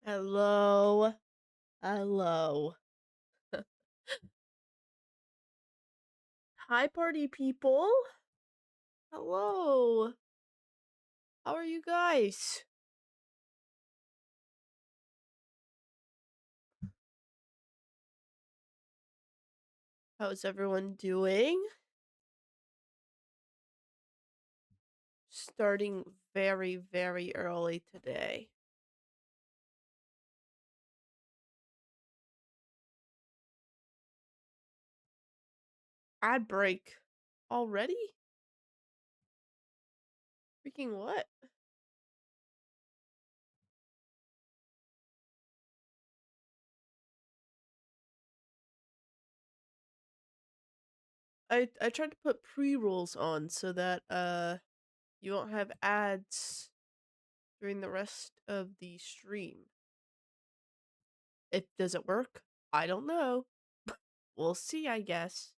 Hello. Hello. Hi, party people. Hello. How are you guys? How's everyone doing? Starting very, very early today. Ad break. Already? Freaking what? I tried to put pre-rolls on so that you won't have ads during the rest of the stream. Does it work? I don't know. We'll see, I guess.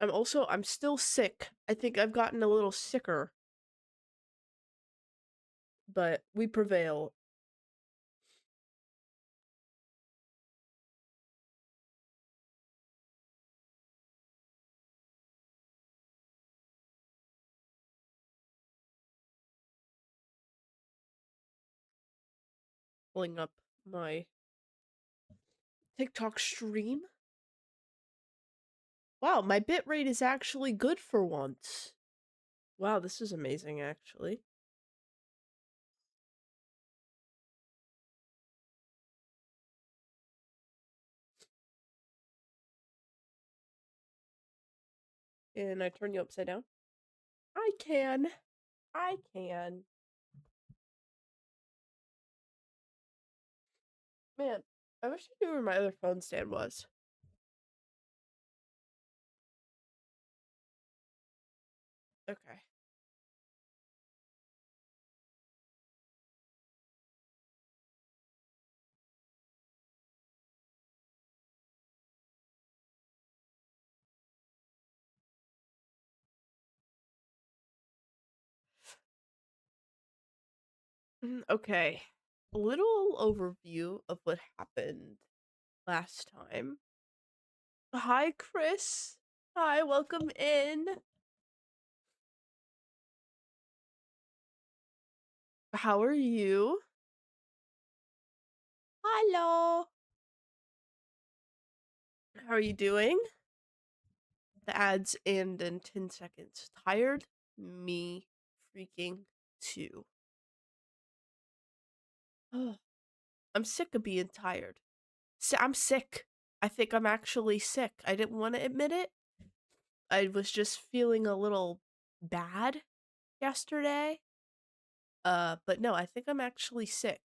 I'm still sick. I think I've gotten a little sicker, but we prevail. Pulling up my TikTok stream. Wow, my bitrate is actually good for once. Wow, this is amazing, actually. Can I turn you upside down? I can. I can. Man, I wish I knew where my other phone stand was. Okay. Okay. A little overview of what happened last time. Hi, Chris. Hi, welcome in. How are you? Hello. How are you doing? The ads end in 10 seconds. Tired? Me freaking too. I'm sick of being tired. I'm sick. I think I'm actually sick. I didn't want to admit it. I was just feeling a little bad yesterday. But no, I think I'm actually sick.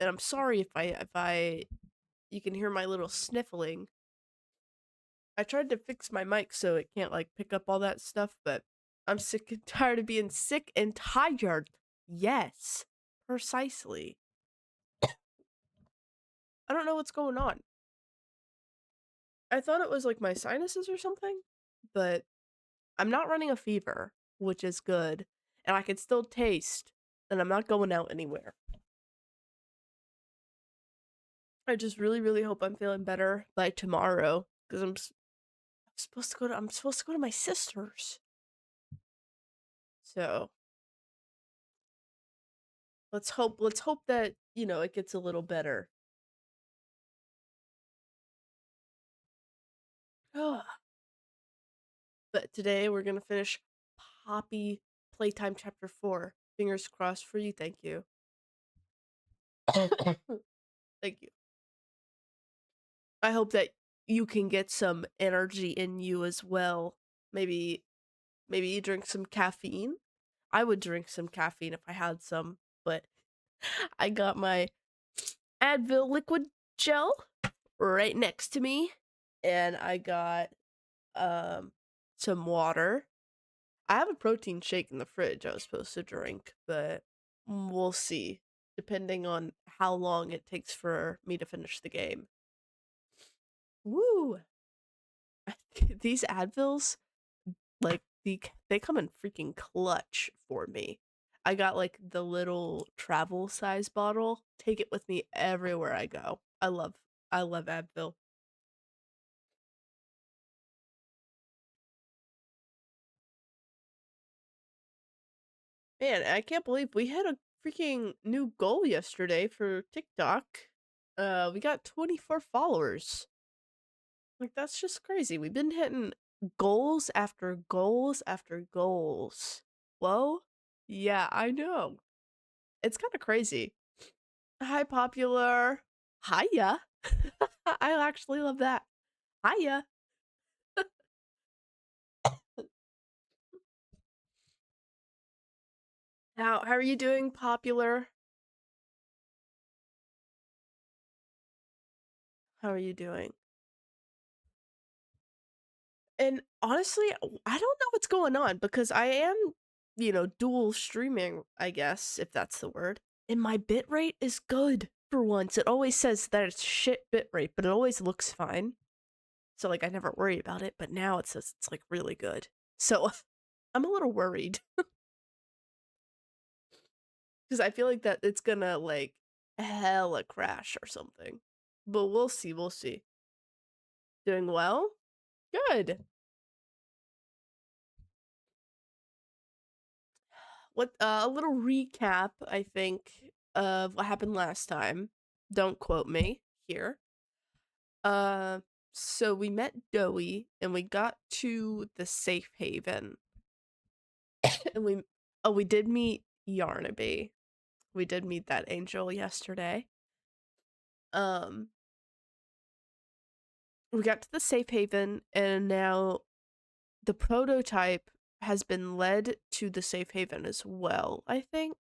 And I'm sorry if I you can hear my little sniffling. I tried to fix my mic so it can't like pick up all that stuff, but I'm sick and tired of being sick and tired. Yes, precisely. I don't know what's going on. I thought it was like my sinuses or something, but I'm not running a fever, which is good, and I can still taste, and I'm not going out anywhere. I just really, really hope I'm feeling better by tomorrow because I'm supposed to go to my sister's. So let's hope that, it gets a little better. But today we're gonna finish Poppy Playtime Chapter 4. Fingers crossed for you, thank you. Thank you. I hope that you can get some energy in you as well. Maybe you drink some caffeine. I would drink some caffeine if I had some, but I got my Advil liquid gel right next to me, and I got some water. I have a protein shake in the fridge I was supposed to drink, but we'll see, depending on how long it takes for me to finish the game. Woo! These Advils, like, they come in freaking clutch for me. I got like the little travel size bottle. Take it with me everywhere I go. I love Advil. Man, I can't believe we had a freaking new goal yesterday for TikTok. We got 24 followers. Like that's just crazy. We've been hitting goals after goals after goals. Whoa. Yeah, I know. It's kind of crazy. Hi, popular. Hiya. I actually love that. Hiya. How are you doing, popular? How are you doing? And honestly, I don't know what's going on because I am, dual streaming, I guess, if that's the word. And my bitrate is good for once. It always says that it's shit bitrate, but it always looks fine. So like I never worry about it, but now it says it's like really good. So I'm a little worried because I feel like that it's gonna like hella crash or something. But we'll see, we'll see. Doing well? Good. What a little recap, I think, of what happened last time. Don't quote me here. Uh so we met Doey and we got to the safe haven. And we did meet Yarnaby. We did meet that angel yesterday. Um we got to the safe haven and now the prototype has been led to the safe haven as well, I think.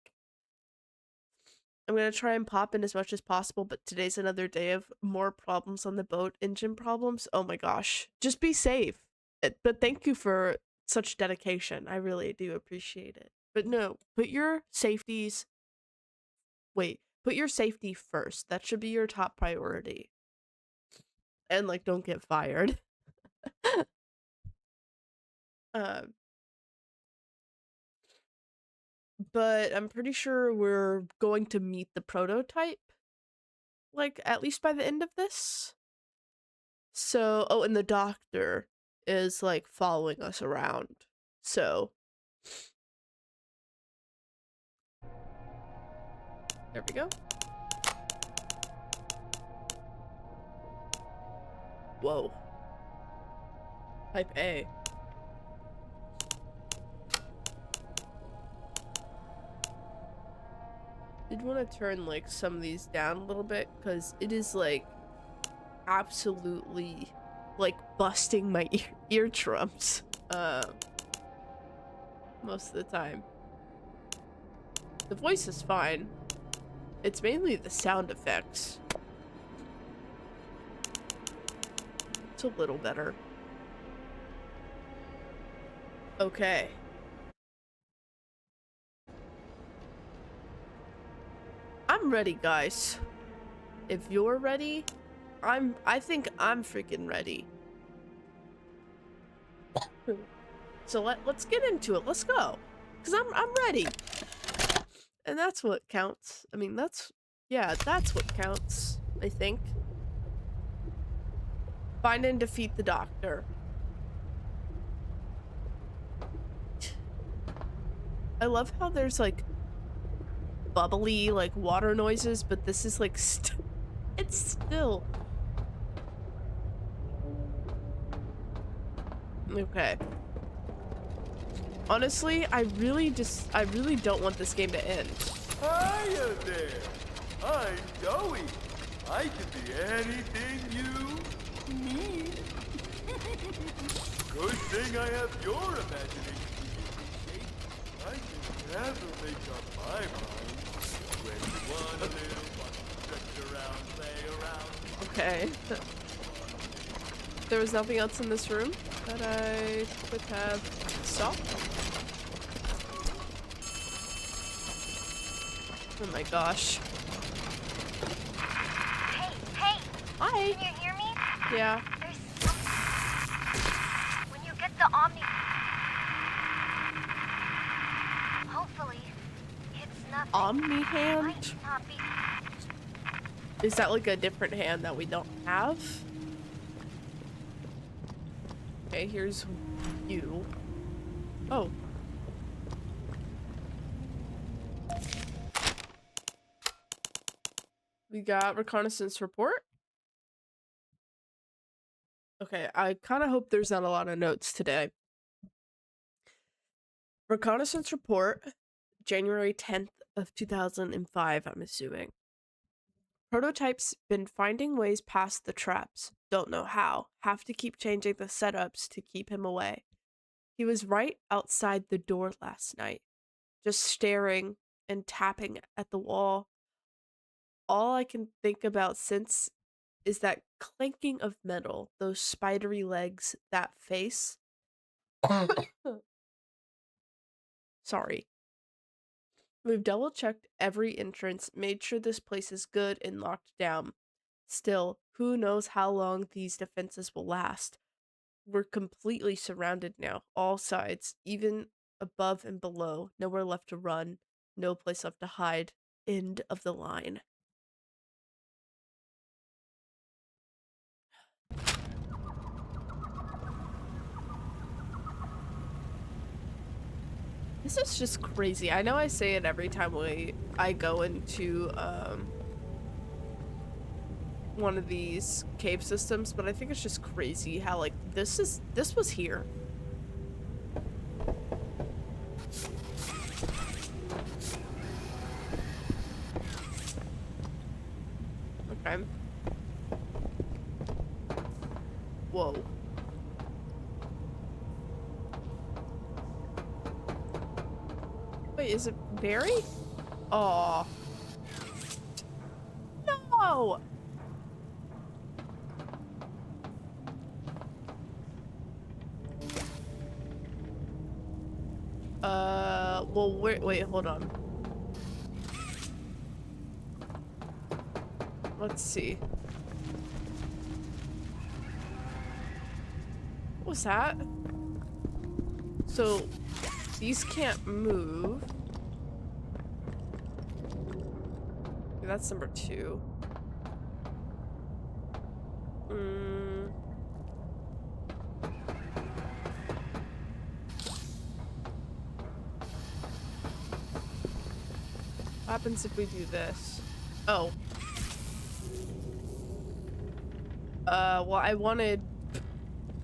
I'm gonna try and pop in as much as possible, but today's another day of more problems on the boat, engine problems. Oh my gosh. Just be safe. But thank you for such dedication. I really do appreciate it. But no, put your safety first. That should be your top priority. And like don't get fired. um but I'm pretty sure we're going to meet the prototype like at least by the end of this. So, oh, and the doctor is like following us around. So, there we go. Whoa. Type A. Did want to turn like some of these down a little bit because it is like absolutely like busting my eardrums most of the time. The voice is fine. It's mainly the sound effects. It's a little better. Okay. I'm ready, guys. If you're ready, I think I'm freaking ready. So let's get into it. Let's go. Cuz I'm ready. And that's what counts. I mean, that's what counts, I think. Find and defeat the doctor. I love how there's like bubbly like water noises, but this is like it's still okay. Honestly, I really don't want this game to end. Hiya there! I'm Joey. I can be anything you need. Good thing I have your imagination. I can never make up my mind. When you want a little fun, stretch around, play around. Okay. There was nothing else in this room that I could have stopped. Oh my gosh. Hey! Hi! Can you hear me? Yeah. When you get the Omni... Omni hand? Is that like a different hand that we don't have? Okay, here's you. Oh. We got reconnaissance report. Okay, I kind of hope there's not a lot of notes today. Reconnaissance report, January 10th of 2005, I'm assuming. Prototype's been finding ways past the traps. Don't know how. Have to keep changing the setups to keep him away. He was right outside the door last night, just staring and tapping at the wall. All I can think about since is that clanking of metal, those spidery legs, that face. Sorry. We've double checked every entrance, made sure this place is good and locked down. Still, who knows how long these defenses will last. We're completely surrounded now, all sides, even above and below. Nowhere left to run, no place left to hide. End of the line. This is just crazy. I know I say it every time I go into one of these cave systems, but I think it's just crazy how like this was here. Okay. Whoa. Wait, is it Barry? Oh. No! Well, wait, hold on. Let's see. What was that? So, these can't move. Okay, that's number 2. What happens if we do this? Oh. Well, I wanted...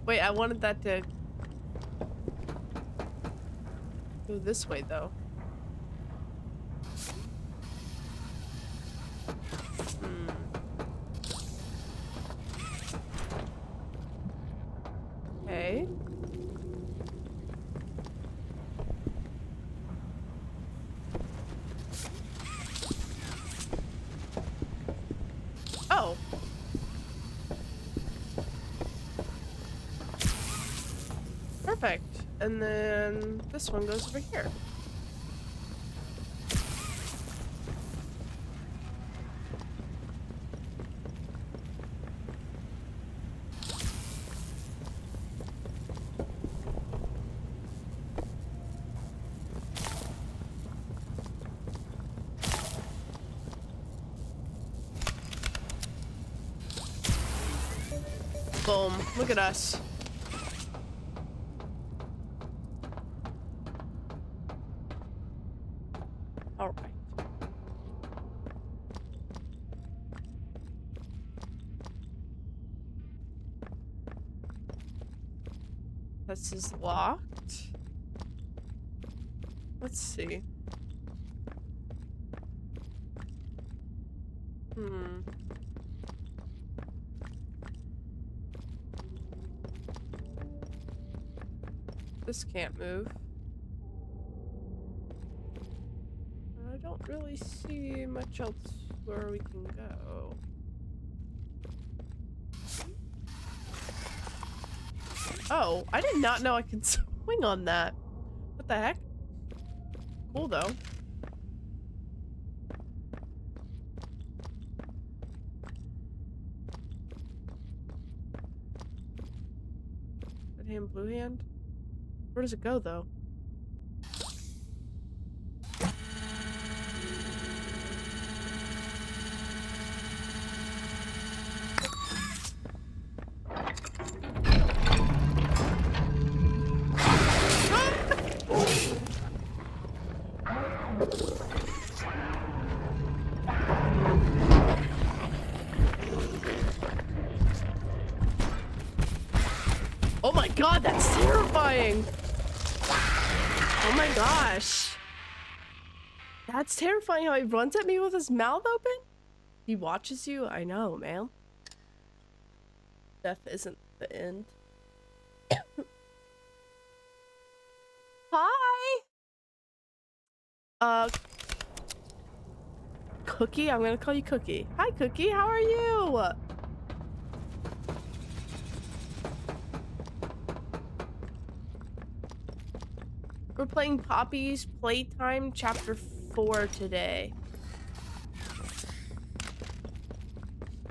Wait, I wanted that to go this way, though. Okay. Oh. Perfect. And then this one goes over here. Boom. Look at us. Alright. This is locked. Let's see. This can't move. I don't really see much else where we can go. Oh, I did not know I could swing on that. What the heck? Cool though. Red hand, blue hand? Where does it go though? Oh my god, that's terrifying. Oh my gosh. That's terrifying how he runs at me with his mouth open. He watches you. I know, man. Death isn't the end. Hi. Cookie? I'm gonna call you Cookie. Hi, Cookie. How are you? We're playing Poppy's Playtime Chapter 4 today.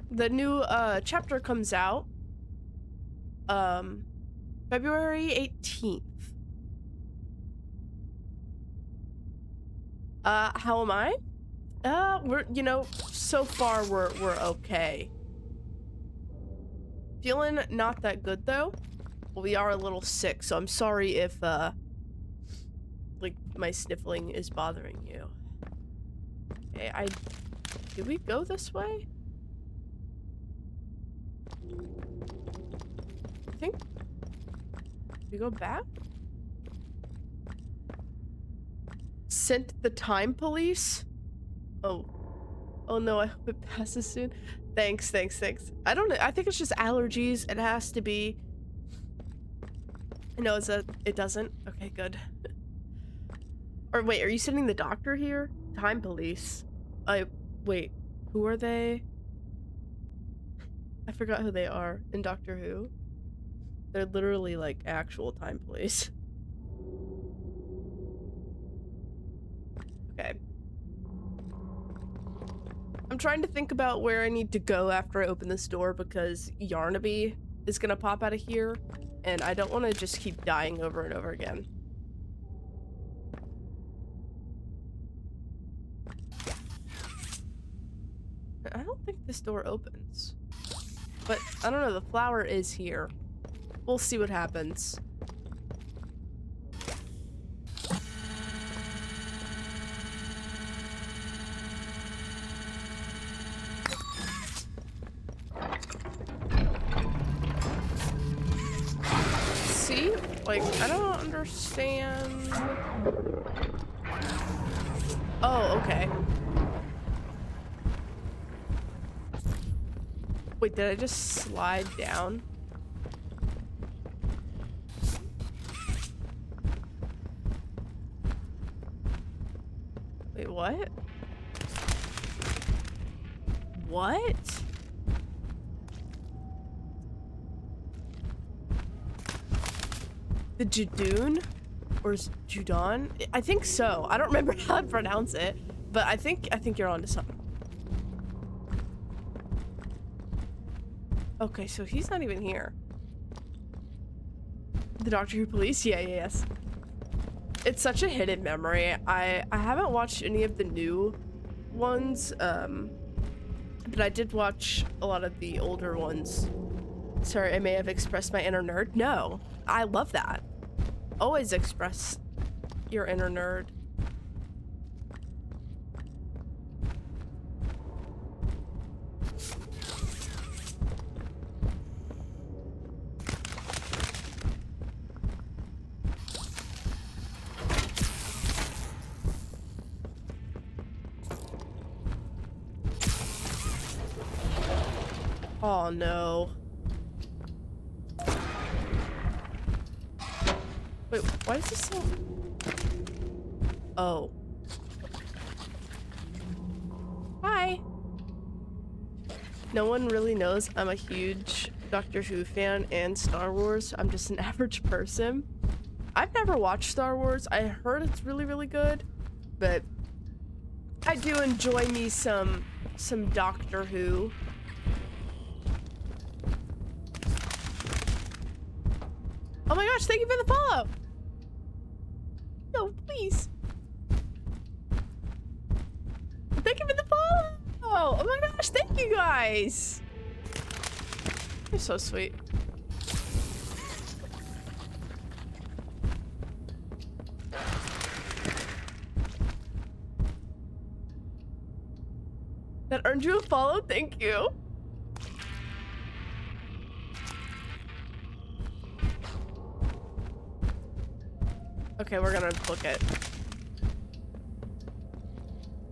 The new chapter comes out February 18th. How am I? We're, you know, so far we're okay. Feeling not that good though. Well, we are a little sick, so I'm sorry if like my sniffling is bothering you. Okay, do we go this way? I think we go back? Sent the time police? Oh. Oh no, I hope it passes soon. Thanks. I don't know. I think it's just allergies. It has to be. No, it doesn't. Okay, good. Or wait, are you sending the doctor here? Time police. Wait, who are they? I forgot who they are in Doctor Who. They're literally like actual time police. Okay. I'm trying to think about where I need to go after I open this door because Yarnaby is gonna pop out of here and I don't want to just keep dying over and over again. I don't think this door opens. But I don't know, the flower is here. We'll see what happens. See? Like, I don't understand. Oh, okay. Wait, did I just slide down? Wait, what? What? The Judoon? Or is Judon? I think so. I don't remember how to pronounce it, but I think you're onto something. Okay, so he's not even here. The Doctor Who police? Yeah, yes. It's such a hidden memory. I haven't watched any of the new ones, but I did watch a lot of the older ones. Sorry, I may have expressed my inner nerd. No, I love that. Always express your inner nerd. Oh no. Wait, why is this so... Oh. Hi. No one really knows I'm a huge Doctor Who fan and Star Wars. I'm just an average person. I've never watched Star Wars. I heard it's really, really good, but I do enjoy me some Doctor Who. Oh my gosh, thank you for the follow! No, please. Thank you for the follow! Oh my gosh, thank you guys! You're so sweet. That earned you a follow? Thank you. Okay, we're gonna book it.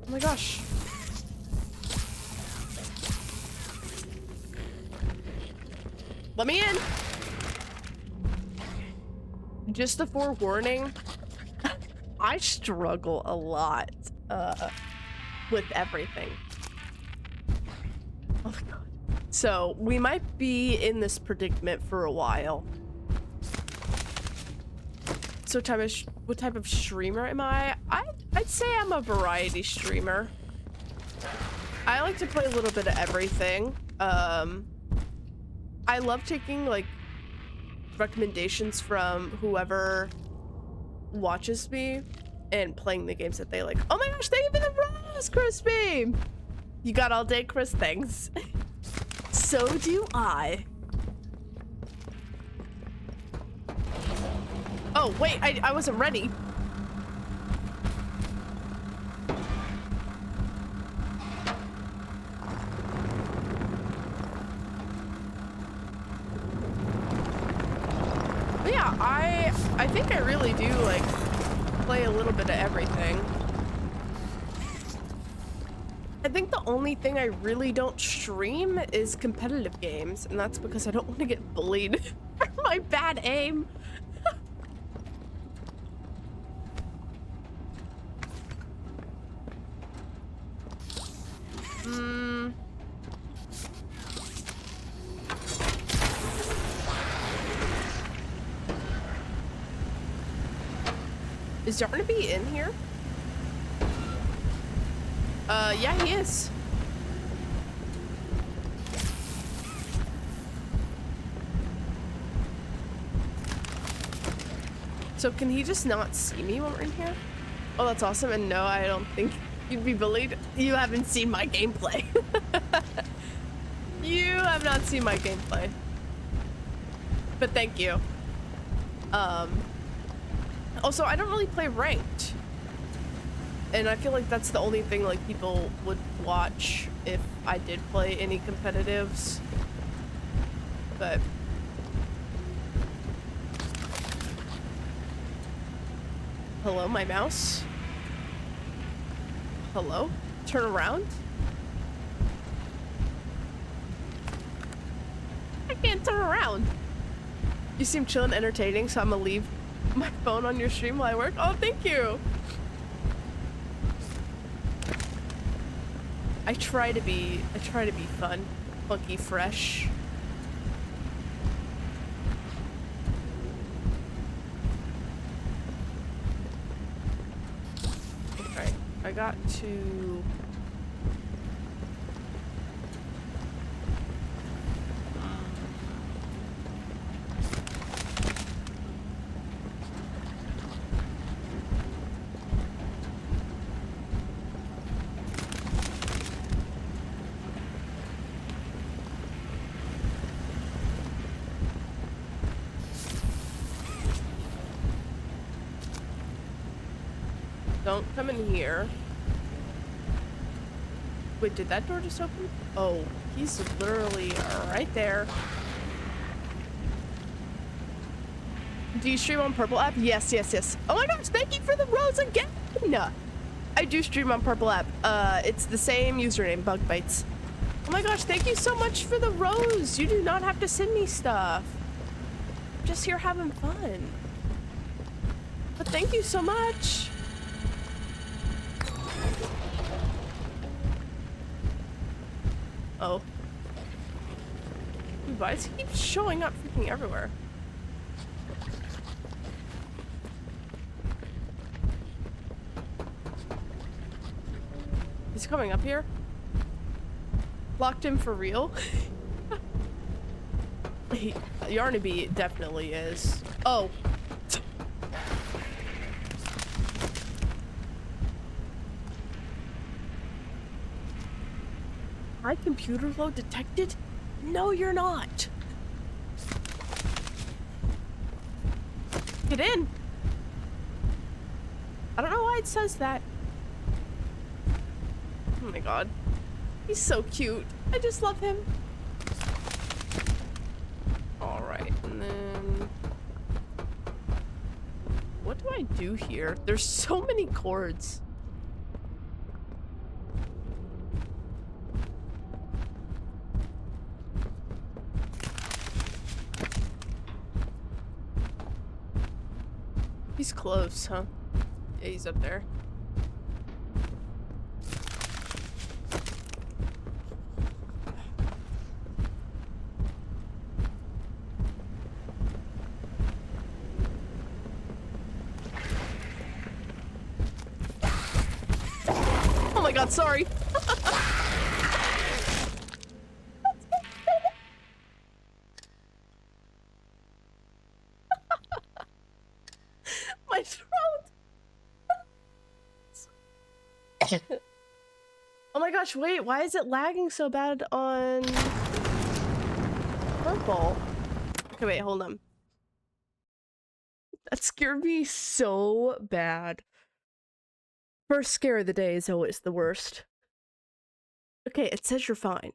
Oh my gosh. Let me in. Just a forewarning, I struggle a lot with everything. Oh my god. So we might be in this predicament for a while. So what type of streamer am I? I'd say I'm a variety streamer. I like to play a little bit of everything. I love taking like recommendations from whoever watches me and playing the games that they like. Oh my gosh, thank you for the rose, Crispy! You got all day, Chris, thanks. So do I. Oh, wait, I wasn't ready. But yeah, I think I really do like play a little bit of everything. I think the only thing I really don't stream is competitive games, and that's because I don't want to get bullied for my bad aim. Is Yarnaby in here? Yeah, he is. So can he just not see me when we're in here? Oh, that's awesome. And no, I don't think you'd be bullied. You haven't seen my gameplay. You have not seen my gameplay. But thank you. Also, I don't really play ranked. And I feel like that's the only thing like people would watch if I did play any competitives. But hello, my mouse. Hello? Turn around? I can't turn around. You seem chill and entertaining, so I'm gonna leave my phone on your stream while I work. Oh, thank you. I try to be fun, funky, fresh. Okay, I got to. Don't come in here. Wait, did that door just open? Oh, he's literally right there. Do you stream on Purple app? Yes, yes, yes. Oh my gosh, thank you for the rose again! I do stream on Purple app. It's the same username, Bug Bites. Oh my gosh, thank you so much for the rose. You do not have to send me stuff. I'm just here having fun. But thank you so much. Oh. Dude, why does he keep showing up freaking everywhere? He's coming up here? Locked him for real? Yarnaby definitely is. Oh. My computer load detected? No, you're not. Get in. I don't know why it says that. Oh my god. He's so cute. I just love him. Alright, and then... What do I do here? There's so many chords. He's close, huh? Yeah, he's up there. Oh my god, sorry. My throat. Oh my gosh, wait, why is it lagging so bad on purple? Okay, wait, hold on. That scared me so bad. First scare of the day is always the worst. Okay, it says you're fine.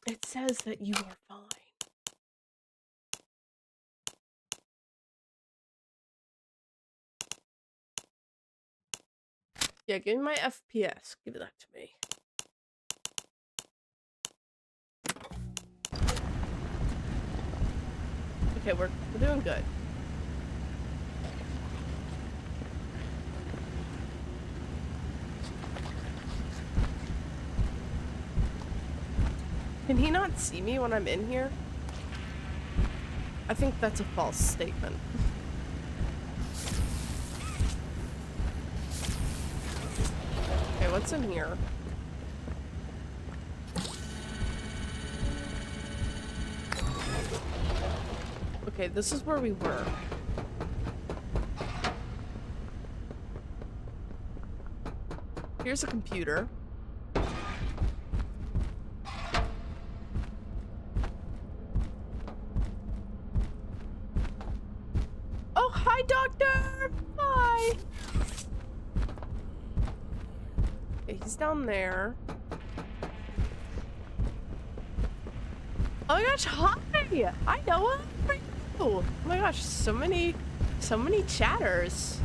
It says that you are fine. Yeah, give me my FPS. Give that to me. Okay, we're doing good. Can he not see me when I'm in here? I think that's a false statement. Okay, what's in here? Okay, this is where we were. Here's a computer. Oh, hi, doctor! Hi! Okay, he's down there. Oh my gosh, hi! Hi, Noah! How are you? Oh my gosh, so many chatters.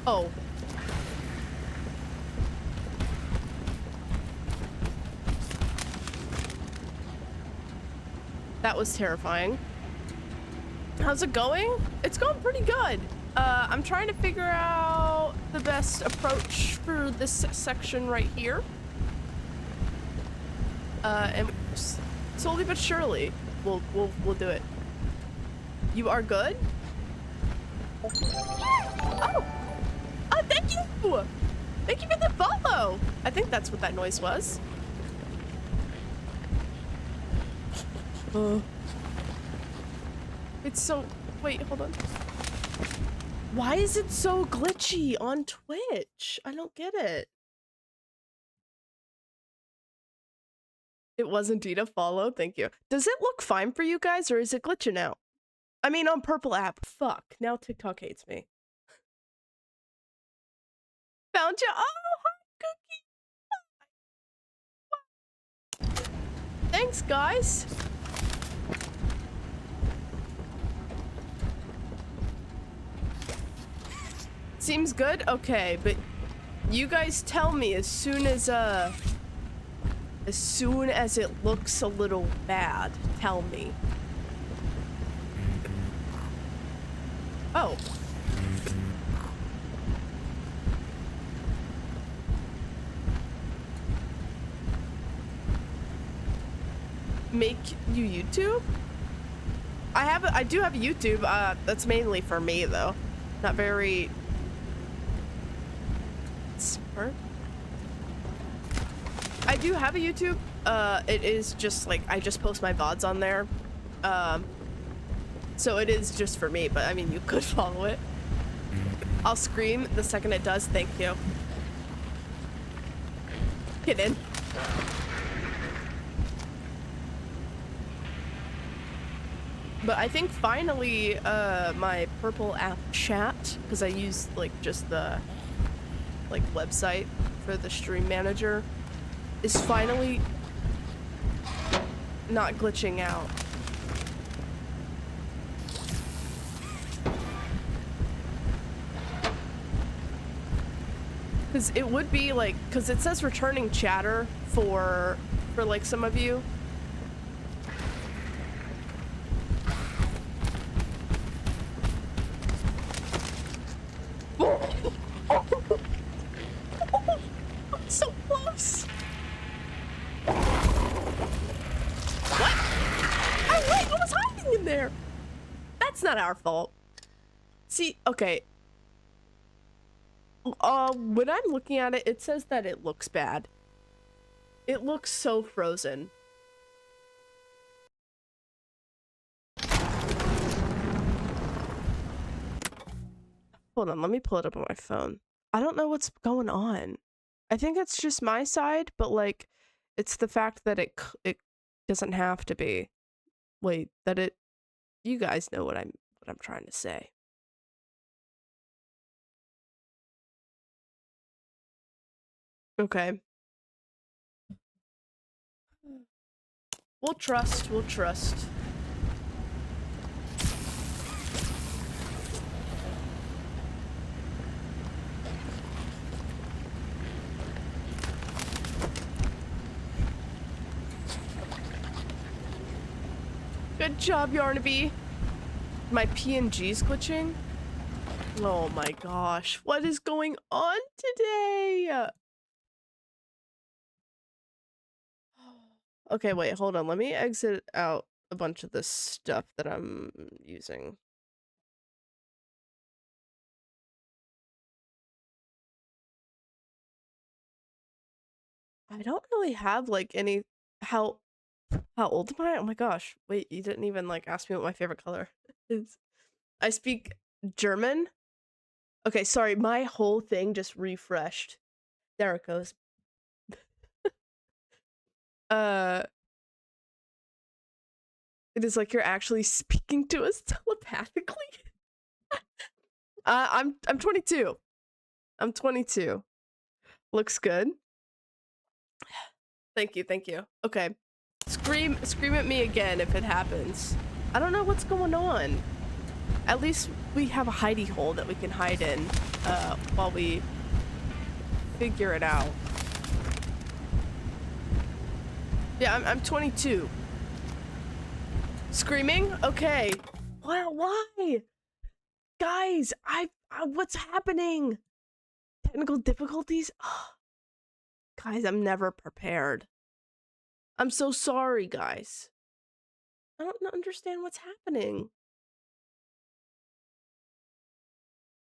Oh. That was terrifying. How's it going? It's going pretty good. I'm trying to figure out the best approach for this section right here. And slowly but surely, we'll do it. You are good? Oh! Oh, thank you! Thank you for the follow! I think that's what that noise was. It's so... Wait, hold on. Why is it so glitchy on Twitch? I don't get it. It was indeed a follow. Thank you. Does it look fine for you guys, or is it glitching out? I mean, on Purple app. Fuck. Now TikTok hates me. Found you. Oh, hi, Cookie. Thanks, guys. Seems good? Okay, but you guys tell me as soon as it looks a little bad, tell me. Oh. Make you YouTube? I do have a YouTube. That's mainly for me though. Not very smart. I do have a YouTube. It is just like I just post my VODs on there. So it is just for me, but I mean you could follow it. I'll scream the second it does. Thank you. Get in. But I think finally my Purple app chat, because I use like just the like website for the stream manager, is finally not glitching out. Because it would be like, because it says returning chatter for like some of you. So close. What? Oh wait, I was hiding in there. That's not our fault. See, okay. When I'm looking at it, it says that it looks bad. It looks so frozen. Hold on, let me pull it up on my phone. I don't know what's going on. I think it's just my side, but like, it's the fact that it doesn't have to be. Wait, that it. You guys know what I'm trying to say. Okay. We'll trust. We'll trust. Good job, Yarnaby. My PNG's glitching. Oh my gosh. What is going on today? Okay, wait, hold on. Let me exit out a bunch of this stuff that I'm using. I don't really have like any how old am I? Oh my gosh. Wait, you didn't even like ask me what my favorite color is. I speak German. Okay, sorry, my whole thing just refreshed. There it goes. It is like you're actually speaking to us telepathically. I'm 22. I'm 22. Looks good. Thank you, thank you. Okay. Scream at me again if it happens. I don't know what's going on. At least we have a hidey hole that we can hide in while we figure it out. Yeah, I'm 22. Screaming? Okay. Wow, why? Guys, what's happening? Technical difficulties? Oh, guys, I'm never prepared. I'm so sorry, guys. I don't understand what's happening.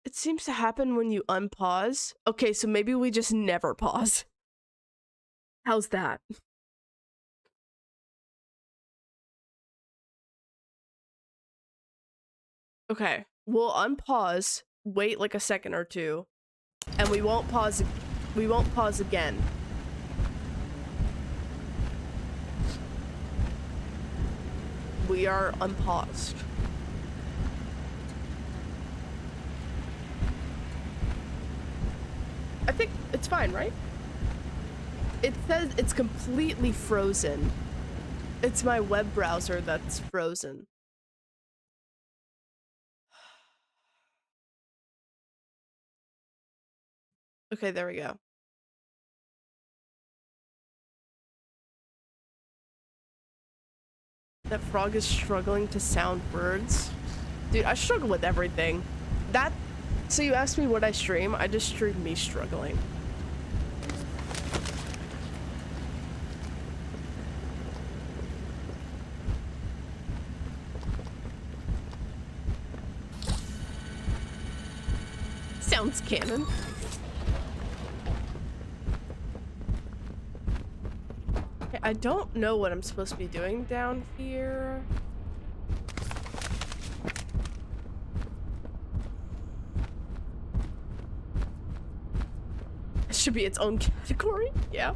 It seems to happen when you unpause. Okay, so maybe we just never pause. How's that? Okay, we'll unpause, wait like a second or two, and we won't pause again. We are unpaused. I think it's fine, right? It says it's completely frozen. It's my web browser that's frozen. Okay, there we go. That frog is struggling to sound words. Dude, I struggle with everything. So you asked me what I stream? I just stream me struggling. Sounds canon. Okay, I don't know what I'm supposed to be doing down here. It should be its own category, yeah.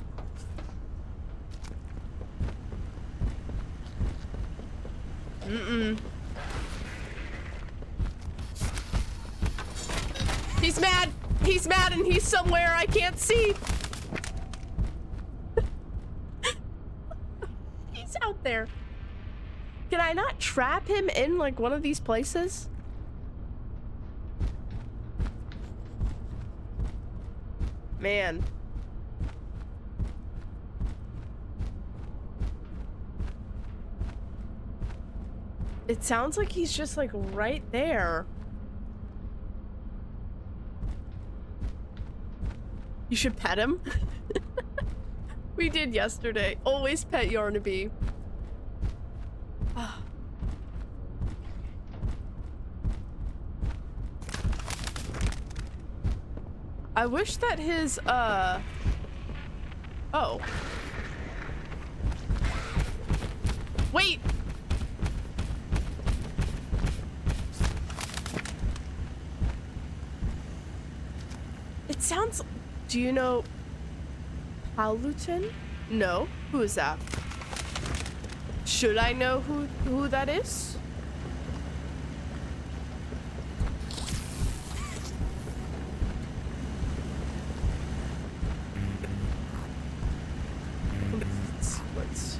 He's mad! He's mad and he's somewhere I can't see! He's out there. Can I not trap him in like one of these places? Man. It sounds like he's just like right there. You should pet him. We did yesterday. Always pet Yarnaby. I wish that his, oh. Wait! It sounds... Do you know... Palutin? No. Who is that? Should I know who that is? Let's...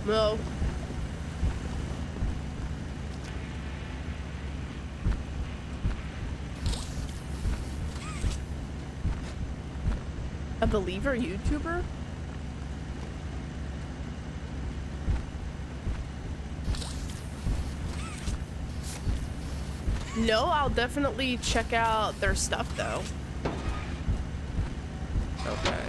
No. A believer YouTuber? No, I'll definitely check out their stuff though. Okay.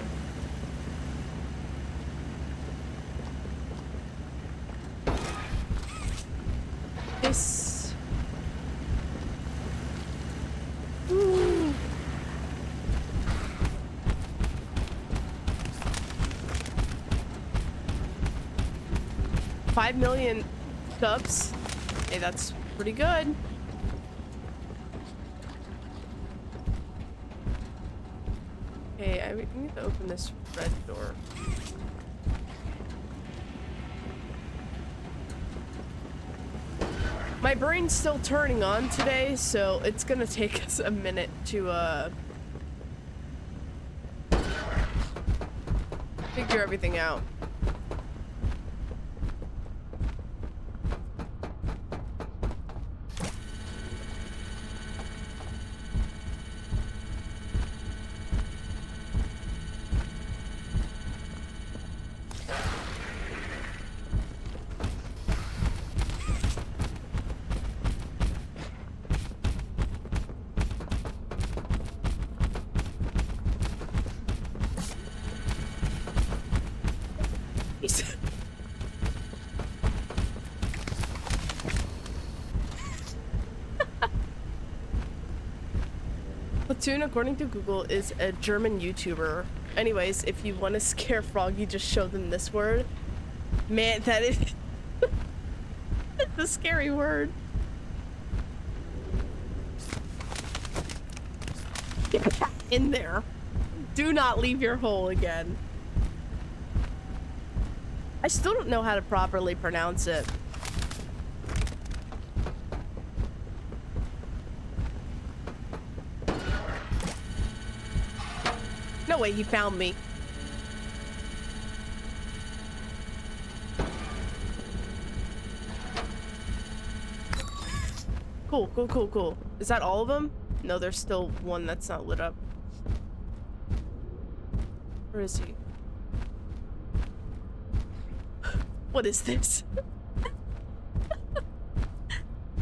This... Ooh. $5 million subs. Hey, that's pretty good. Okay, I need to open this red door. My brain's still turning on today, so it's gonna take us a minute to figure everything out. Platoon, according to Google, is a German YouTuber. Anyways, if you want to scare Froggy, just show them this word. Man, that is a scary word. Get in there. Do not leave your hole again. I still don't know how to properly pronounce it. No way, he found me. Cool, cool, cool, cool. Is that all of them? No, there's still one that's not lit up. Where is he? What is this?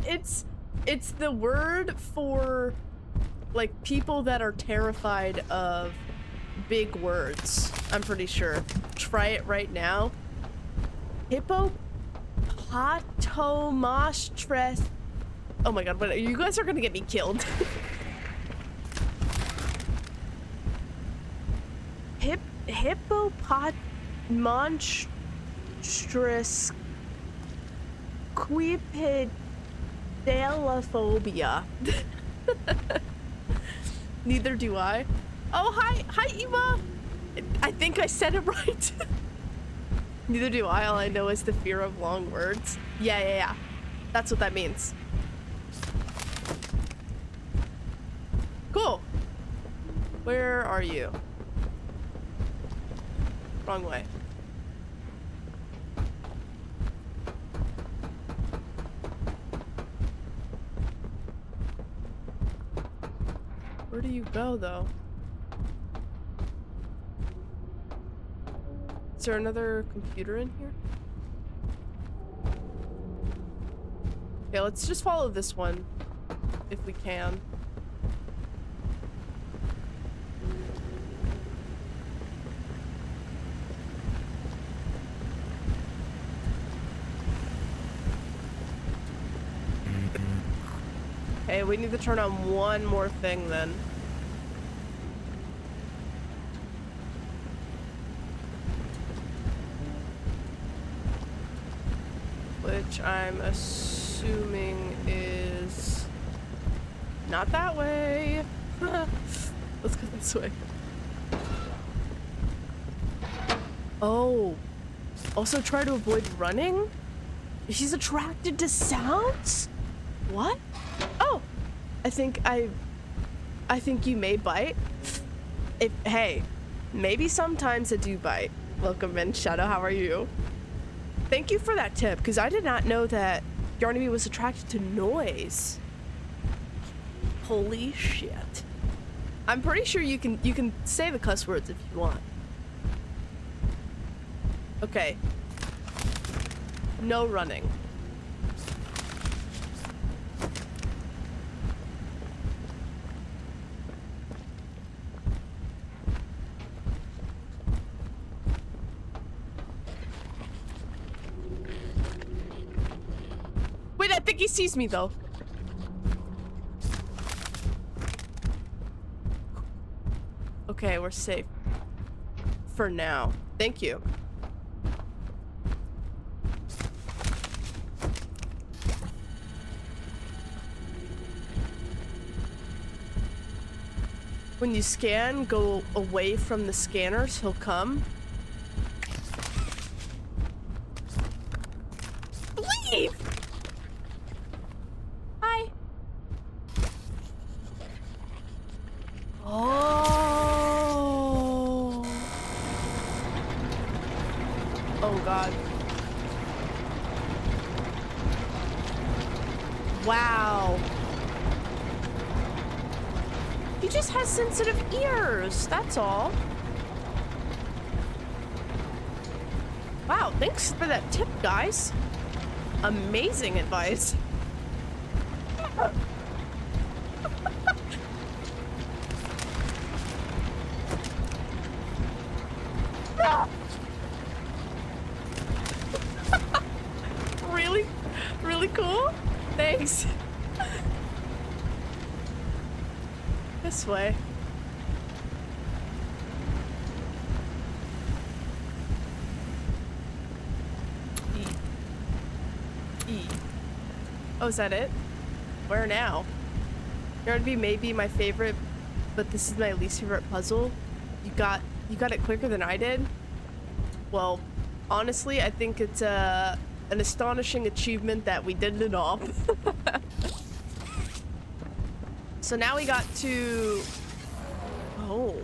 It's the word for like people that are terrified of big words. I'm pretty sure. Try it right now. Hippopotamostress. Oh my god, what, you guys are gonna get me killed. Hippopotamonstrous quipedalophobia. Neither do I. Oh, hi, Eva. I think I said it right. Neither do I. All I know is the fear of long words. Yeah. That's what that means. Cool. Where are you? Wrong way. you go, though? Is there another computer in here? Okay, let's just follow this one, if we can. Okay, we need to turn on one more thing then. Which I'm assuming is not that way. Let's go this way. Oh. Also try to avoid running? She's attracted to sounds? What? Oh. I think you may bite. Hey, maybe sometimes I do bite. Welcome in, Shadow. How are you? Thank you for that tip, because I did not know that Yarnaby was attracted to noise. Holy shit. I'm pretty sure you can say the cuss words if you want. Okay. No running. Wait, I think he sees me though. Okay, we're safe. For now. Thank you. When you scan, go away from the scanners, he'll come. Leave! Hi. Oh. Oh god. Wow. He just has sensitive ears, that's all. Wow, thanks for that tip, guys. Amazing advice. Really? Really cool? Thanks. This way. E. Oh, is that it? Where now? Yarnaby may be my favorite, but this is my least favorite puzzle. You got it quicker than I did? Well, honestly, I think it's an astonishing achievement that we did it all. So now we got to... Oh.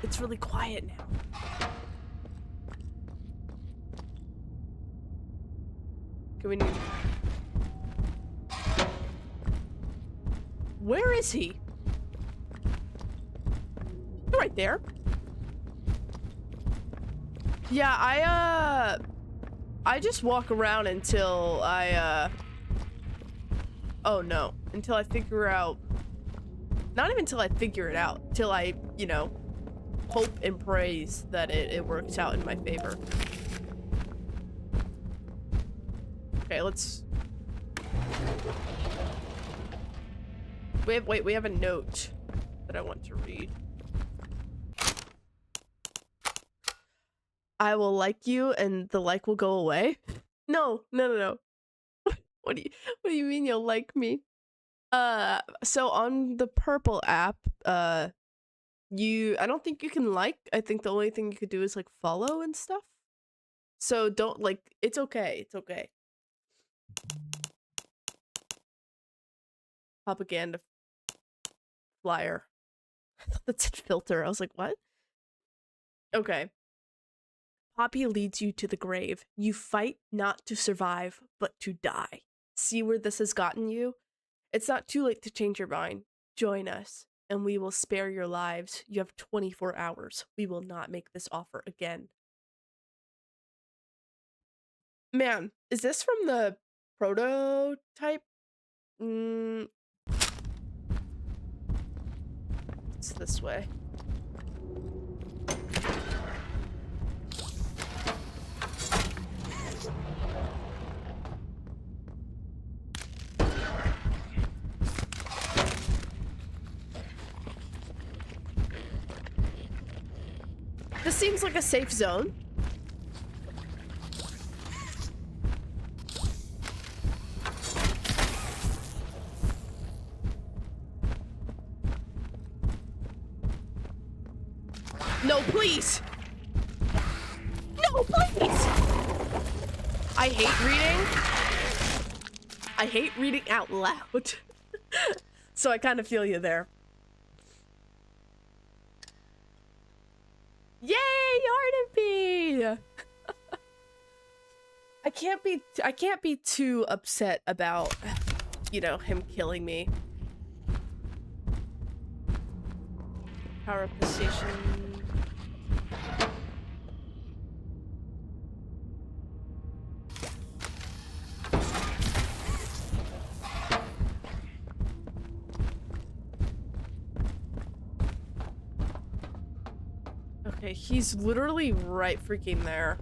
It's really quiet now. Okay, we need... Where is he? You're right there. Yeah, I just walk around until I, oh no, until I figure out, not even until I figure it out, till I, you know, hope and praise that it works out in my favor. Okay, let's... Wait, we have a note that I want to read. I will like you and the like will go away. No. What do you mean you'll like me? So on the purple app, I don't think you can like. I think the only thing you could do is like follow and stuff. So don't like, it's okay. It's okay. Propaganda flyer. I thought that said filter. I was like, what? Okay. Poppy leads you to the grave. You fight not to survive, but to die. see where this has gotten you? It's not too late to change your mind. Join us, and we will spare your lives. You have 24 hours. We will not make this offer again. Man, is this from the prototype? It's this way. This seems like a safe zone. No, please! No, please! I hate reading. I hate reading out loud. So I kind of feel you there. Yay, Ardenby! I can't be too upset about, you know, him killing me. Power up the station. Okay, he's literally right freaking there.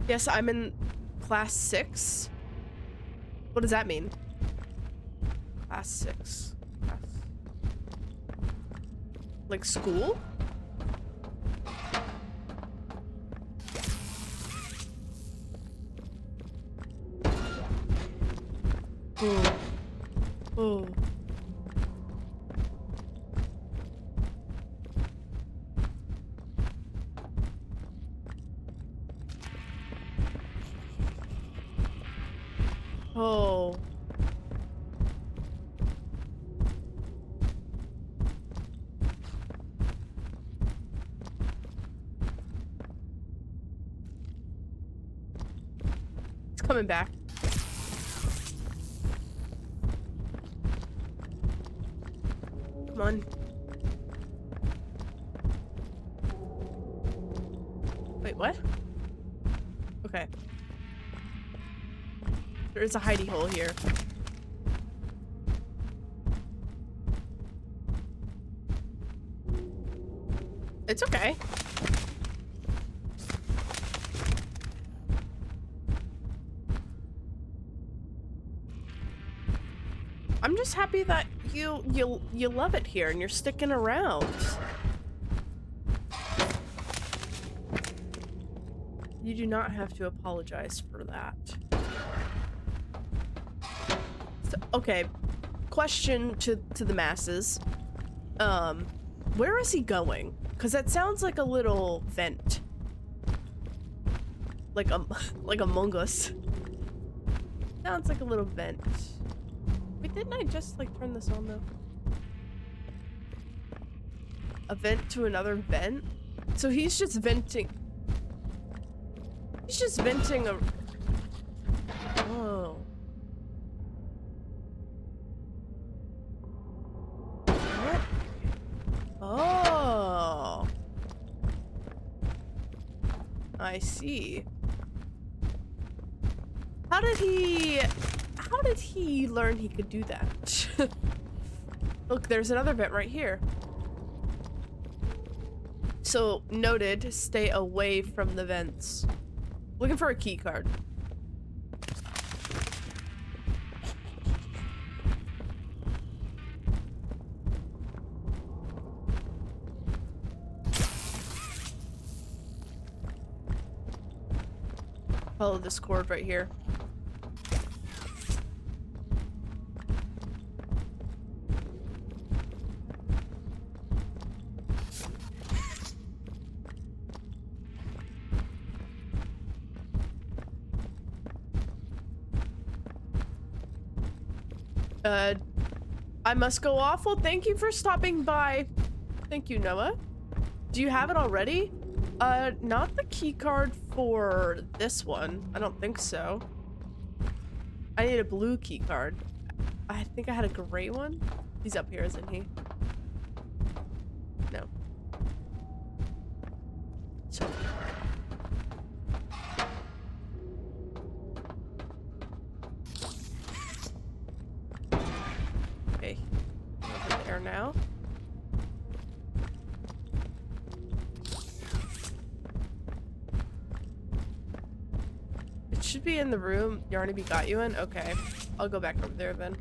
Yes, I'm in class 6. What does that mean? Class 6. Like school? Oh. Oh. Oh. It's coming back. Come on. Wait, what? Okay. There is a hidey hole here. It's okay. I'm just happy that you love it here and you're sticking around. You do not have to apologize for that. So, okay, question to the masses. Where is he going? Because that sounds like a little vent. Like Among Us. Sounds like a little vent. Wait, didn't I just like turn this on though? A vent to another vent? So he's just venting. He's just venting a... Oh. What? Oh. I see. How did he learn he could do that? Look, there's another vent right here. So, noted, stay away from the vents. Looking for a key card. Follow this cord right here. I must go off. Well, thank you for stopping by. Thank you, Noah. Do you have it already? Not the key card for this one. I don't think so. I need a blue key card. I think I had a gray one. He's up here, isn't he? No. So. Okay. Over there now. It should be in the room Yarnaby got you in. Okay. I'll go back over there then.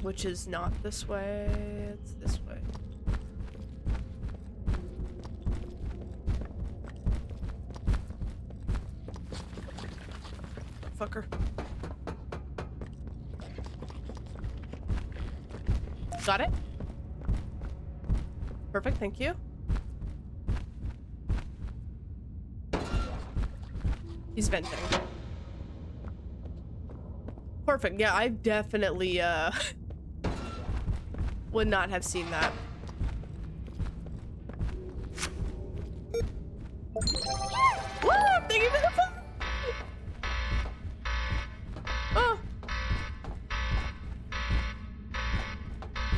Which is not this way. It's this way. Fucker. Got it? Perfect, thank you. He's venting. Perfect, yeah, I definitely, would not have seen that. Woo! Thank you for the follow! Oh!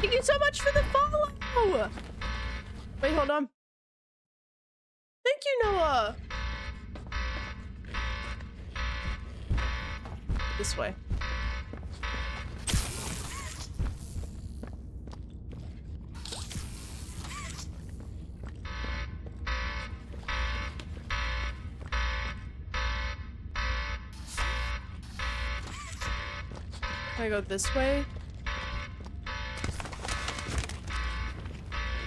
Thank you so much for the follow! Wait, hold on. Thank you, Noah! This way. Can I go this way?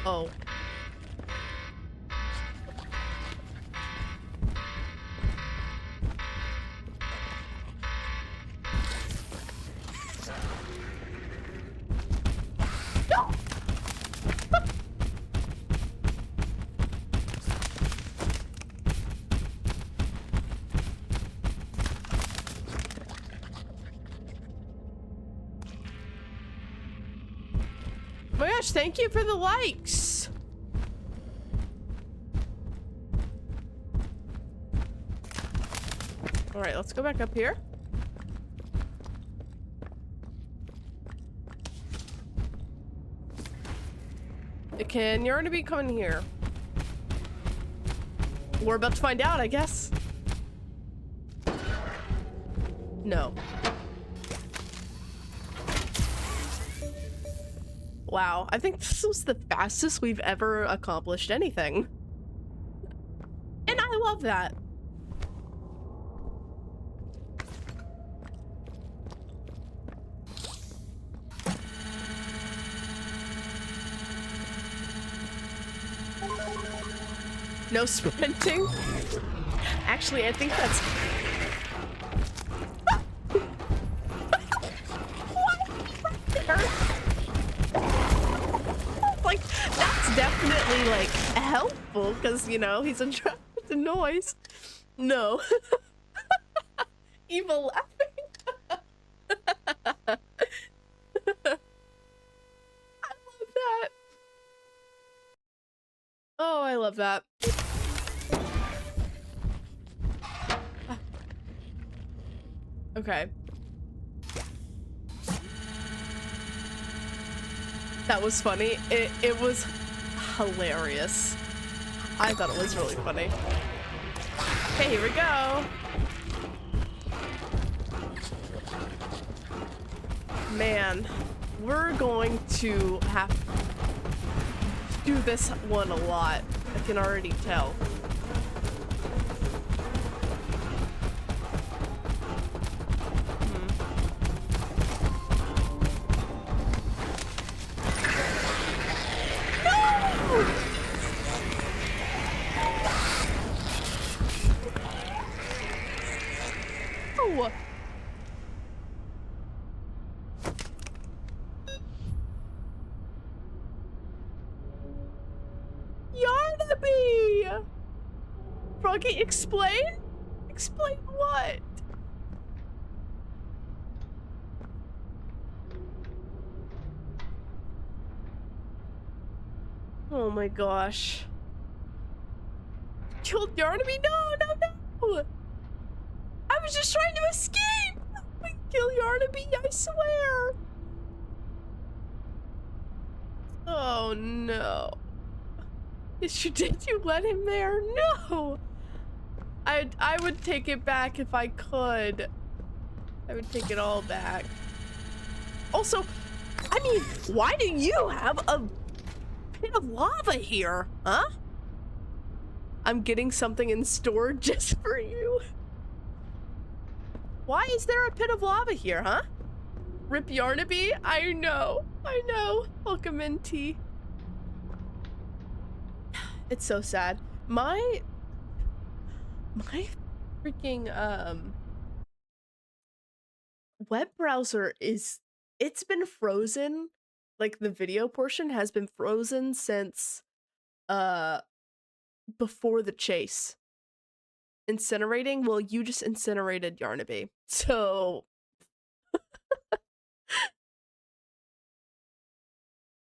Oh. No! Oh my gosh, thank you for the likes. All right, let's go back up here. Can Yarnaby come in here? We're about to find out, I guess. No. Wow, I think this was the fastest we've ever accomplished anything. And I love that. No sprinting? Actually, I think that's... Like, that's definitely, like, helpful, because, you know, he's attracted to noise. No. Evil laughing. I love that. Oh, I love that. Okay. That was funny. It was hilarious. I thought it was really funny. Okay, here we go. Man, we're going to have to do this one a lot. I can already tell. Yarnaby! Froggy, explain? Explain what? Oh my gosh. Killed Yarnaby? No, no, no! I was just trying to escape! I kill Yarnaby, I swear! Oh no. Yes, you did. You let him there? No! I would take it back if I could. I would take it all back. Also, I mean, why do you have a pit of lava here? Huh? I'm getting something in store just for you. Why is there a pit of lava here, huh? Rip Yarnaby? I know. I know. Welcome in, T. It's so sad. My freaking web browser it's been frozen. Like the video portion has been frozen since before the chase. Incinerating? Well, you just incinerated Yarnaby. So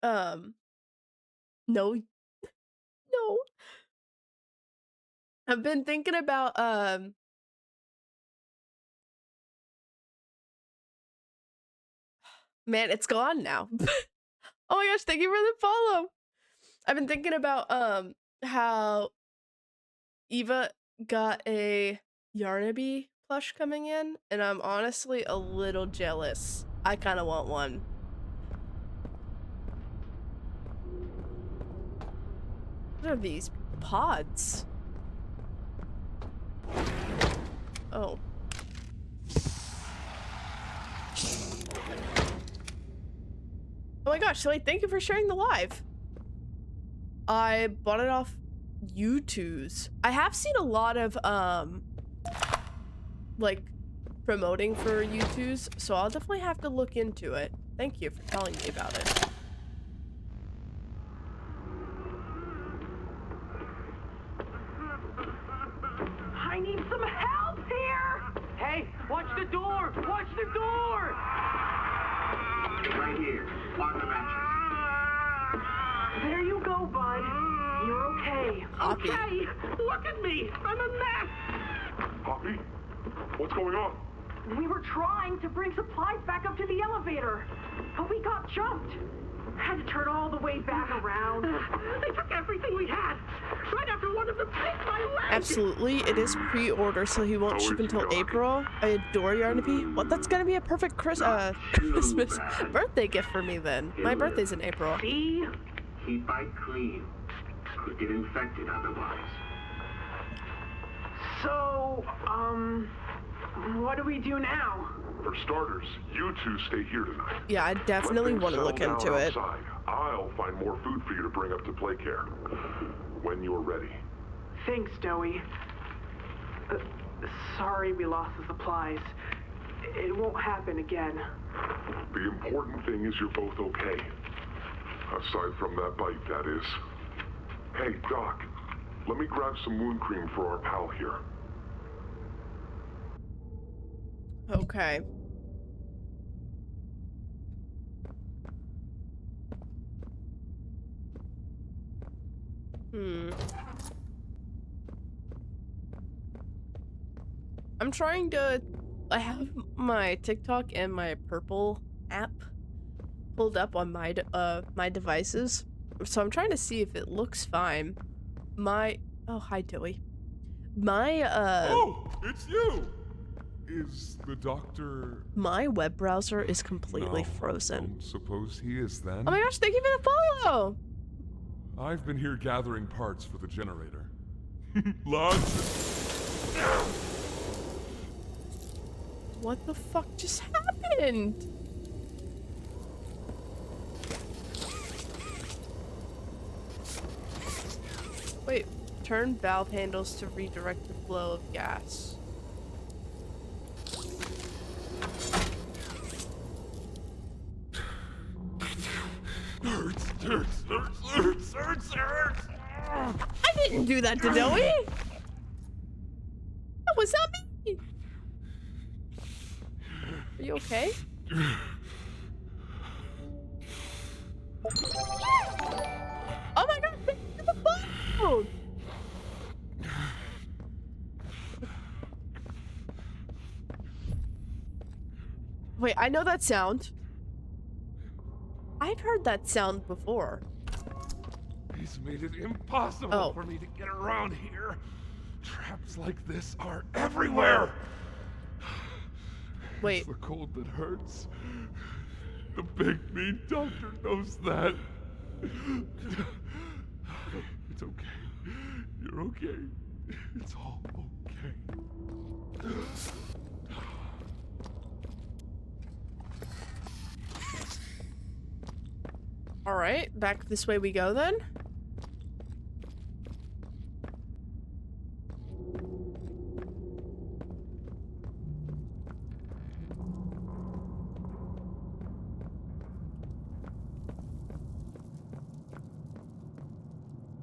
no. No. I've been thinking about man, it's gone now. Oh my gosh, thank you for the follow. I've been thinking about how Eva got a Yarnaby plush coming in, and I'm honestly a little jealous. I kind of want one. What are these pods? Oh. Oh my gosh, Silly, thank you for sharing the live. I bought it off YouTube's. I have seen a lot of like promoting for YouTube's, so I'll definitely have to look into it. Thank you for telling me about it. I need some help here! Hey, watch the door! Watch the door! Right here, on the mattress. There you go, bud. You're okay. Poppy. Okay, look at me. I'm a mess. Poppy? What's going on? We were trying to bring supplies back up to the elevator, but we got jumped. Had to turn all the way back around. They took everything we had. Right after one of them picked my leg. Absolutely, it is pre-order, so he won't ship until April. I adore Yarnaby. What? That's gonna be a perfect Christmas birthday gift for me then. My birthday's in April. See? Keep it clean. Could get infected otherwise. So, what do we do now? For starters, you two stay here tonight. Yeah, I definitely want to look into it. Outside. I'll find more food for you to bring up to play care when you're ready. Thanks, Joey. Sorry we lost the supplies. It won't happen again. The important thing is you're both okay. Aside from that bite, that is. Hey, Doc, let me grab some wound cream for our pal here. Okay. I'm trying to... I have my TikTok and my Purple app pulled up on my my devices, so I'm trying to see if it looks fine. Oh, hi, Joey. Oh, it's you! Is the doctor... My web browser is completely No, frozen. I don't suppose he is then. Oh my gosh, thank you for the follow! I've been here gathering parts for the generator. Launch! What the fuck just happened? Wait, turn valve handles to redirect the flow of gas. Hurts. I didn't do that to Joey! That was not me! Are you okay? Oh my god, Wait, I know that sound. I've heard that sound before. He's made it impossible Oh. for me to get around here. Traps like this are everywhere. Wait. It's the cold that hurts. The big mean doctor knows that. It's okay. You're okay. It's all okay. All right, back this way we go then.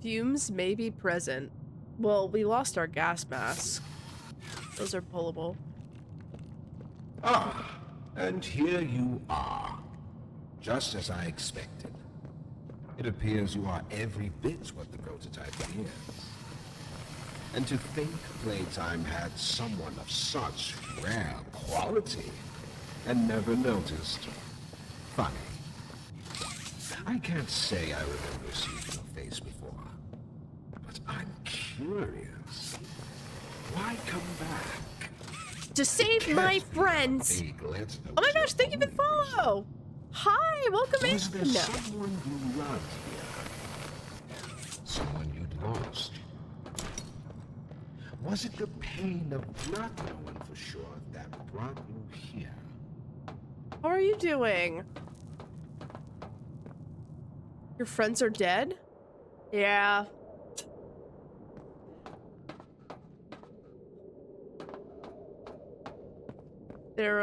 Fumes may be present. Well, we lost our gas mask. Those are pullable. Ah, and here you are. Just as I expected. It appears you are every bit what the prototype is. And to think Playtime had someone of such rare quality and never noticed. Funny. I can't say I remember seeing your face before, but I'm curious. Why come back? To save my friends! Oh my gosh, thank you for the follow! Hi, welcome in! Was there No. someone you loved here? Someone you'd lost? Was it the pain of not knowing for sure that brought you here? How are you doing? Your friends are dead? Yeah. They're,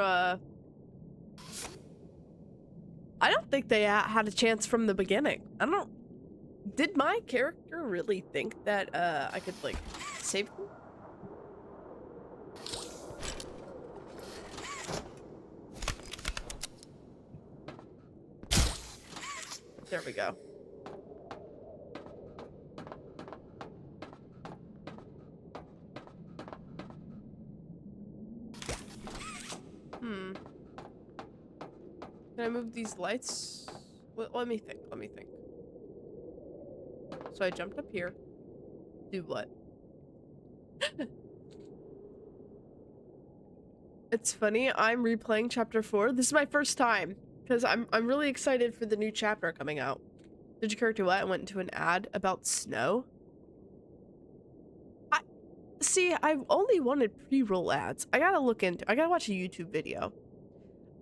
I don't think they had a chance from the beginning. I don't... Did my character really think that, I could, like, save them? There we go. Can I move these lights? Let me think, let me think. So I jumped up here. Do what? It's funny, I'm replaying chapter 4. This is my first time. Because I'm really excited for the new chapter coming out. Did your character what? I went into an ad about snow? See, I've only wanted pre-roll ads. I gotta watch a YouTube video.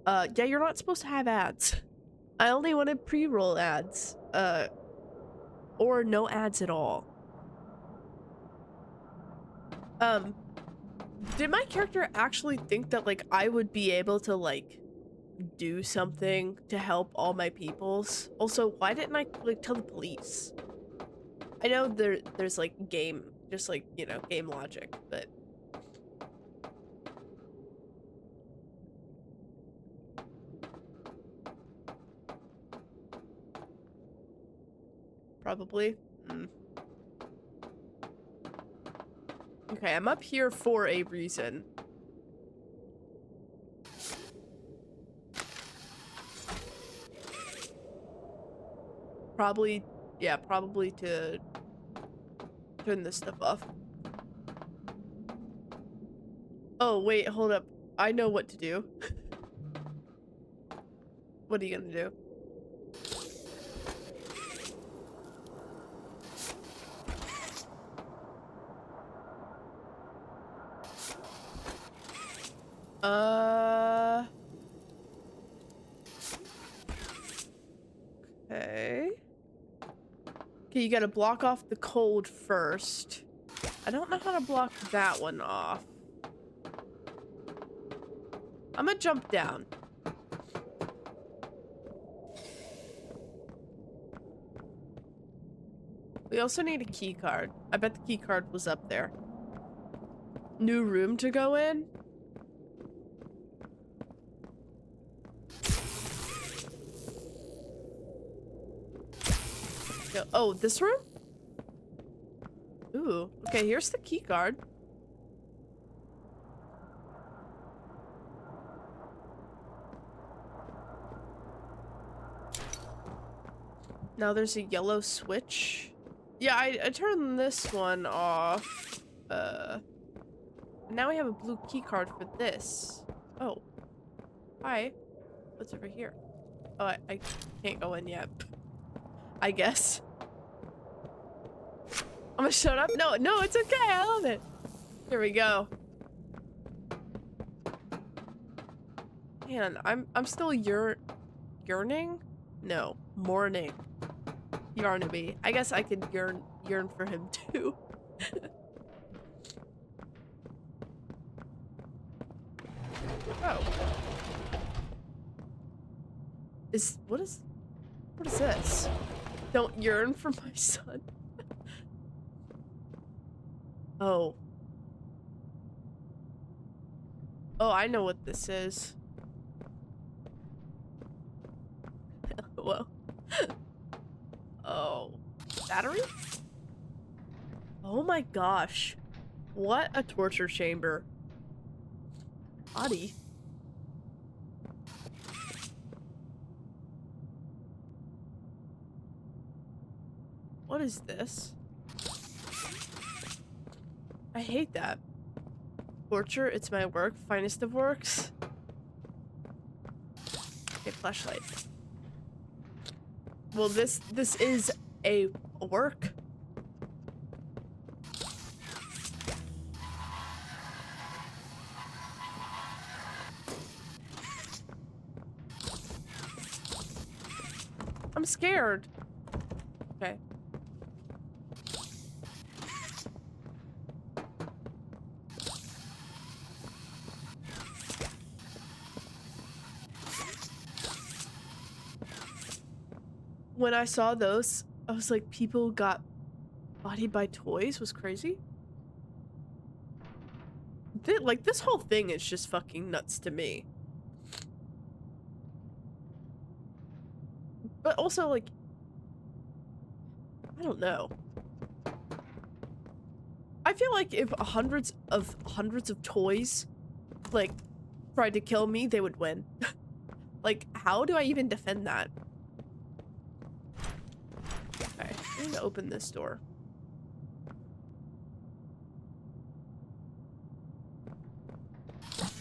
Yeah, you're not supposed to have ads. I only wanted pre-roll ads. Or no ads at all. Did my character actually think that, like, I would be able to, like, do something to help all my peoples? Also, why didn't I, like, tell the police? I know there's, like, game, just, like, you know, game logic, but... Probably. Okay, I'm up here for a reason. Probably, yeah, probably to turn this stuff off. Oh, wait, hold up. I know what to do. What are you gonna do? Okay. Okay, you gotta block off the cold first. I don't know how to block that one off. I'm gonna jump down. We also need a key card. I bet the key card was up there. New room to go in? Oh, this room? Ooh, okay, here's the key card. Now there's a yellow switch. Yeah, I turned this one off. Now we have a blue key card for this. Oh. Hi. What's over here? Oh, I can't go in yet. I guess. I'm gonna shut up. No, no, it's okay. I love it. Here we go. Man, I'm still yearning? No, mourning. Yarnaby. I guess I could yearn for him too. Oh. What is this? Don't yearn for my son. Oh. Oh, I know what this is. Whoa. Oh. Battery? Oh my gosh. What a torture chamber. Body. What is this? I hate that. Torture, it's my work, finest of works. Okay, flashlight. Well, this is a work. I'm scared. Okay. When I saw those, I was like, people got bodied by toys was crazy. Like, this whole thing is just fucking nuts to me. But also, like, I don't know. I feel like if hundreds of toys, like, tried to kill me, they would win. Like, how do I even defend that? Okay, I need to open this door.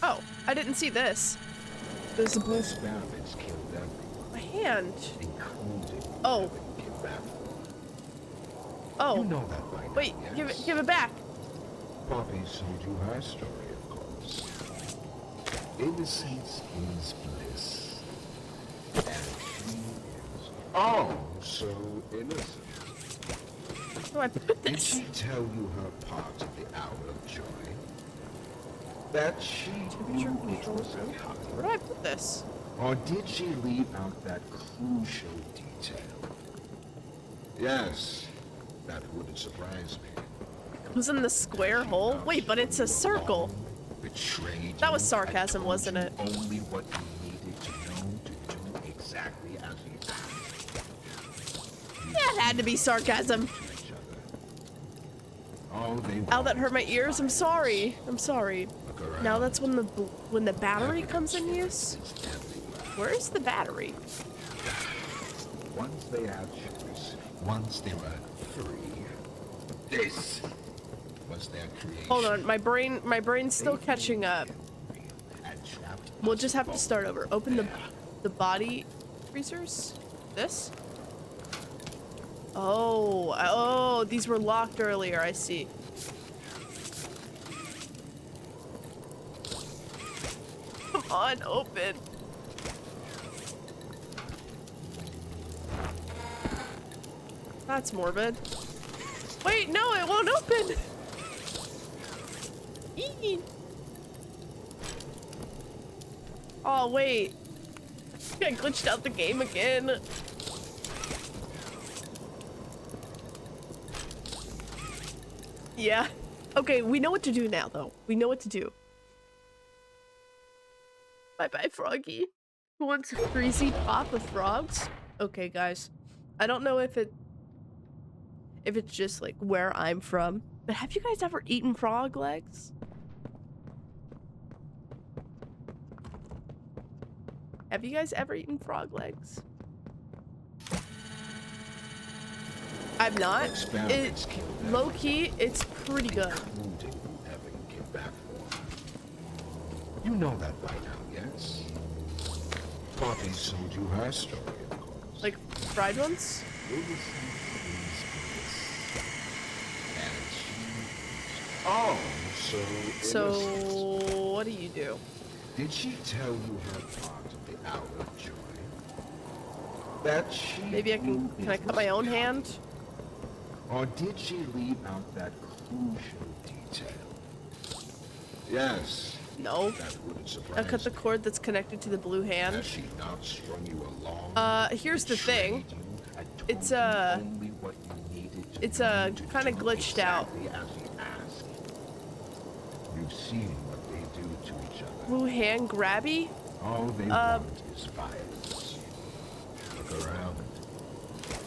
Oh, I didn't see this. There's a blue Rabbits killed everyone, my hand. including Oh. You Oh. know that by now, Wait, yes? give it back. Poppy told you her story, of course. Innocence is bliss. And she is oh so innocent. Where do I put Did this? she tell you her part of the hour of joy? That she knew it was a cut? Where do I put this? Or did she leave out that crucial detail? Yes, that wouldn't surprise me. It was in the square hole? Wait, but it's a circle. Betrayed That was you, sarcasm, and told wasn't you it? Only what you needed to know to do exactly as he asked. Yeah, it had to be sarcasm. Each other. All they Ow, that hurt my ears. I'm sorry. I'm sorry. look around. Now that's when the battery comes in use. It's everywhere. Where is the battery? Once they had choice, once they were free, this was their creation. Hold on, my brain's still catching up. And trapped We'll us just have to both start over. Open there. the body freezers. This? Oh, these were locked earlier, I see. Come on, open. That's morbid. Wait, no, it won't open. Eee. Oh, wait. I glitched out the game again. Yeah. Okay, we know what to do now, though. We know what to do. Bye-bye, Froggy. Who wants a freezy pop of frogs? Okay, guys. I don't know if it's just, like, where I'm from, but have you guys ever eaten frog legs? Have you guys ever eaten frog legs? I'm not. Experiments killed them, Low key, it's pretty good. including whoever you came back for. You know that by now, yes? Poppy told you her story, of course. Like fried ones? You'll listen to these bits. And she... Oh, so innocent. What do you do? Did she tell you her part of the hour of joy? That she... Maybe I can I cut my own hand? Or did she leave out that crucial detail? Yes. No. That wouldn't surprise I'll cut the me. cord that's connected to the blue hand. Has she not strung you along? Here's the thing. betrayed you, and told It's, you only what you needed to it's, know to kinda do glitched out. exactly as he asked? You've seen what they do to each other. Blue hand grabby? All they want is violence. Look around.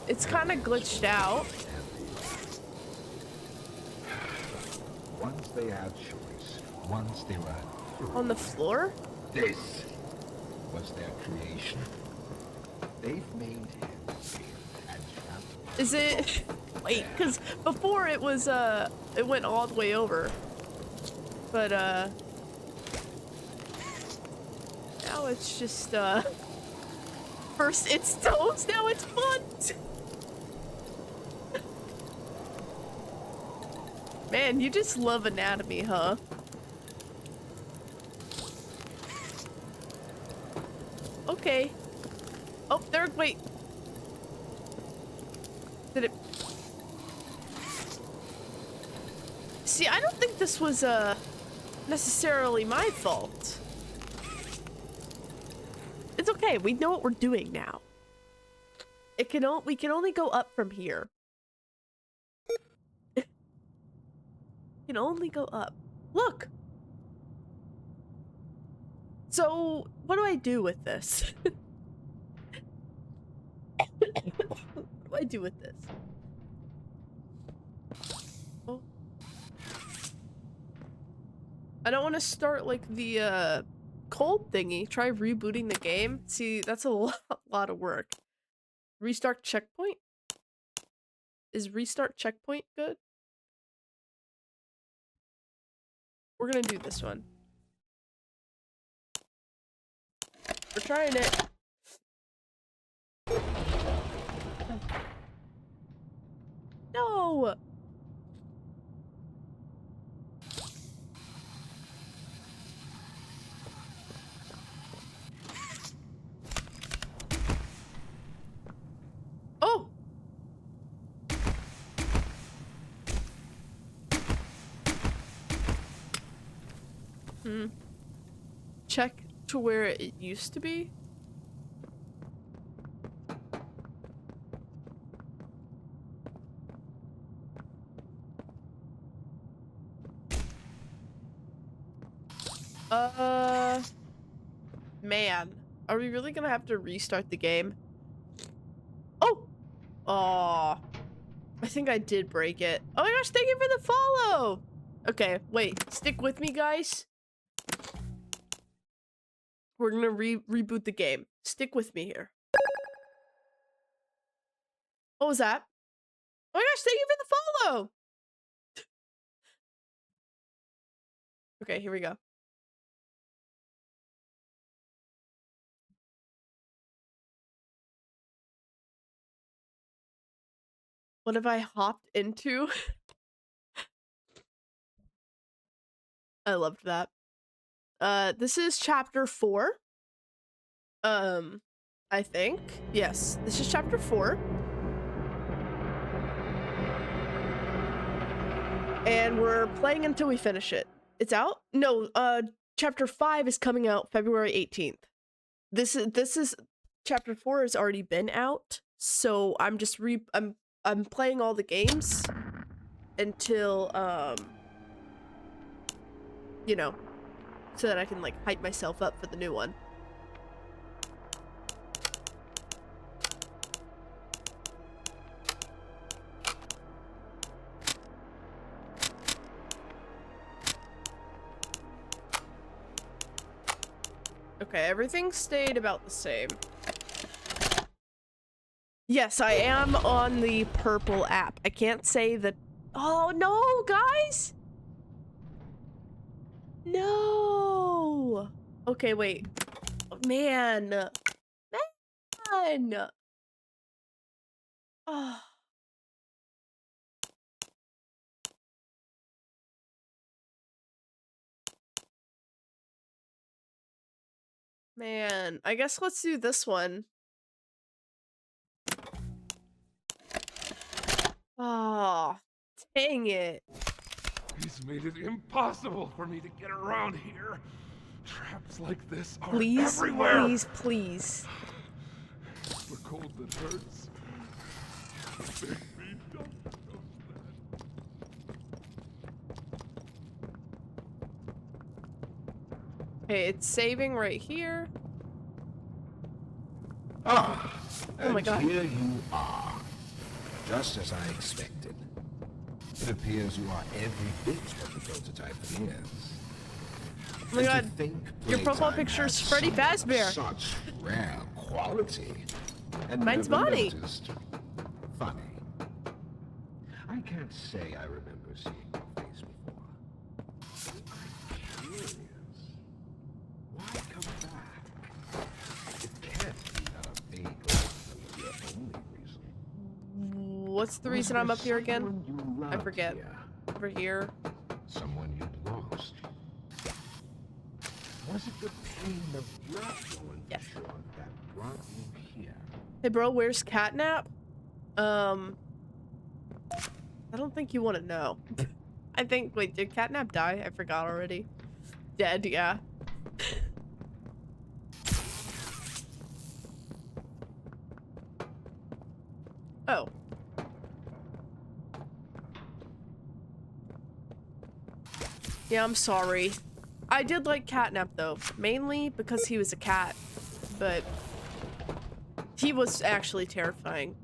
It's kind of glitched out. Once they had choice, once they were free, On the floor? this was their creation. They've made him and trapped. Is it? Wait, because before it was, it went all the way over. But, now it's just, first it's toes, now it's butt. Man, you just love anatomy, huh? Okay. Oh, there, wait. Did it... See, I don't think this was, necessarily my fault. It's okay, we know what we're doing now. We can only go up from here. We can only go up. Look! So, what do I do with this? What do I do with this? Oh. I don't want to start like the cold thingy. Try rebooting the game. See, that's a lot of work. Restart checkpoint? Is restart checkpoint good? We're gonna do this one. We're trying it. No! Oh! Check to where it used to be? Man. Are we really gonna have to restart the game? Oh! Aw. I think I did break it. Oh my gosh, thank you for the follow! Okay, wait. Stick with me, guys. We're gonna reboot the game. Stick with me here. What was that? Oh my gosh, thank you for the follow! Okay, here we go. What have I hopped into? I loved that. This is chapter 4. I think. Yes, this is chapter 4. And we're playing until we finish it. It's out? No, chapter 5 is coming out February 18th. This is chapter 4 has already been out, so I'm just I'm playing all the games until you know, so that I can like hype myself up for the new one. Okay, everything stayed about the same. Yes, I am on the purple app. I can't say that. Oh no, guys! No! Okay, wait. Man. Man! Oh. Man, I guess let's do this one. Oh, dang it. He's made it impossible for me to get around here. Traps like this are Please, everywhere. please, please. It's the cold that hurts. Make me don't know Okay, it's saving right here. Ah, Oh my and God. here you are, just as I expected. It appears you are every bit what the prototype is. Oh my And to God. think Your profile Playtime picture is had Freddy something of Fazbear. Such rare quality, and Mine's never Bonnie. noticed. Funny. I can't say I remember seeing your face before. I'm curious. Why come back? It can't be that a vague legend was the only reason. What's the Was reason there I'm up here again? someone you I loved forget. here? Over here. Someone you'd lost? Was it the pain of not knowing Yeah. for sure that brought you here? Hey bro, where's Catnap? I don't think you want to know. I think, wait, did Catnap die? I forgot already. Dead, yeah. Oh. Yeah, I'm sorry. I did like Catnap though, mainly because he was a cat, but he was actually terrifying.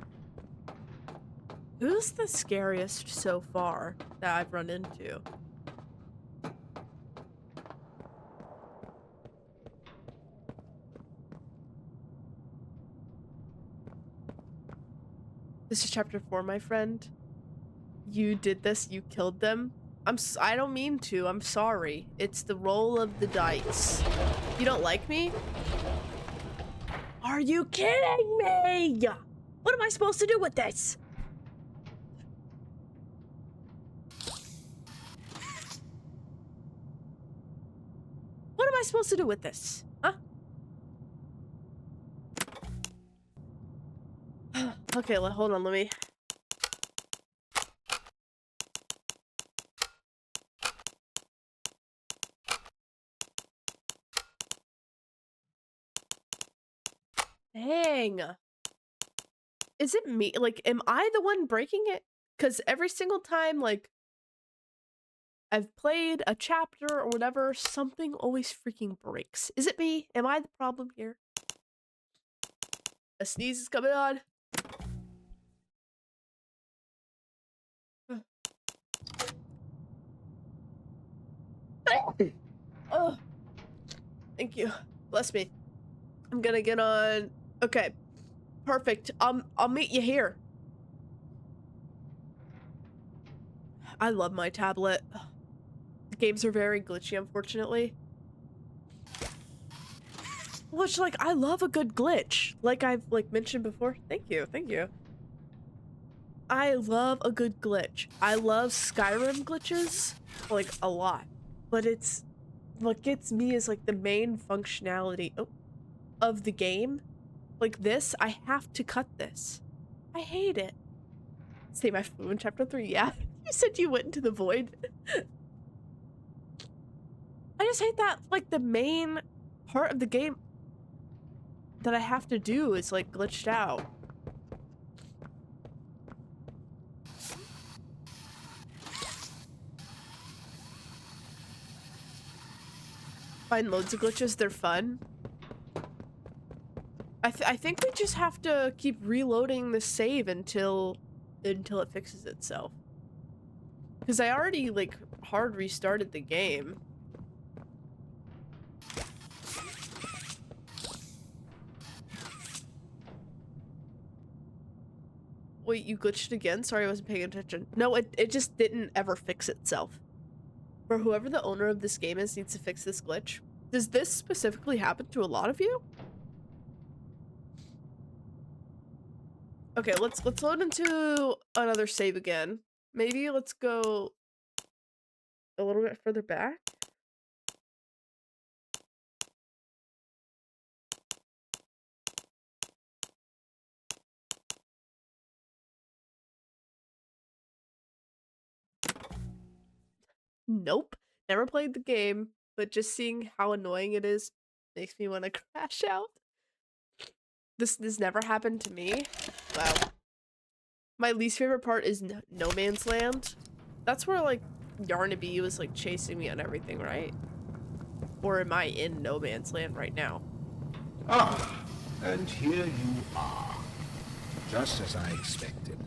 Who's the scariest so far that I've run into? This is chapter 4, my friend. You did this, you killed them. I don't mean to, I'm sorry. It's the roll of the dice. You don't like me? Are you kidding me? What am I supposed to do with this? What am I supposed to do with this? Huh? Okay, hold on, let me... Dang. Is it me? Like, am I the one breaking it? Because every single time, like, I've played a chapter or whatever, something always freaking breaks. Is it me? Am I the problem here? A sneeze is coming on. Oh, thank you. Bless me. I'm gonna get on. Okay, perfect. I'll meet you here. I love my tablet. The games are very glitchy, unfortunately. Which, like, I love a good glitch. Like I've, like, mentioned before. Thank you, thank you. I love a good glitch. I love Skyrim glitches, like, a lot. But it's... what gets me is, like, the main functionality of the game. Like this, I have to cut this. I hate it. Say my flu in chapter 3, yeah. You said you went into the void. I just hate that, like, the main part of the game that I have to do is, like, glitched out. Find loads of glitches, they're fun. I think we just have to keep reloading the save until it fixes itself. Because I already, like, hard restarted the game. Wait, you glitched again? Sorry, I wasn't paying attention. No, it just didn't ever fix itself. For whoever the owner of this game is needs to fix this glitch. Does this specifically happen to a lot of you? Okay, let's load into another save again. Maybe let's go a little bit further back. Nope. Never played the game, but just seeing how annoying it is makes me want to crash out. This never happened to me. Wow. My least favorite part is No Man's Land. That's where like Yarnaby was like chasing me and everything, right? Or am I in No Man's Land right now? Ah, and here you are. Just as I expected.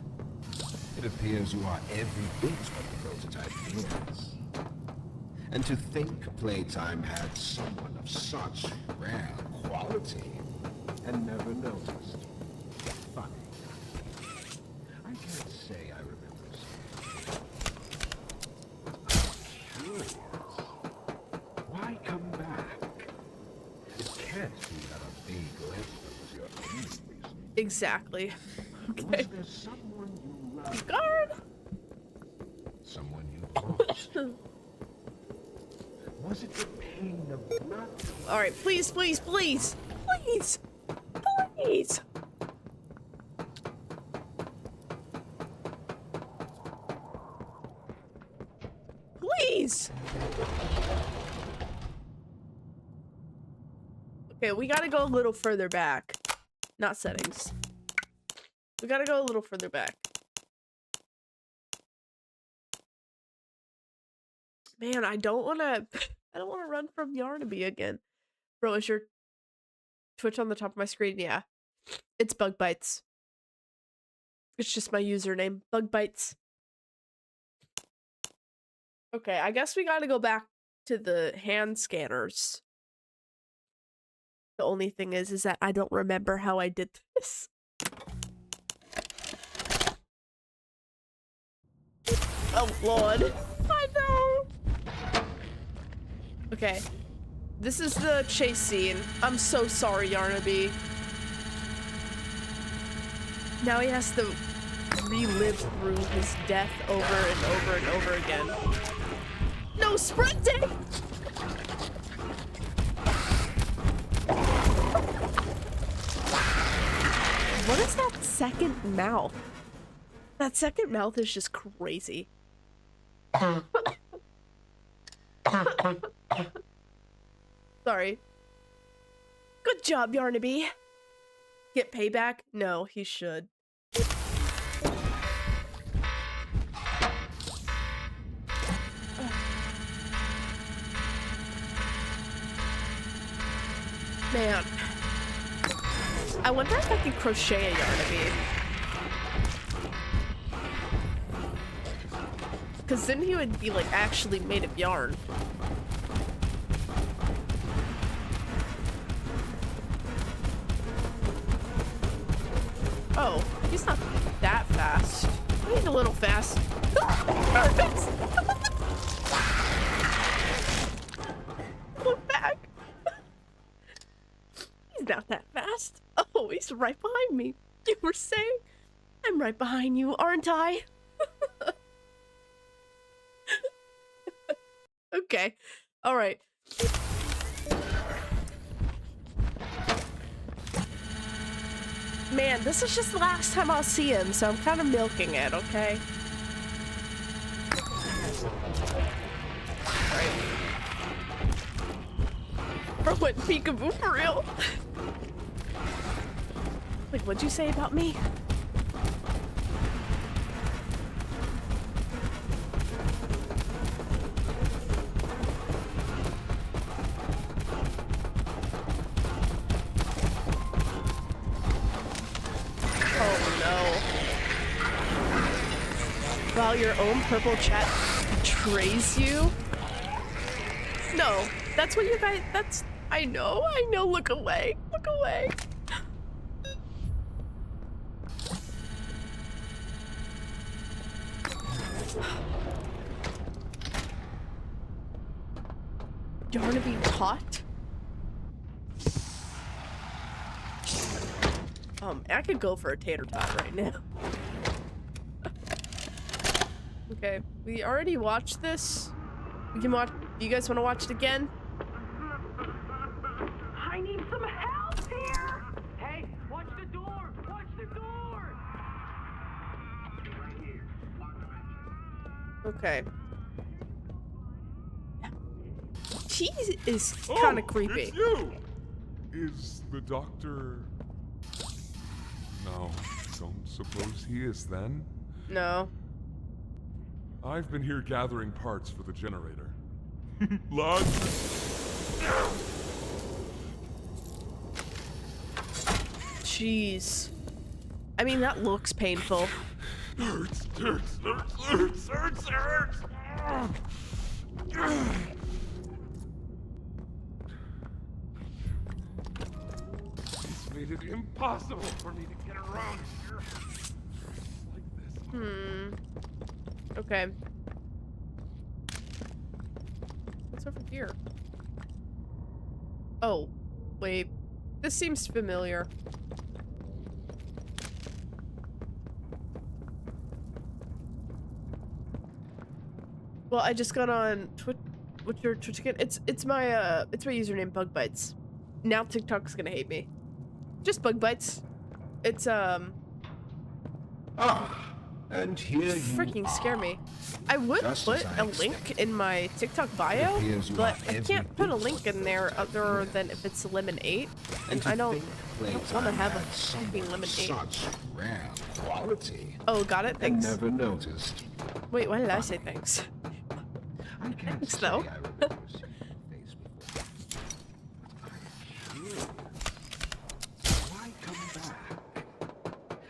It appears you are every bit what the prototype is. And to think Playtime had someone of such rare quality and never noticed. Funny. I can't say I remember seeing you. Curious. Why come back? It can't be that a big lesson was your only reason. Exactly. Okay. Was there someone you loved? Guard! Someone you lost? Was it the pain of blood? Alright, please, please, please! Please! Please! Please! Okay, we gotta go a little further back. Not settings. We gotta go a little further back. Man, I don't wanna run from Yarnaby again. Bro, is your Twitch on the top of my screen? Yeah. It's Bug Bites. It's just my username. Bug Bites. Okay, I guess we gotta go back to the hand scanners. The only thing is that I don't remember how I did this. Oh, Lord. I know. Okay. This is the chase scene. I'm so sorry, Yarnaby. Now he has to relive through his death over and over and over again. No sprinting! What is that second mouth? That second mouth is just crazy. Sorry. Good job, Yarnaby. Get payback? No, he should. Man. I wonder if I could crochet a Yarnaby. Because then he would be like actually made of yarn. Oh, he's not that fast. He's a little fast. Perfect! Look back. He's not that fast. Oh, he's right behind me. You were saying? I'm right behind you, aren't I? Okay. All right. Man, this is just the last time I'll see him, so I'm kind of milking it, okay? Alright. Bro, what peekaboo for real? Like, what'd you say about me? While your own purple chat betrays you? No, that's what you guys, that's, I know, look away, look away. Darn being taught? I could go for a tater tot right now. Okay, we already watched this. We can watch. Do you guys want to watch it again? I need some help here! Hey, watch the door! Watch the door! Okay. She is kind of creepy. It's you! Is the doctor... No, don't suppose he is then? No. I've been here gathering parts for the generator. Lots. Jeez. I mean, that looks painful. Hurts, hurts, hurts, hurts, hurts, hurts. He's made it impossible for me to get around here. Like this. Okay. What's over here? Oh, wait. This seems familiar. Well, I just got on Twitch. What's your Twitch again? It's my username, Bug Bites. Now TikTok's gonna hate me. Just Bug Bites. It's And here you freaking are. scare me. I would Just put as I a link expected. in my TikTok bio, appears you but are I every can't put a bit link in there what the other type than if it's Lemon 8, and to I don't think want to Playtime have a had someone fucking Lemon 8. Such rare quality. Oh, got it? I Thanks. never noticed. Wait, why did I say thanks? I can't Thanks, say though. I remember seeing your face before. But I'm curious. Why come back?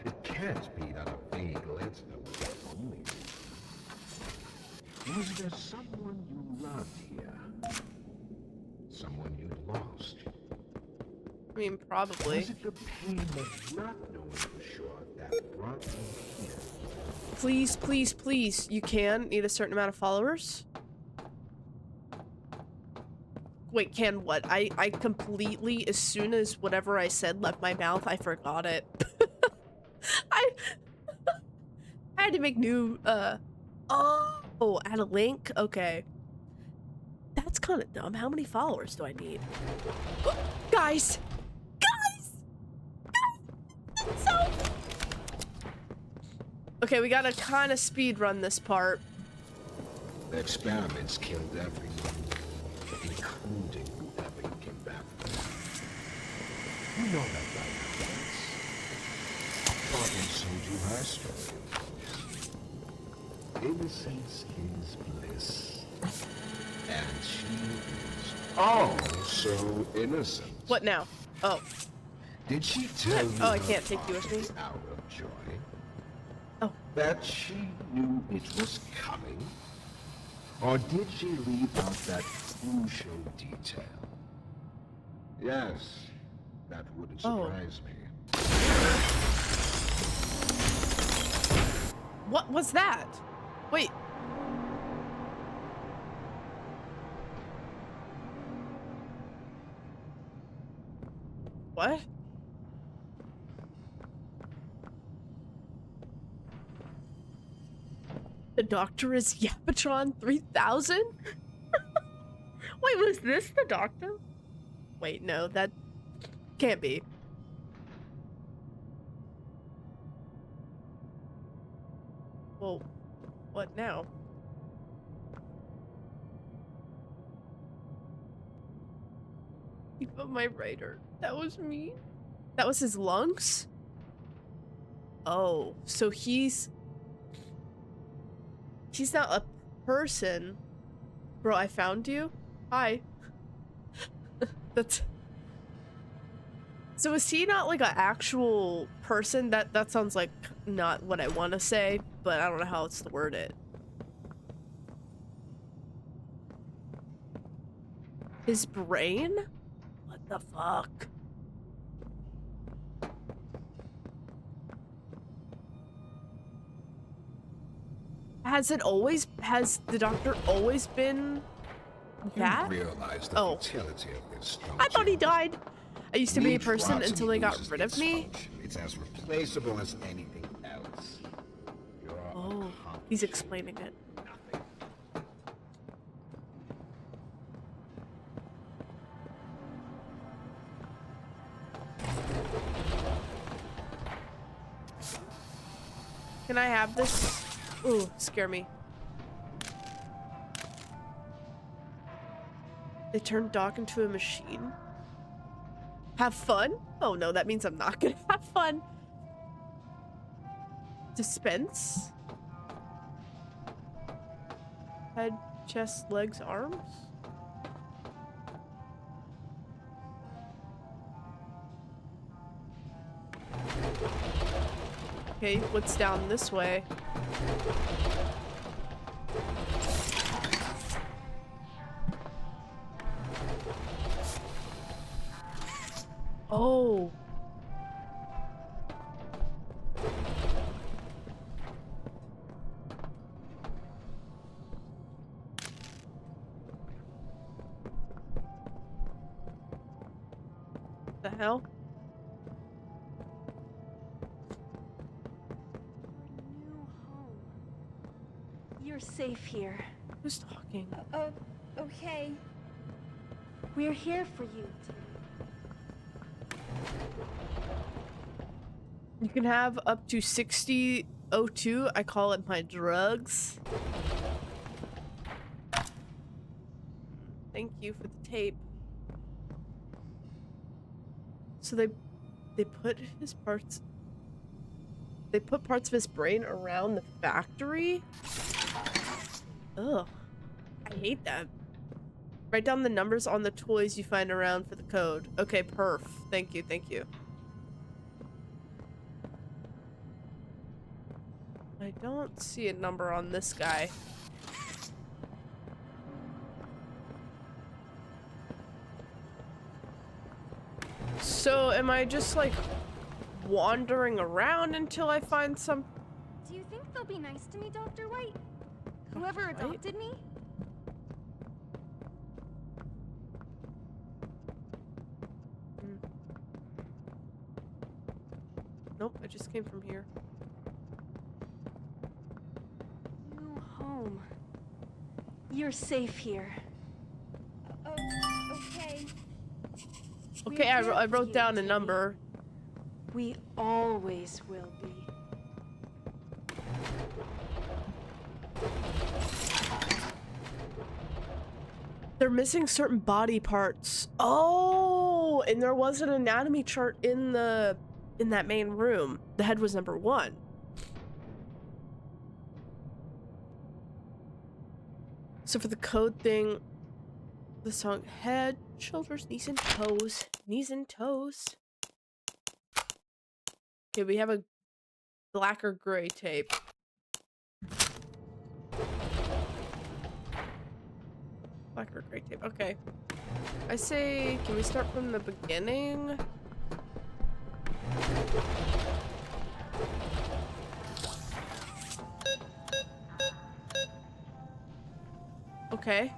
It can't be that a vague letter was the only reason. Was there someone you loved here? Someone you lost? I mean, probably. Was it the pain of not knowing for sure that brought you here? Please, please, please. You can need a certain amount of followers. Wait, can what? I completely, as soon as whatever I said left my mouth, I forgot it. I had to make new, oh, add a link? Okay. That's kind of dumb. How many followers do I need? Guys! Guys! Guys! So... Okay, we gotta kind of speed run this part. The experiments killed everyone, including whoever you came back from. You know that right now, Florence. So do her story, of course. Innocence is bliss. And she is also innocent. What now? Oh. Did she tell you Oh, I her can't take you with me. father's hour of joy? Oh. That she knew it was coming? Or did she leave out that crucial detail? Yes, that wouldn't Oh. surprise me. What was that? Wait. What? The doctor is Yapatron 3000? Wait, was this the doctor? Wait, no, that can't be. Well, what now? He put my writer. That was me. That was his lungs? Oh, so he's not a person. Bro, I found you? Hi. That's... So is he not like an actual person? That sounds like not what I want to say, but I don't know how else to word it. His brain? What the fuck? Has the doctor always been You That? realize the Oh. futility of this, don't I thought he you? died. I used to be a Meat person rots until and they got loses rid of its me. function. It's as replaceable as anything else. You're Oh, he's explaining it. Can I have this? Ooh, scare me. They turned Doc into a machine. Have fun? Oh no, that means I'm not gonna have fun. Dispense? Head, chest, legs, arms? Okay, what's down this way? Oh. The hell? New home. You're safe here. Who's talking? Oh, okay. We're here for you, Tim. You can have up to 60 O2. I call it my drugs. Thank you for the tape. So they put his parts. They put parts of his brain around the factory. Ugh, I hate that. Write down the numbers on the toys you find around for the code. Okay, perf. Thank you, thank you. I don't see a number on this guy. So am I just like wandering around until I find some? Do you think they'll be nice to me, Dr. White? Whoever adopted me? Nope, I just came from here. New home. You're safe here. Oh, okay. Okay, I wrote down a number. We always will be. They're missing certain body parts. Oh, and there was an anatomy chart in that main room. The head was number 1. So for the code thing, the song head, shoulders, knees and toes. Knees and toes. Okay, we have a black or gray tape. Black or gray tape. Okay. I say, can we start from the beginning? Okay.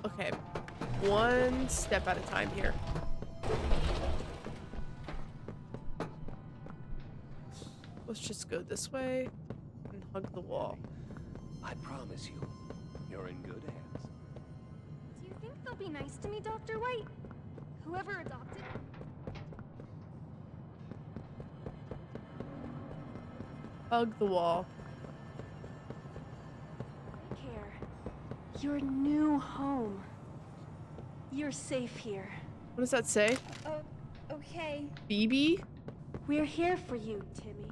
Okay. One step at a time here. Let's just go this way and hug the wall. I promise you, you're in good hands. Do you think they'll be nice to me, Dr. White? Whoever adopted Hug the wall. Take care. Your new home. You're safe here. What does that say? Oh, okay. BB? We're here for you, Timmy.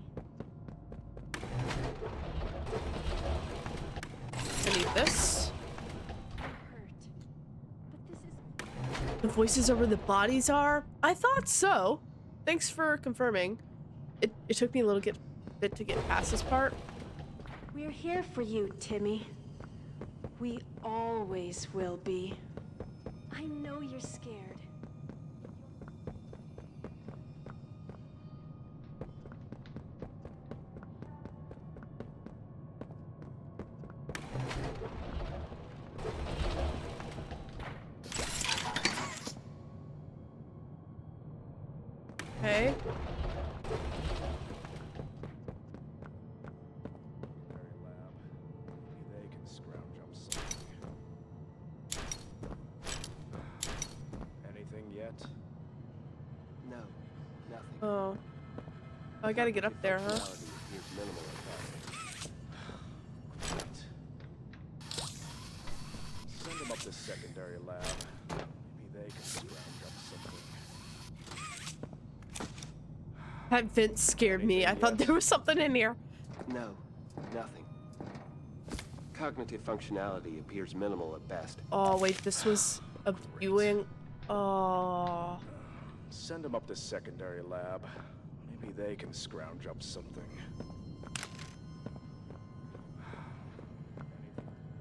I need this. You're hurt. But this is... The voices are where the bodies are? I thought so. Thanks for confirming. It took me a little bit to get past this part. We're here for you, Timmy. We always will be. I know you're scared. Okay. Lab. Maybe they can scrounge up something. Anything yet? No, nothing. Oh. I gotta get up there, huh? Functionality appears minimal at best. Great. Send them up to secondary lab. Maybe they can scrounge up something. That vent scared me. I thought there was something in here. No, nothing. Cognitive functionality appears minimal at best. Oh, wait, this was a viewing. Oh. Send them up to secondary lab. Maybe they can scrounge up something.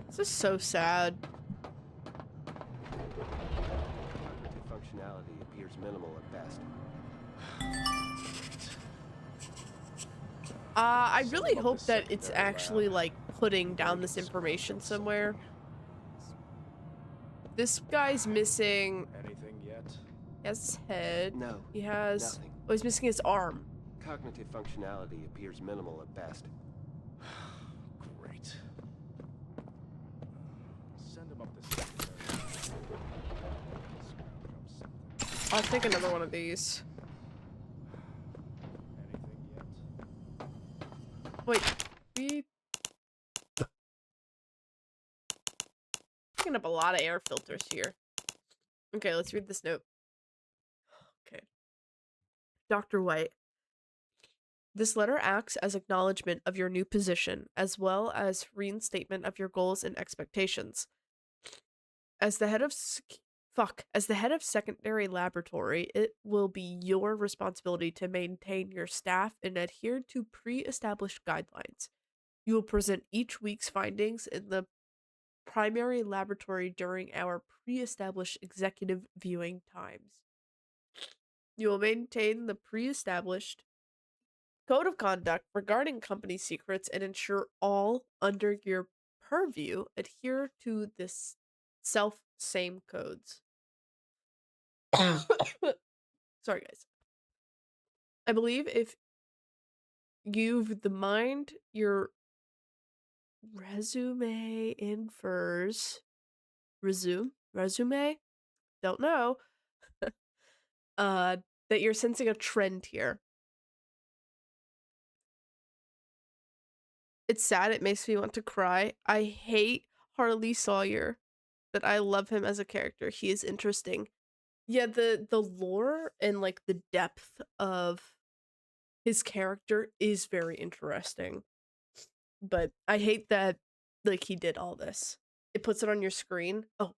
This is so sad. Cognitive functionality appears minimal at best. I really hope that it's actually, like, putting down this information somewhere. This guy's missing... Anything yet? He has his head. No, He has... nothing. Oh, he's missing his arm. Cognitive functionality appears minimal at best. Great. Send them up to secondary. I'll take another one of these. Anything yet? Wait, we... Picking up a lot of air filters here. Okay, let's read this note. Okay. Dr. White. This letter acts as acknowledgement of your new position, as well as reinstatement of your goals and expectations. As the head of secondary laboratory, it will be your responsibility to maintain your staff and adhere to pre-established guidelines. You will present each week's findings in the primary laboratory during our pre-established executive viewing times. You will maintain the pre-established code of conduct regarding company secrets and ensure all under your purview adhere to this same codes. Sorry, guys. I believe if you've the mind, your resume infers. Resume? Don't know. That you're sensing a trend here. It's sad. It makes me want to cry. I hate Harley Sawyer, but I love him as a character. He is interesting. Yeah, the lore and like the depth of his character is very interesting. But I hate that like he did all this. It puts it on your screen. Oh,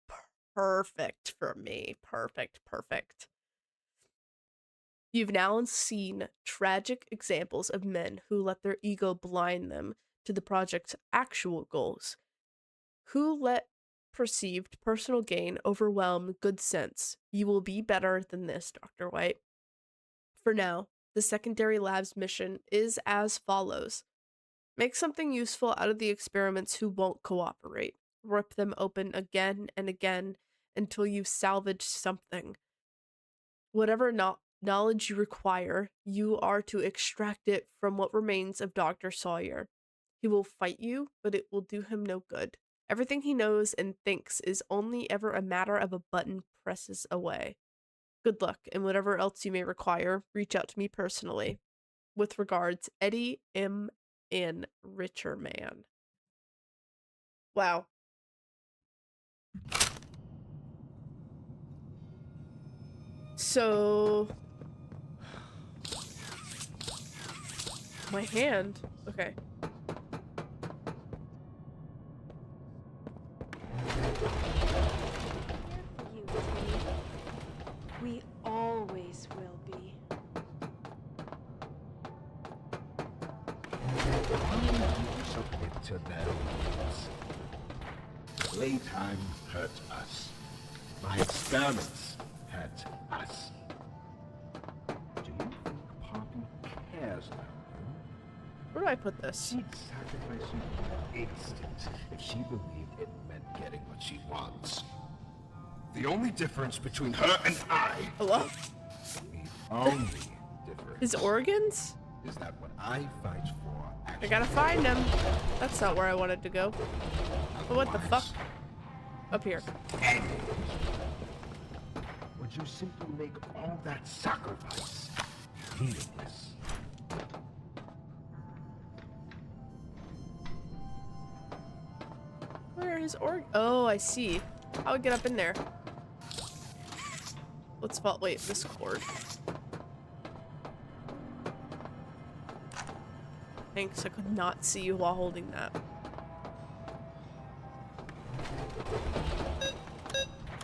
perfect for me. Perfect. You've now seen tragic examples of men who let their ego blind them to the project's actual goals, who let perceived personal gain overwhelm good sense. You will be better than this, Dr. White. For now, the secondary lab's mission is as follows. Make something useful out of the experiments who won't cooperate. Rip them open again and again until you've salvaged something. Whatever knowledge you require, you are to extract it from what remains of Dr. Sawyer. He will fight you, but it will do him no good. Everything he knows and thinks is only ever a matter of a button presses away. Good luck, and whatever else you may require, reach out to me personally. With regards, Eddie M. in Richer Man. Wow. So... my hand. Okay. You, Dee. We always will be. Submit to their rules. Playtime hurt us. My experiments hurt us. Do you think Poppy cares about you? Where do I put this? She'd sacrifice you in an instant if she believed it meant getting what she wants. The only difference between her and I... Hello? We only difference His organs? is that what I fight for I actually gotta find him. That's not where I wanted to go. But what the fuck? Up here. Would you simply make all that sacrifice meaningless? Where is Oh, I see. I would get up in there. Let's fall. Wait, this cord. Thanks, I could not see you while holding that.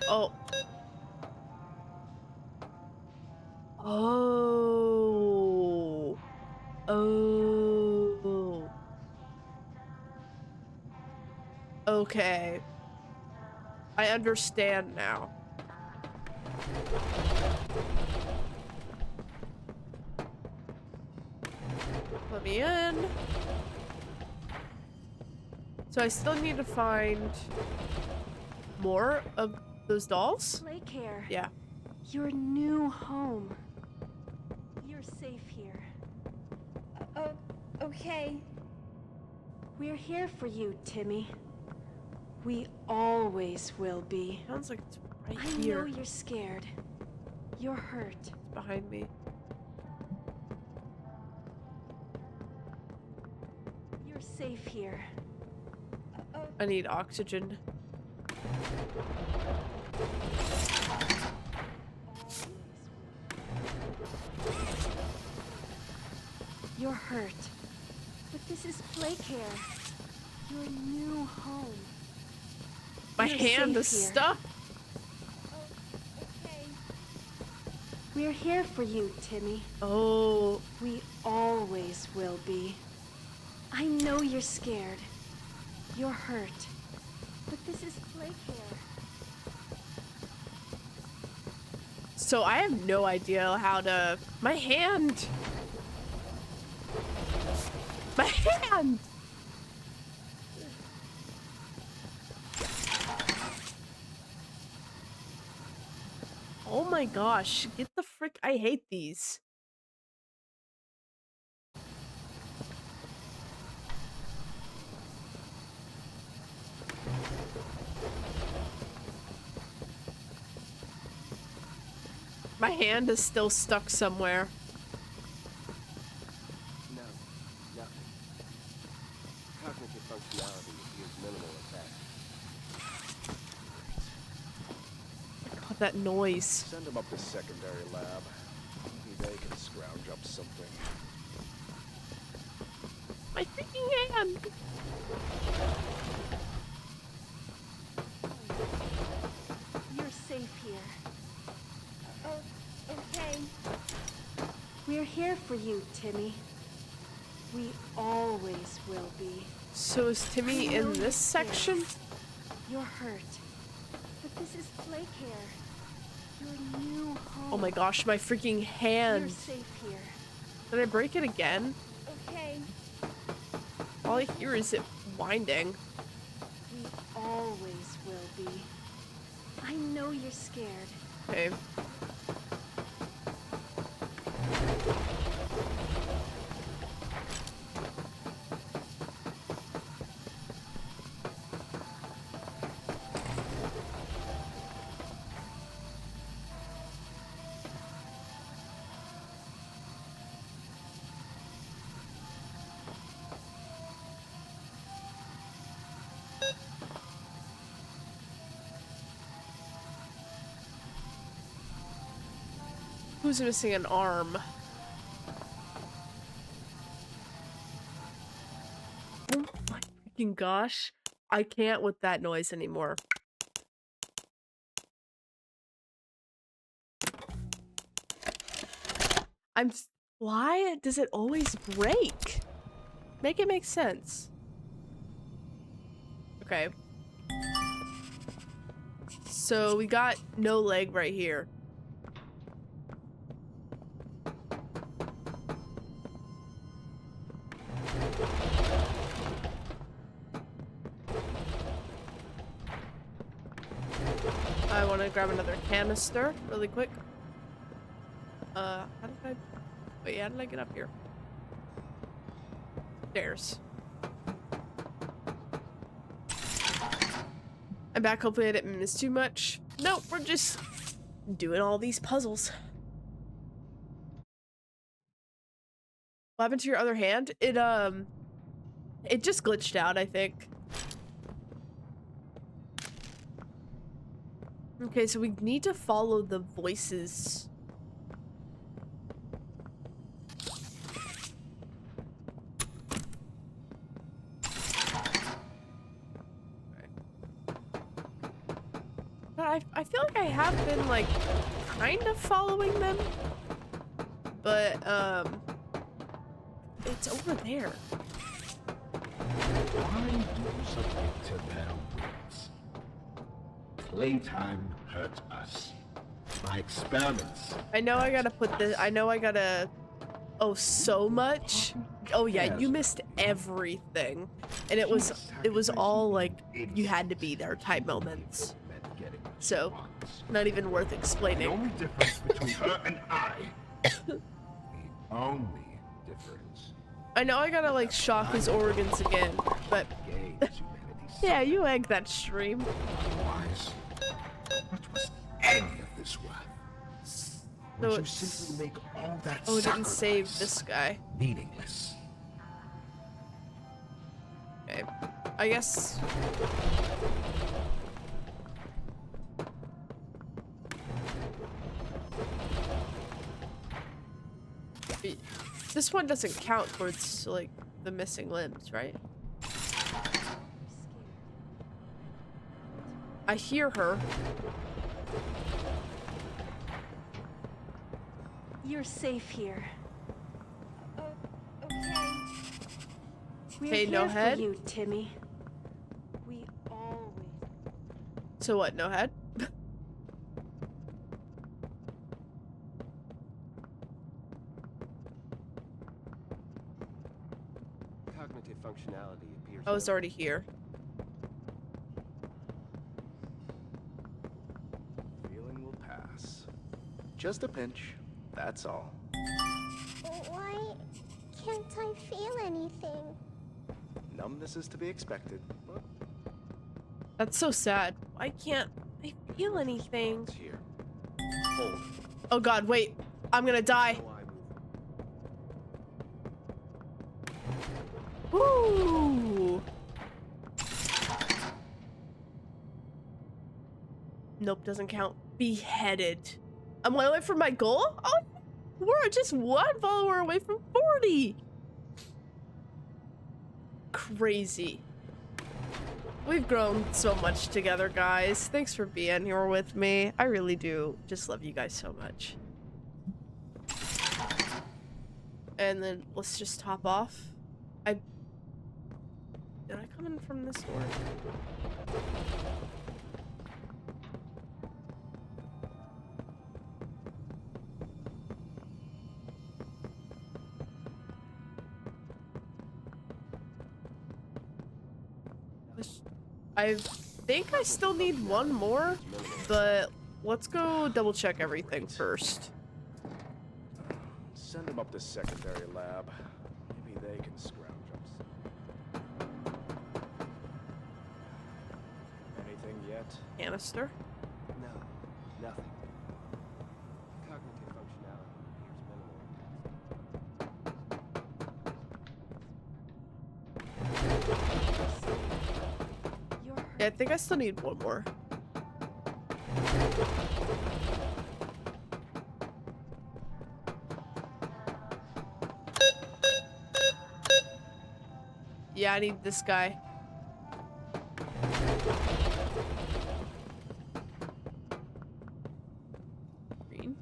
Oh. Oh. Oh. Okay. I understand now. Let me in. So I still need to find more of those dolls? Play care. Yeah. Your new home. You're safe here. Oh, okay. We're here for you, Timmy. We always will be. Sounds like it's right I here. know you're scared. You're hurt. It's behind me. You're safe here. I need oxygen. You're hurt. But this is play care. Your new home. My You're hand safe is here. stuck. Okay. We're here for you, Timmy. Oh. We always will be. I know you're scared. You're hurt. But this is play care. So I have no idea how to... My hand! My hand! Oh my gosh, get the frick... I hate these. My hand is still stuck somewhere. No, nothing. Cognitive functionality appears minimal at best. God, that noise. Send them up to secondary lab. Maybe they can scrounge up something. My freaking hand! You're safe here. Oh, okay. We're here for you, Timmy. We always will be. So is Timmy I know in you're this scared. section? You're hurt. But this is play care. Your new home. Oh my gosh, my freaking hand. You're safe here. Did I break it again? Okay. All I hear is it winding. We always will be. I know you're scared. Okay. Who's missing an arm? Oh my freaking gosh. I can't with that noise anymore. Why does it always break? Make it make sense. Okay. So we got no leg right here. I want to grab another canister really quick. How did I... Wait, how did I get up here? Stairs. I'm back. Hopefully I didn't miss too much. Nope, we're just doing all these puzzles. What happened to your other hand? It just glitched out, I think. Okay, so we need to follow the voices. I feel like I have been like kind of following them, but it's over there. Why do something to their wits? Playtime hurt us. My experiments. I know I gotta put this. I know I gotta. Oh, so much. Oh yeah, you missed everything, and it was all like you had to be there type moments. So, not even worth The explaining. only difference between her and I. The only difference. I know I gotta like shock his organs again, but Gave humanity yeah, you egged that stream. otherwise. What was any of this worth? So Would you it's- simply make all that Oh, it didn't save sacrifice this guy. meaningless? Okay, I guess. This one doesn't count towards like the missing limbs, right? I hear her. You're safe here. Okay. We're Hey, here no for head? you, Timmy. We always. So what? No head? Cognitive functionality appears. I was already here. Feeling will pass. Just a pinch. That's all. Why can't I feel anything? Numbness is to be expected, but That's so sad. Why can't I feel anything? it's here. Hold. Oh god, wait. I'm gonna die. No eye movement. Woo! Nope, doesn't count. Beheaded. I'm one away from my goal? Oh, we're just one follower away from 40. Crazy. We've grown so much together, guys. Thanks for being here with me. I really do just love you guys so much. And then let's just hop off. Did I come in from this door? I think I still need one more, but let's go double check everything first. Send them up to secondary lab. Maybe they can scrounge up some. Anything yet? Canister. No, nothing. Cognitive functionality appears minimal. You're Yeah, I think I still need one more. Yeah, I need this guy. Green.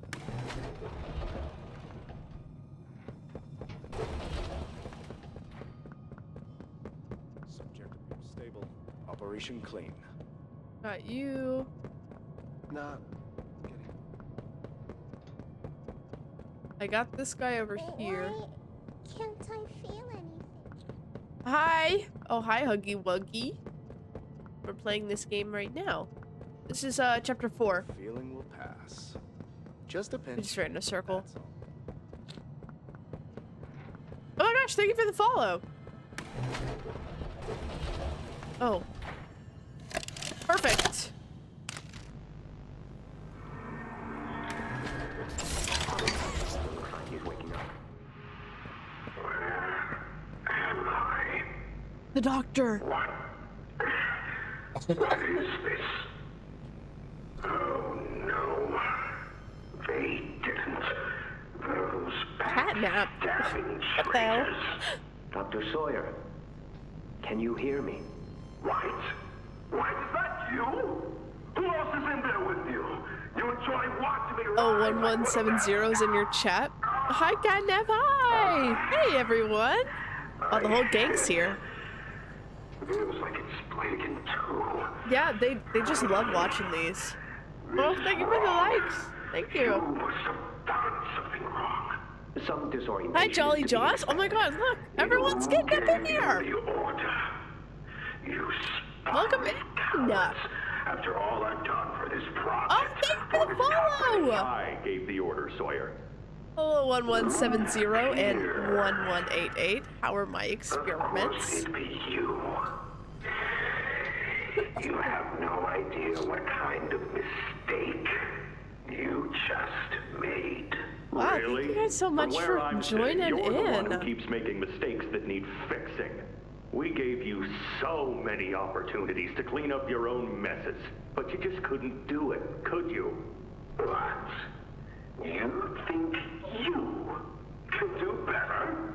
Subject appears stable. Operation clean. Got you. Not getting. I got this guy over here. Why can't I feel anything? Hi! Oh, hi, Huggy Wuggy. We're playing this game right now. This is, chapter 4. Feeling will pass. Just a pinch. We just ran in a circle. That's all. much. Thank you for the follow. Oh. Perfect. Looks like he's waking up. Where am I? The doctor. What? What is this? Oh no. They didn't. Those Catnap. backstabbing What the hell? traitors. Dr. Sawyer, can you hear me? White? White, is that you? Who else is in there with you? You enjoy watching me Oh, ride 1170 is in your chat. Hi, Catnap. Hi. Hey, everyone. Oh, the whole gang's here. Feels like it's split in two. Yeah, they just love watching these. Well, thank you for the likes. Thank You you. must have done something wrong. Some disorientation. Hi, Jolly is to be Josh. Oh my god, look. Everyone's getting up in here. The order. You Welcome in. after all I've done for this project. Oh, thank you for the follow. I gave the order, Sawyer. Hello, 1170 and 1188. How are my experiments? It'd be you. You have no idea what kind of mistake you just made. Wow, thank you guys so much for joining you're the one who in. keeps making mistakes that need fixing. We gave you so many opportunities to clean up your own messes, but you just couldn't do it, could you? What? You think you can do better?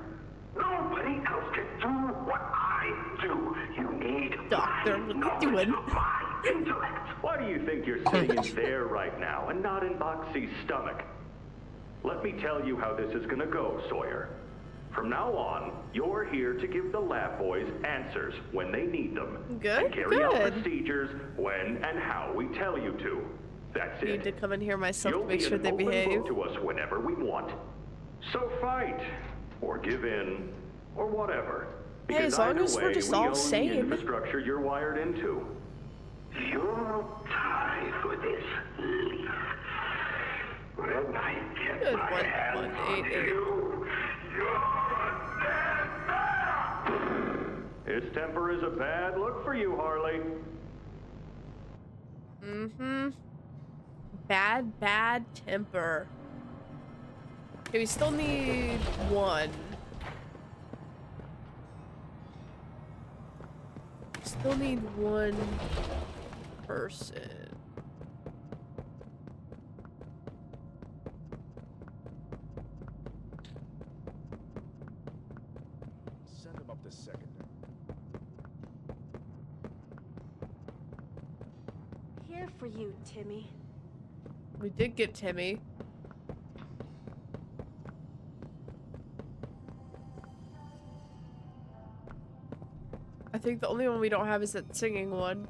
Nobody else can do what I do. You need Doctor, what are you doing? my intellect. Why do you think you're sitting in there right now and not in Boxy's stomach? Let me tell you how this is gonna go, Sawyer. From now on, you're here to give the lab boys answers when they need them. Good, and carry out good. procedures when and how we tell you to. That's I it. need to come in here myself You'll to make be sure an they open behave. book to us whenever we want. So fight, or give in, or whatever. Hey, Because as long either as we're way, just we all own sane. the infrastructure you're wired into. You'll die for this leaf. When I get Good, my hands on 1188. you, you're dead. His temper is a bad look for you, Harley. Mm-hmm. Bad temper. Okay, we still need one. Still need one person. Send him up to secondary. Here for you, Timmy. We did get Timmy. I think the only one we don't have is that singing one.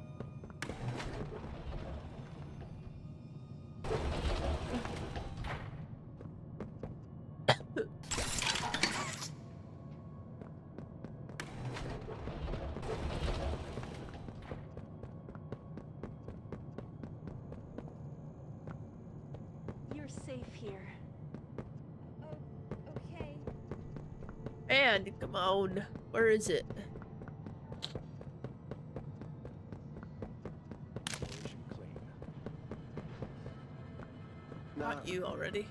You're safe here. Okay. And come on, where is it? Operation clean. Not you already.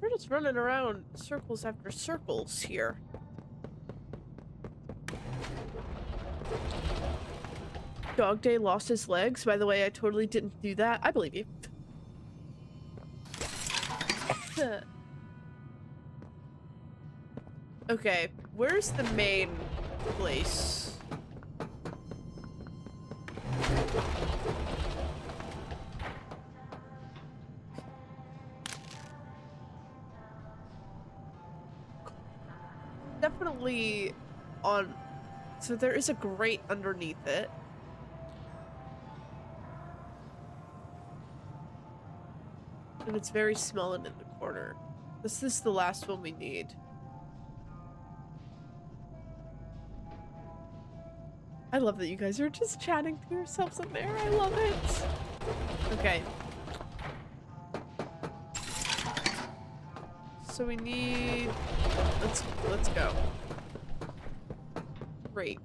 We're just running around circles after circles here. Dog Day lost his legs. By the way, I totally didn't do that. I believe you. Okay, where's the main place? Definitely on... So there is a grate underneath it. And it's very small and in the corner. This is the last one we need. I love that you guys are just chatting to yourselves in there. I love it. Okay. So we need... Let's go. Great.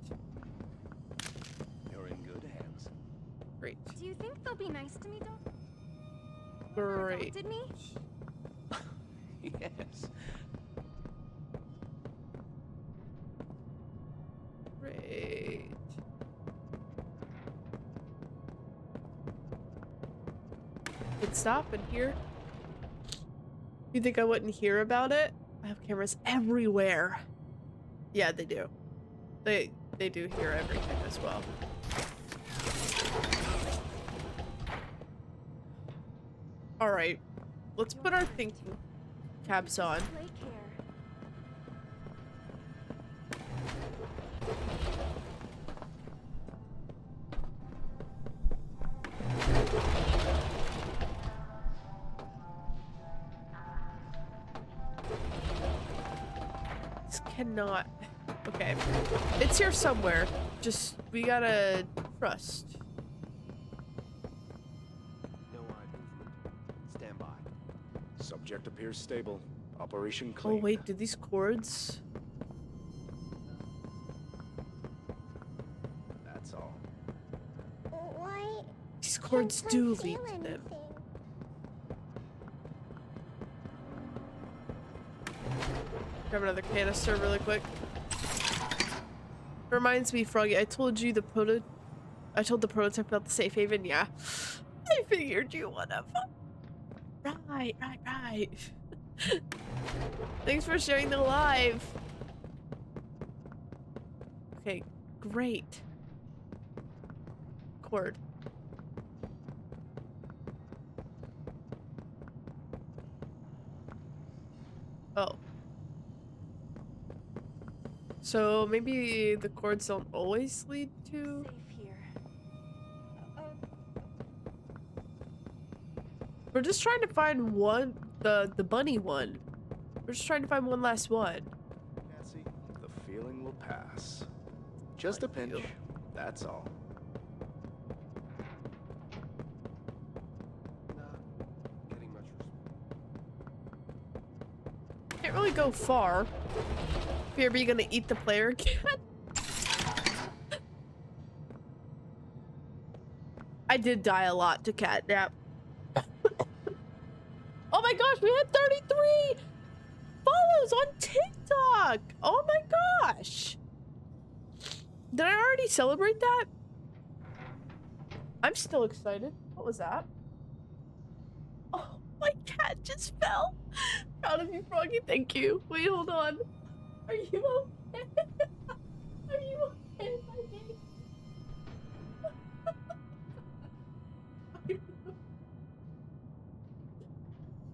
You're in good hands. Great. Do you think they'll be nice to me, Doc? Great. Adopted me? Yes. Great. Let's stop and hear. You think I wouldn't hear about it? I have cameras everywhere. Yeah, they do. They do hear everything as well. All right, let's put our thinking caps on. Play care. This cannot. Okay, it's here somewhere. Just we gotta trust. No eye movement. Stand by. Subject appears stable. Operation Oh clean. wait, did these cords? That's all. Why These cords can't I do feel lead to them. anything? Grab another canister really quick. Reminds me, Froggy, I told you the prototype about the safe haven. Yeah, I figured you would have. Right. Thanks for sharing the live. Okay, great. Cord. Oh. So maybe the cords don't always lead to... Safe here. We're just trying to find one, the bunny one. We're just trying to find one last one. Cassie, the feeling will pass. Just a pinch. That's all. Not getting much response. Can't really go far. Fear, are you gonna eat the player again? I did die a lot to catnap. Oh my gosh, we had 33 follows on TikTok! Oh my gosh! Did I already celebrate that? I'm still excited. What was that? Oh, my cat just fell. Proud of you, Froggy. Thank you. Wait, hold on. Are you okay? Are you okay, my baby? Are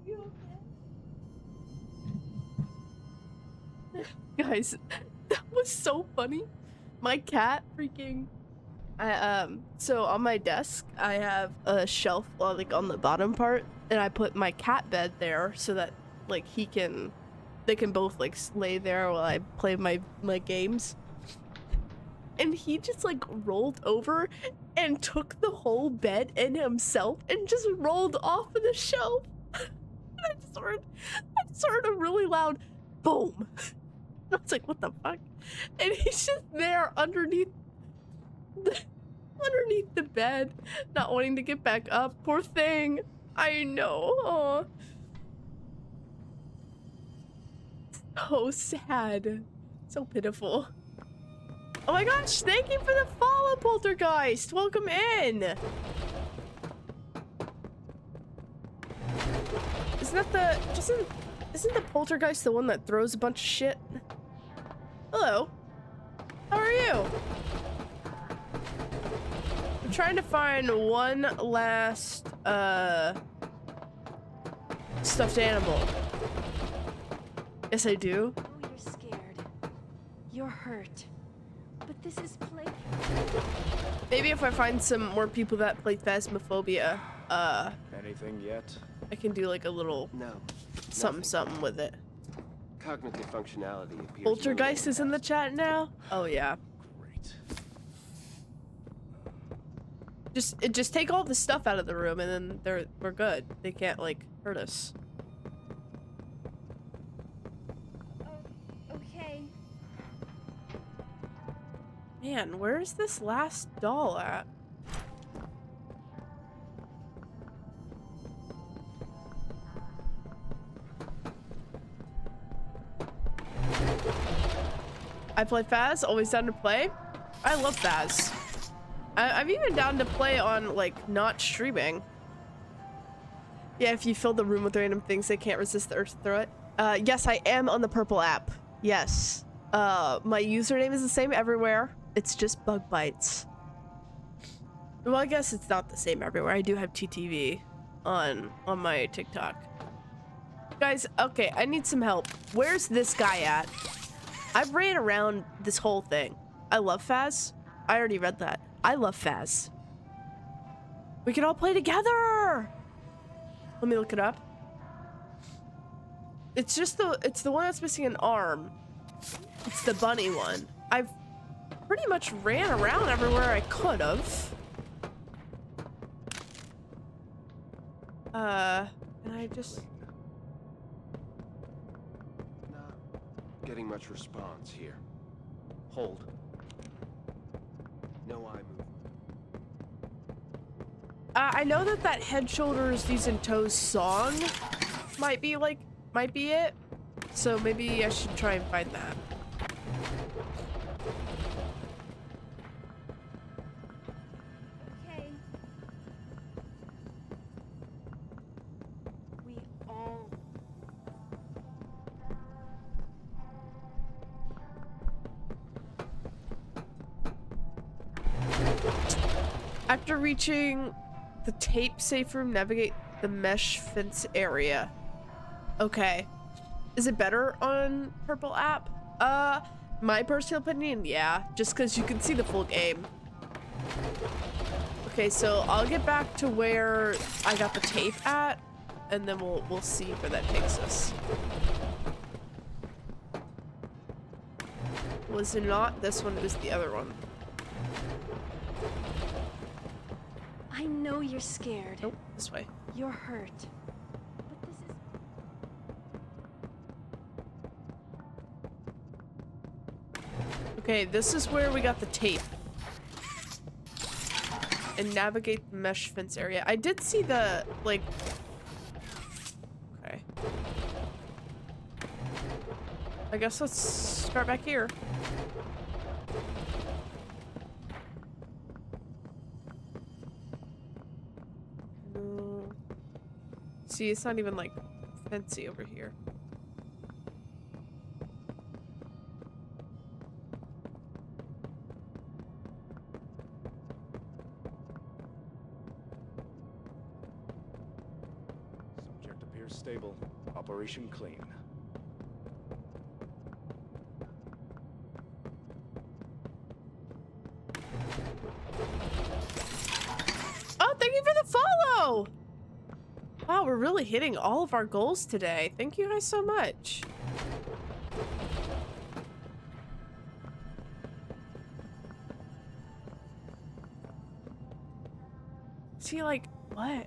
you okay? Guys, that was so funny. My cat freaking... so on my desk, I have a shelf, like, on the bottom part, and I put my cat bed there so that, like, they can both, like, lay there while I play my games. And he just, like, rolled over and took the whole bed in himself and just rolled off of the shelf. And I just heard a really loud boom. I was like, what the fuck? And he's just there underneath the bed, not wanting to get back up. Poor thing. I know. Aw. So sad. So pitiful. Oh my gosh, thank you for the follow, Poltergeist. Welcome in. Isn't the Poltergeist the one that throws a bunch of shit? Hello. How are you? I'm trying to find one last stuffed animal. Yes, I do. Oh, you're scared. You're hurt. But this is play. Maybe if I find some more people that play Phasmophobia, Anything yet? I can do like a little something with it. Cognitive functionality appears. Poltergeist is in the chat now? Oh yeah. Great. Just take all the stuff out of the room and then we're good. They can't like hurt us. Okay. Man, where's this last doll at? I play Faz, always down to play. I love Faz. I'm even down to play on, like, not streaming. Yeah, if you fill the room with random things, they can't resist the urge to throw it. Yes, I am on the purple app. Yes. My username is the same everywhere. It's just bug bites. Well, I guess it's not the same everywhere. I do have TTV on my TikTok. Guys, okay, I need some help. Where's this guy at? I've ran around this whole thing. I love Faz. I already read that. I love Faz. We can all play together. Let me look it up. It's the one that's missing an arm. It's the bunny one. I've pretty much ran around everywhere I could have. And I just... Not getting much response here. Hold. No eye movement. I know that Head, Shoulders, Knees, and Toes song might be it. So maybe I should try and find that. Okay. We all... After reaching the tape safe room, navigate the mesh fence area. Okay. Is it better on purple app? My personal opinion, yeah. Just because you can see the full game. Okay, so I'll get back to where I got the tape at, and then we'll see where that takes us. Was it not this one? It was the other one. I know you're scared. Nope, this way. You're hurt. But this is... Okay, this is where we got the tape. And navigate the mesh fence area. I did see the, like... Okay. I guess let's start back here. No. See, it's not even, like, fancy over here. Subject appears stable. Operation clean. Oh, thank you for the follow! Wow, we're really hitting all of our goals today. Thank you guys so much. See, like, what?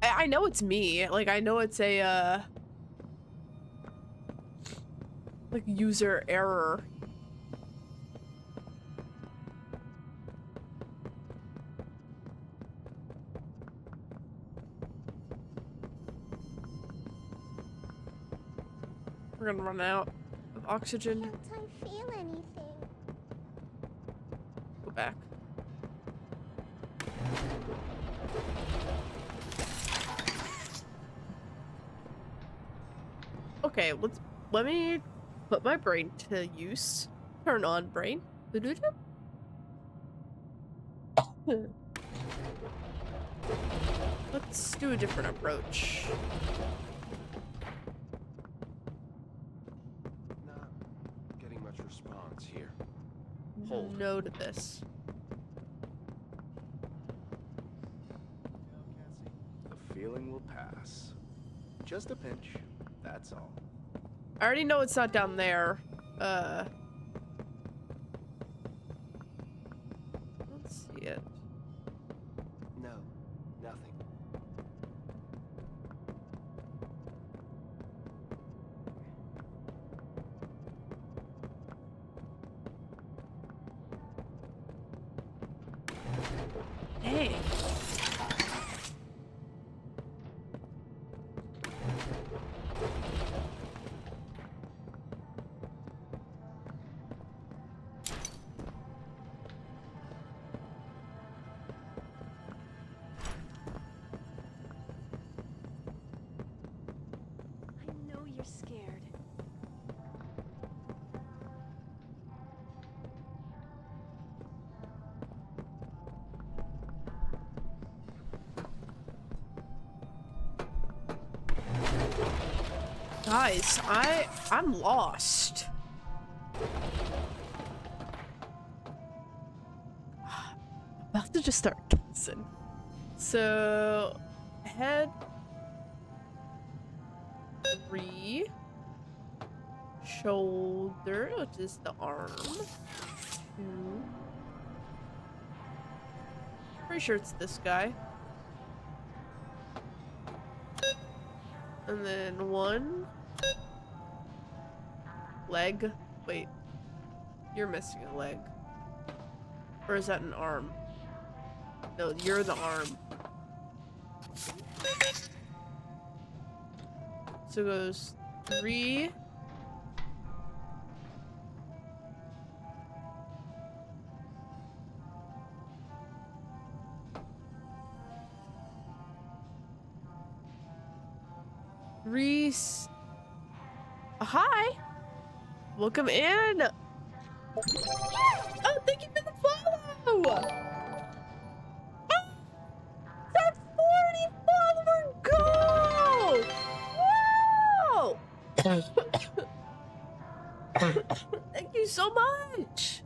I know it's me. Like, I know it's a, like, user error. We're gonna run out of oxygen. Can't I feel anything? Go back. Okay, let me put my brain to use. Turn on brain. Let's do a different approach. Not getting much response here. Hold. No to this. The feeling will pass. Just a pinch, that's all. I already know it's not down there. Let's see it. No, nothing. Dang. I know you're scared. Guys, I'm lost. I'm about to just start guessing. So, head 3, shoulder, which is the arm, 2. Pretty sure it's this guy. And then 1 leg. Wait, you're missing a leg. Or is that an arm? No, you're the arm. So it goes 3. Reese. Hi. Welcome in. Oh, thank you for the follow. Oh, that's 40 follower goal. Whoa. Thank you so much.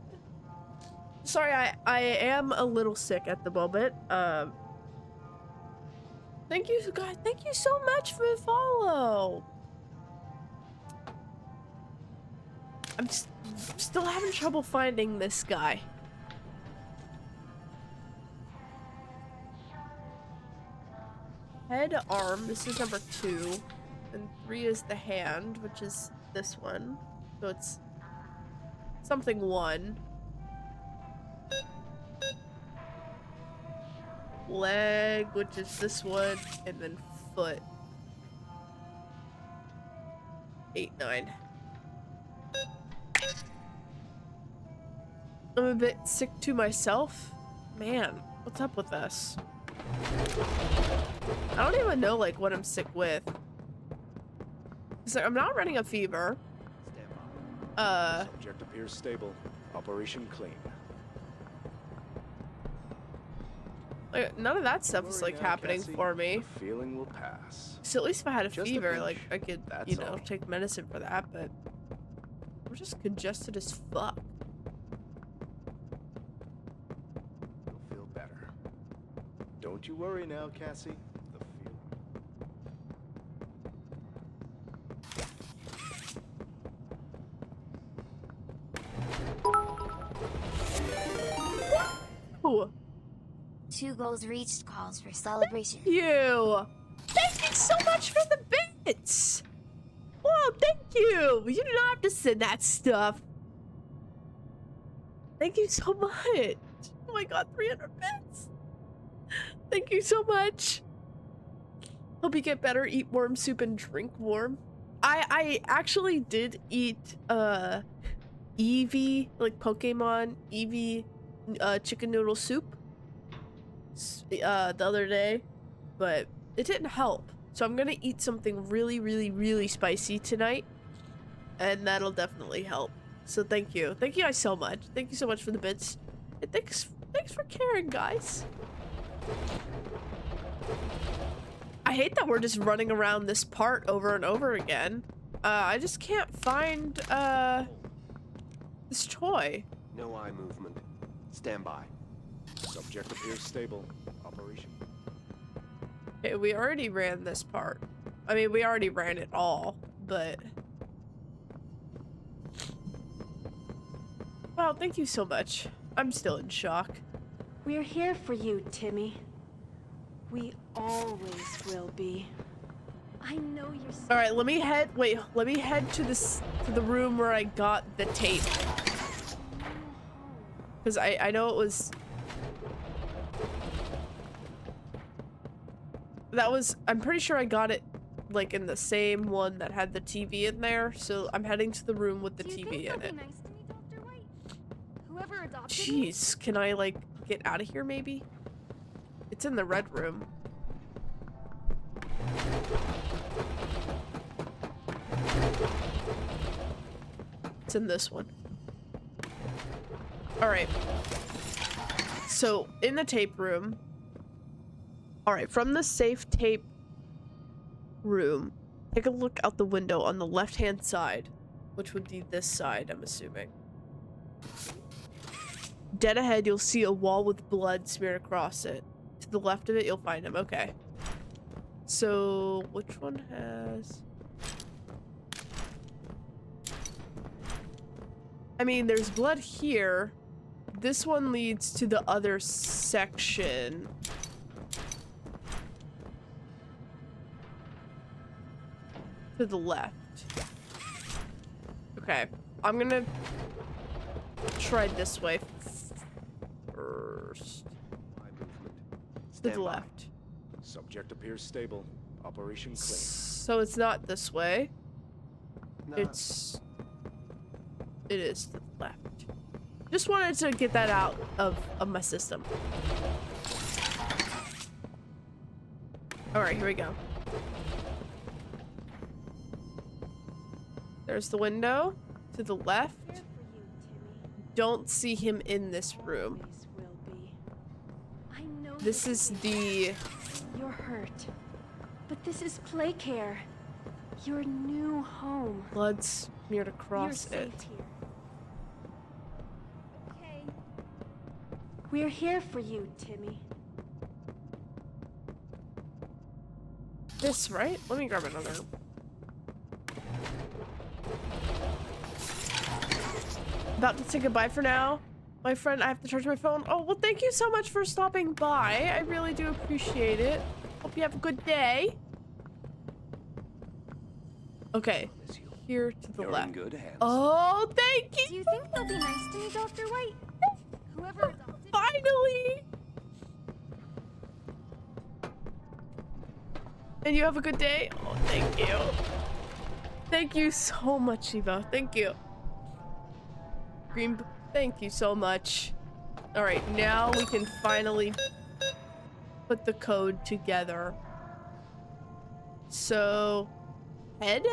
Sorry, I am a little sick at the moment. Thank you, guys. Thank you so much for the follow. I'm still having trouble finding this guy. Head, arm. This is number 2. And 3 is the hand, which is this one. So it's something 1. Leg, which is this one, and then foot. 8, 9. I'm a bit sick to myself. Man, what's up with us? I don't even know like what I'm sick with. So I'm not running a fever. Stand by. Subject appears stable. Operation clean. Like, none of that stuff is like happening for me. The feeling will pass. So at least if I had a Just a fever, pinch. like I could, That's you know, all. take medicine for that, but we're just congested as fuck. You'll feel better. Don't you worry now, Cassie. The Ooh. 2 goals reached calls for celebration. You. Thank you so much for the bits. Whoa, thank you. You do not have to send that stuff. Thank you so much. Oh my god, 300 bits. Thank you so much. Hope you get better, eat warm soup and drink warm. I actually did eat Eevee, like Pokemon Eevee chicken noodle soup the other day, but it didn't help. So I'm gonna eat something really, really, really spicy tonight, and that'll definitely help. So thank you guys so much. Thank you so much for the bits, and thanks for caring, guys. I hate that we're just running around this part over and over again. I just can't find this toy. No eye movement. Stand by. subject appears stable. Operation. Okay, we already ran this part. I mean, we already ran it all, but Wow, thank you so much. I'm still in shock. We're here for you, Timmy. We always will be. I know you're. All right, let me head. Wait, let me head to the room where I got the tape. Because I know it was. That was. I'm pretty sure I got it, like in the same one that had the TV in there. So I'm heading to the room with the TV in it. Nice to me, Dr. White? Whoever adopted me? Jeez, can I like get out of here maybe? It's in the red room. It's in this one. All right. So in the tape room. All right, from the safe tape room, take a look out the window on the left-hand side, which would be this side, I'm assuming. Dead ahead, you'll see a wall with blood smeared across it. To the left of it, you'll find him. Okay. So, which one has... I mean, there's blood here. This one leads to the other section. To the left. Okay. I'm gonna try this way first. To the left. Subject appears stable. Operation clear. So it's not this way. No. It is to the left. Just wanted to get that out of my system. Alright, here we go. There's the window to the left. Don't see him in this room. This is the... You're hurt. But this is play care. Your new home. Blood smeared across You're it. safe here. Okay. We're here for you, Timmy. This, right? Let me grab another. About to say goodbye for now. My friend, I have to charge my phone. Oh, well, thank you so much for stopping by. I really do appreciate it. Hope you have a good day. Okay. Here to the left. Good hands. Oh, thank you. Do you think they'll be nice to me, Dr. White? Whoever adopted me. Finally. And you have a good day. Oh, thank you. Thank you so much, Eva. Thank you. Green, thank you so much. All right, now we can finally put the code together. So, head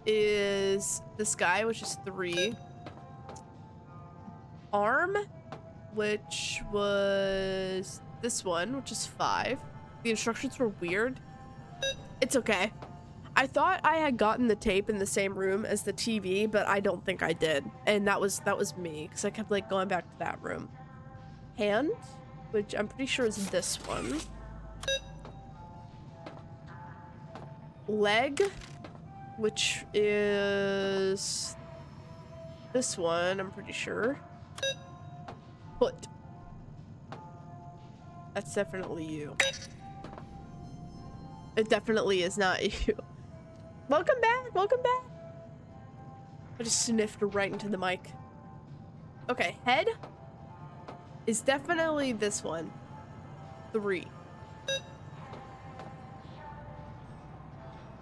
is this guy, which is 3. Arm, which was this one, which is 5. The instructions were weird. It's okay. I thought I had gotten the tape in the same room as the TV, but I don't think I did. And that was me, because I kept like going back to that room. Hand, which I'm pretty sure is this one. Leg, which is this one, I'm pretty sure. Foot. That's definitely you. It definitely is not you. Welcome back, welcome back. I just sniffed right into the mic. Okay, head is definitely this one. 3.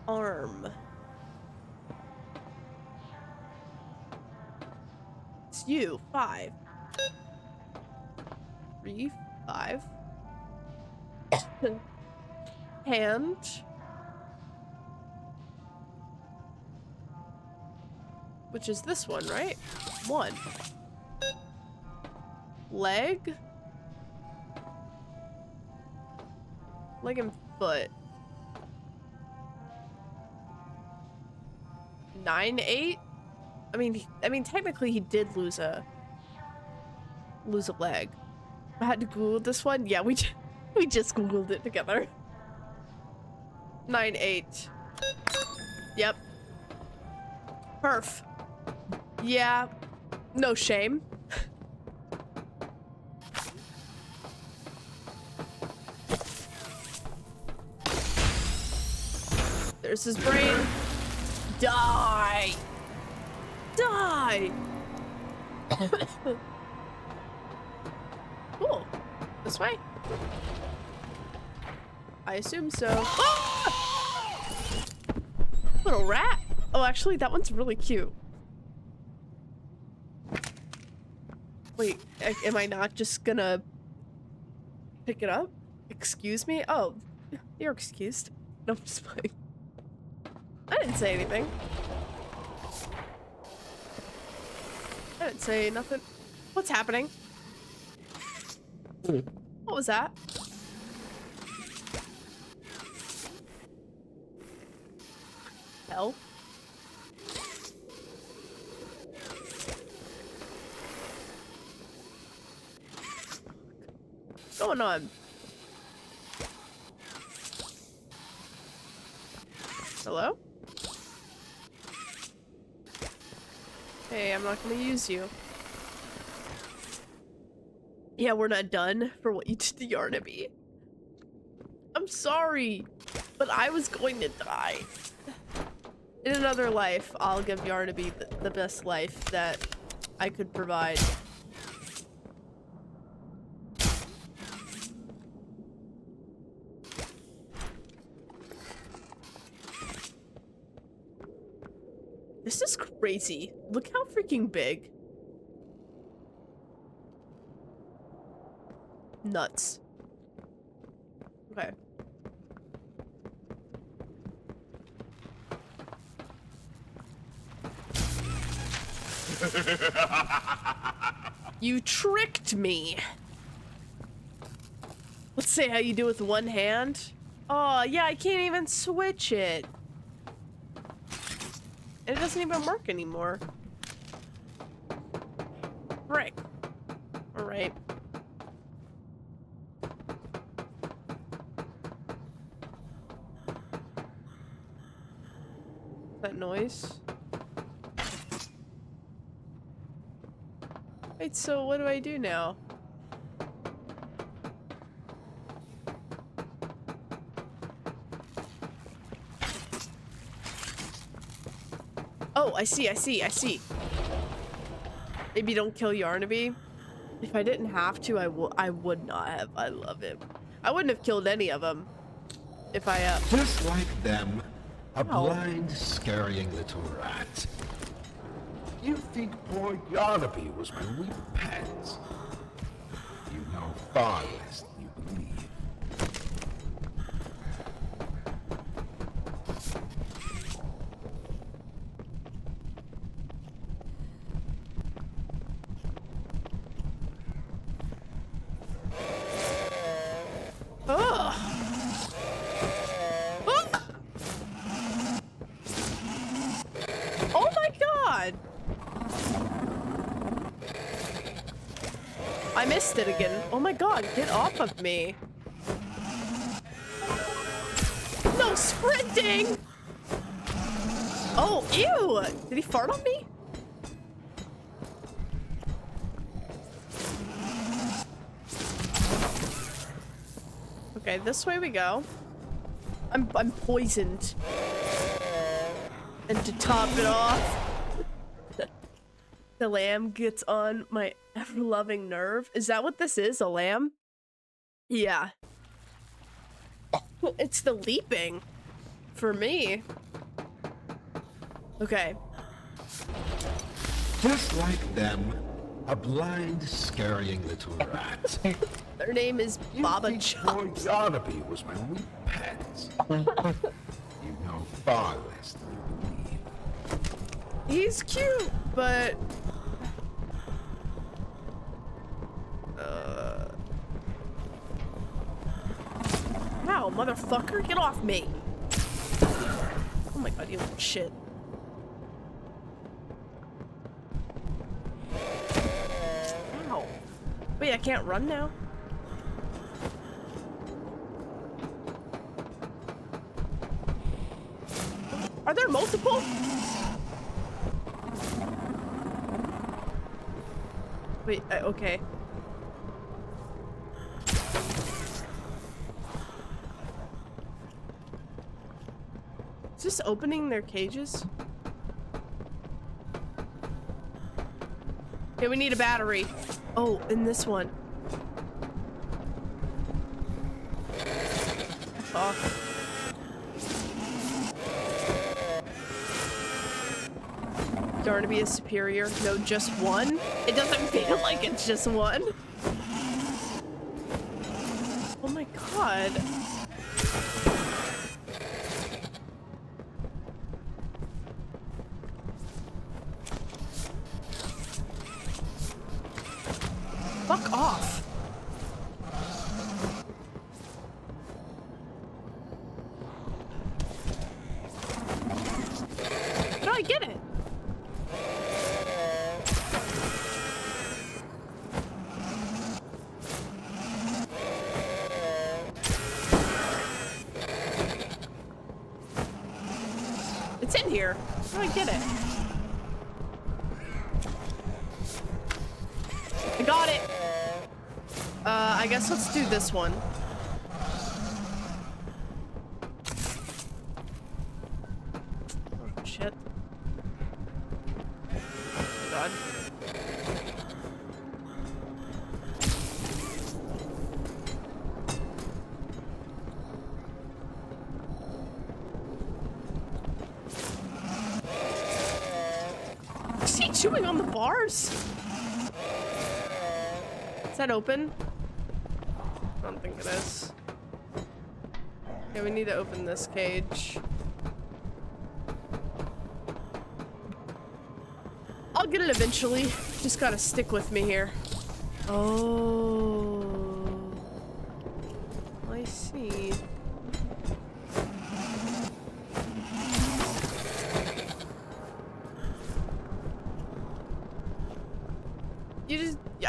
Arm. It's you, 5. 3, 5. Hand. Which is this one, right? 1. Leg. Leg and foot. 9, 8. I mean, technically he did lose a leg. I had to Google this one. Yeah, we just Googled it together. 9, 8. Yep. Perf. Yeah. No shame. There's his brain. Die! Die! Cool. This way? I assume so. Ah! Little rat. Oh, actually, that one's really cute. Wait, am I not just gonna pick it up? Excuse me? Oh, you're excused. No, I'm just playing. I didn't say anything. I didn't say nothing. What's happening? What was that? Hell? What's going on? Hello? Hey, I'm not gonna use you. Yeah, we're not done for what you did to Yarnaby. I'm sorry, but I was going to die. In another life, I'll give Yarnaby the best life that I could provide. This is crazy. Look how freaking big. Nuts. Okay. You tricked me. Let's say how you do with one hand. Oh, yeah, I can't even switch it. And it doesn't even work anymore. Frick. Alright. That noise? Wait, so what do I do now? Oh, I see. Maybe don't kill Yarnaby. If I didn't have to, I would not have. I love him. I wouldn't have killed any of them if I Just like them, a blind, scurrying little rat. You think poor Yarnaby was my wee pet? You know far less than you believe. Oh my god! I missed it again. Oh my god, get off of me. No sprinting! Oh, ew! Did he fart on me? Okay, this way we go. I'm poisoned. And to top it off, the lamb gets on my ever-loving nerve. Is that what this is, a lamb? Yeah. It's the leaping. For me. Okay. Just like them, a blind, scurrying little rat. Their name is Baba Chops. Yarnaby was my wee pet. You know far less than you believe. He's cute, but... Wow, motherfucker, get off me! Oh my god, you little shit. Ow. Wait, I can't run now? Are there multiple? Wait, okay. this opening their cages? Okay, we need a battery. Oh, in this one. Fuck. Darn to be a superior. No, just one? It doesn't feel like it's just one. Oh my god. Fuck off. How do I get it? It's in here. How do I get it? I got it. I guess let's do this one. Oh, shit. God. Is he chewing on the bars? Is that open? I don't think it is. Okay, we need to open this cage. I'll get it eventually. Just gotta stick with me here. Oh. I see.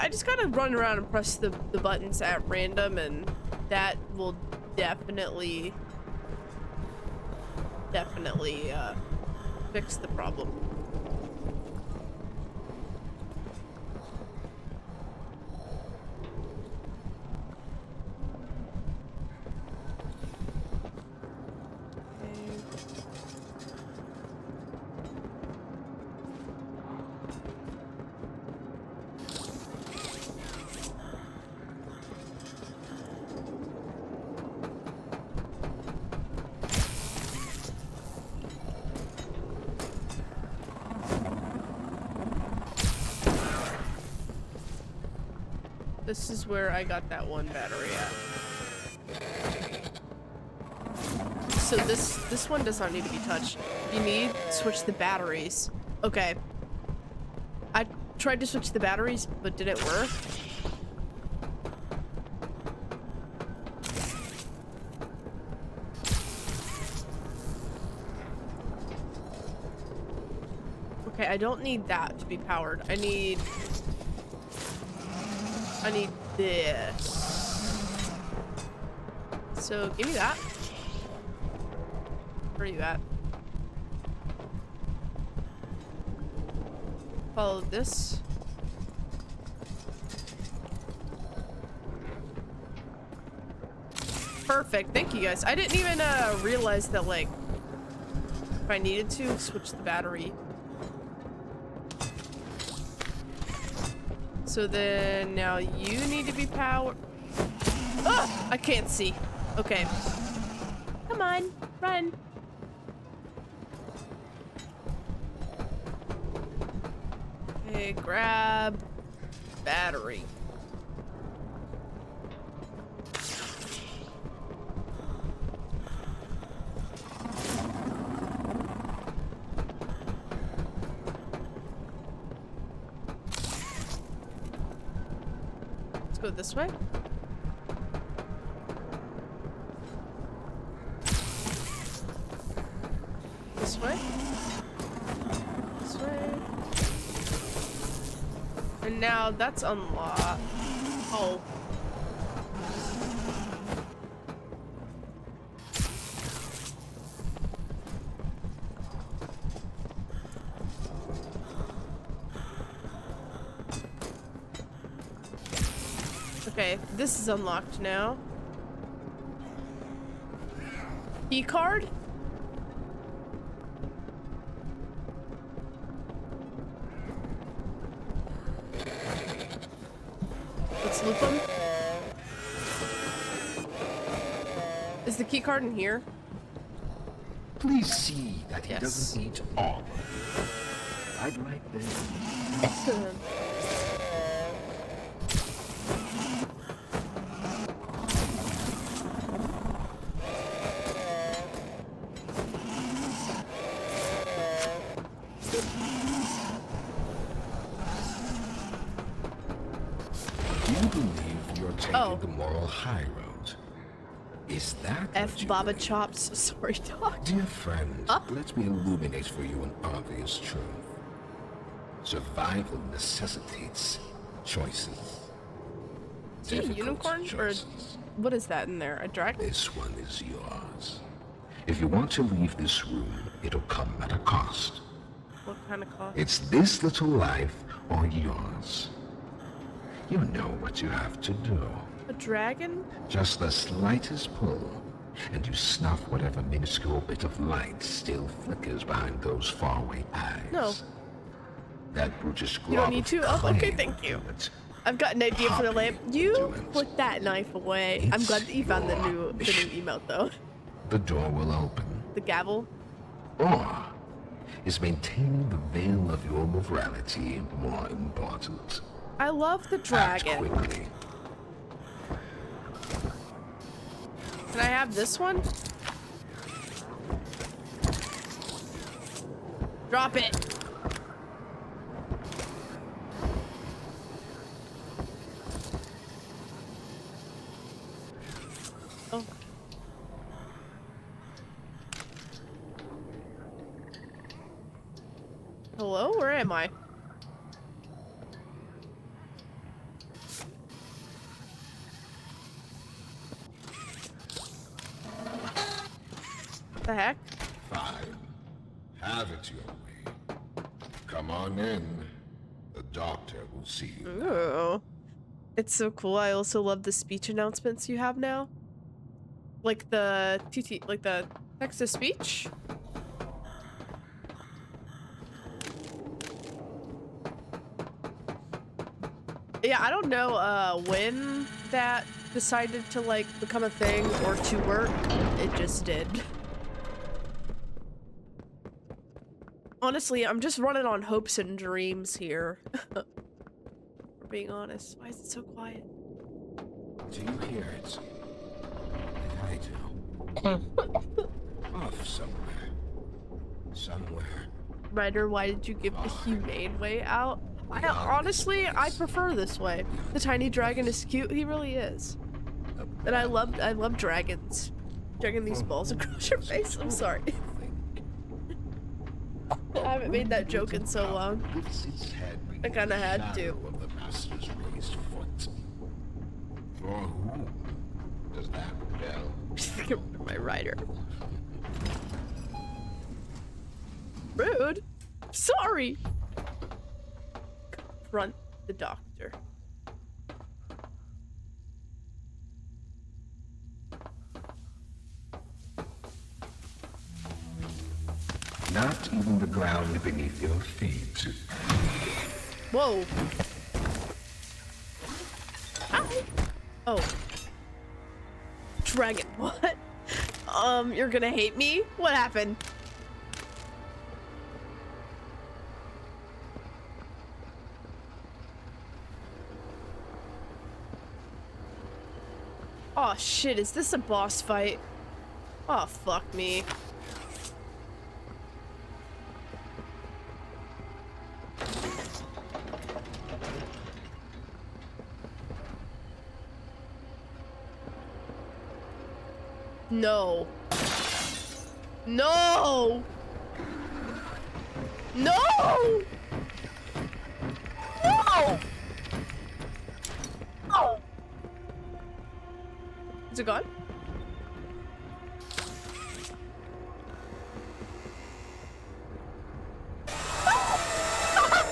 I just gotta run around and press the buttons at random, and that will definitely fix the problem. This is where I got that one battery at. So this one does not need to be touched. You need to switch the batteries. Okay. I tried to switch the batteries, but did it work? Okay, I don't need that to be powered. I need this. So give me that. Where are you at? Follow this. Perfect. Thank you guys. I didn't even realize that, like, if I needed to switch the battery. So then now you need to be powered. Ah! I can't see. Okay. Come on, run. Okay, grab battery. Let's go this way. This way. This way. And now that's unlocked. Oh. Okay, this is unlocked now. Key card? Let's loop him. Is the key card in here? Please see that he Yes. doesn't eat all. I'd like this. Do you believe you're taking the moral high road? Is that F Baba Chops? Sorry, dog. Dear friend, let me illuminate for you an obvious truth. Survival necessitates choices. Is he a unicorn? Or what is that in there? A dragon? This one is yours. If you want to leave this room, it'll come at a cost. What kind of cost? It's this little life or yours. You know what you have to do. A dragon? Just the slightest pull, and you snuff whatever minuscule bit of light still flickers behind those faraway eyes. No. That brutish glow. You don't need to? Oh, okay, thank you. I've got an idea for the lamp. You put that knife away. I'm glad that you found the new emote though. The door will open. The gavel? Or is maintaining the veil of your morality more important? I love the dragon. Act quickly. Can I have this one? Drop it. Oh. Hello? Where am I? The heck? Fine. Have it your way. Come on in. The doctor will see you. Ooh. It's so cool. I also love the speech announcements you have now. Like the like the text to speech. Yeah, I don't know when that decided to like become a thing or to work. It just did. Honestly, I'm just running on hopes and dreams here. For being honest. Why is it so quiet? Do you hear it? I do. Off somewhere. Somewhere. Ryder, why did you give the humane way out? Honestly, I prefer this way. The tiny dragon is cute. He really is. And I love dragons. Dragging these balls across your face. I'm sorry. I haven't made that joke in so long. I kind of had to. Of the master's raised foot. For whom does that bell? My rider. Rude. Sorry. Confront the doctor. Not even the ground beneath your feet. Whoa. Ow. Oh. Dragon, what? You're gonna hate me? What happened? Oh shit, is this a boss fight? Oh fuck me. No. No! No! No! No! Is it gone?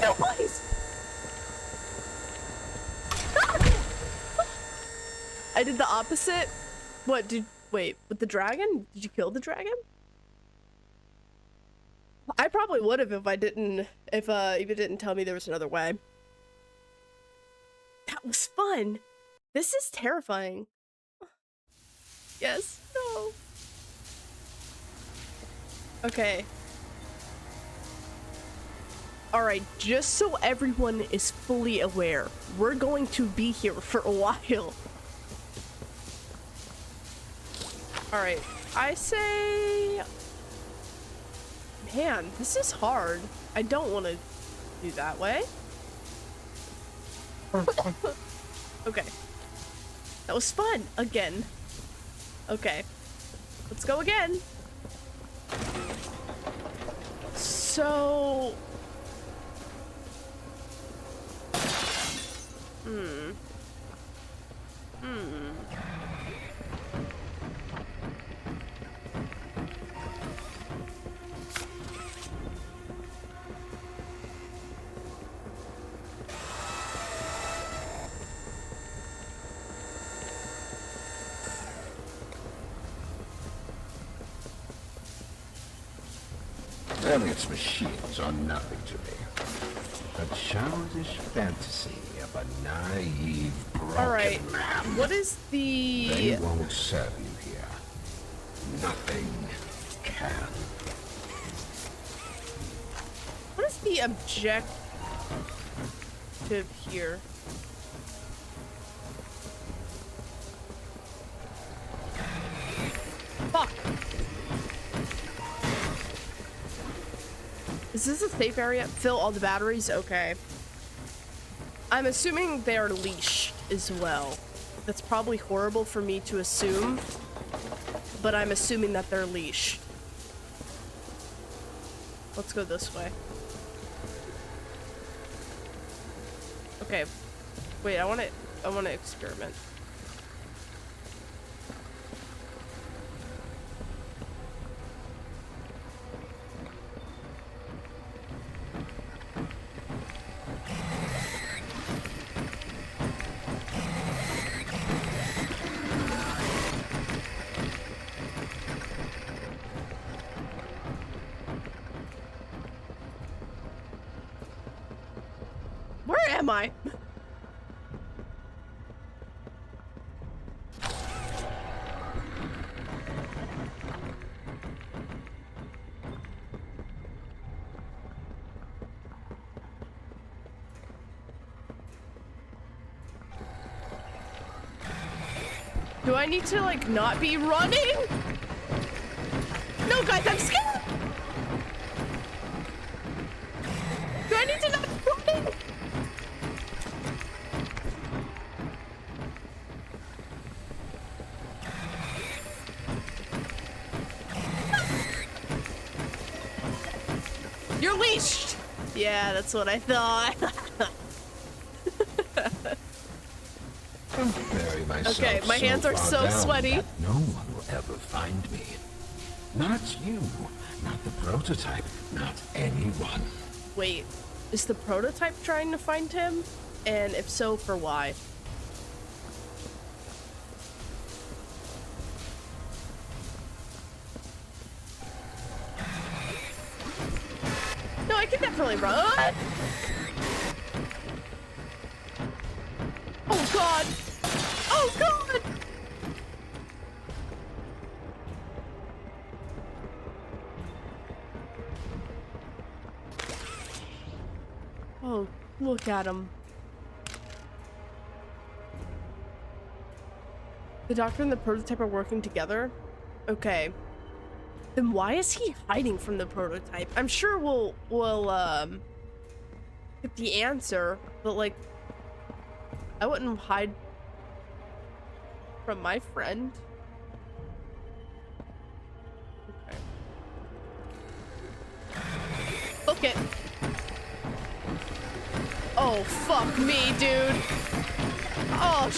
No, please! I did the opposite. What did... Wait, with the dragon? Did you kill the dragon? I probably would have if I didn't... If you didn't tell me there was another way. That was fun! This is terrifying. Yes, no. Okay. Alright, just so everyone is fully aware, we're going to be here for a while. Alright, I say... Man, this is hard. I don't want to do that way. Okay. That was fun. Again. Okay. Let's go again. So... Elliot's machines are nothing to me. A childish fantasy of a naive, broken Alright, man. what is the... They won't serve you here. Nothing can. What is the objective here? Fuck! Is this a safe area? Fill all the batteries? Okay. I'm assuming they are leashed as well. That's probably horrible for me to assume, but I'm assuming that they're leashed. Let's go this way. Okay. Wait, I want to experiment. Where am I? Do I need to, like, not be running? No, guys, I'm scared! Do I need to not be running? You're leashed! Yeah, that's what I thought. Okay, my hands are so sweaty. No one will ever find me. Not you, not the prototype, not anyone. Wait, is the prototype trying to find him? And if so, for why? No, I can definitely run. Oh god! Oh god! Oh, look at him. The doctor and the prototype are working together? Okay. Then why is he hiding from the prototype? I'm sure we'll get the answer, but like, I wouldn't hide from my friend. Okay. Okay. Oh, fuck me, dude. Oh,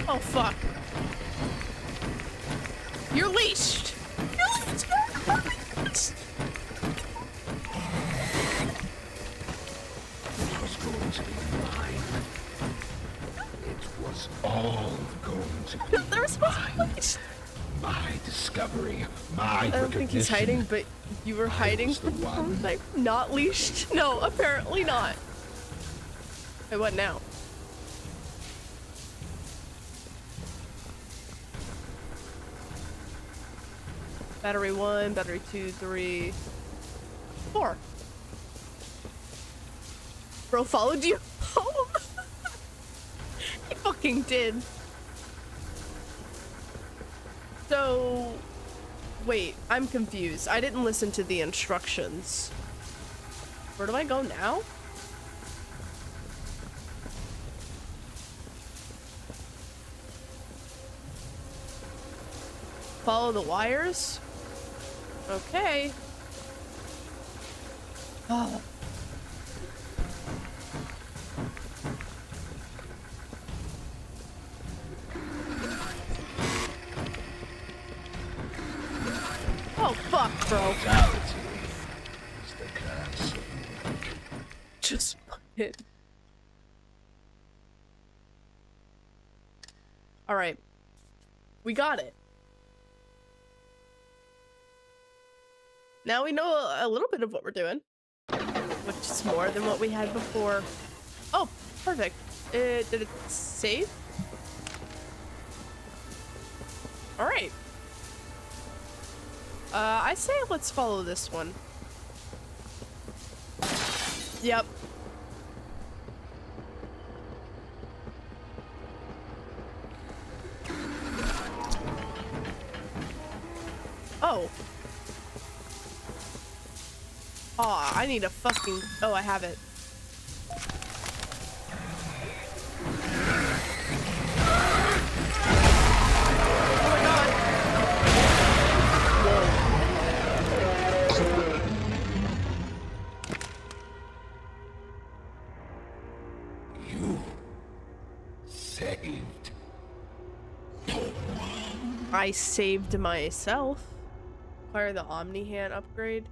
oh, fuck. You're leashed. You're leashed. It was going to be mine. It was all going to be mine. My discovery, my recognition. I don't think he's hiding, but you were hiding from the prototype. Not leashed? No, apparently not. Wait, what now? Battery 1, battery 2, 3, 4. Bro followed you home. He fucking did. So, wait, I'm confused. I didn't listen to the instructions. Where do I go now? Follow the wires? Okay. Oh. Oh, fuck, bro. Just fucking. Alright. We got it. Now we know a little bit of what we're doing, which is more than what we had before. Oh, perfect. Did it save? All right. I say let's follow this one. Yep. Oh. Aw, I need a fucking... Oh, I have it. Oh my god. Whoa. You saved. I saved myself. Acquire the Omni Hand upgrade.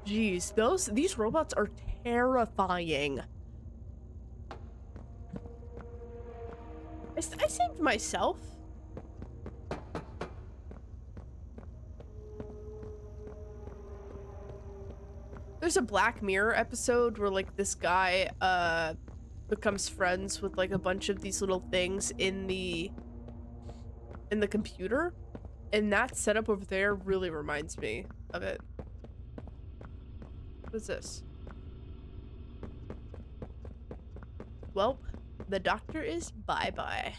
Jeez, these robots are terrifying. I saved myself. There's a Black Mirror episode where like this guy becomes friends with like a bunch of these little things in the computer, and that setup over there really reminds me of it. What's this? Well, the doctor is bye-bye.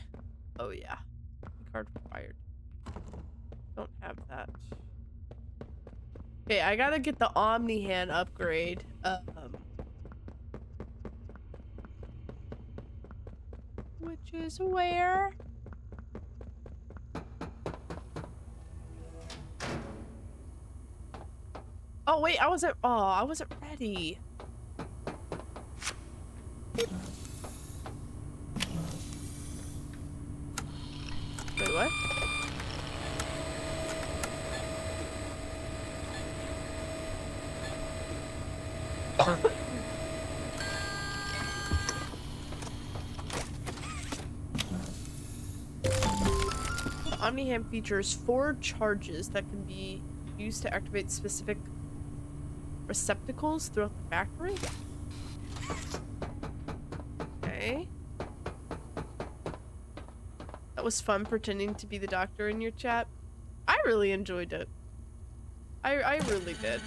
Oh yeah. Card required. Don't have that. Okay, I gotta get the Omni Hand upgrade. Which is where? Oh wait, I wasn't ready. Wait, what? Omni-Hand features 4 charges that can be used to activate specific receptacles throughout the factory. Okay. That was fun pretending to be the doctor in your chat. I really enjoyed it. I really did.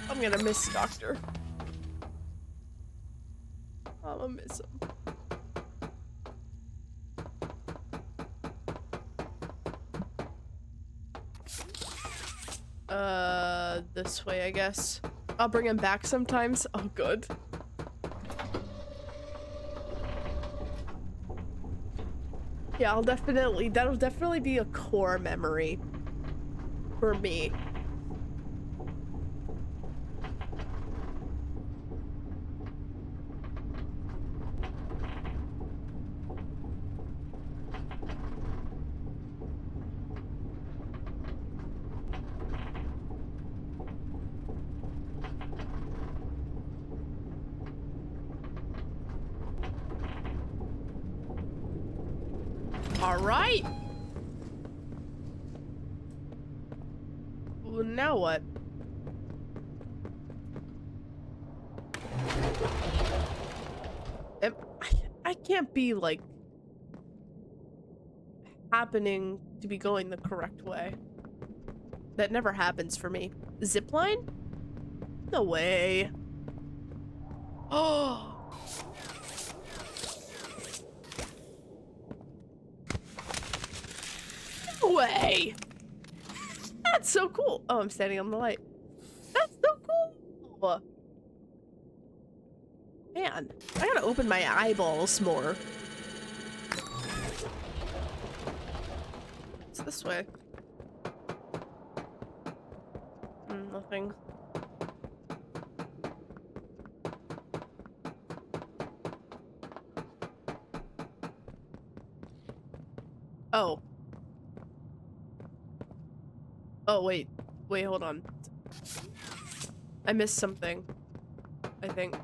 I'm gonna miss Doctor. I'm gonna miss him. This way, I guess. I'll bring him back sometimes. Oh, good. Yeah, that'll definitely be a core memory for me. All right. now what? I can't be, like, happening to be going the correct way. That never happens for me. Zipline? No way. Oh. No way. That's so cool. Oh, I'm standing on the light. That's so cool. Man, I gotta open my eyeballs more. It's this way. Nothing. Oh. Oh, wait. Wait, hold on. I missed something. I think.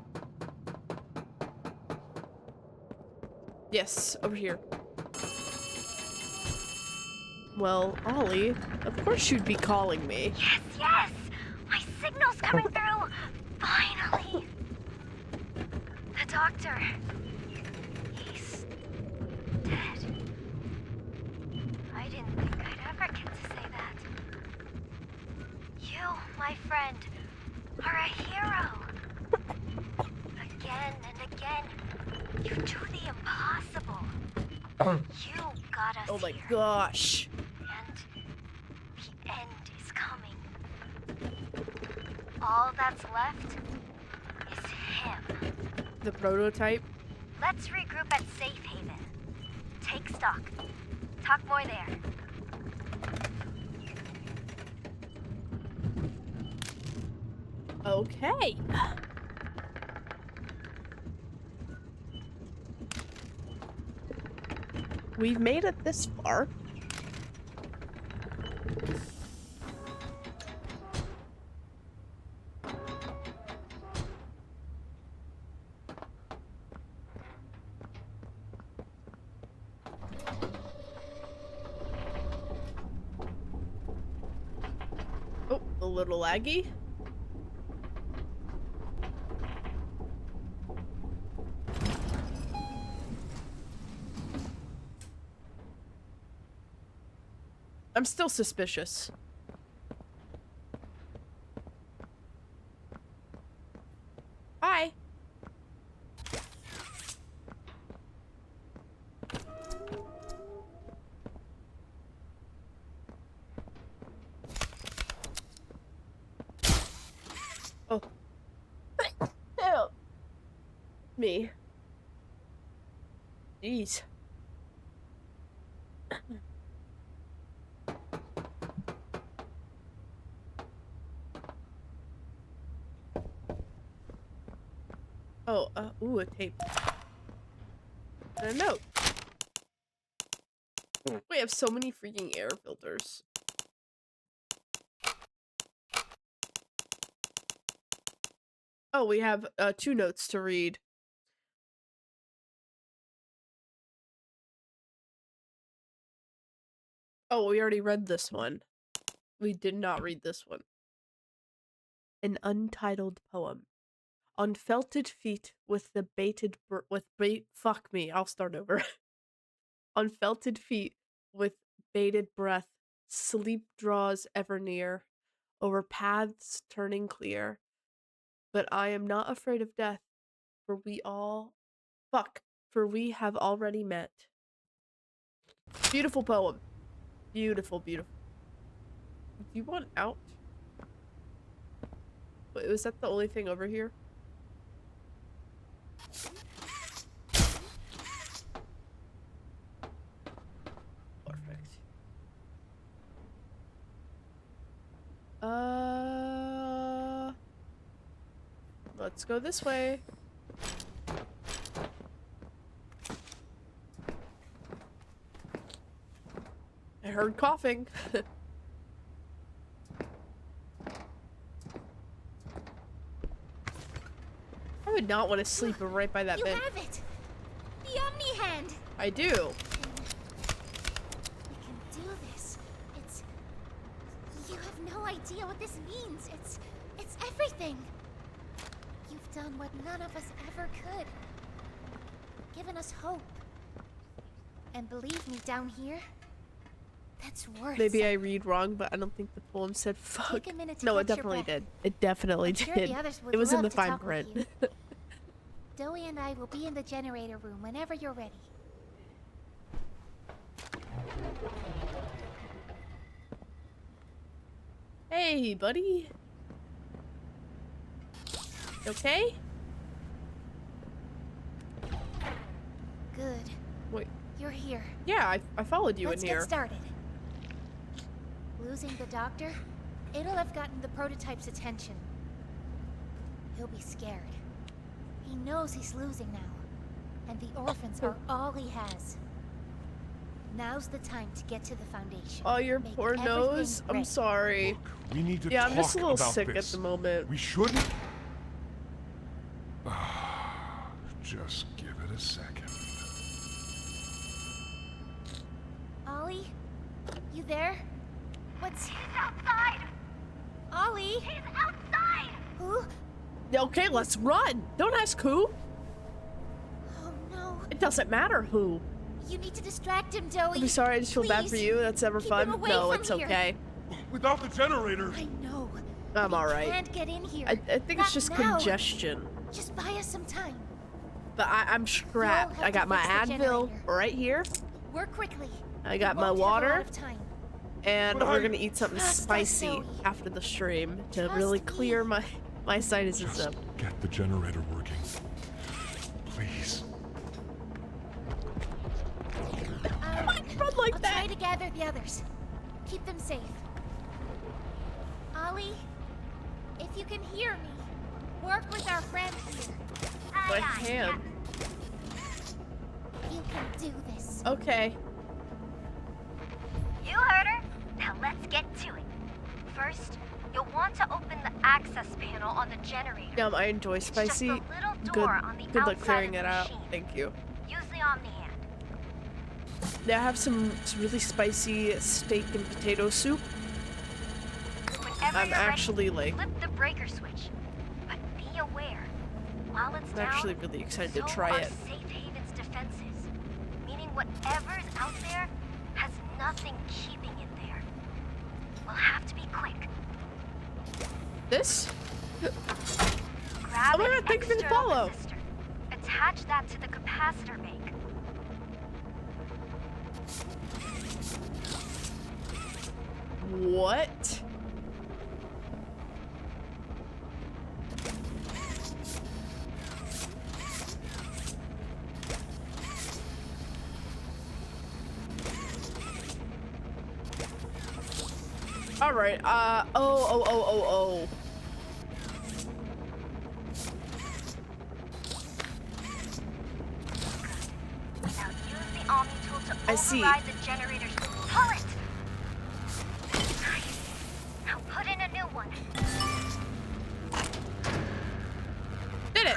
Yes, over here. Well, Ollie, of course you'd be calling me. Yes, yes! My signal's coming through! Finally! The doctor. He's dead. I didn't think I'd ever get to say that. You, my friend, are a hero. Again and again, you do the impossible. You got us Oh my here. gosh. And the end is coming. All that's left is him. The prototype? Let's regroup at Safe Haven. Take stock. Talk more there. Okay. We've made it this far. Oh, a little laggy. I'm still suspicious. Hi. Oh. Help me. Jeez. Oh, ooh, a tape. And a note. We have so many freaking air filters. Oh, we have 2 notes to read. Oh, we already read this one. We did not read this one. An untitled poem. On felted feet with the fuck me, I'll start over. On felted feet with bated breath, sleep draws ever near, over paths turning clear. But I am not afraid of death, for we have already met. Beautiful poem. Beautiful, beautiful. Do you want out? Wait, was that the only thing over here? Perfect. Let's go this way. I heard coughing. I would not want to sleep right by that vent. You have it! The Omni Hand! I do. We can do this. You have no idea idea what this means. It's everything. You've done what none of us ever could. Given us hope. And believe me, down here, that's worth Maybe I something. read wrong, but I don't think the poem said fuck. Take a minute to No, it catch your definitely breath. did. It definitely I'm sure did. the others would It was in love the to fine talk with print. you. Dowie and I will be in the generator room whenever you're ready. Hey, buddy. Okay? Good. Wait. You're here. Yeah, I followed you Let's in get here. started. Losing the doctor, it'll have gotten the prototype's attention. He'll be scared. He knows he's losing now, and the orphans are all he has. Now's the time to get to the Foundation. Oh, your Make poor everything nose. I'm ready. sorry. We need to Yeah, talk I'm just a little about sick this. at the moment. We shouldn't. Just give it a second. Ollie? You there? What's... He's outside! Ollie? He's outside! Who? Okay, let's run. Don't ask who. Oh no. It doesn't matter who. You need to distract him, Dowie. I'm sorry, I just feel bad for Please. you. That's ever Keep fun. him away No, from it's here. okay. Without the generator. I know. I'm but he alright. Can't get in here. I think Not it's just now. congestion. Just buy us some time. But I'm strapped. have I got to my fix the Advil generator. right here. Work quickly. I got We my won't have a lot water. of time. And But we're I- gonna eat something Trust us, spicy Zoe. after the stream to Trust really me. clear my sinuses Just up. get the generator working. Please. Run like I'll try that. to gather the others. Keep them safe. Ollie, if you can hear me, work with our friend here. My hand. You can do this. Okay. You heard her. Now let's get to it. First, you'll want to open the access panel on the generator. Yum, I enjoy It's just spicy. a little Good, door on the good luck outside clearing of it the out. machine. Thank you. Use the Omni hand. Yeah, I have some really spicy steak and potato soup. Whenever I'm you're actually ready, like, flip the breaker switch. But be aware, while it's I'm down, actually really excited to so try are it. Safe Haven's defenses. Meaning whatever's out there has nothing keeping it there. We'll have to be quick. This? Grab Oh my an God, thank you for the external follow. resistor. Attach that to the capacitor bank. What? All right. Oh. Now use the Omni tool to I see. override the generator's... Pull it! Nice. Now put in a new one. Did it?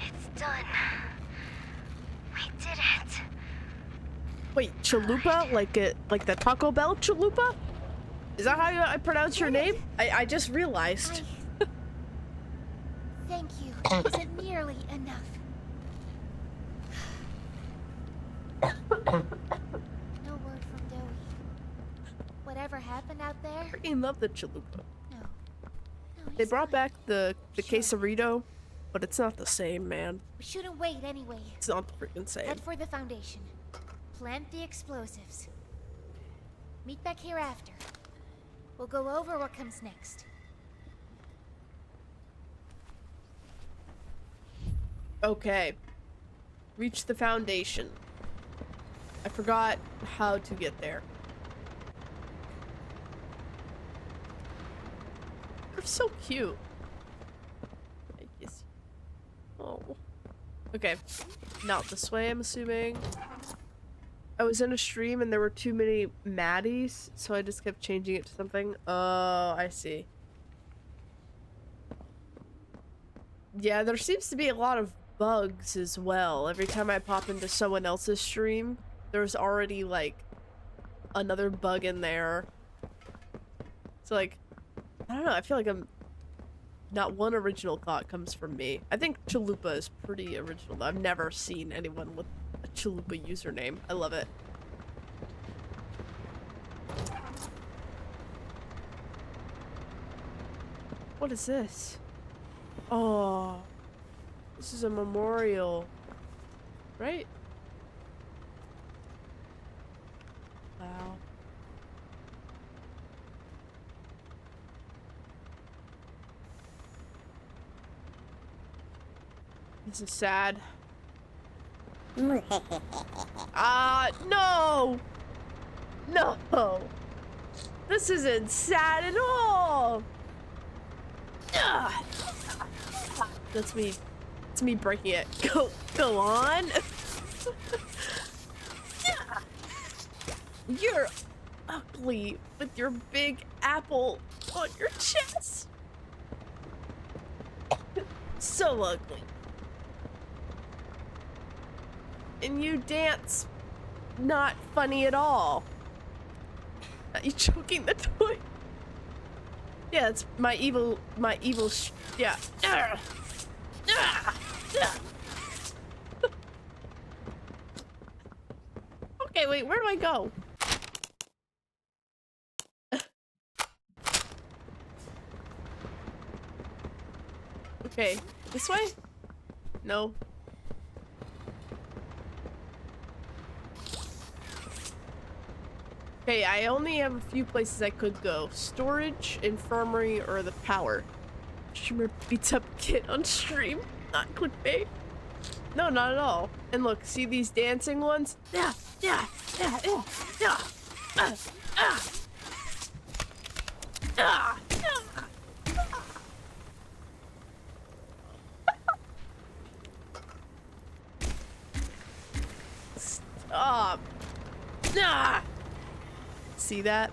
It's done. We did it. Wait, chalupa? Like the Taco Bell chalupa? Is that how I pronounce your name? I just realized. Thank you. Isn't nearly enough. No word from Dowie. Whatever happened out there? I freaking love the chalupa. No. They brought back the quesarito, but it's not the same, man. We shouldn't wait anyway. It's not the freaking same. Head for the Foundation. Plant the explosives. Meet back here after. We'll go over what comes next. Okay. Reach the Foundation. I forgot how to get there. They're so cute. I guess. Oh. Okay. Not this way, I'm assuming. I was in a stream and there were too many Maddies, so I just kept changing it to something. Oh, I see. Yeah, there seems to be a lot of bugs as well. Every time I pop into someone else's stream, there's already like another bug in there. It's like, I don't know, I feel like not one original thought comes from me. I think Chalupa is pretty original, though. I've never seen anyone with a Chalupa username. I love it. What is this? Oh, this is a memorial, right? Wow. This is sad. No! No! This isn't sad at all! That's me. It's me breaking it. Go on! You're ugly with your big apple on your chest. So ugly. And you dance not funny at all. Are you choking the toy? Yeah, it's my evil yeah. Okay, wait, where do I go? Okay, this way? No. Okay, I only have a few places I could go. Storage, infirmary, or the power. Streamer beats up kid on stream. Not clickbait. No, not at all. And look, see these dancing ones? Yeah, yeah, yeah, yeah, yeah. Stop. See that?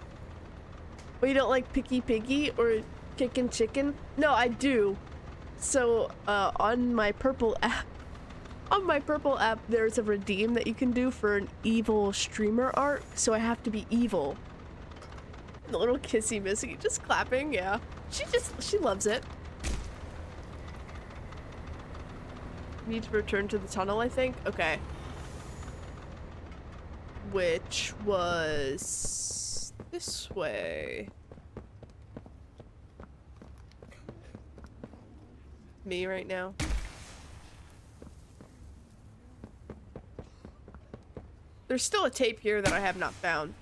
Well, you don't like Picky Piggy or Kickin' Chicken? No, I do. So, on my purple app, there's a redeem that you can do for an evil streamer arc, so I have to be evil. And the little kissy missy just clapping, yeah. She loves it. Need to return to the tunnel, I think? Okay. Which was this way. Me right now. There's still a tape here that I have not found.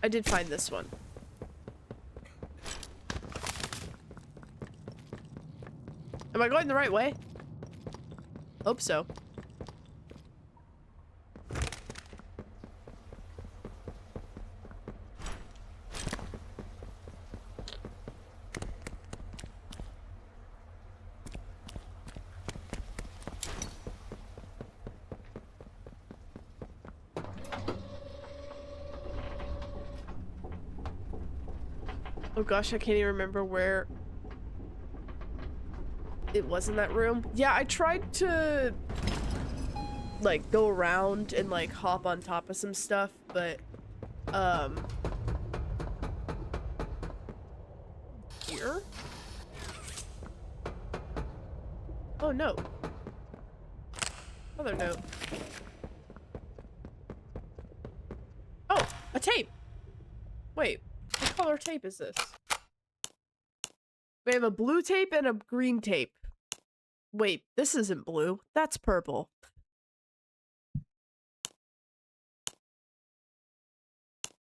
I did find this one. Am I going the right way? Hope so. Oh gosh, I can't even remember where it was in that room. Yeah, I tried to like go around and like hop on top of some stuff, but here? Oh no. Other note. Oh, a tape. Wait, what color tape is this? We have a blue tape and a green tape. Wait, this isn't blue. That's purple.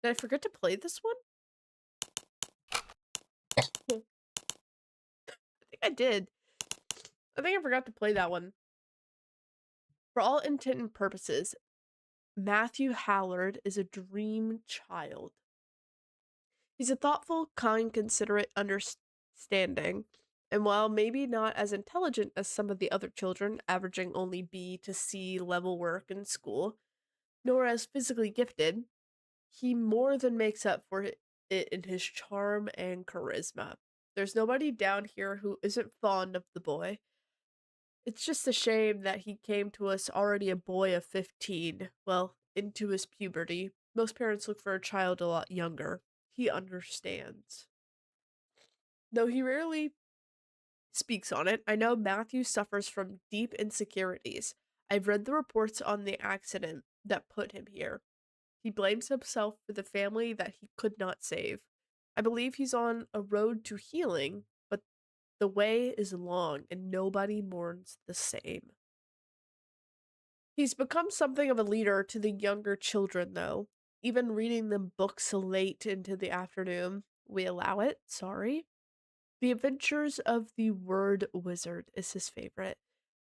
Did I forget to play this one? I think I did. I think I forgot to play that one. For all intent and purposes, Matthew Hallard is a dream child. He's a thoughtful, kind, considerate, understanding, and while maybe not as intelligent as some of the other children, averaging only B to C level work in school, nor as physically gifted, he more than makes up for it in his charm and charisma. There's nobody down here who isn't fond of the boy. It's just a shame that he came to us already a boy of 15, well, into his puberty, Most parents look for a child a lot younger. He understands. Though he rarely speaks on it, I know Matthew suffers from deep insecurities. I've read the reports on the accident that put him here. He blames himself for the family that he could not save. I believe he's on a road to healing, but the way is long and nobody mourns the same. He's become something of a leader to the younger children, though, even reading them books late into the afternoon. We allow it, sorry. The Adventures of the Word Wizard is his favorite.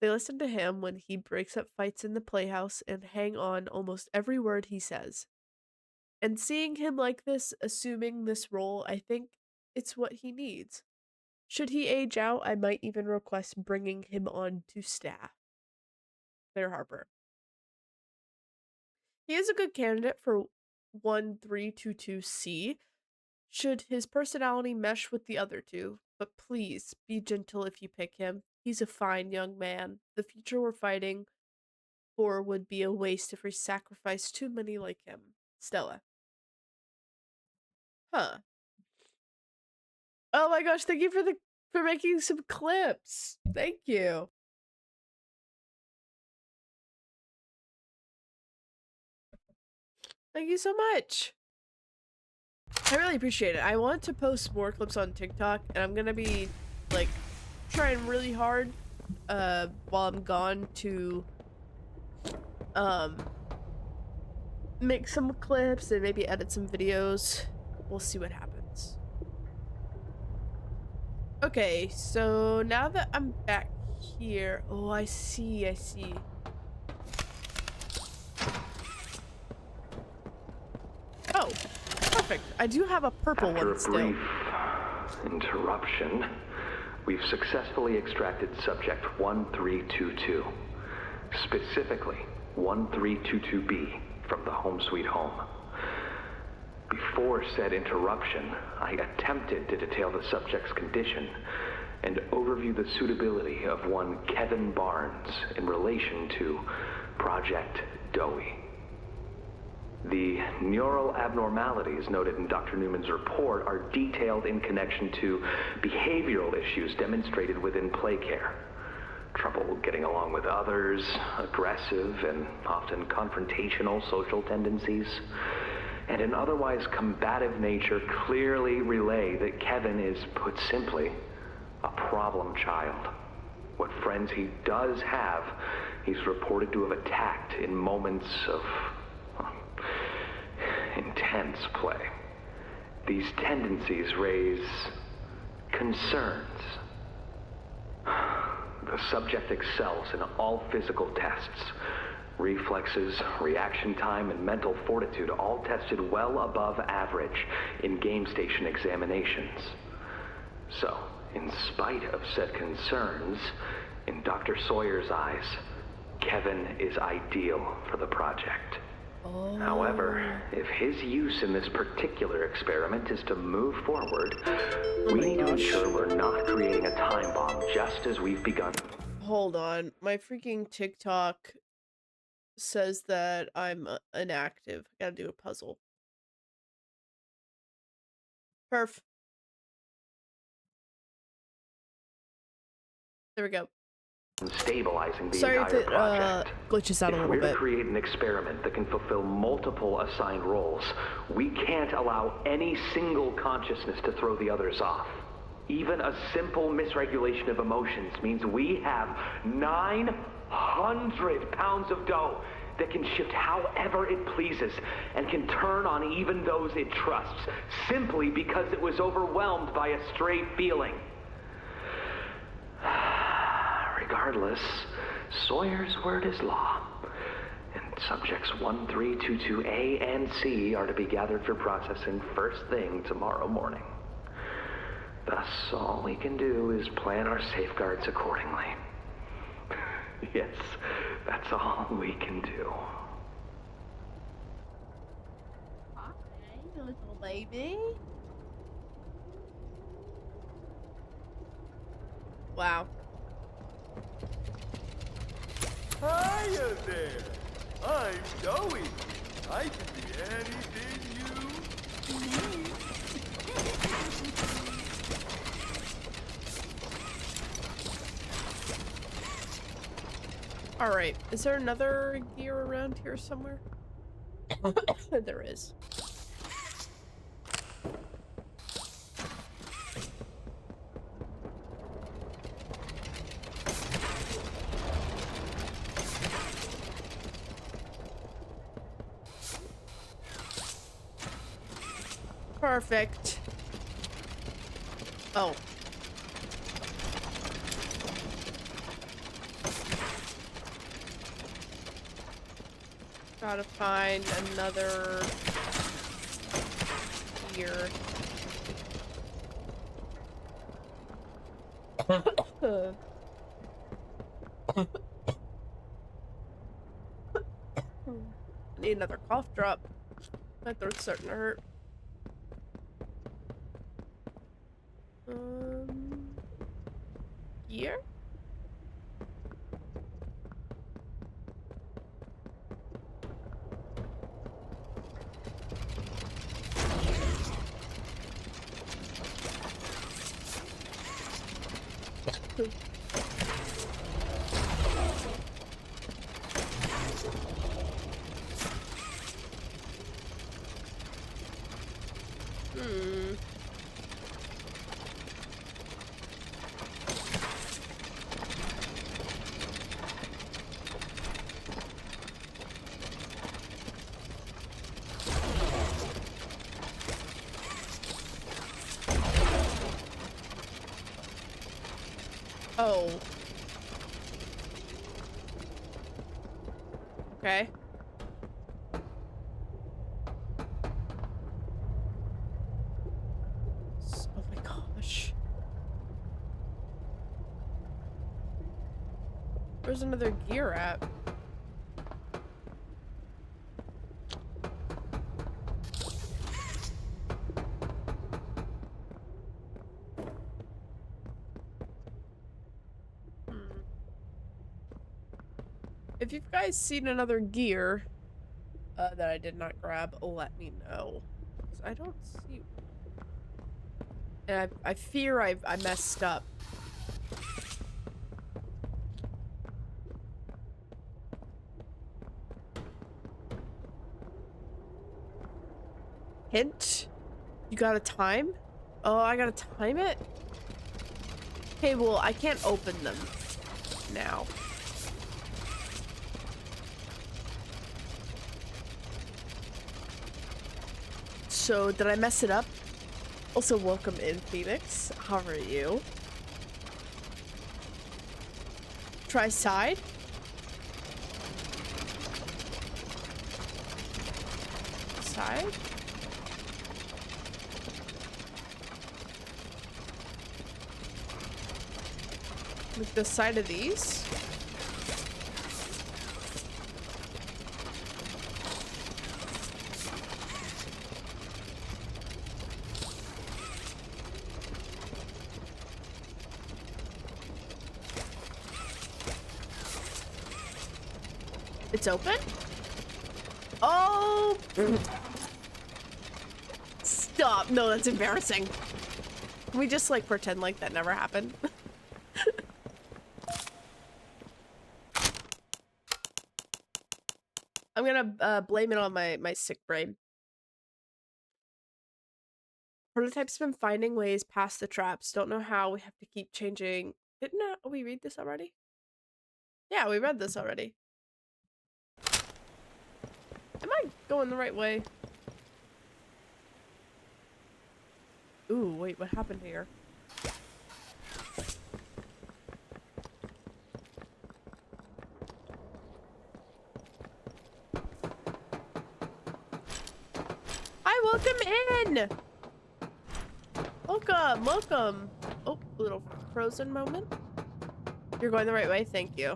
They listen to him when he breaks up fights in the playhouse and hang on almost every word he says. And seeing him like this, assuming this role, I think it's what he needs. Should he age out, I might even request bringing him on to staff. Claire Harper. He is a good candidate for 1322C, should his personality mesh with the other two, but please be gentle if you pick him. He's a fine young man. The future we're fighting for would be a waste if we sacrifice too many like him. Stella. Huh. Oh my gosh, thank you for making some clips. Thank you. Thank you so much. I really appreciate it. I want to post more clips on TikTok, and I'm gonna be like trying really hard while I'm gone to make some clips and maybe edit some videos. We'll see what happens. Okay, so now that I'm back here, oh, I see. Oh, perfect. I do have a purple one still. After a brief interruption, we've successfully extracted subject 1322, specifically 1322B, from the Home Sweet Home. Before said interruption, I attempted to detail the subject's condition and overview the suitability of one Kevin Barnes in relation to Project Dowie. The neural abnormalities noted in Dr. Newman's report are detailed in connection to behavioral issues demonstrated within play care. Trouble getting along with others, aggressive and often confrontational social tendencies, and an otherwise combative nature clearly relay that Kevin is, put simply, a problem child. What friends he does have, he's reported to have attacked in moments of intense play. These tendencies raise concerns. The subject excels in all physical tests. Reflexes, reaction time, and mental fortitude all tested well above average in game station examinations. So, in spite of said concerns, in Dr. Sawyer's eyes, Kevin is ideal for the project. Oh. However, if his use in this particular experiment is to move forward, we need to ensure we're not creating a time bomb just as we've begun. Hold on. My freaking TikTok says that I'm inactive. I gotta do a puzzle. Perf. There we go. Stabilizing the Sorry entire if it project. glitches out a If little we're bit. to create an experiment that can fulfill multiple assigned roles, we can't allow any single consciousness to throw the others off. Even a simple misregulation of emotions means we have 900 pounds of dough that can shift however it pleases and can turn on even those it trusts, simply because it was overwhelmed by a stray feeling. Regardless, Sawyer's word is law, and subjects 1322A and C are to be gathered for processing first thing tomorrow morning. Thus, all we can do is plan our safeguards accordingly. Yes, that's all we can do. Hi, little baby. Wow. Hiya there! I'm Dowie. I can be anything you need. Alright, is there another gear around here somewhere? There is. Perfect. Oh. Gotta find another gear. I need another cough drop. My throat's starting to hurt. Gear? Oh. Okay. Oh my gosh. Where's another gear at? If you guys seen another gear that I did not grab, let me know. 'Cause I don't see. And I fear I messed up. Hint? You got a time? Oh, I gotta time it? Okay, well, I can't open them now. So, did I mess it up? Also, welcome in, Phoenix. How are you? Try side? Side? Like the side of these? It's open? Oh! Stop. No, that's embarrassing. Can we just, like, pretend like that never happened? I'm gonna blame it on my sick brain. Prototype's been finding ways past the traps. Don't know how. We have to keep changing. Didn't we read this already? Yeah, we read this already. Am I going the right way? Ooh, wait, what happened here? Hi, welcome in! Welcome, welcome. Oh, a little frozen moment. You're going the right way, thank you.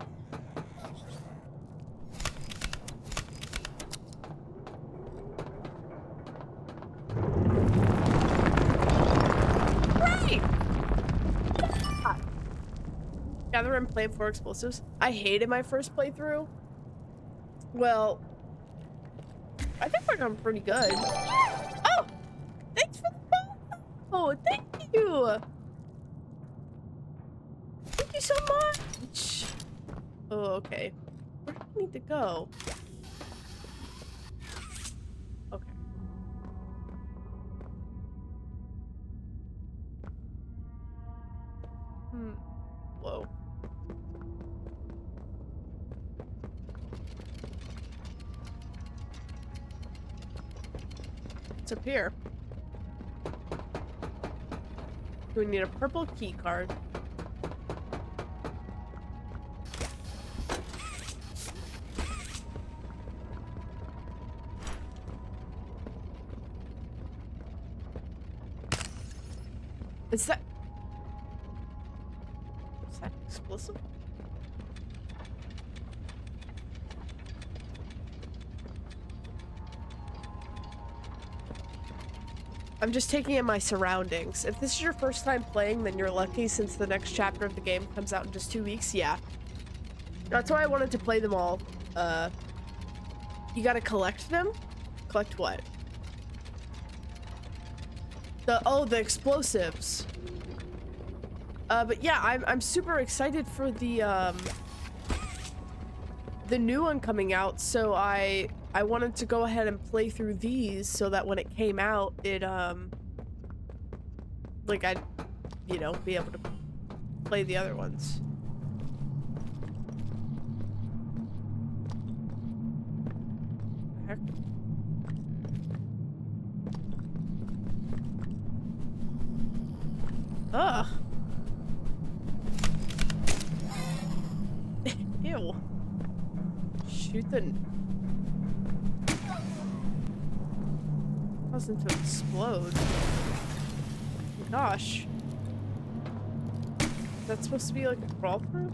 Right! Yeah. Gather and play 4 explosives. I hated my first playthrough. Well, I think we're doing pretty good. Oh! Thanks for the follow! Thank you! Thank you so much! Oh, okay. Where do we need to go? Okay. Whoa. What's up here? We need a purple key card. Is that explosive? I'm just taking in my surroundings. If this is your first time playing, then you're lucky since the next chapter of the game comes out in just 2 weeks. Yeah. That's why I wanted to play them all. You gotta collect them? Collect what? The explosives. But yeah, I'm super excited for the new one coming out, so I wanted to go ahead and play through these so that when it came out, it like I'd, you know, be able to play the other ones. Heck. Ugh. Ew. Shoot the... Cause them to explode. Gosh. Is that supposed to be like a crawl through?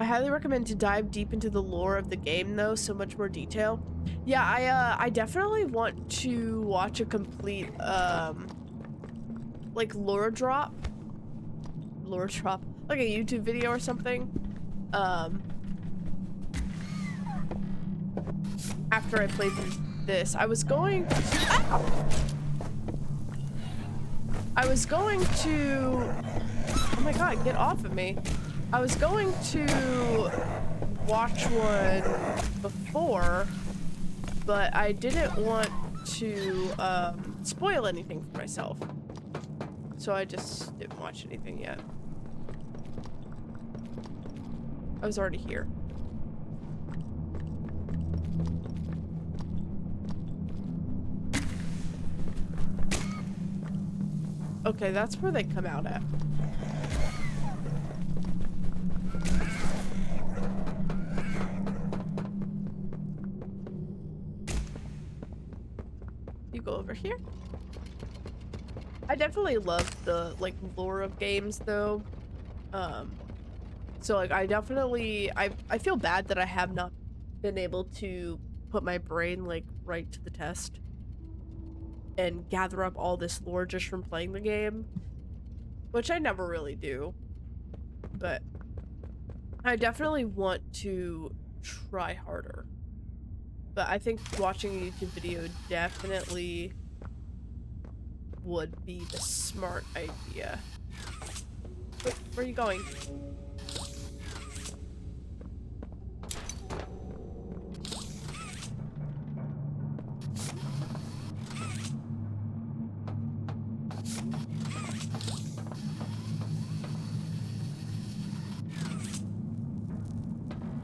I highly recommend to dive deep into the lore of the game though, so much more detail. Yeah, I definitely want to watch a complete like lore drop, like a YouTube video or something, after I play through this. I was going to, oh my god, get off of me. I was going to watch one before, but I didn't want to spoil anything for myself. So I just didn't watch anything yet. I was already here. Okay, that's where they come out at. You go over here. I definitely love the like lore of games though. So like I feel bad that I have not been able to put my brain like right to the test and gather up all this lore just from playing the game, which I never really do. But I definitely want to try harder. But I think watching a YouTube video definitely would be the smart idea. Wait, where are you going?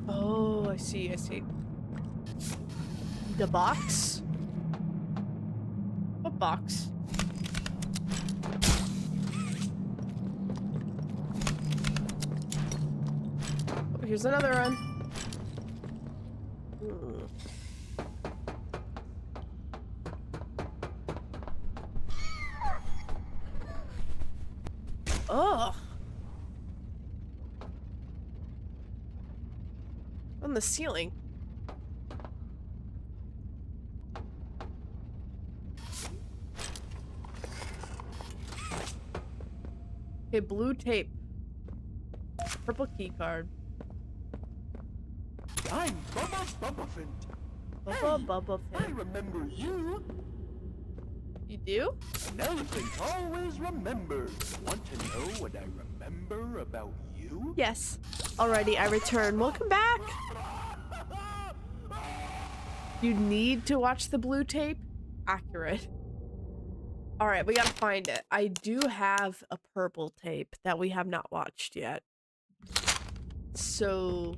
Oh, I see, I see. The box? What box? Oh, here's another one. Ugh. On the ceiling. Okay, blue tape. Purple key card. I'm Bubba Bubbaphant. Bubba I remember you. You do? An elephant always remembers. Want to know what I remember about you? Yes. Alrighty, I return. Welcome back. You need to watch the blue tape? Accurate. Alright, we gotta find it. I do have a purple tape that we have not watched yet. So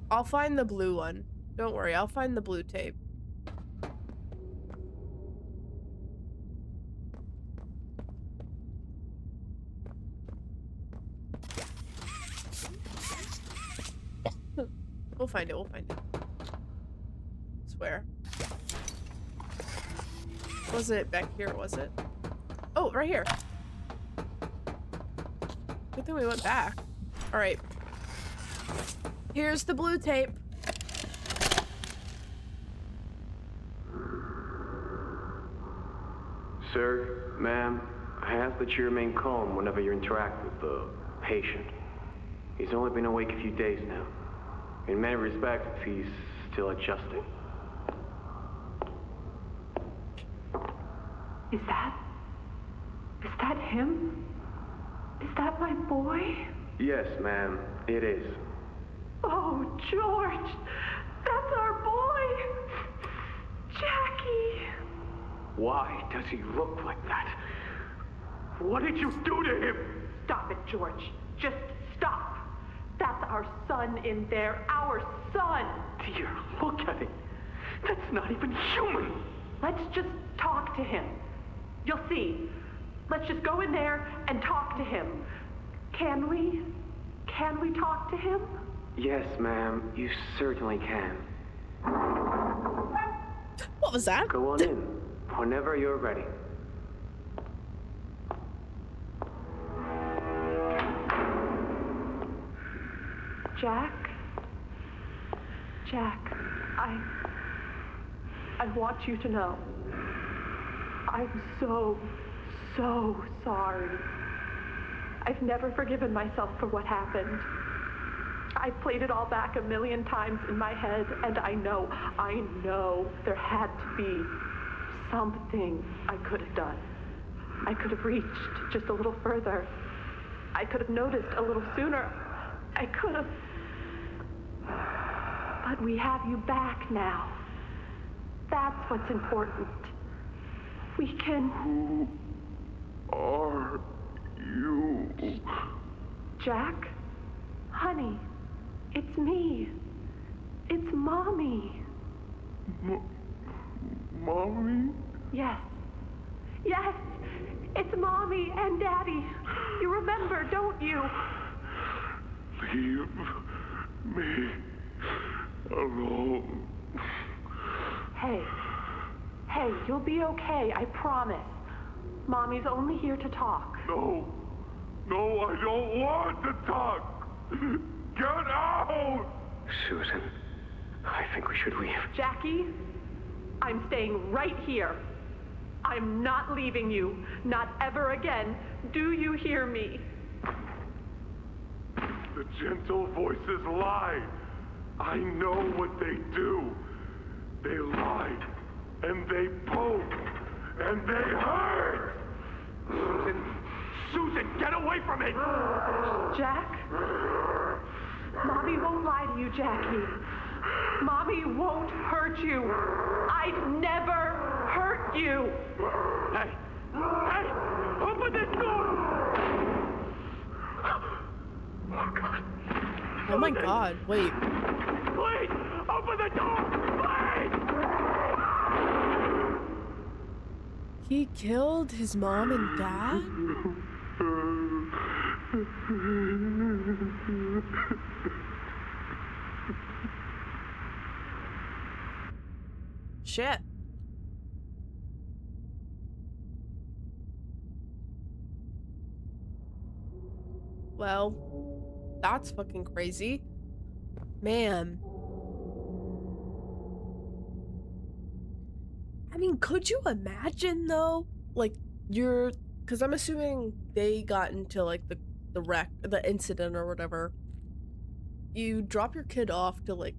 I'll find the blue one. Don't worry, I'll find the blue tape. We'll find it, we'll find it. Swear. Wasn't it back here, was it? Oh, right here. Good thing we went back. Alright. Here's the blue tape. Sir, ma'am, I ask that you remain calm whenever you interact with the patient. He's only been awake a few days now. In many respects, he's still adjusting. Is that him? Is that my boy? Yes, ma'am, it is. Oh, George! That's our boy! Jackie! Why does he look like that? What did you do to him? Stop it, George. Just stop. That's our son in there. Our son! Dear, look at it. That's not even human. Let's just talk to him. You'll see. Let's just go in there and talk to him. Can we? Can we talk to him? Yes, ma'am, you certainly can. What was that? Go on in, whenever you're ready. Jack, I want you to know, I'm so sorry. I've never forgiven myself for what happened. I've played it all back a million times in my head, and I know there had to be something I could have done. I could have reached just a little further. I could have noticed a little sooner. I could have. But we have you back now. That's what's important. We can... Who are you? Jack? Honey, it's me. It's Mommy. Mommy? Yes. Yes! It's Mommy and Daddy. You remember, don't you? Leave me alone. Hey, you'll be okay, I promise. Mommy's only here to talk. No, I don't want to talk. Get out! Susan, I think we should leave. Jackie, I'm staying right here. I'm not leaving you. Not ever again. Do you hear me? The gentle voices lie. I know what they do. They lie, and they poke, and they hurt. Susan, get away from me! Jack? Mommy won't lie to you, Jackie. Mommy won't hurt you. I'd never hurt you. Hey! Open this door! Oh, God. Oh my God, wait. Please, open the door! Please! He killed his mom and dad? Shit. Well, that's fucking crazy. Man. I mean, could you imagine though? Like, because I'm assuming they got into like the the incident or whatever, you drop your kid off to, like,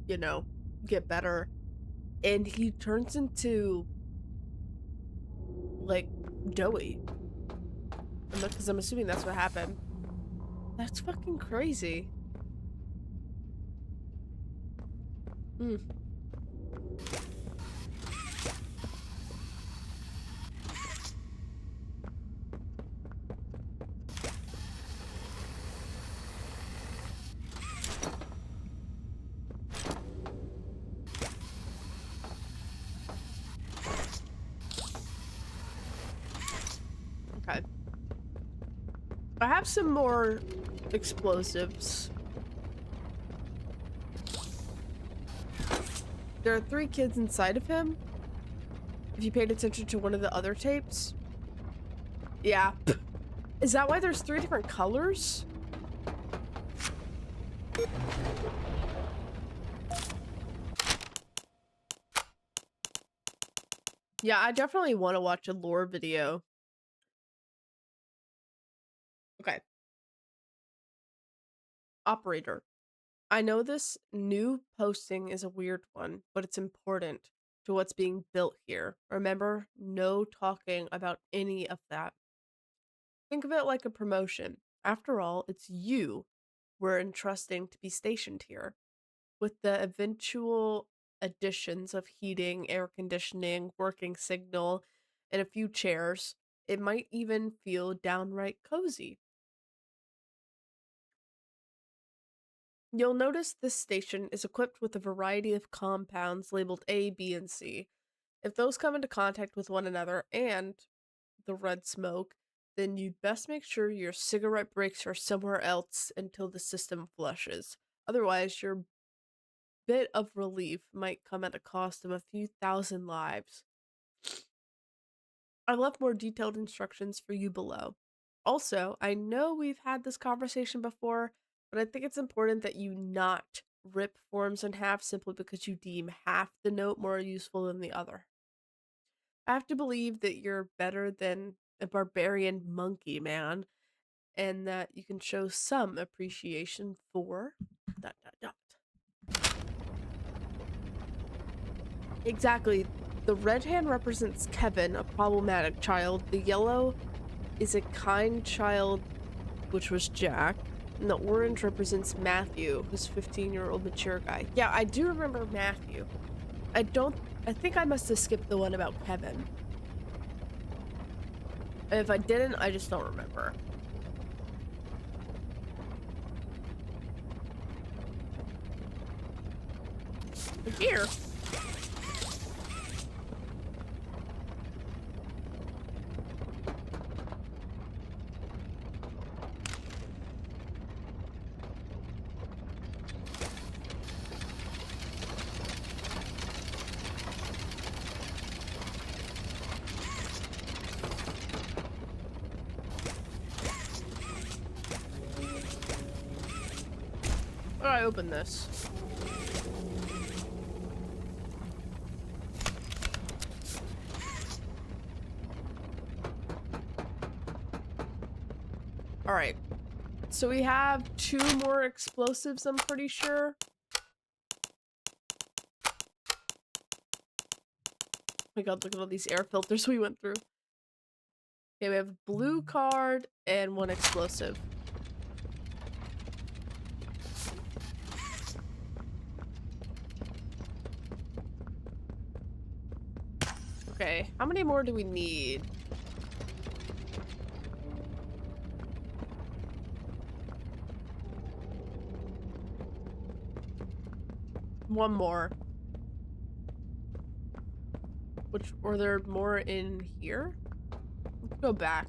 you know, get better, and he turns into, like, doughy. Because I'm assuming that's what happened. That's fucking crazy. Hmm. Okay. I have some more explosives. There are 3 kids inside of him. If you paid attention to one of the other tapes. Yeah. Is that why there's 3 different colors? Yeah, I definitely want to watch a lore video. Okay. Operator. I know this new posting is a weird one, but it's important to what's being built here. Remember, no talking about any of that. Think of it like a promotion. After all, it's you we're entrusting to be stationed here. With the eventual additions of heating, air conditioning, working signal, and a few chairs, it might even feel downright cozy. You'll notice this station is equipped with a variety of compounds labeled A, B, and C. If those come into contact with one another and the red smoke, then you'd best make sure your cigarette breaks are somewhere else until the system flushes. Otherwise, your bit of relief might come at a cost of a few thousand lives. I left more detailed instructions for you below. Also, I know we've had this conversation before, but I think it's important that you not rip forms in half simply because you deem half the note more useful than the other. I have to believe that you're better than a barbarian monkey man, and that you can show some appreciation for ... dot dot dot. Exactly. The red hand represents Kevin, a problematic child. The yellow is a kind child, which was Jack. And the orange represents Matthew, who's 15-year-old mature guy. Yeah, I do remember Matthew. I think I must have skipped the one about Kevin. If I didn't, I just don't remember. Here. How do I open this? Alright. So we have 2 more explosives, I'm pretty sure. Oh my god, look at all these air filters we went through. Okay, we have a blue card and 1 explosive. Okay, how many more do we need? One more. Which, were there more in here? Let's go back.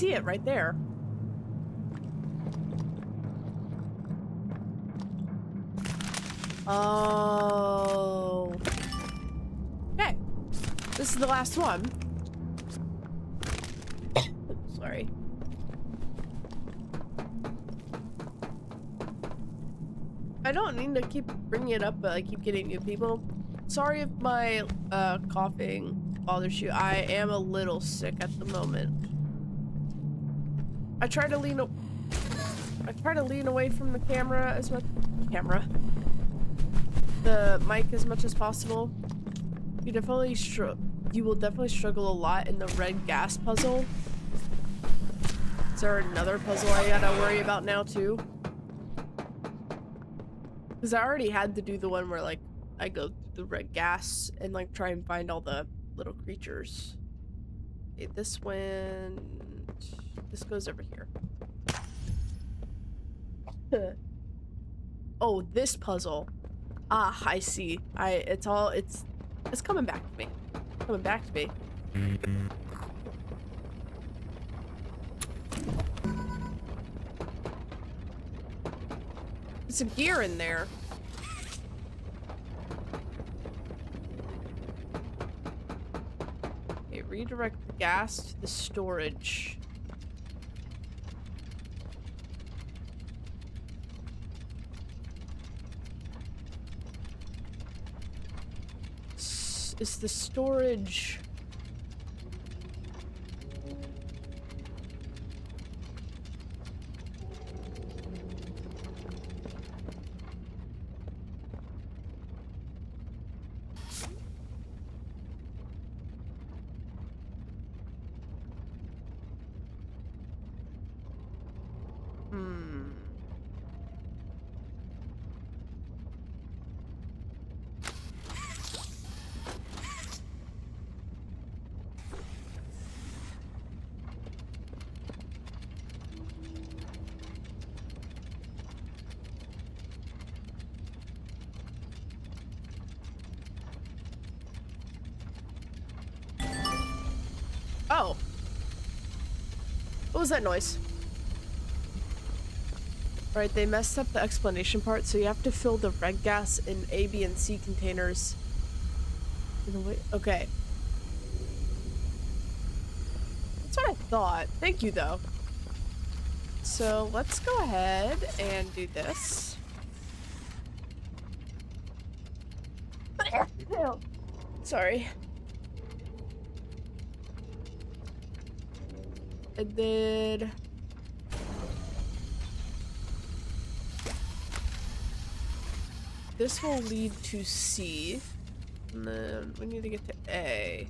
see it right there. Oh. Okay. This is the last one. Sorry. I don't mean to keep bringing it up, but I keep getting new people. Sorry if my coughing bothers you. I am a little sick at the moment. I try to lean away from the camera as much. The mic as much as possible. You will definitely struggle a lot in the red gas puzzle. Is there another puzzle I gotta worry about now too? Because I already had to do the one where like I go through the red gas and like try and find all the little creatures. Okay, this goes over here. Oh, this puzzle. Ah, I see. It's coming back to me. Coming back to me. There's a gear in there. Okay, redirect the gas to the storage. Is the storage... Oh. What was that noise? Alright, they messed up the explanation part, so you have to fill the red gas in A, B, and C containers. Okay. That's what I thought. Thank you, though. So, let's go ahead and do this. Sorry. And then... this will lead to C. And then we need to get to A.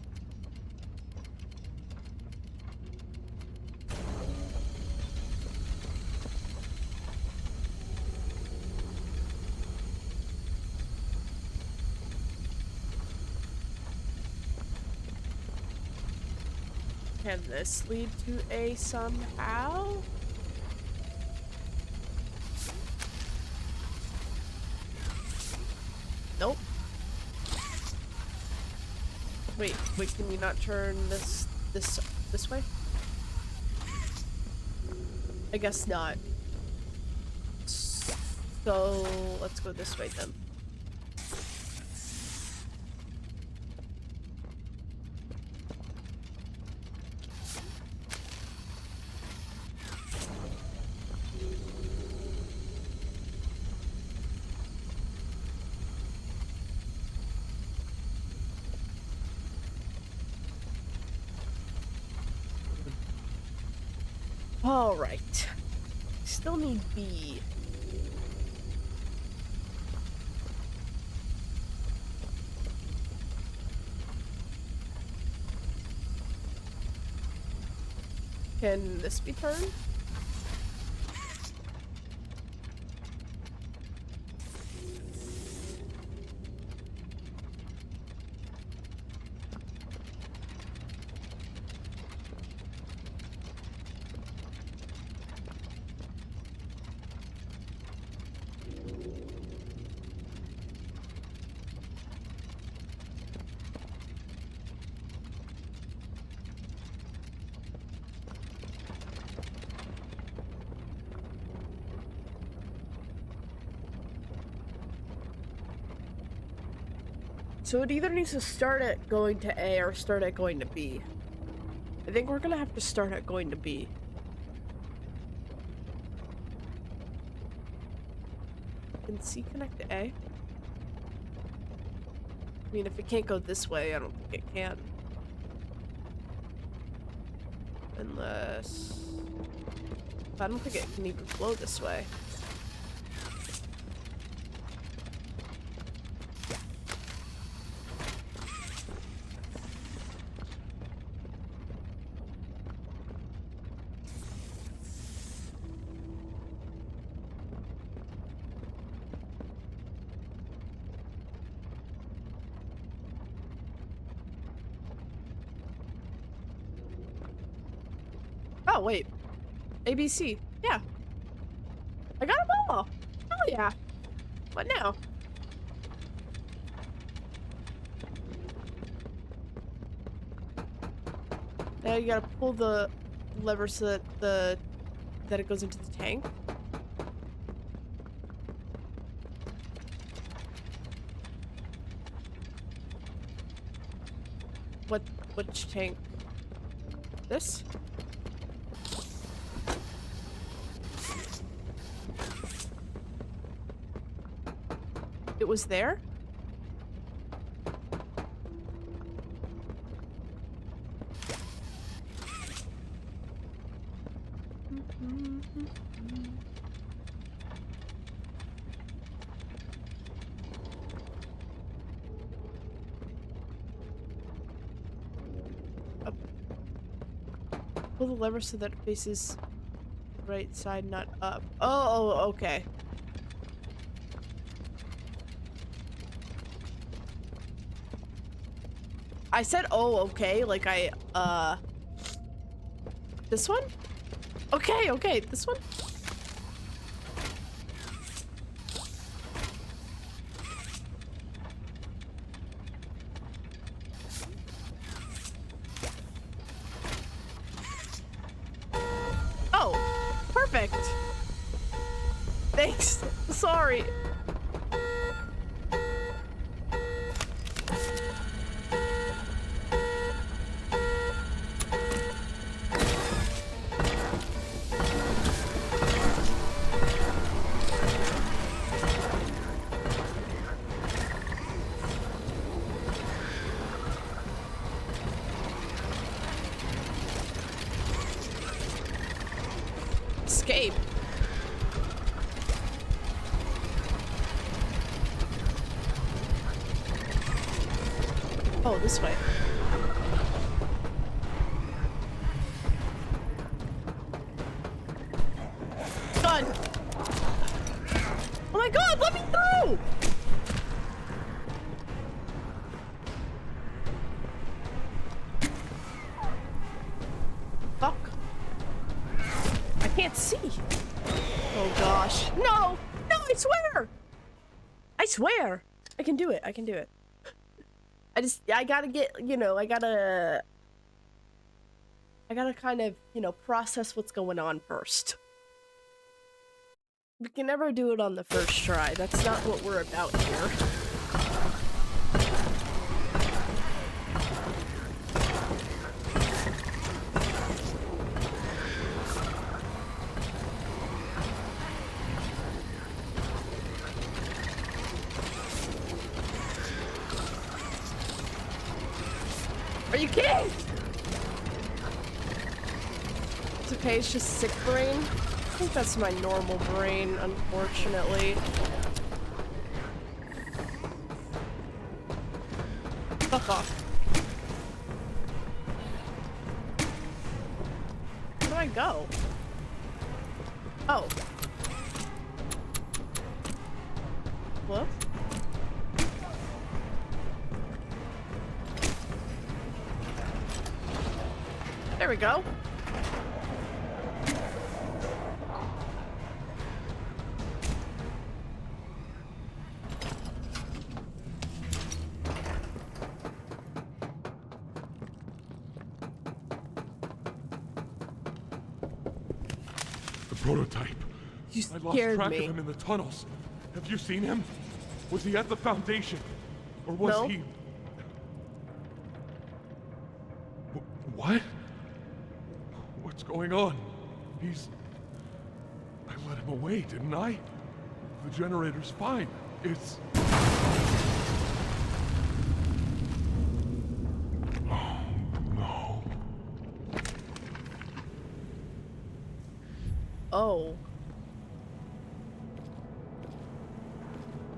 Can this lead to A somehow? Nope. Wait, can you not turn this way? I guess not. So let's go this way then. All right. Still need B. Can this be turned? So it either needs to start at going to A or start at going to B. I think we're gonna have to start at going to B. Can C connect to A? I mean, if it can't go this way, I don't think it can. Unless... I don't think it can even flow this way. Oh, wait. ABC. Yeah. I got them all. Hell yeah. What now? Now you gotta pull the lever so that it goes into the tank. Which tank? This? It was there? Up. Pull the lever so that it faces right side, not up. Oh, okay. I said, oh, okay, like this one? Okay, this one? Oh, perfect. Thanks, sorry. Escape. Oh, this way. God. Oh my God, let me through! Fuck. I can't see. Oh gosh. No! No, I swear! I swear! I can do it. I can do it. I gotta get, you know, I gotta kind of, you know, process what's going on first. We can never do it on the first try. That's not what we're about here. Are you kidding? It's okay, it's just sick brain. I think that's my normal brain, unfortunately. Fuck off. Where do I go? Oh. What? There we go. The prototype. You I lost scared track me. of him in the tunnels. Have you seen him? Was he at the Foundation? Or was No. he What? What's going on? I let him away, didn't I? The generator's fine. It's... Oh, no. Oh.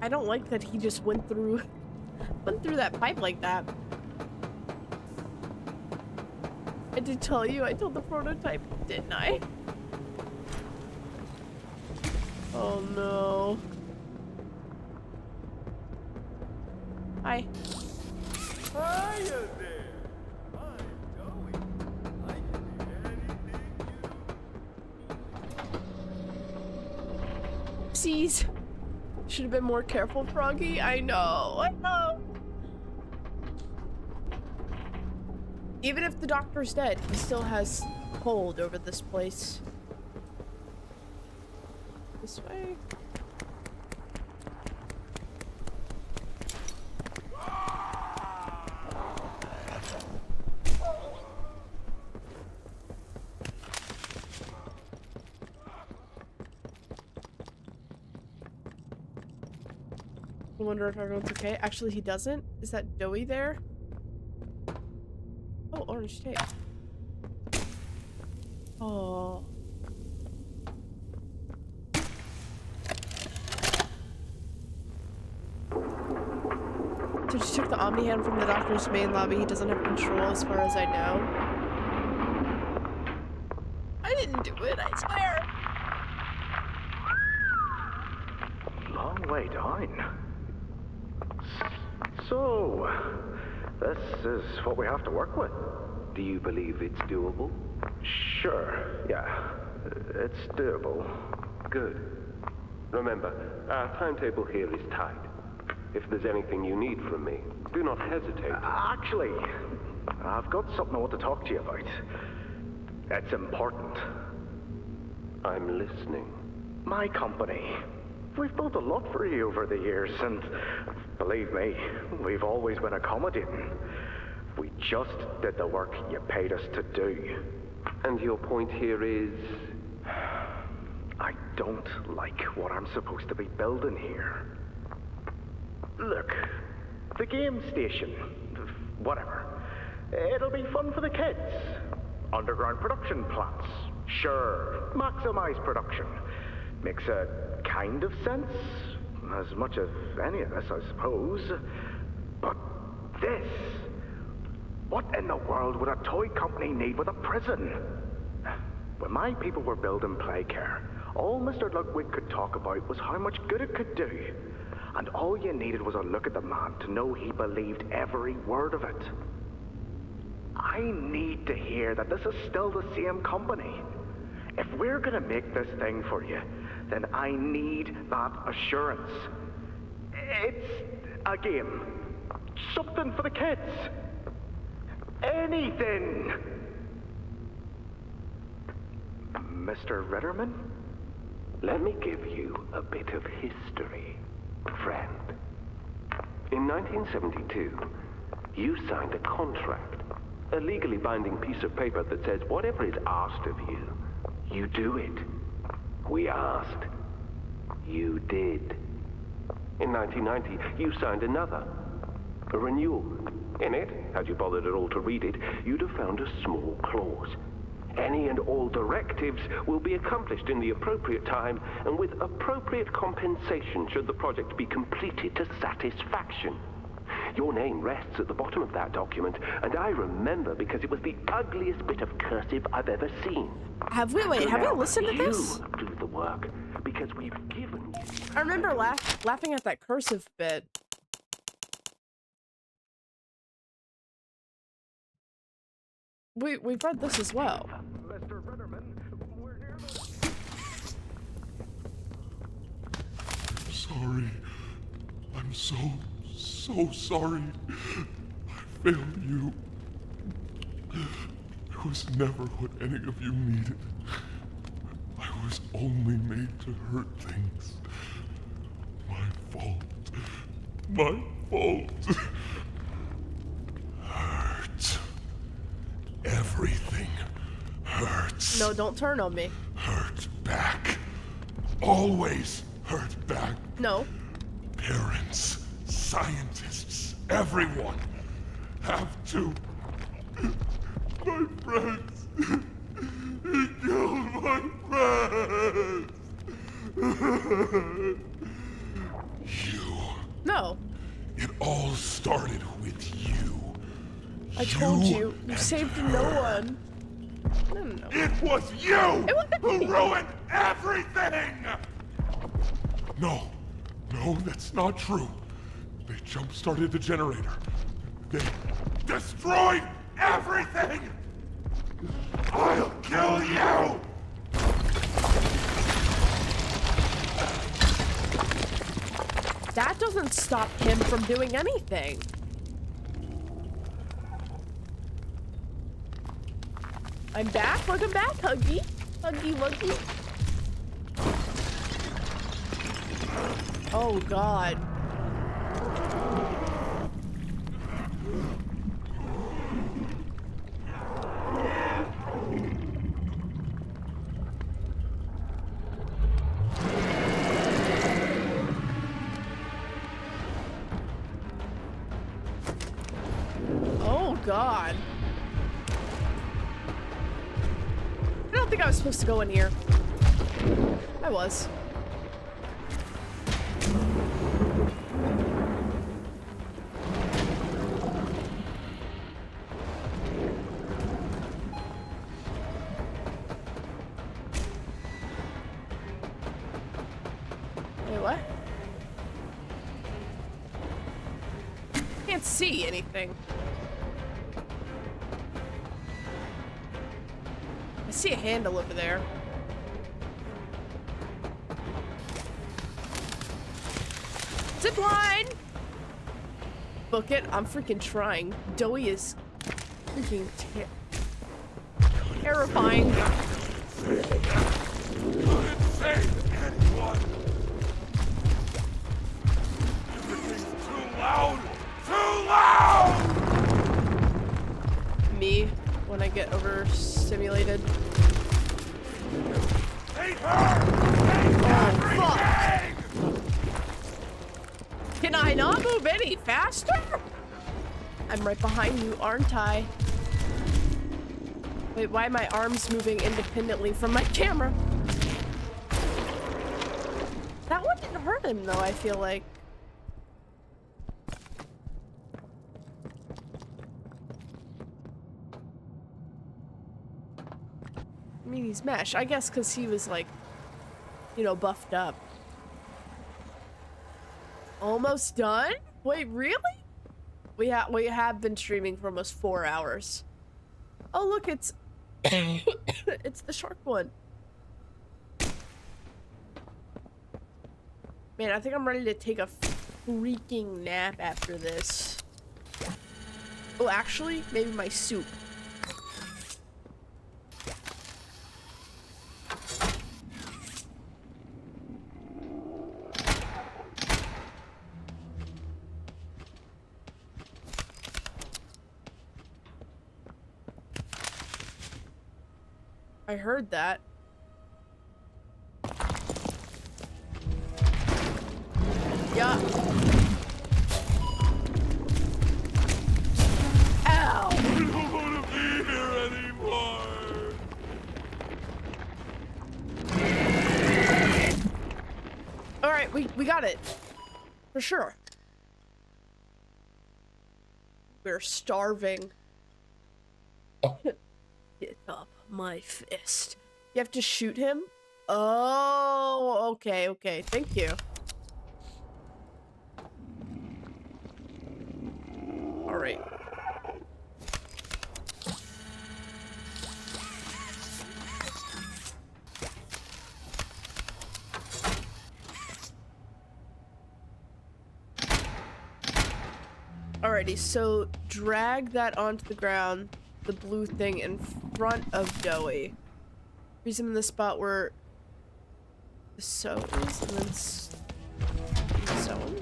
I don't like that he just went through that pipe like that. I did tell you, I told the prototype, didn't I? Oh no. Hi. Hiya there. I'm going. I can do anything you... Oopsies. Should have been more careful, Froggy. I know. Even if the doctor's dead, he still has hold over this place. This way. I wonder if everyone's okay. Actually, he doesn't. Is that Doughy there? Oh, orange tape. Oh. So just took the Omni hand from the doctor's main lobby. He doesn't have control as far as I know. I didn't do it, I swear. Long way down. So, this is what we have to work with. Do you believe it's doable? Sure, yeah. It's doable. Good. Remember, our timetable here is tight. If there's anything you need from me, do not hesitate. Actually, I've got something I want to talk to you about. It's important. I'm listening. My company. We've built a lot for you over the years, and believe me, we've always been accommodating. We just did the work you paid us to do. And your point here is? I don't like what I'm supposed to be building here. Look, the game station, whatever. It'll be fun for the kids. Underground production plants. Sure, maximize production. Makes a kind of sense. As much as any of this, I suppose. But this... What in the world would a toy company need with a prison? When my people were building Playcare, all Mr. Ludwig could talk about was how much good it could do. And all you needed was a look at the man to know he believed every word of it. I need to hear that this is still the same company. If we're gonna make this thing for you, then I need that assurance. It's a game. Something for the kids. Anything. Mr. Ritterman? Let me give you a bit of history, friend. In 1972, you signed a contract, a legally binding piece of paper that says whatever is asked of you, you do it. We asked. You did. In 1990, you signed another, a renewal. In it, had you bothered at all to read it, you'd have found a small clause. Any and all directives will be accomplished in the appropriate time and with appropriate compensation should the project be completed to satisfaction. Your name rests at the bottom of that document, and I remember because it was the ugliest bit of cursive I've ever seen. Have we? Wait, So have we now listened to this? You do the work because we've given you. I remember laughing at that cursive bit. We've read this as well. Mr. Ritterman, we're here. Sorry. I'm so sorry. I failed you. I was never what any of you needed. I was only made to hurt things. My fault. My fault. Hurt. Everything. No, don't turn on me. Hurt back. Always hurt back. No. Parents, scientists, everyone have to. My friends. He killed my friends. You. No. It all started with you. I told you. You saved no one. No. It was you who ruined everything! No, that's not true. They jump-started the generator. They destroyed everything! I'll kill you! That doesn't stop him from doing anything. I'm back. Welcome back, Huggy. Huggy Wuggy. Oh, God. Oh, God. I don't think I was supposed to go in here. I was. Wait, what? Can't see anything. I see a handle over there. Zip line! Book it. I'm freaking trying. Doughy is freaking terrifying. Couldn't save anyone! Everything's too loud! Too loud! Me, when I get overstimulated. Hate her! Hate everything! Can I not move any faster? I'm right behind you, aren't I? Wait, why are my arms moving independently from my camera? That one didn't hurt him, though, I feel like. I mean, he's mesh. I guess because he was, like, you know, buffed up. Almost done? Wait, really? We have been streaming for almost 4 hours. Oh, look, it's... it's the shark one. Man, I think I'm ready to take a freaking nap after this. Oh, actually, maybe my soup. I heard that. Yeah. Ow! I don't want to be here anymore! Alright, we got it. For sure. We're starving. Get up my fist. You have to shoot him? Oh, okay. Thank you. Alright. Alrighty, so drag that onto the ground, the blue thing in front of Doughy. Freeze him in the spot where the sew is, and then sew him.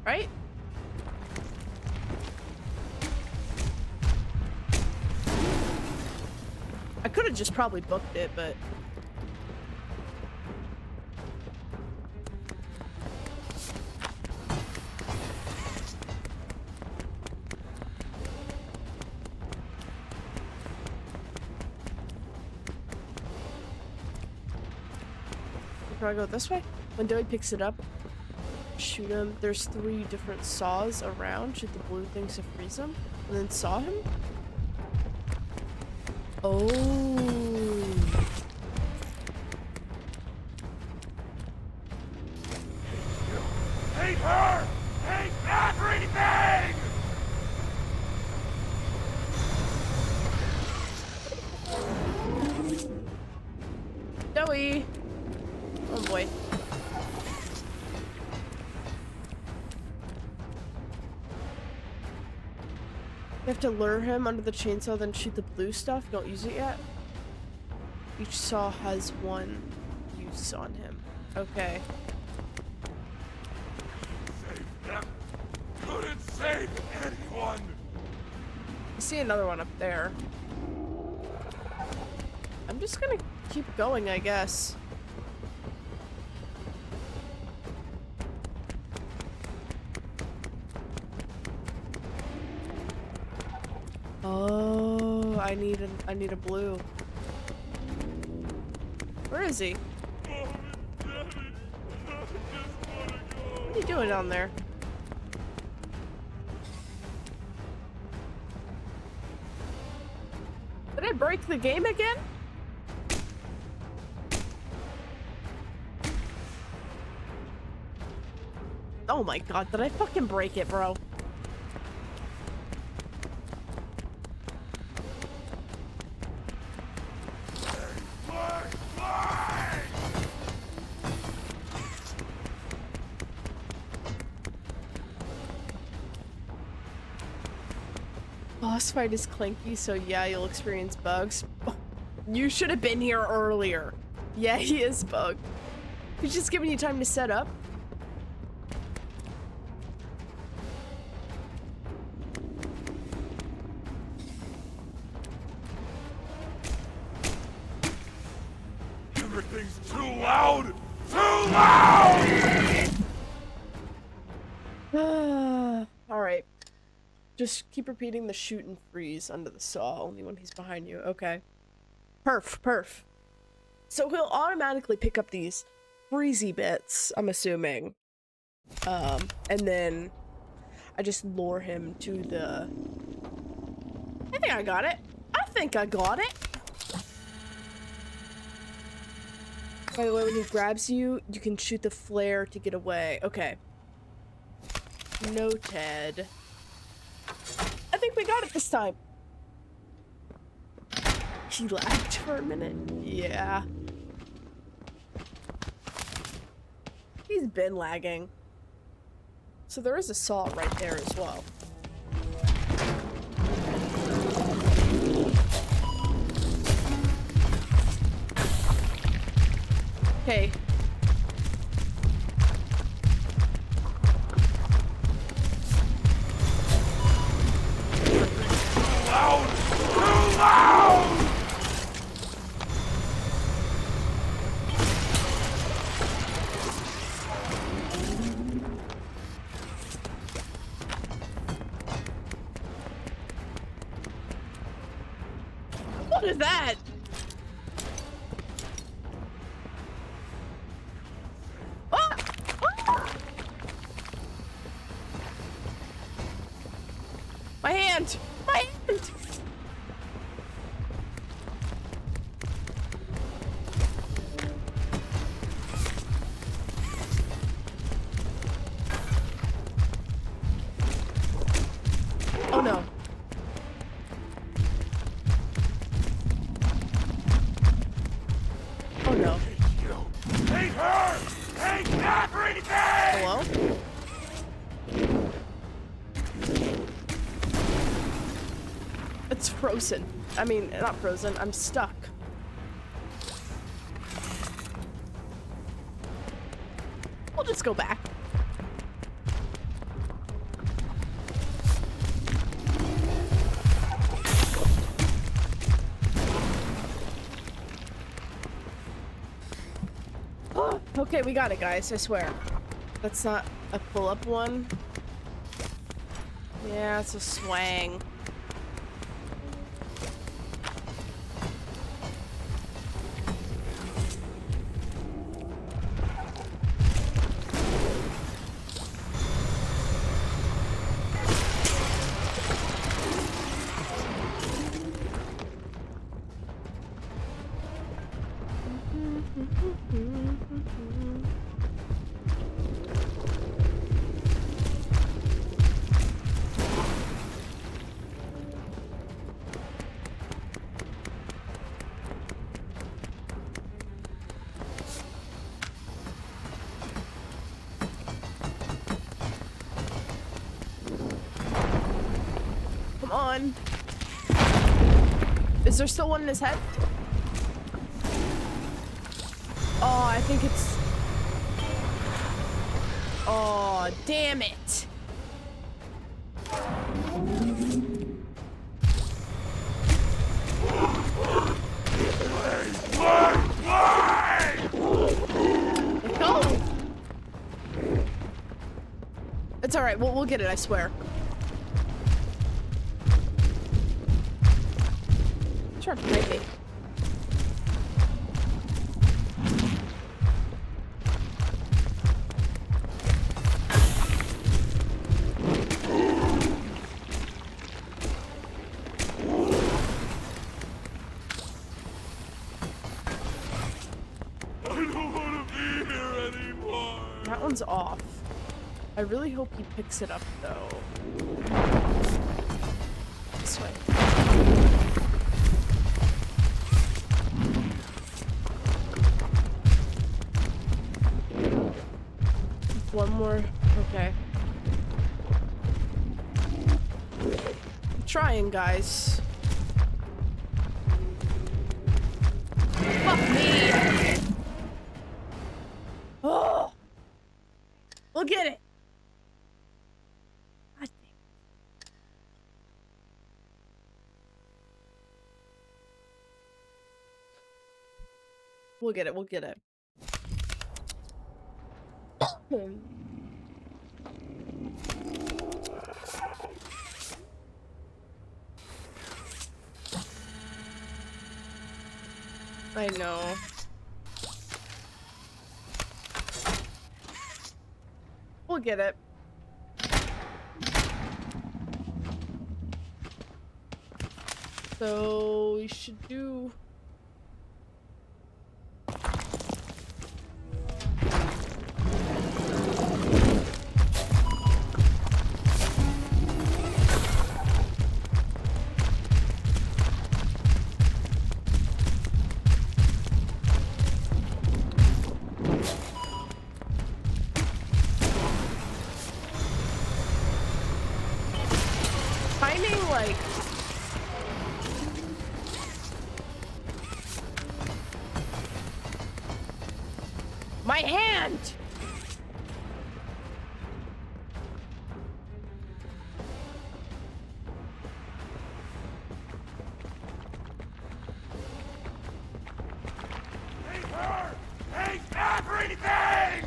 Right? I could have just probably booked it, but... Do I go this way? When Dewey picks it up, shoot him. There's 3 different saws around. Shoot the blue things to freeze him. And then saw him? Oh. Hate her! Hate everything! Joey! Oh boy. You have to lure him under the chainsaw, then shoot the blue stuff. Don't use it yet. Each saw has 1 use on him. Okay. Save them. Couldn't save anyone. I see another one up there. I'm just gonna keep going, I guess. Oh, I need a blue. Where is he? What are you doing down there? Did I break the game again? Oh my god, did I fucking break it, bro? Boss fight is clanky, so yeah, you'll experience bugs. You should have been here earlier. Yeah, he is bugged. He's just giving you time to set up. Everything's too loud! Too loud! Alright. Just keep repeating the shoot and freeze under the saw, only when he's behind you. Okay. Perf. So he'll automatically pick up these freezy bits, I'm assuming. And then I just lure him to the... I think I got it. By the way, when he grabs you, you can shoot the flare to get away. Okay. Noted. I think we got it this time. He lagged for a minute. Yeah. He's been lagging. So there is a saw right there as well. Okay. Loud! Too loud! What is that? Ah! Ah! My hand! My hand! Oh no. Oh no. Hate her! Hate everything! Hello? It's frozen. I mean, not frozen. I'm stuck. We'll just go back. Okay, we got it, guys. I swear. That's not a pull-up one. Yeah, it's a swang. Come on. Is there still one in his head? Oh, I think it's... Oh, damn it. Let's go. It's alright, we'll get it, I swear. Trying to fight me. That one's off. I really hope he picks it up, though. This way. One more. Okay. I'm trying, guys. Fuck me! Oh! We'll get it! God damn. We'll get it, we'll get it. I know. We'll get it. So we should do... timing, like... My hand! Take her! Take everything!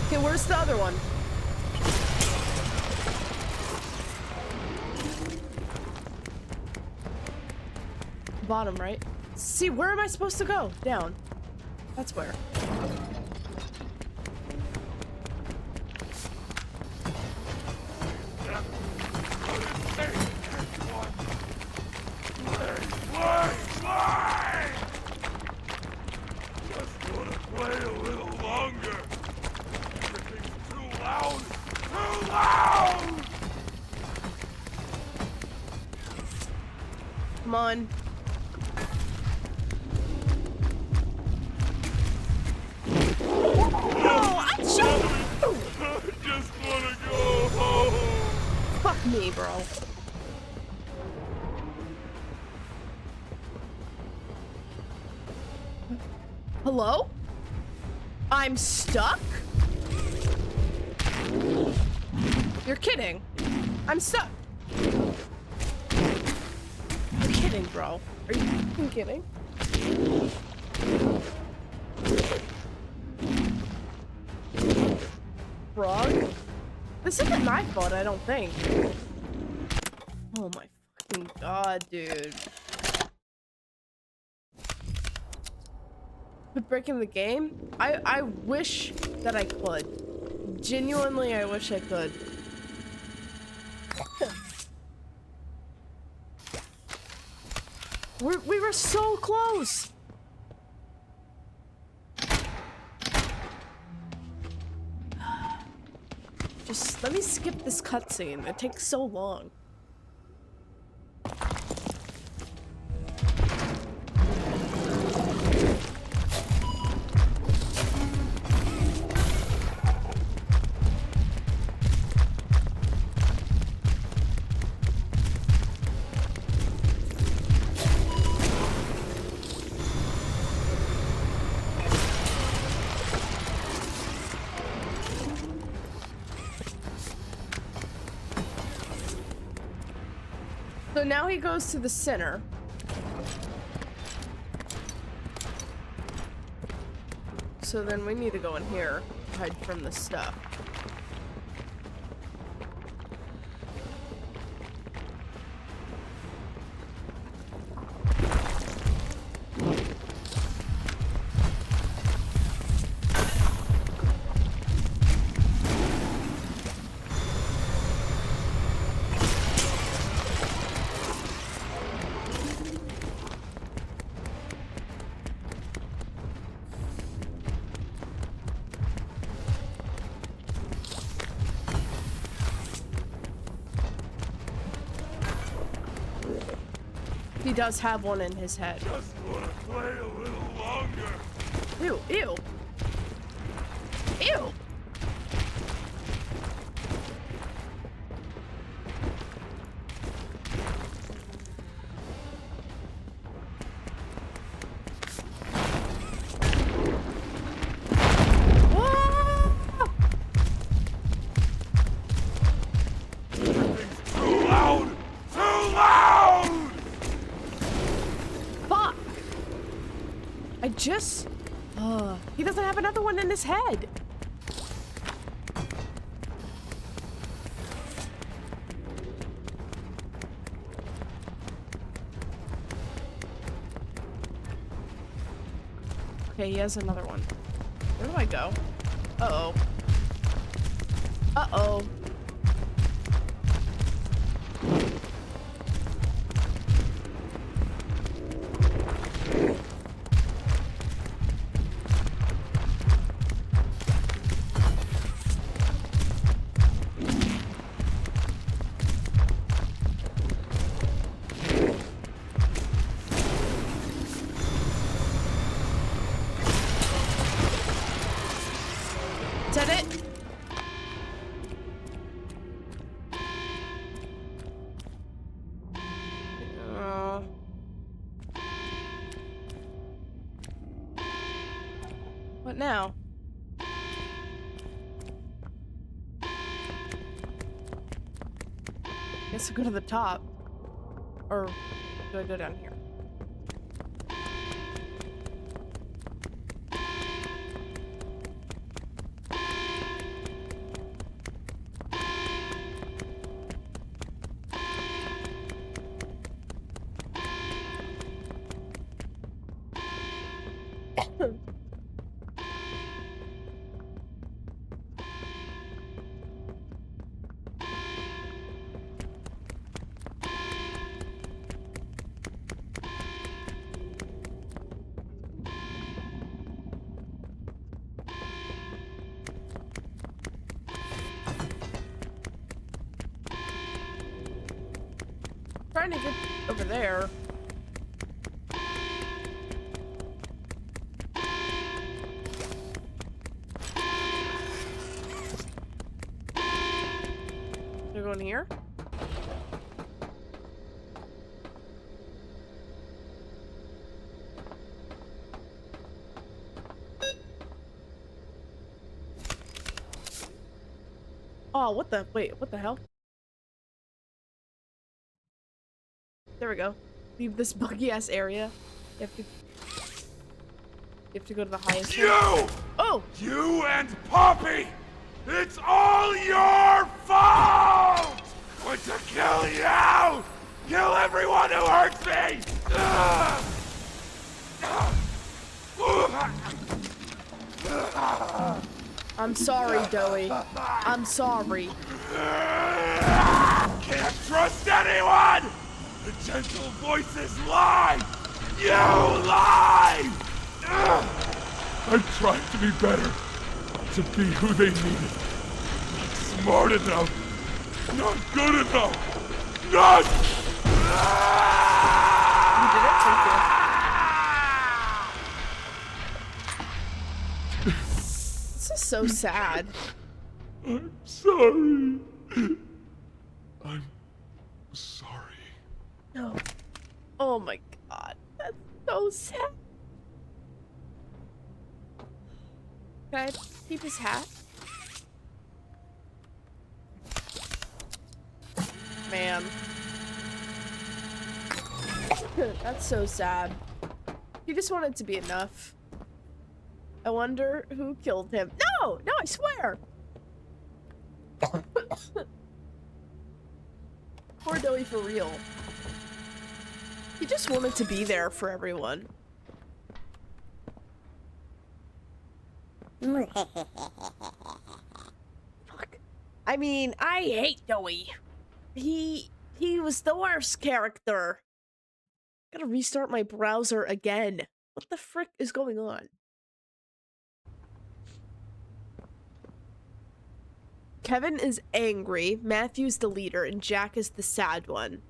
Okay, where's the other one? Bottom, right? See, where am I supposed to go? Down. That's where. Just wanna play a little longer. Everything's too loud! Too loud! Come on. Oh, I just wanna go home. Fuck me, bro. Hello? I'm stuck? You're kidding. I'm stuck. anything, bro. Are you fucking kidding? Frog? This isn't my fault, I don't think. Oh my fucking god, dude. With breaking the game? I wish that I could. Genuinely, I wish I could. We were so close! Just let me skip this cutscene. It takes so long. So now he goes to the center. So then we need to go in here, hide from the stuff. He does have one in his head. Just wanna play a little longer. Ew, ew. Ew. Too loud! Too loud! Fuck! I just... he doesn't have another one in his head. Okay, he has another one. Where do I go? Uh-oh. Uh-oh. Is that it? What now? Guess I go to the top. Or do I go down here? Trying to get over there. They're going here? Oh, wait, what the hell? There we go. leave this buggy ass area. You have to go to the highest You! one. Oh! You and Poppy! It's all your fault! Want to kill you! Kill everyone who hurts me! I'm sorry, Doey. I'm sorry. Can't trust anyone! The gentle voices lie! You lie! I tried to be better, to be who they needed. Not smart enough, not good enough, not... You did it? Thank you. This is so sad. I'm sorry. I'm sorry. No. Oh my god. That's so sad. Can I keep his hat? Man. That's so sad. He just wanted to be enough. I wonder who killed him. No! No, I swear! Poor Doey for real. He just wanted to be there for everyone. Fuck. I mean, I hate Doey. He was the worst character. Gotta restart my browser again. What the frick is going on? Kevin is angry, Matthew's the leader, and Jack is the sad one.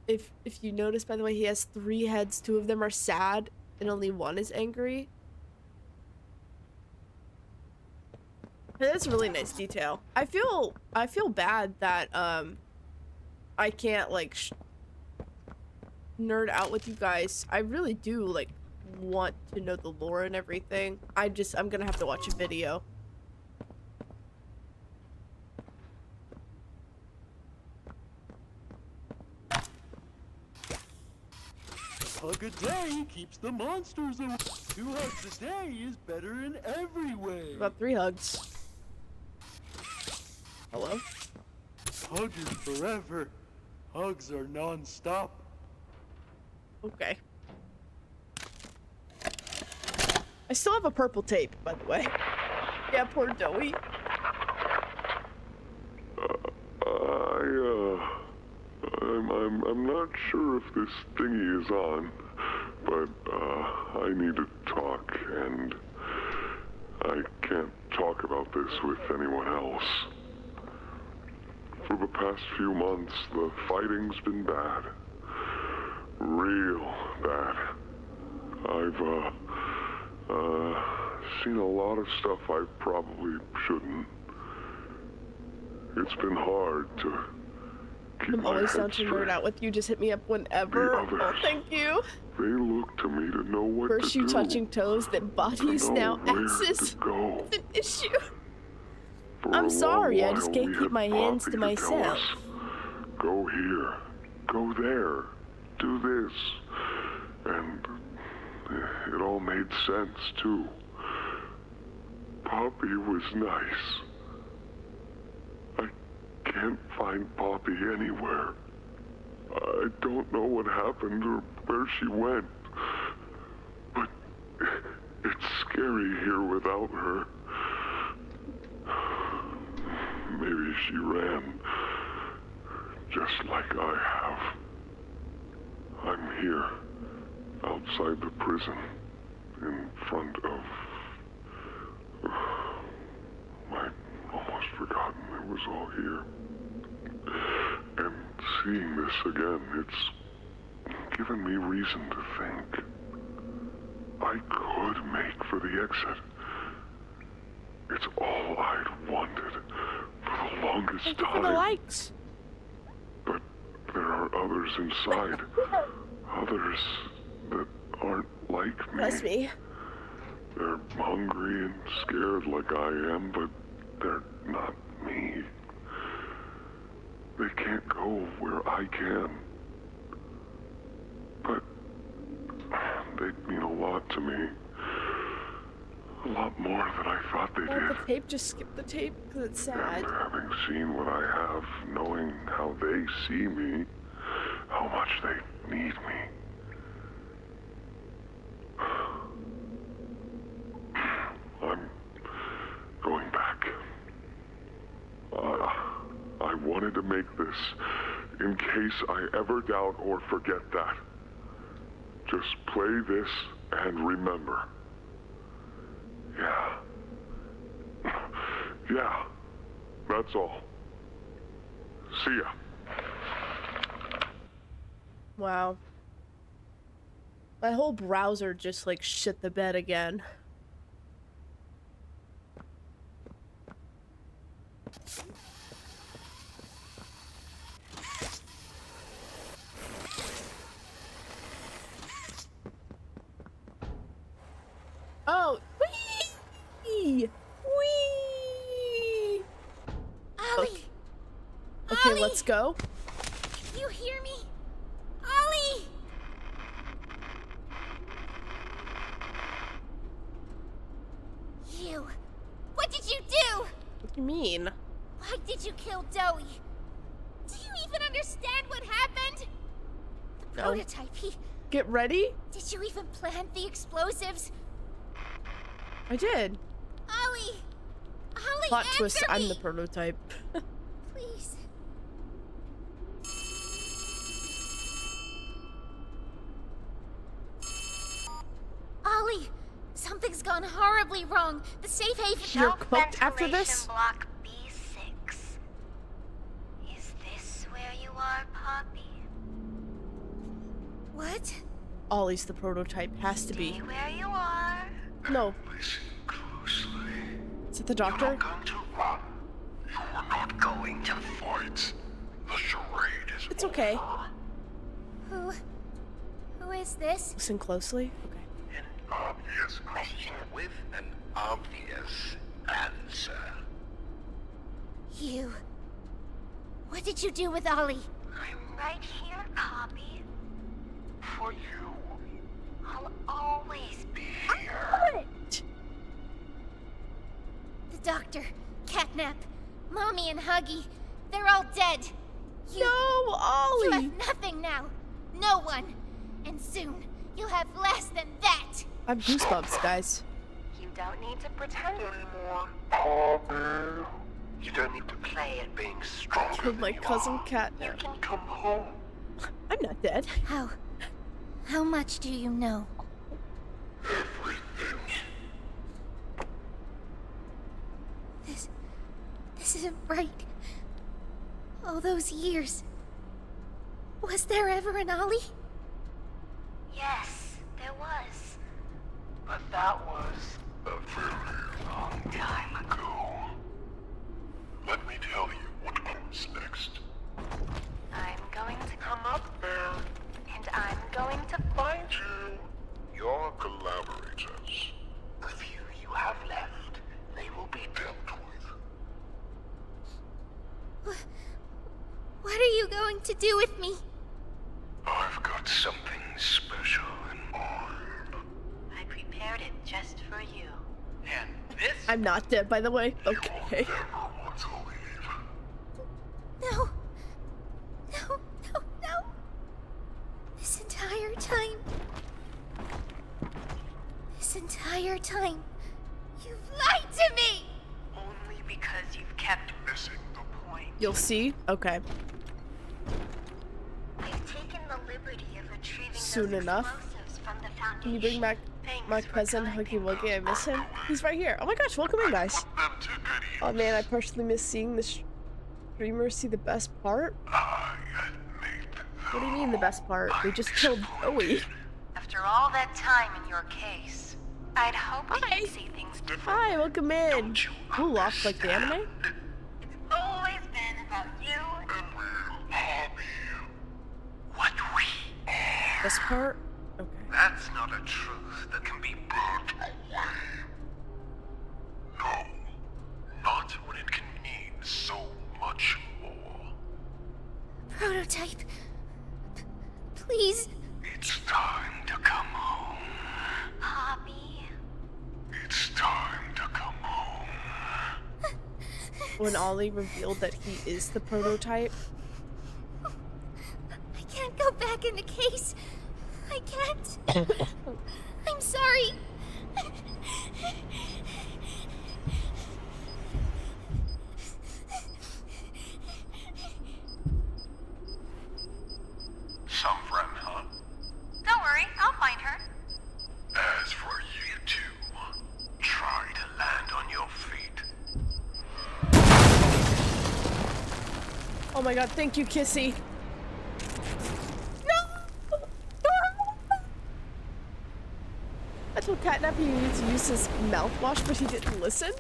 If you notice, by the way, he has 3 heads, 2 of them are sad, and only 1 is angry. That's a really nice detail. I feel bad that I can't like nerd out with you guys. I really do like want to know the lore and everything. I'm gonna have to watch a video. A hug a day keeps the monsters away. 2 hugs a day is better in every way. About 3 hugs. Hello? Hugging forever. Hugs are non-stop. Okay. I still have a purple tape, by the way. Yeah, poor Doey. I'm not sure if this thingy is on, but I need to talk, and I can't talk about this with anyone else. For the past few months, the fighting's been bad. Real bad. I've seen a lot of stuff I probably shouldn't. It's been hard to keep I'm my always head down to straight. nerd out with you. Just hit me up whenever. The others, Oh, thank you. They look to me to know what First to you do. touching toes, then bodies, To know now where axes. to go. It's an issue. For I'm a sorry, long I just while, can't we keep had my hands Poppy to tell myself. us, go here, go there, do this. And it all made sense, too. Poppy was nice. I can't find Poppy anywhere. I don't know what happened or where she went. But it's scary here without her. Maybe she ran, just like I have. I'm here, outside the prison, in front of... I'd almost forgotten it was all here. And seeing this again, it's given me reason to think. I could make for the exit. It's all I'd wanted for the longest Thank you time. for the likes. But there are others inside. Others that aren't like me. Bless me. They're hungry and scared like I am, but they're not me. They can't go where I can. But they mean a lot to me. A lot more than I thought they did. The tape, just skip the tape because it's sad. And having seen what I have, knowing how they see me, how much they need me. I'm going back. I wanted to make this in case I ever doubt or forget that. Just play this and remember. Yeah. Yeah. That's all. See ya. Wow. My whole browser just like shit the bed again. Oh, wee! Wee! Ollie! Okay, Ollie! let's go. Can you hear me? Ollie! You! What did you do? What do you mean? Why did you kill Dowie? Do you even understand what happened? The No. prototype, Get ready? Did you even plant the explosives? I did. Ollie! Ollie, Plot twist, answer I'm me! the prototype. Please. Ollie! Something's gone horribly wrong. The safe haven... You're cooked after this? Block B6. Is this where you are, Poppy? What? Ollie's the prototype. Has to be. Stay where you are. No. Listen closely. Is it the doctor? You're not going to run. You're not going to fight. The charade is It's okay. Who is this? Listen closely. Okay. an obvious question with an obvious answer. You. What did you do with Ollie? I'm right here, Poppy. For you. I'll always be here. The doctor, Catnap, Mommy and Huggy, they're all dead. You, No, Ollie! You have nothing now. No one. And soon, you'll have less than that. I have goosebumps, guys. You don't need to pretend anymore. Poppy. You don't need to play at being stronger Killed my than cousin you are. Catnap. You can come home. I'm not dead. How much do you know? Everything. This isn't right. All those years. Was there ever an Ollie? Yes, there was. But that was a very long time ago. Let me tell you what comes next. I'm going to Come up there. and I'm going to Find you. Your collaborators. The few you have left, they will be dealt with. What are you going to do with me? I've got something special in mind. I prepared it just for you. And this I'm not dead, by the way. Okay. Never want to leave. No. No. This entire time, you've lied to me! Only because you've kept Missing the point. You'll see? Okay. I've taken the liberty of retrieving Soon those enough. explosives from the Foundation. Can you bring back Thanks my for cousin collecting Huggy Wuggy? I miss him. He's right here. Oh my gosh, welcome in, guys. Put them to good use. Oh man, I personally miss seeing the streamers see the best part. I admit, What do you mean the best part? We just killed Joey. After all that time in your case, I'd hoped you'd see things different. Hi, welcome in. Cool off like the anime? It's always been about you Hobby. What we are. This part? Okay. That's not a truth that can be burnt away. No, not when it can mean so much more. prototype. Please. It's time to come home. Poppy. It's time to come home. When Ollie revealed that he is the prototype. I can't go back in the case. I can't. I'm sorry. Some friend, huh? Don't worry, I'll find her. As for you two, try to land on your feet. Oh my god, thank you, Kissy. No! I told Catnap he needed to use his mouthwash, but he didn't listen?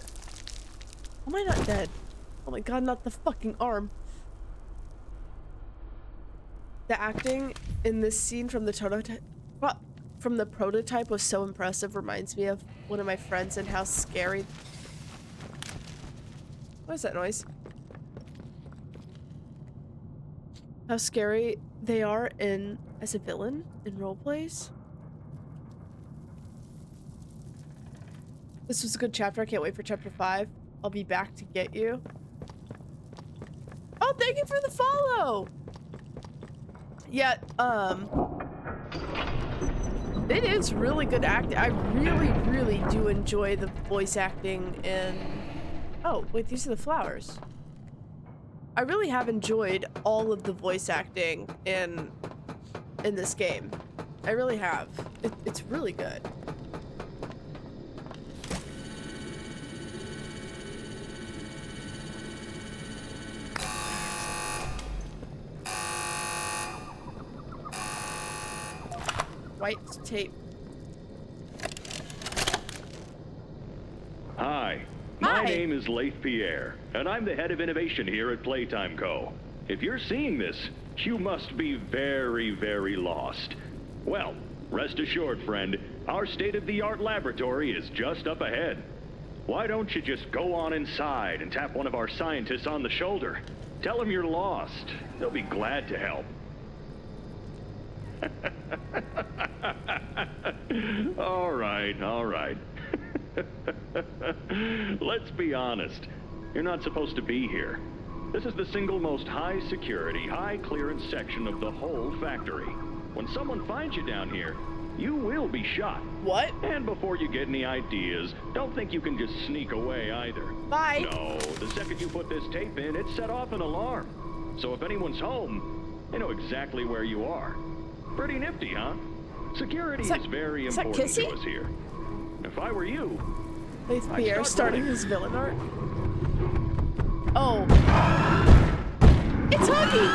Am I not dead? Oh my god, not the fucking arm. The acting in this scene from the prototype was so impressive. Reminds me of one of my friends and how scary. What is that noise? How scary they are as a villain in roleplays. This was a good chapter. I can't wait for chapter 5. I'll be back to get you. Oh, thank you for the follow. Yeah, it is really good acting. I really do enjoy the voice acting in... Oh, wait, these are the flowers. I really have enjoyed all of the voice acting in this game. I really have. It's really good. White tape. Hi, my name is Leif Pierre, and I'm the head of innovation here at Playtime Co. If you're seeing this, you must be very lost. Well, rest assured, friend, our state-of-the-art laboratory is just up ahead. Why don't you just go on inside and tap one of our scientists on the shoulder? Tell them you're lost. They'll be glad to help. All right. Let's be honest. You're not supposed to be here. This is the single most high security, high clearance section of the whole factory. When someone finds you down here, you will be shot. What? And before you get any ideas, don't think you can just sneak away either. Bye. No, the second you put this tape in, it set off an alarm. So if anyone's home, they know exactly where you are. Pretty nifty, huh? Security is very important to us here. If I were you, Leif Pierre starting his villain art. Oh. It's Huggy!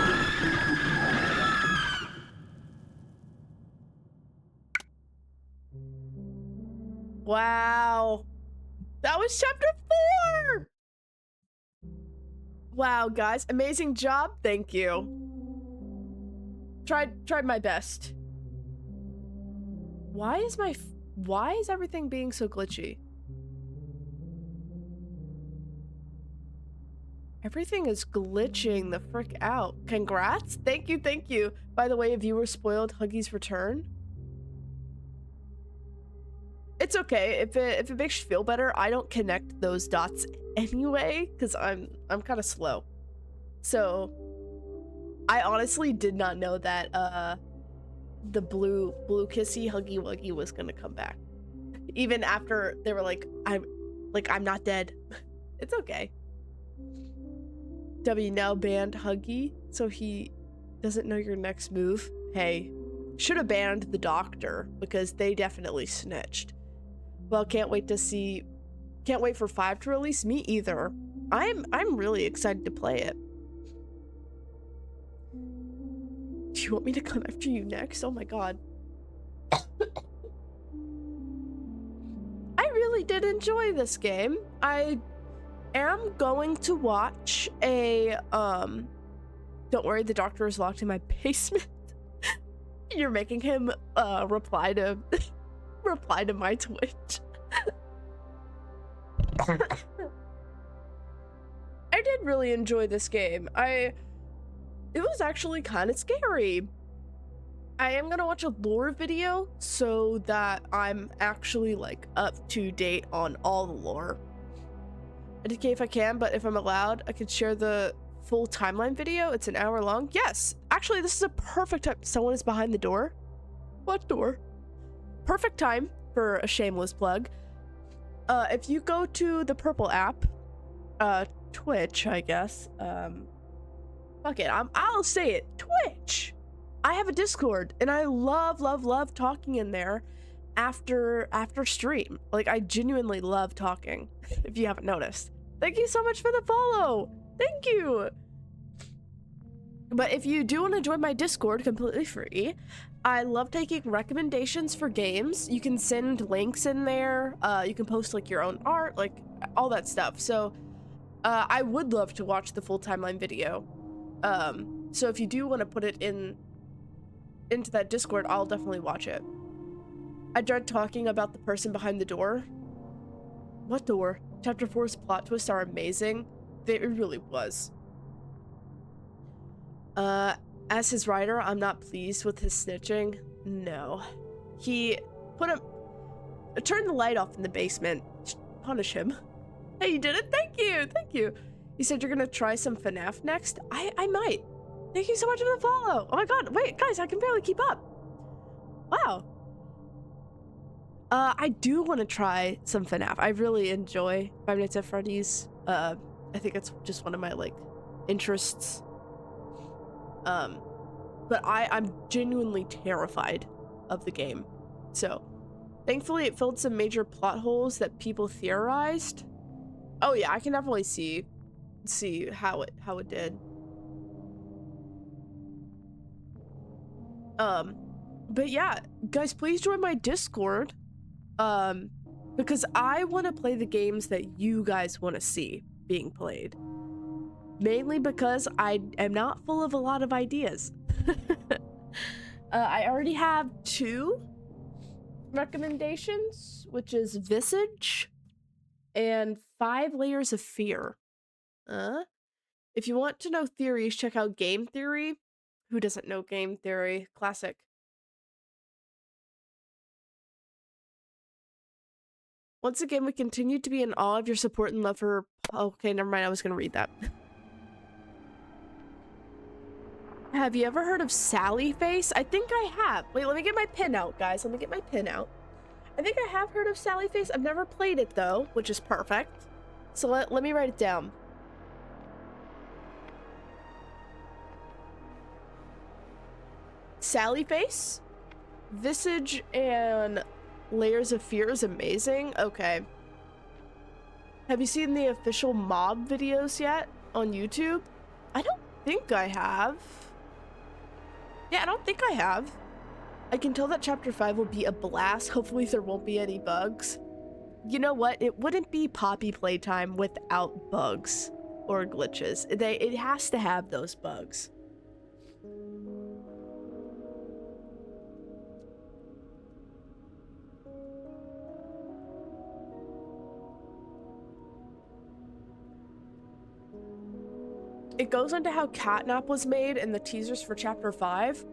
Wow. That was chapter 4! Wow, guys. Amazing job. Thank you. Tried my best. Why is everything being so glitchy? Everything is glitching the frick out. Congrats. Thank you. By the way, a viewer spoiled Huggy's return. It's okay. If it makes you feel better, I don't connect those dots anyway, because I'm kind of slow. So I honestly did not know that the blue kissy Huggy Wuggy was gonna come back. Even after they were like, I'm not dead. It's okay. W now banned Huggy, so he doesn't know your next move. Hey, should have banned the doctor because they definitely snitched. Well, can't wait for 5 to release. Me either. I'm really excited to play it. Do you want me to come after you next? Oh my god. I really did enjoy this game. I am going to watch a don't worry, the doctor is locked in my basement. You're making him reply to my Twitch. I did really enjoy this game. I It was actually kind of scary. I am gonna watch a lore video so that I'm actually like up to date on all the lore. Okay, if I can, but if I'm allowed, I could share the full timeline video. It's an hour long. Yes, actually, this is a perfect time. Someone is behind the door. What door? Perfect time for a shameless plug. If you go to the purple app, Twitch, I guess. Fuck it, I'll say it. Twitch. I have a Discord, and I love talking in there after stream. Like, I genuinely love talking. If you haven't noticed. Thank you so much for the follow. Thank you. But if you do want to join my Discord, completely free. I love taking recommendations for games. You can send links in there. You can post like your own art, like all that stuff. So I would love to watch the full timeline video. So if you do want to put it into that Discord, I'll definitely watch it. I dread talking about the person behind the door. What door? Chapter 4's plot twists are amazing. It really was. As his writer, I'm not pleased with his snitching. No. He turned the light off in the basement. Punish him. Hey, you did it? Thank you. Thank you. You said you're gonna try some FNAF next? I might. Thank you so much for the follow. Oh my god, wait, guys, I can barely keep up. Wow. I do want to try some FNAF. I really enjoy Five Nights at Freddy's. I think it's just one of my, like, interests. But I'm genuinely terrified of the game. So, thankfully it filled some major plot holes that people theorized. Oh yeah, I can definitely see how it did. But yeah, guys, please join my Discord. Because I want to play the games that you guys want to see being played. Mainly because I am not full of a lot of ideas. I already have 2 recommendations, which is Visage and 5 Layers of Fear. If you want to know theories, check out Game Theory. Who doesn't know Game Theory? Classic. Once again, we continue to be in awe of your support and love for... Okay, never mind. I was going to read that. Have you ever heard of Sally Face? I think I have. Wait, let me get my pin out, guys. Let me get my pin out. I think I have heard of Sally Face. I've never played it, though, which is perfect. So let me write it down. Sally Face, Visage, and Layers of Fear is amazing. Okay. Have you seen the official mob videos yet on YouTube? I don't think I have. Yeah, I don't think I have. I can tell that Chapter 5 will be a blast. Hopefully there won't be any bugs. You know what? It wouldn't be Poppy Playtime without bugs or glitches. It has to have those bugs. It goes into how Catnap was made in the teasers for Chapter 5.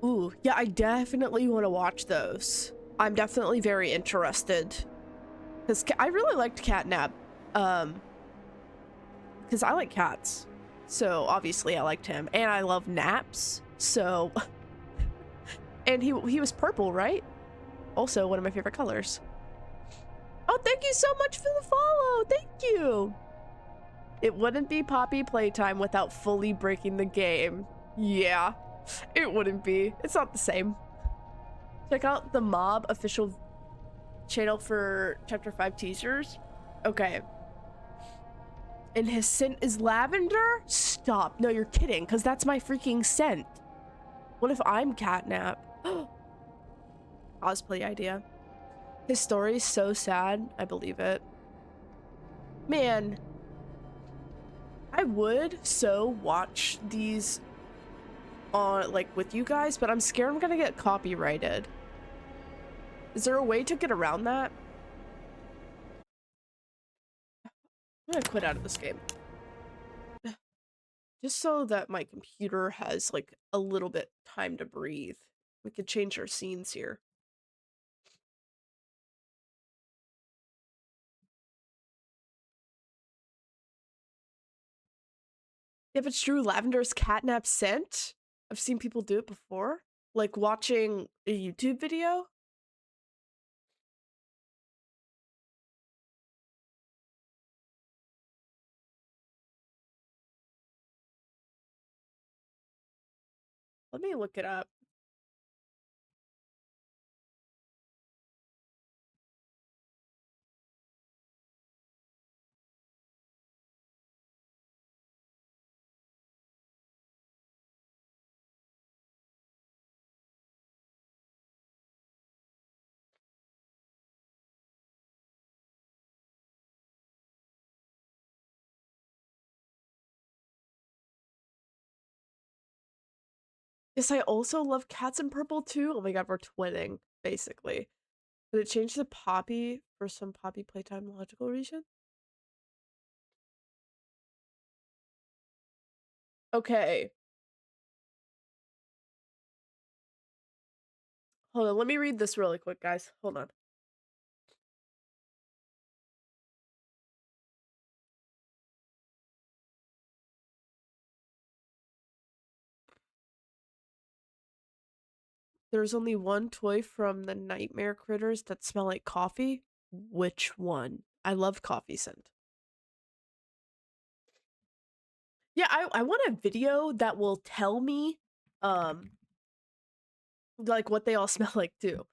Ooh, yeah, I definitely want to watch those. I'm definitely very interested. Because I really liked Catnap. Because I like cats. So, obviously, I liked him. And I love naps. So... and he was purple, right? Also, one of my favorite colors. Oh, thank you so much for the follow! Thank you! It wouldn't be Poppy Playtime without fully breaking the game. Yeah, it wouldn't be. It's not the same. Check out the Mob official channel for Chapter 5 teasers. Okay. And his scent is lavender? Stop. No, you're kidding, because that's my freaking scent. What if I'm Catnap? Cosplay idea. His story is so sad. I believe it. Man. I would so watch these on like with you guys, but I'm scared I'm gonna get copyrighted. Is there a way to get around that? I'm gonna quit out of this game. Just so that my computer has, like, a little bit time to breathe. We could change our scenes here. If it's true, lavender's catnap scent? I've seen people do it before. Like watching a YouTube video. Let me look it up. Yes, I also love Cats in Purple too. Oh my god, we're twinning, basically. Did it change the Poppy for some Poppy Playtime logical reason? Okay. Hold on, let me read this really quick, guys. Hold on. There's only one toy from the Nightmare Critters that smell like coffee. Which one? I love coffee scent. Yeah, I want a video that will tell me, like, what they all smell like, too.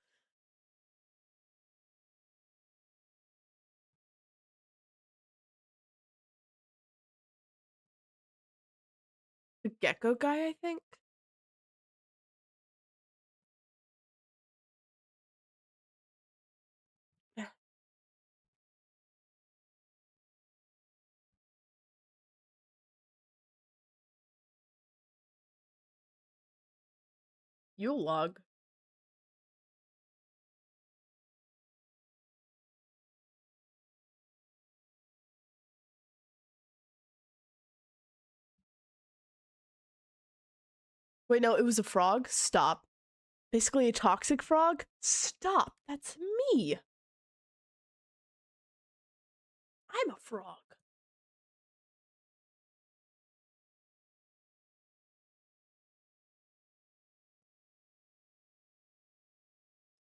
The gecko guy, I think? Yeah. Yule log. Wait, no, it was a frog? Stop. Basically a toxic frog? Stop. That's me. I'm a frog.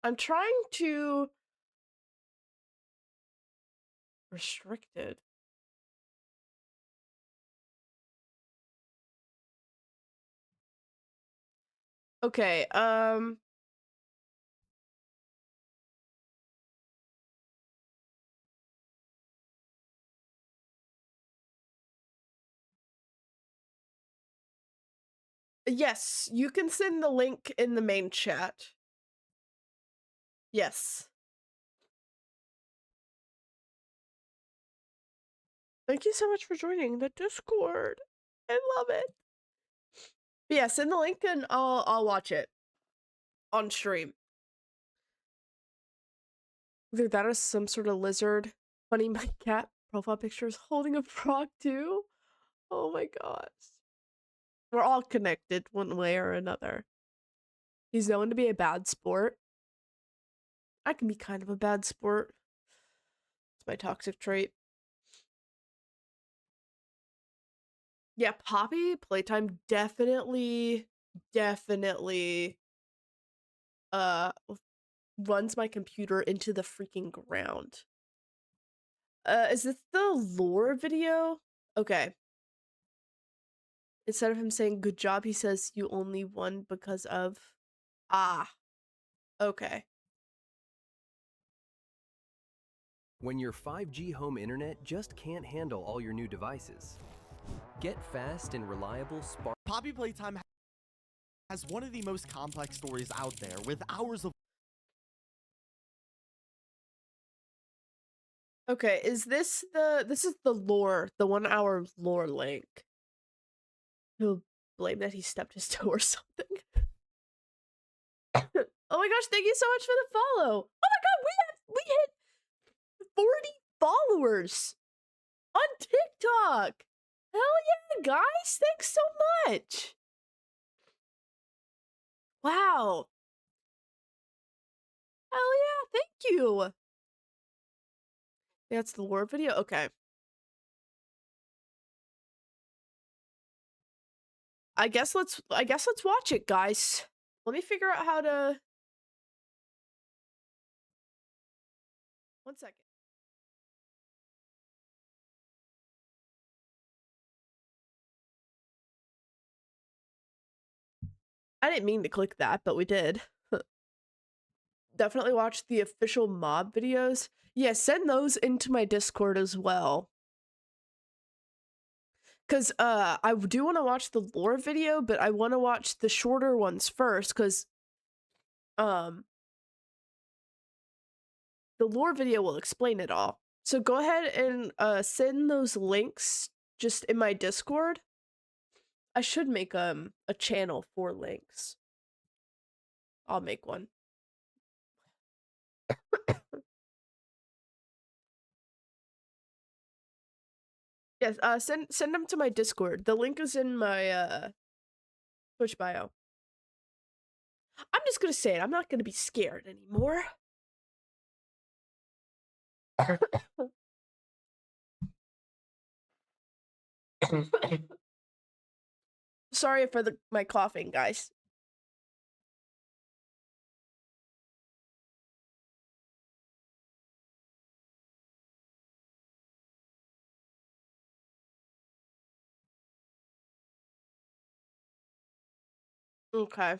I'm trying to restricted. Okay, yes, you can send the link in the main chat. Yes. Thank you so much for joining the Discord. I love it. But yeah, send the link and I'll watch it on stream. Either that or some sort of lizard. Funny, my cat profile picture is holding a frog too. Oh my gosh. We're all connected one way or another. He's known to be a bad sport. I can be kind of a bad sport. It's my toxic trait. Yeah, Poppy Playtime definitely uh runs my computer into the freaking ground. Is this the lore video? Okay. Instead of him saying good job, he says you only won because of. Ah. Okay. When your 5G home internet just can't handle all your new devices. Get fast and reliable Spark. Poppy Playtime has one of the most complex stories out there, with hours of. Okay, is this the lore, the 1 hour lore link? He'll blame that he stepped his toe or something. Oh my gosh, thank you so much for the follow. Oh my god, we hit 40 followers on TikTok. Hell yeah, guys! Thanks so much! Wow! Hell yeah, thank you! That's the lore video? Okay. I guess let's watch it, guys. Let me figure out how to... One second. I didn't mean to click that, but we did. Definitely watch the official mob videos. Yeah, send those into my Discord as well. Cause I do want to watch the lore video, but I want to watch the shorter ones first, cause the lore video will explain it all. So go ahead and send those links just in my Discord. I should make a channel for links. I'll make one. Yes, send them to my Discord. The link is in my Twitch bio. I'm just gonna say it. I'm not gonna be scared anymore. Sorry for my coughing, guys. Okay.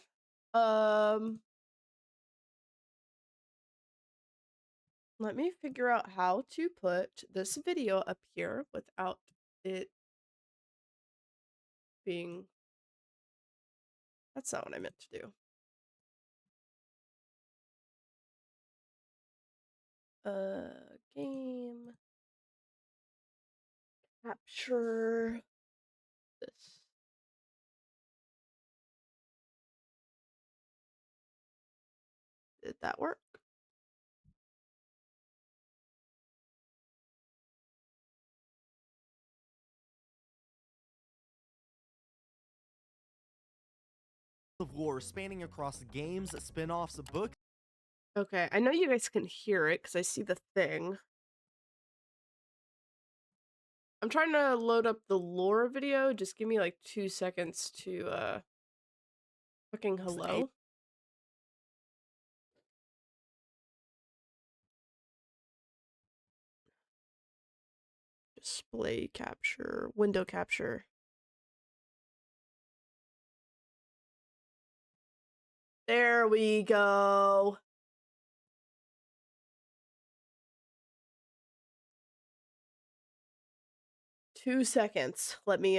Let me figure out how to put this video up here without it being... That's not what I meant to do. Game capture this. Did that work? Of lore spanning across games, spin-offs, books. Okay, I know you guys can hear it because I see the thing. I'm trying to load up the lore video. Just give me like 2 seconds to fucking hello. Display capture, window capture. There we go. Two seconds. Let me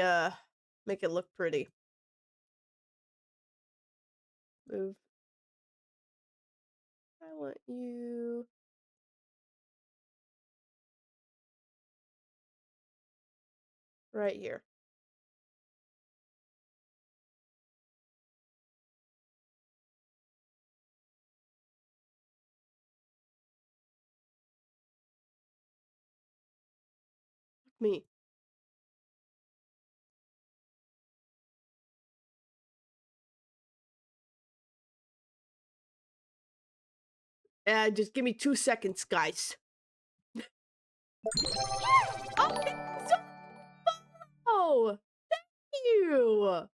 make it look pretty. Move. I want you. Right here. Me. Just give me 2 seconds, guys. Oh, thank you.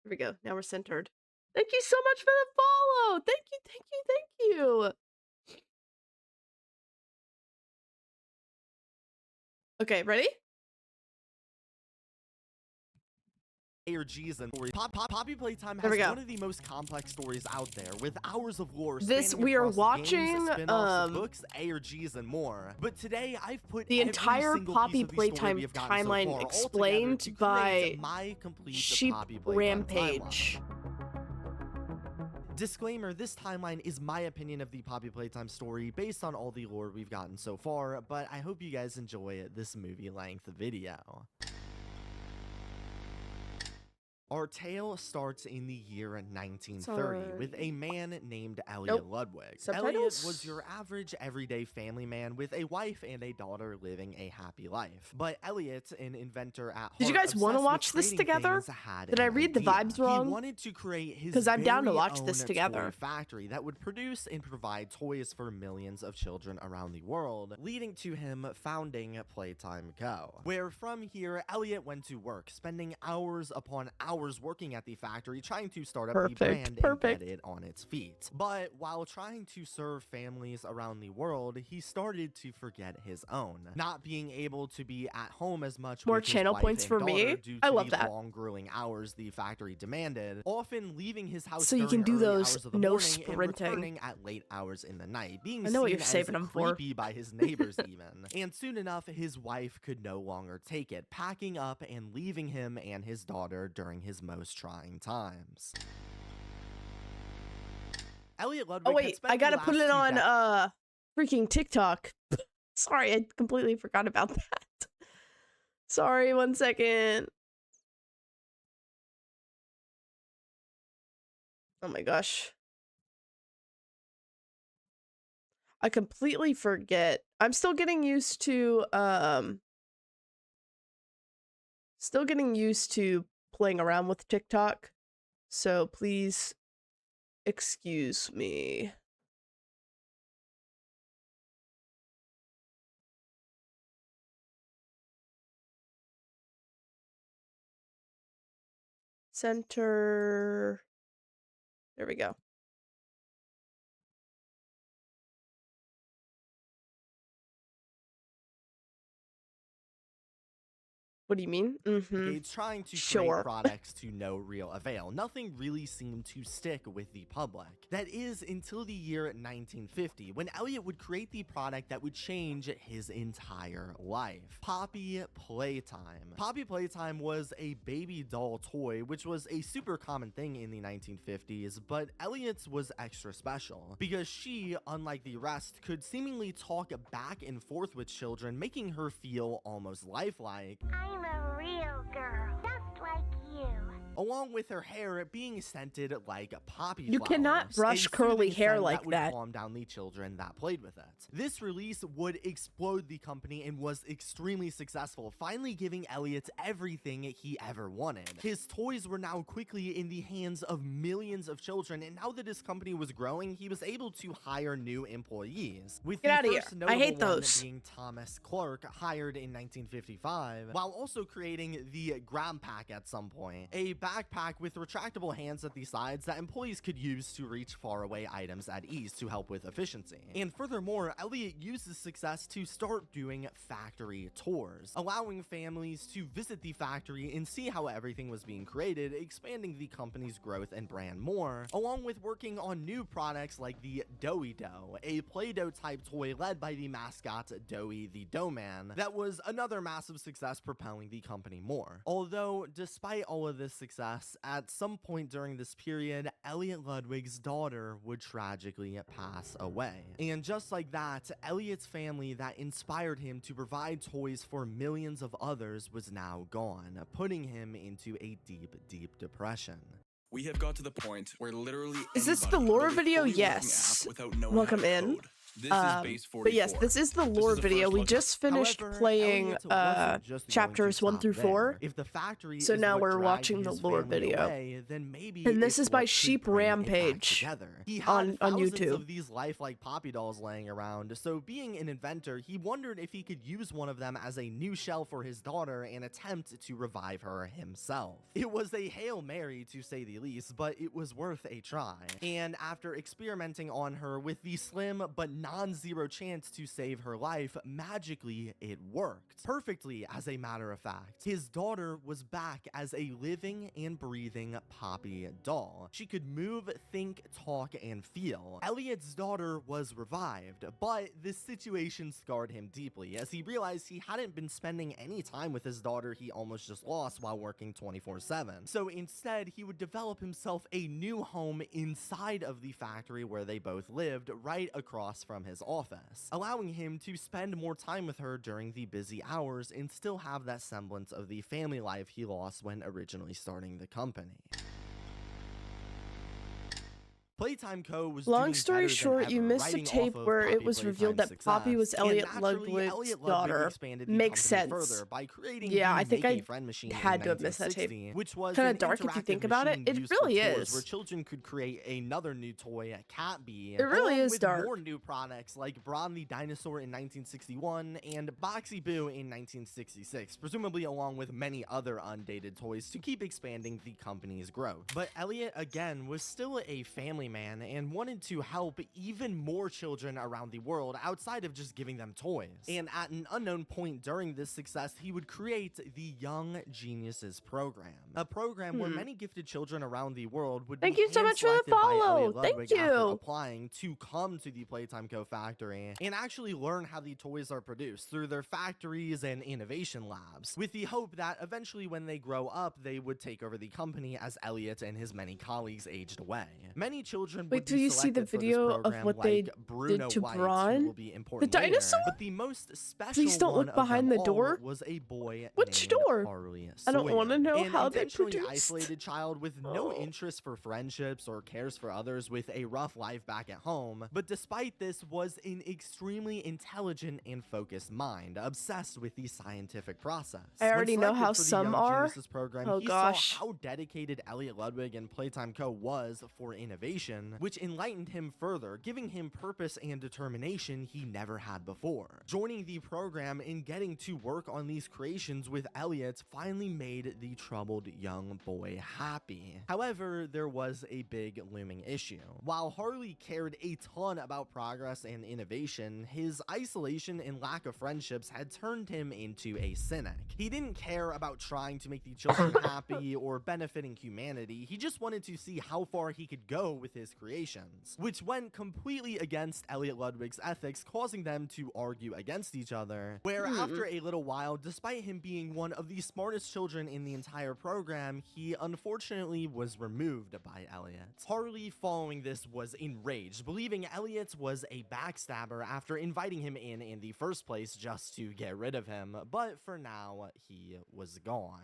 Here we go. Now we're centered. Thank you so much for the follow. Thank you, thank you, thank you. Okay, ready? ARGs and stories. Poppy Playtime There we has go. one of the most complex stories out there, with hours of lore This spanning we are across watching games, spin-offs, books, ARGs, and more. But today I've put the entire Poppy Playtime Playtime timeline explained by my complete Sheep Poppy Playtime Rampage. Disclaimer, this timeline is my opinion of the Poppy Playtime story based on all the lore we've gotten so far, but I hope you guys enjoy this movie-length video. Our tale starts in the year 1930 Sorry. with a man named Elliot Ludwig. Subtitles? Elliot was your average everyday family man with a wife and a daughter living a happy life. But Elliot, an inventor at heart, Did you guys want to obsessed with watch this creating together? things, had Did I an read the idea. vibes wrong? He wanted to create his Because I'm down to very watch this own together. toy factory that would produce and provide toys for millions of children around the world, leading to him founding Playtime Co. Where from here, Elliot went to work, spending hours upon hours working at the factory trying to start up the brand and get it on its feet. But while trying to serve families around the world, he started to forget his own, not being able to be at home as much More with his channel wife points and for daughter me. due I to love the that. long grueling hours the factory demanded, often leaving his house So you can during do early those hours of the no morning and sprinting. returning at late hours in the night, being I know what seen you're saving as them for. creepy by his neighbors even. And soon enough, his wife could no longer take it, packing up and leaving him and his daughter during his most trying times. Elliot Ludwig Oh wait, I gotta put it on freaking TikTok. Sorry, I completely forgot about that. Sorry, 1 second. Oh my gosh. I completely forget. I'm still getting used to playing around with TikTok. So please excuse me. Center. There we go. What do you mean? Decades trying to create products to no real avail. Nothing really seemed to stick with the public. That is until the year 1950, when Elliot would create the product that would change his entire life. Poppy Playtime. Poppy Playtime was a baby doll toy, which was a super common thing in the 1950s, but Elliot's was extra special because she, unlike the rest, could seemingly talk back and forth with children, making her feel almost lifelike. I'm a real girl, just like you. Along with her hair being scented like poppy You flowers, cannot brush a curly soothing hair scent like that. Would calm down the children that played with it. This release would explode the company and was extremely successful, finally giving Elliot everything he ever wanted. His toys were now quickly in the hands of millions of children, and now that his company was growing, he was able to hire new employees. With Get the out of here. first I hate notable one those. being Thomas Clark, hired in 1955, while also creating the Grab Pack at some point, a backpack with retractable hands at the sides that employees could use to reach faraway items at ease to help with efficiency. And furthermore, Elliot used his success to start doing factory tours, allowing families to visit the factory and see how everything was being created, expanding the company's growth and brand more, along with working on new products like the Doughy Dough, a Play-Doh type toy led by the mascot Doughy the Dough Man, that was another massive success, propelling the company more. Although, despite all of this success, at some point during this period, Elliot Ludwig's daughter would tragically pass away. And just like that, Elliot's family that inspired him to provide toys for millions of others was now gone, putting him into a deep, deep depression. We have got to the point where literally Is this the anybody lore can build a video? fully working Yes. app without knowing Welcome how to in. code. This is base 44. But yes, this is the lore video. We just finished playing chapters 1 through 4. If the factory so is now what we're dragged watching the his lore family video. away, then maybe And this it's is by what could Sheep bring it back Rampage together. He had on thousands YouTube. of these lifelike poppy dolls laying around, so being an inventor, he wondered if he could use one of them as a new shell for his daughter and attempt to revive her himself. It was a Hail Mary to say the least, but it was worth a try. And after experimenting on her with the slim but non-zero chance to save her life, magically it worked. Perfectly, as a matter of fact. His daughter was back as a living and breathing poppy doll. She could move, think, talk, and feel. Elliot's daughter was revived, but this situation scarred him deeply as he realized he hadn't been spending any time with his daughter he almost just lost while working 24/7. So instead, he would develop himself a new home inside of the factory where they both lived, right across from from his office, allowing him to spend more time with her during the busy hours and still have that semblance of the family life he lost when originally starting the company. Playtime Co. was Long doing story better than short, ever, you missed a riding tape off of where it Poppy was revealed that Playtime's Poppy was success, Elliot and naturally, Ludwig's Elliot Ludwig daughter. expanded the Makes company sense. further by creating Yeah, the I think Make I a Friend machine had in to have missed that tape. 1960, which was Kinda an dark if you interactive think about it. machine It used for really toys is. where children could create another new toy, Cat Bee, It really along is with dark. more new products like Bron the Dinosaur in 1961 and Boxy Boo in 1966, presumably along with many other undated toys to keep expanding the company's growth. But Elliot, again, was still a family man and wanted to help even more children around the world outside of just giving them toys. And at an unknown point during this success, he would create the Young Geniuses program, a program where many gifted children around the world would Thank be you so much for the hand-selected by follow. Elliot Thank Ludwig after you. applying to come to the Playtime Co. factory and actually learn how the toys are produced through their factories and innovation labs, with the hope that eventually when they grow up, they would take over the company as Elliot and his many colleagues aged away. Many children Wait would till be you see the selected for this video of program, what like they Bruno did to White, who Bron. will be important The later. dinosaur? But the most special Please don't one look of behind them the door. all was a boy Which named door? Harley I don't Sawyer, want to know an how they intentionally produced. isolated child with no interest for friendships or cares for others, with a rough life back at home. But despite this, was an extremely intelligent and focused mind, obsessed with the scientific process. I already know how For the some Young are. Geniuses program, Oh he gosh. saw how dedicated Elliot Ludwig and Playtime Co. was for innovation, which enlightened him further, giving him purpose and determination he never had before. Joining the program and getting to work on these creations with Elliot finally made the troubled young boy happy. However, there was a big looming issue. While Harley cared a ton about progress and innovation, his isolation and lack of friendships had turned him into a cynic. He didn't care about trying to make the children happy or benefiting humanity. He just wanted to see how far he could go with his creations, which went completely against Elliot Ludwig's ethics, causing them to argue against each other, where after a little while, despite him being one of the smartest children in the entire program, he unfortunately was removed by Elliot. Harley, following this, was enraged, believing Elliot was a backstabber after inviting him in the first place just to get rid of him, but for now, he was gone.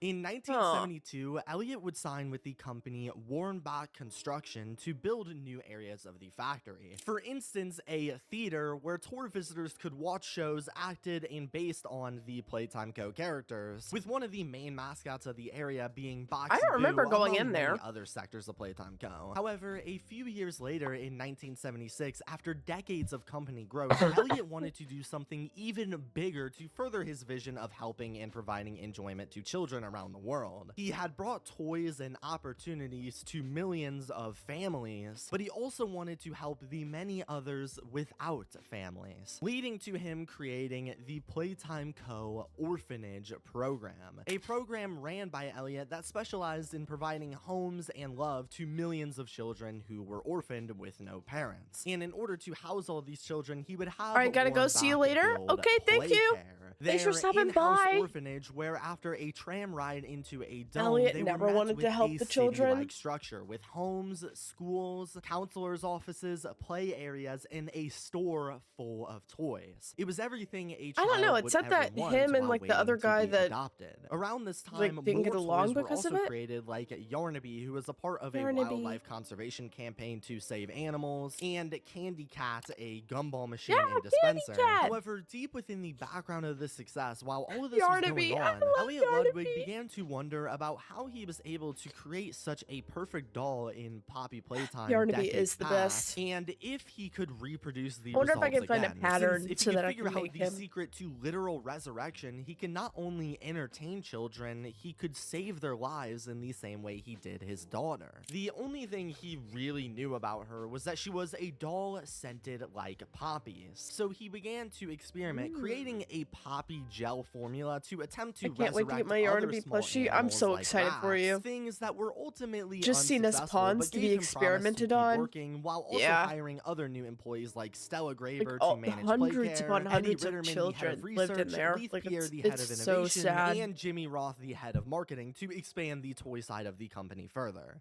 In 1972, Elliot would sign with the company Warrenbach Construction to build new areas of the factory. For instance, a theater where tour visitors could watch shows acted and based on the Playtime Co. characters, with one of the main mascots of the area being Boxy I don't remember Boo, going among in many there. other sectors of Playtime Co. However, a few years later, in 1976, after decades of company growth, Elliot wanted to do something even bigger to further his vision of helping and providing enjoyment to children around the world. He had brought toys and opportunities to millions of families, but he also wanted to help the many others without families, leading to him creating the Playtime Co. Orphanage Program, a program ran by Elliot that specialized in providing homes and love to millions of children who were orphaned with no parents. And in order to house all these children, he would have Alright, gotta go. See you later. build Okay, thank you. Thanks for their stopping in-house by. orphanage, where after a tram ride into a dome, Elliot they never were met wanted to with help a the children. city-like structure with homes, schools, counselors' offices, play areas, and a store full of toys. It was everything a child I don't know, it would said ever that want him and while like the waiting other to guy be that adopted. Around this like time, didn't more get along toys were because of also it. created, like Yarnaby, who was a part of a Yarnaby. wildlife conservation campaign to save animals, and Candy Cat, a gumball machine Yeah, and Candy dispenser. Cat. However, deep within the background of this success, while all of this was Yarnaby, going I on, love Elliot Ludwig Yarnaby. began to wonder about how he was able to create such a perfect doll in Poppy Playtime Yarnaby decades is the past, best. and if he could reproduce the I wonder if I results can find a again, pattern since if so he could that I figure can out make the him. secret to literal resurrection, he can not only entertain children, he could save their lives in the same way he did his daughter. The only thing he really knew about her was that she was a doll scented like poppies, so he began to experiment creating a poppy gel formula to attempt to I can't wait to get my other Yarnaby small plushie. I'm animals so like excited for rats, you. things that were ultimately Just seen as unsuccessful, pawns but to gave be him promise experimented to keep on. working, while also Yeah. hiring other new employees like Stella Graver Like, to manage hundreds Playcare, upon hundreds Eddie of Ritterman, the head children of lived in research, there. Leif Like, Pierre, it's- the head of it's so innovation, sad. and Jimmy Roth, the head of marketing, to expand the toy side of the company further.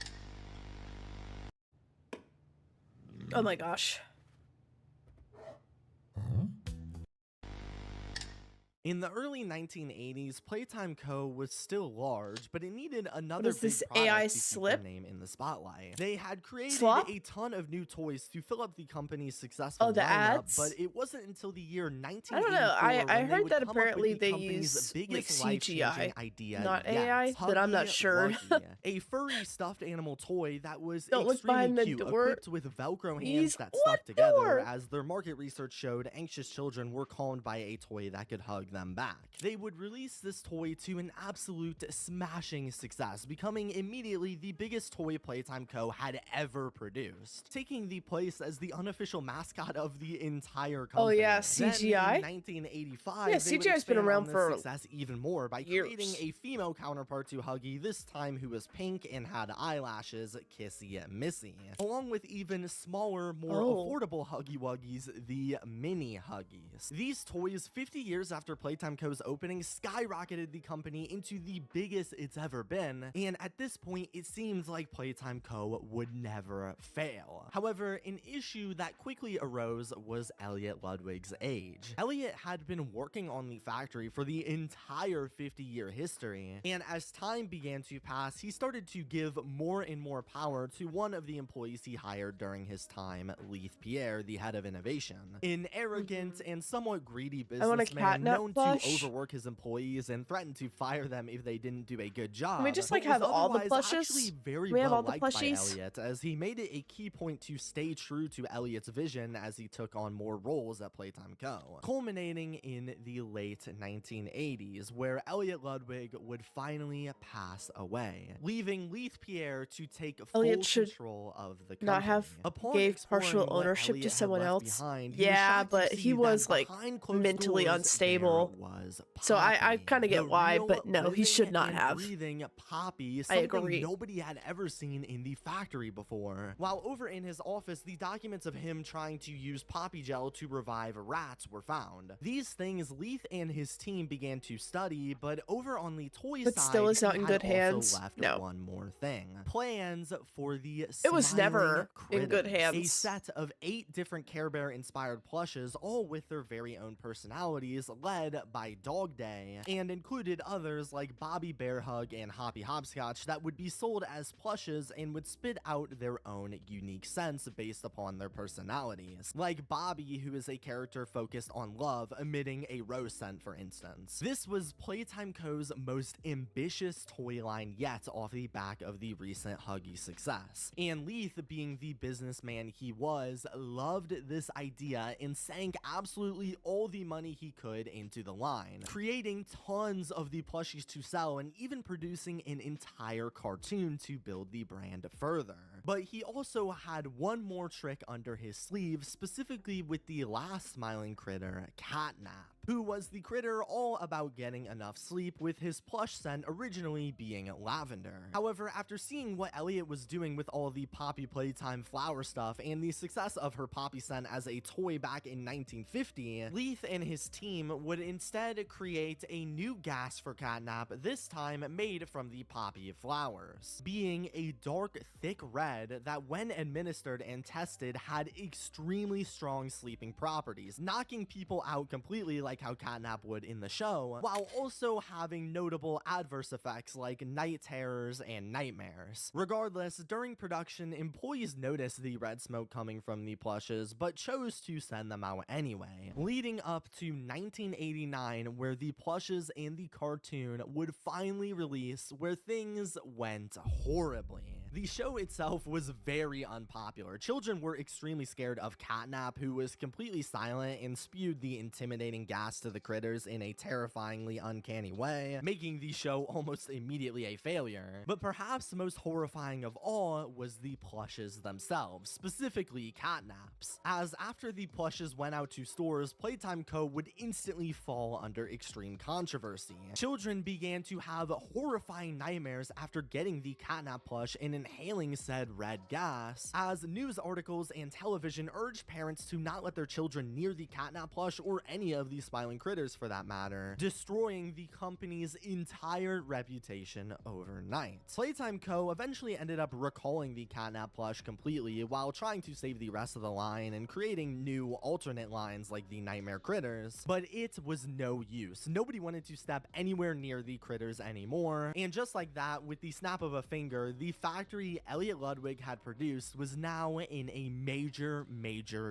Oh my gosh. In the early 1980s, Playtime Co. was still large, but it needed What another is big this, product AI to keep their slip? name in the spotlight. They had created Slop? a ton of new toys to fill up the company's successful Oh, the lineup, ads? but it wasn't until the year I don't know. 1984 I when they heard would that come up with apparently the they company's use like biggest life-changing CGI, idea not yet, AI, but I'm not Huggy sure. Wuggy, a furry stuffed animal toy that was Don't look extremely behind the cute, door. equipped with Velcro hands He's that what stuck together, door? as their market research showed anxious children were calmed by a toy that could hug them back. They would release this toy to an absolute smashing success, becoming immediately the biggest toy Playtime Co. had ever produced, taking the place as the unofficial mascot of the entire company. Oh yeah, Then CGI? in 1985, Yeah, they would CGI's been expand around on this for success even more by years. creating a female counterpart to Huggy, this time who was pink and had eyelashes, Kissy Missy, along with even smaller, more affordable Huggy Wuggies, the Mini Huggies. These toys, 50 years after Playtime Co.'s opening, skyrocketed the company into the biggest it's ever been, and at this point, it seems like Playtime Co. would never fail. However, an issue that quickly arose was Elliot Ludwig's age. Elliot had been working on the factory for the entire 50-year history, and as time began to pass, he started to give more and more power to one of the employees he hired during his time, Leith Pierre, the head of innovation. An arrogant and somewhat greedy I want a businessman catnap known plush. to overwork his employees and threaten to fire them if they didn't do a good job. Can we just but like was have all the otherwise plushes? actually very We have well all the liked by plushies? Elliot, as he made it a key point to stay true to Elliot's vision as he took on more roles at Playtime Co., culminating in the late 1980s, where Elliot Ludwig would finally pass away, leaving Leith Pierre to take full Elliot should control of the company. not have Upon gave partial exploring what ownership Elliot to had someone left else. behind, he was Yeah, shocked to but see he that was like behind closed mentally doors, unstable. there was So I Poppy, kind of the get why, real but no, he living should not and have. breathing Poppy, I something agree. nobody had ever seen in the factory before. While over in his office, the documents of him trying to use Poppy gel to revive rats were found. These things Leith and his team began to study, but over on the toy But side, still is not he in had good also hands. left No. one more thing. Plans for the It was Smiling never in good Critters, a hands. set of 8 different Care Bear inspired plushes, all with their very own personalities, led by Dog Day, and included others like Bobby Bear Hug and Hoppy Hopscotch that would be sold as plushes and would spit out their own unique scents based upon their personalities, like Bobby, who is a character focused on love, emitting a rose scent, for instance. This was Playtime Co.'s most ambitious toy line yet off the back of the recent Huggy success, and Leith, being the businessman he was, loved this idea and sank absolutely all the money he could into the line, creating tons of the plushies to sell and even producing an entire cartoon to build the brand further. But he also had one more trick under his sleeve, specifically with the last Smiling Critter, Catnap, who was the critter all about getting enough sleep, with his plush scent originally being lavender. However, after seeing what Elliot was doing with all the Poppy Playtime flower stuff and the success of her Poppy scent as a toy back in 1950, Leith and his team would instead create a new gas for Catnap, this time made from the poppy flowers, being a dark, thick red that when administered and tested had extremely strong sleeping properties, knocking people out completely like how Catnap would in the show, while also having notable adverse effects like night terrors and nightmares. Regardless, during production, employees noticed the red smoke coming from the plushes, but chose to send them out anyway, leading up to 1989, where the plushes and the cartoon would finally release, where things went horribly. The show itself was very unpopular. Children were extremely scared of Catnap, who was completely silent and spewed the intimidating gas to the critters in a terrifyingly uncanny way, making the show almost immediately a failure. But perhaps most horrifying of all was the plushes themselves, specifically Catnap's, as after the plushes went out to stores, Playtime Co. would instantly fall under extreme controversy. Children began to have horrifying nightmares after getting the Catnap plush, and inhaling said red gas, as news articles and television urged parents to not let their children near the catnap plush or any of these smiling critters for that matter, destroying the company's entire reputation overnight. Playtime Co. eventually ended up recalling the catnap plush completely while trying to save the rest of the line and creating new alternate lines like the nightmare critters, but it was no use. Nobody wanted to step anywhere near the critters anymore, and just like that, with the snap of a finger, the factory Elliot Ludwig had produced was now in a major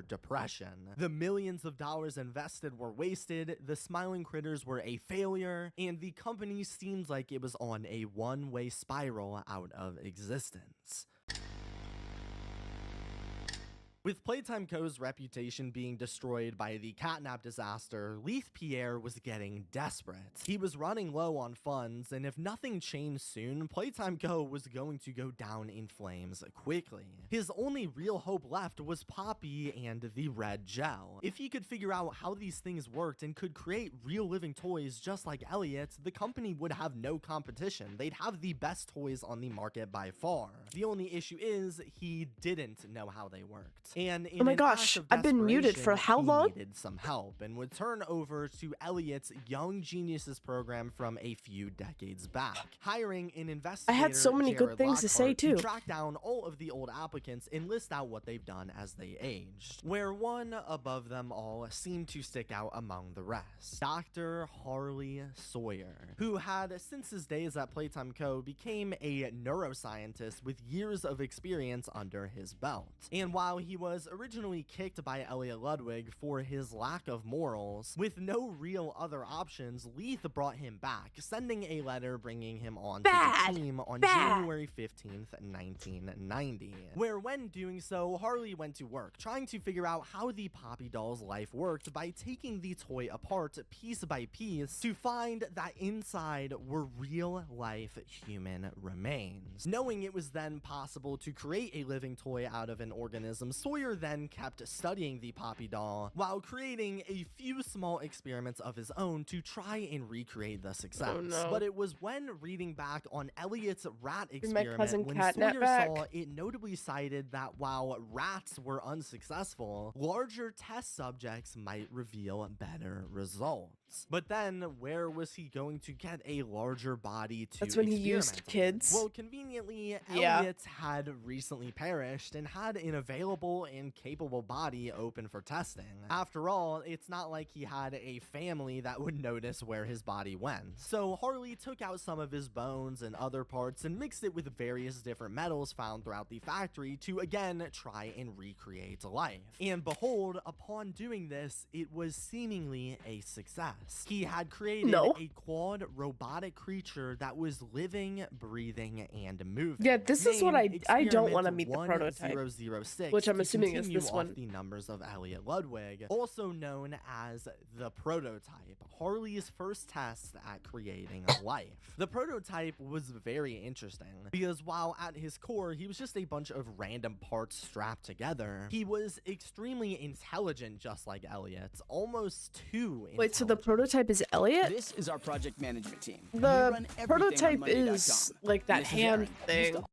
depression. The millions of dollars invested were wasted, the smiling critters were a failure, and the company seemed like it was on a one-way spiral out of existence. With Playtime Co.'s reputation being destroyed by the catnap disaster, Leith Pierre was getting desperate. He was running low on funds, and if nothing changed soon, Playtime Co. was going to go down in flames quickly. His only real hope left was Poppy and the red gel. If he could figure out how these things worked and could create real living toys just like Elliot, the company would have no competition. They'd have the best toys on the market by far. The only issue is he didn't know how they worked. And in Oh my an gosh, act of I've been muted for how he long? needed some help and would turn over to Elliot's Young Geniuses program from a few decades back, hiring an investigator. I had so many good Jared things to say Lockhart, too. track down all of the old applicants and list out what they've done as they aged, where one above them all seemed to stick out among the rest. Dr. Harley Sawyer, who had since his days at Playtime Co. became a neuroscientist with years of experience under his belt. And while he was originally kicked by Elliot Ludwig for his lack of morals, with no real other options, Leith brought him back, sending a letter bringing him on to the team on January 15th, 1990, where when doing so, Harley went to work, trying to figure out how the Poppy doll's life worked by taking the toy apart piece by piece to find that inside were real-life human remains. Knowing it was then possible to create a living toy out of an organism, Sawyer then kept studying the Poppy doll while creating a few small experiments of his own to try and recreate the success. Oh, no. But it was when reading back on Elliot's rat Bring my experiment cousin when Catnap Sawyer back. saw it notably cited that while rats were unsuccessful, larger test subjects might reveal better results. But then, where was he going to get a larger body to That's when he used experiment kids. on? Well, conveniently, Yeah. Elliot had recently perished and had an available and capable body open for testing. After all, it's not like he had a family that would notice where his body went. So Harley took out some of his bones and other parts and mixed it with various different metals found throughout the factory to again try and recreate life. And behold, upon doing this, it was seemingly a success. He had created a quad robotic creature that was living, breathing, and moving. Yeah, this is what I don't want to Experiment meet the prototype, 1006, which I'm to assuming is continue this off one. the numbers of Elliot Ludwig, also known as the prototype, Harley's first test at creating life. The prototype was very interesting because while at his core he was just a bunch of random parts strapped together, he was extremely intelligent, just like Elliot, almost too intelligent. Wait, so the prototype is Elliot? This is our project management team. We The run everything on prototype Monday.com. is like that This is hand Aaron. thing.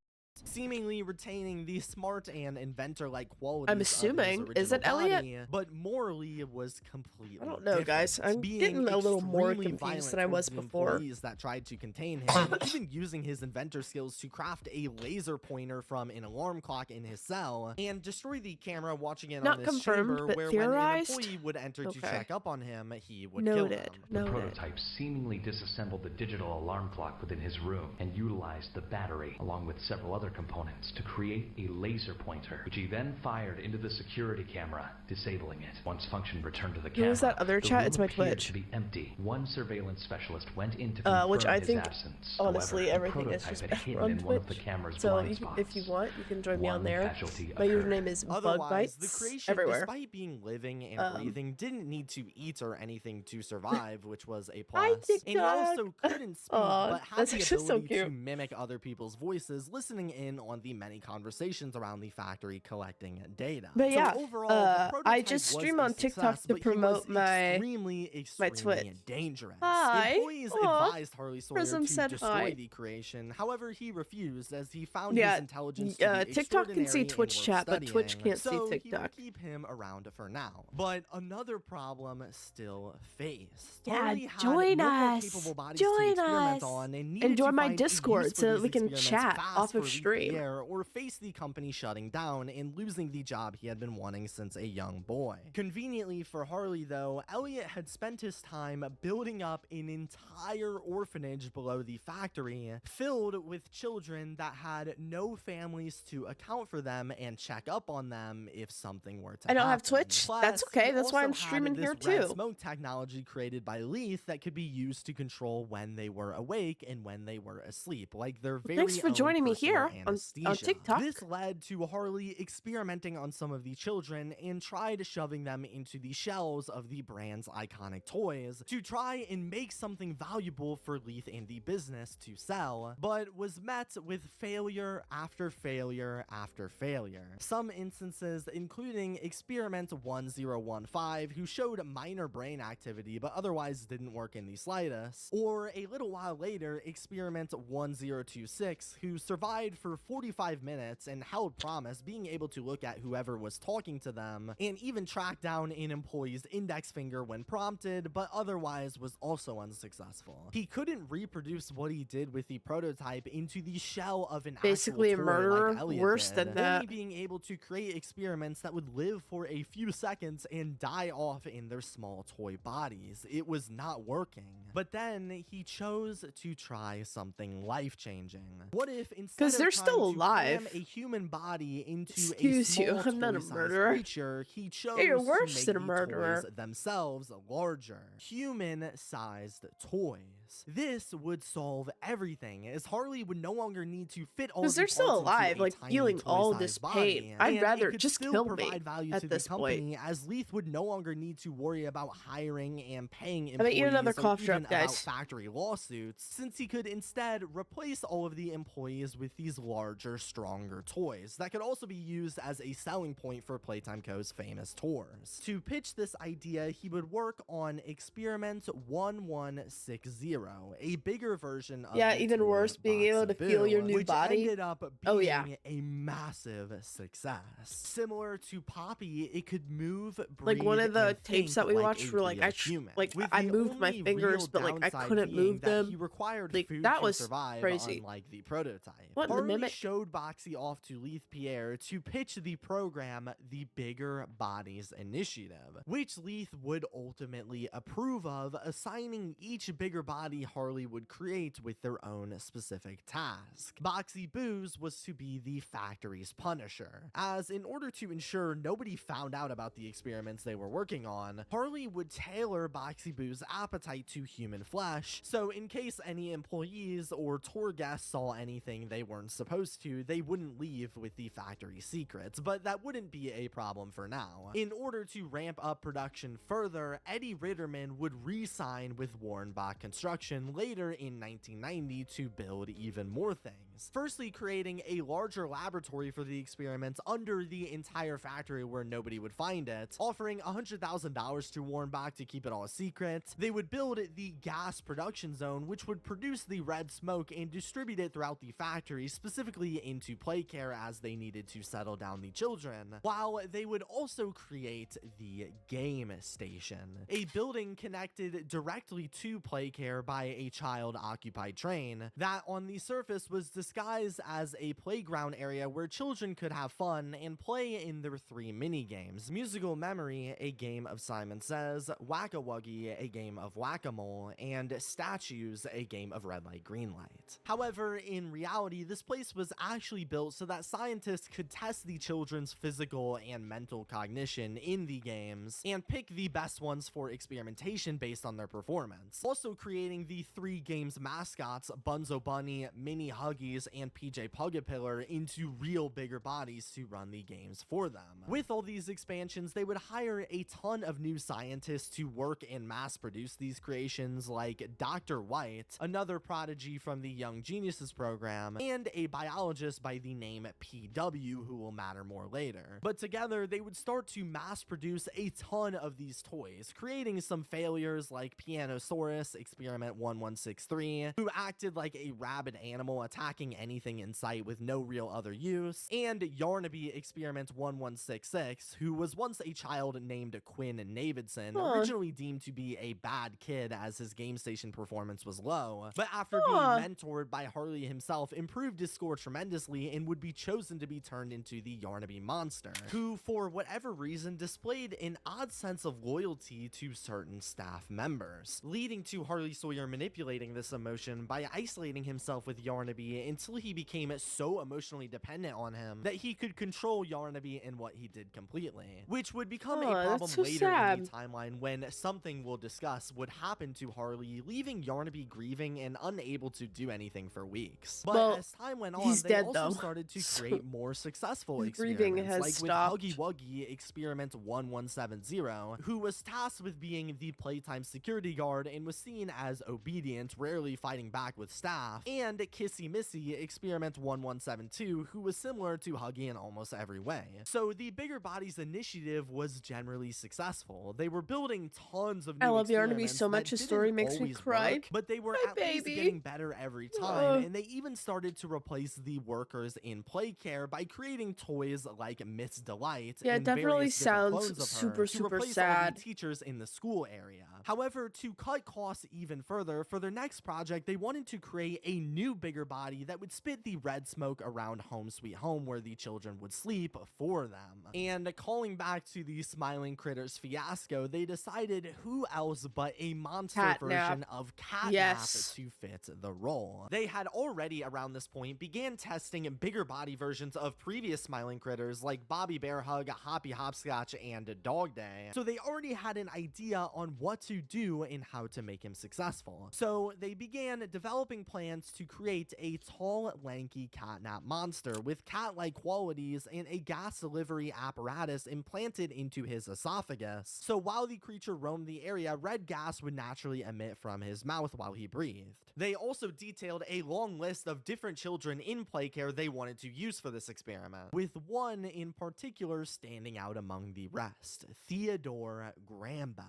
Seemingly retaining the smart and inventor-like qualities I'm assuming. of his Is it original Elliot? body, but morally was completely I don't know, guys. different, I'm being getting a little more extremely confused violent than I was towards the before. employees that tried to contain him, even using his inventor skills to craft a laser pointer from an alarm clock in his cell and destroy the camera watching it Not on his confirmed, chamber, but where theorized? when an employee would enter to Okay. check up on him, he would kill Noted. them. The Noted. prototype seemingly disassembled the digital alarm clock within his room and utilized the battery, along with several other components, to create a laser pointer, which he then fired into the security camera, disabling it. Once function returned to the Who camera, is that other the chat? room It's my appeared Twitch. to be empty. One surveillance specialist went in to confirm Which I his think, absence. honestly, However, the everything is prototype just had better hidden on in one of the Twitch. camera's So blind if spots. you want, you can join me on One there. casualty My occurred. username is Bug Otherwise, Bites the creation, everywhere. despite being living and breathing, didn't need to eat or anything to survive, which was a Hi, plus. And he TikTok. also couldn't speak, Aw, but had that's the actually so ability to cute. mimic other people's voices, listening in on the many conversations around the factory collecting data. But yeah, so overall, the prototype I just was stream a on TikTok success, to but he was promote my extremely Twitch. dangerous. Hi. Employees Aw. advised Harley Sawyer Prism to said destroy hi. the creation. However, he refused as he found his intelligence to be TikTok can see extraordinary Twitch and worth chat, but Twitch studying, can't see so he would TikTok. keep him around for now. But another problem still faced. Yeah, Harley had join no more us. capable bodies to Join experiment us. on and needed And join to my find a Discord use for so that these we can experiments chat fast off for of Leaf stream. Pierre, or face the company shutting down and losing the job he had been wanting since a young boy. Conveniently for Harley, though, Elliot had spent his time building up an entire orphanage below the factory, filled with children that had no families to account for them and check up on them if something were to I don't have happen. Twitch. Plus, That's okay. he That's why also I'm had streaming this here red too. smoke technology created by Leith that could be used to control when they were awake and when they were asleep, like their very Thanks for own joining me personal here anesthesia. on TikTok. This led to Harley experimenting on some of the children and tried shoving them into the shells of the brand's iconic toys to try and make something valuable for Leith and the business to sell, but was met with failure after failure after failure. Some instances, including Experiment 1015, who showed minor brain activity but otherwise didn't work in the slightest, or a little while later, Experiment 1026, who survived for 45 minutes and held promise, being able to look at whoever was talking to them and even track down an employee's index finger when prompted, but otherwise was also unsuccessful. He couldn't reproduce what he did with the prototype into the shell of an Basically actual a toy murderer, like Elliot worse did, than that. only being able to create experiments that would live for a few seconds and die off in their small toy bodies. It was not working. But then he chose to try something life-changing. What if instead of they're trying still to alive. cram a human body into Excuse a you, small I'm not a toy-sized murderer. creature, he chose You're to worse make than a the murderer. toys themselves larger. Human-sized toys. This would solve everything, as Harley would no longer need to fit all of Because the they're still parts into alive, a like tiny feeling all this toy-sized body, pain. I'd and rather it could just still kill me provide value at to this the point. company, as Leith would no longer need to worry about hiring and paying I'm gonna eat employees another or cough even drop, about guys. factory lawsuits, since he could instead replace all of the employees with these larger, stronger toys that could also be used as a selling point for Playtime Co.'s famous tours. To pitch this idea, he would work on Experiment 1160, a bigger version of Yeah, the even toy worse, being able to Boxy feel your Boo, new which body. ended up being Oh, yeah. a massive success. Similar to Poppy, it could move, Like one breathe, of the and tapes that think we like watched a were like real I human. With I the moved my only fingers, real but like I downside couldn't being move that them. He required Like food that to was survive, crazy. unlike the prototype. What in the Harley mimic? showed Boxy off to Leith Pierre to pitch the program, the Bigger Bodies Initiative, which Leith would ultimately approve of, assigning each bigger body Harley would create with their own specific task. Boxy Boo's was to be the factory's Punisher, as in order to ensure nobody found out about the experiments they were working on, Harley would tailor Boxy Boo's appetite to human flesh, so in case any employees or tour guests saw anything they weren't supposed to, they wouldn't leave with the factory secrets, but that wouldn't be a problem for now. In order to ramp up production further, Eddie Ritterman would re-sign with Warrenbach Construction later in 1990 to build even more things. Firstly, creating a larger laboratory for the experiments under the entire factory where nobody would find it, offering $100,000 to Warrenbach to keep it all a secret. They would build the gas production zone, which would produce the red smoke and distribute it throughout the factory, specifically into Playcare as they needed to settle down the children, while they would also create the game station, a building connected directly to Playcare by a child-occupied train that on the surface was disguised as a playground area where children could have fun and play in their 3 mini-games: Musical Memory, a game of Simon Says, Whack-a-Wuggy, a game of Whack-a-Mole, and Statues, a game of Red Light, Green Light. However, in reality, this place was actually built so that scientists could test the children's physical and mental cognition in the games and pick the best ones for experimentation based on their performance. Also creating the 3 games mascots, Bunzo Bunny, Mini Huggies, Series and PJ Pugapillar into real bigger bodies to run the games for them. With all these expansions, they would hire a ton of new scientists to work and mass produce these creations, like Dr. White, another prodigy from the Young Geniuses program, and a biologist by the name PW, who will matter more later. But together, they would start to mass produce a ton of these toys, creating some failures like Pianosaurus Experiment 1163, who acted like a rabid animal attacking anything in sight with no real other use, and Yarnaby Experiment 1166, who was once a child named Quinn Navidson, originally deemed to be a bad kid as his game station performance was low, but after being mentored by Harley himself, improved his score tremendously and would be chosen to be turned into the Yarnaby monster, who for whatever reason displayed an odd sense of loyalty to certain staff members, leading to Harley Sawyer manipulating this emotion by isolating himself with Yarnaby until he became so emotionally dependent on him that he could control Yarnaby and what he did completely, which would become a problem later in the timeline when something we'll discuss would happen to Harley, leaving Yarnaby grieving and unable to do anything for weeks. But as time went on, they also started to create more successful experiments, like with Huggy Wuggy Experiment 1170, who was tasked with being the Playtime security guard and was seen as obedient, rarely fighting back with staff, and Kissy Missy Experiment 1172, who was similar to Huggy in almost every way. So the Bigger Bodies initiative was generally successful. They were building tons of new Yarnaby so much. His story makes me cry. But they were at least getting better every time, and they even started to replace the workers in play care by creating toys like Miss Delight. Yeah, it definitely sounds super sad. All the teachers in the school area. However, to cut costs even further, for their next project, they wanted to create a new Bigger Body that would spit the red smoke around Home Sweet Home where the children would sleep for them. And calling back to the Smiling Critters fiasco, they decided who else but a monster version of Catnap to fit the role. They had already around this point began testing bigger body versions of previous Smiling Critters like Bobby Bear Hug, Hoppy Hopscotch, and Dog Day. So they already had an idea on what to do and how to make him successful. So they began developing plans to create a tall, lanky Catnap monster with cat-like qualities and a gas delivery apparatus implanted into his esophagus. So while the creature roamed the area, red gas would naturally emit from his mouth while he breathed. They also detailed a long list of different children in play care they wanted to use for this experiment, with one in particular standing out among the rest, Theodore Grambell.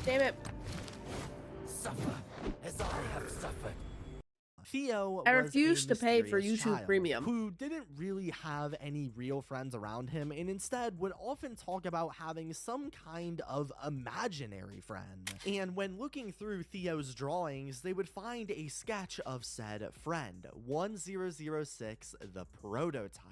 Damn it. Suffer as I have suffered. Theo I refuse to pay for YouTube Premium, who didn't really have any real friends around him and instead would often talk about having some kind of imaginary friend. And when looking through Theo's drawings, they would find a sketch of said friend, 1006, the prototype,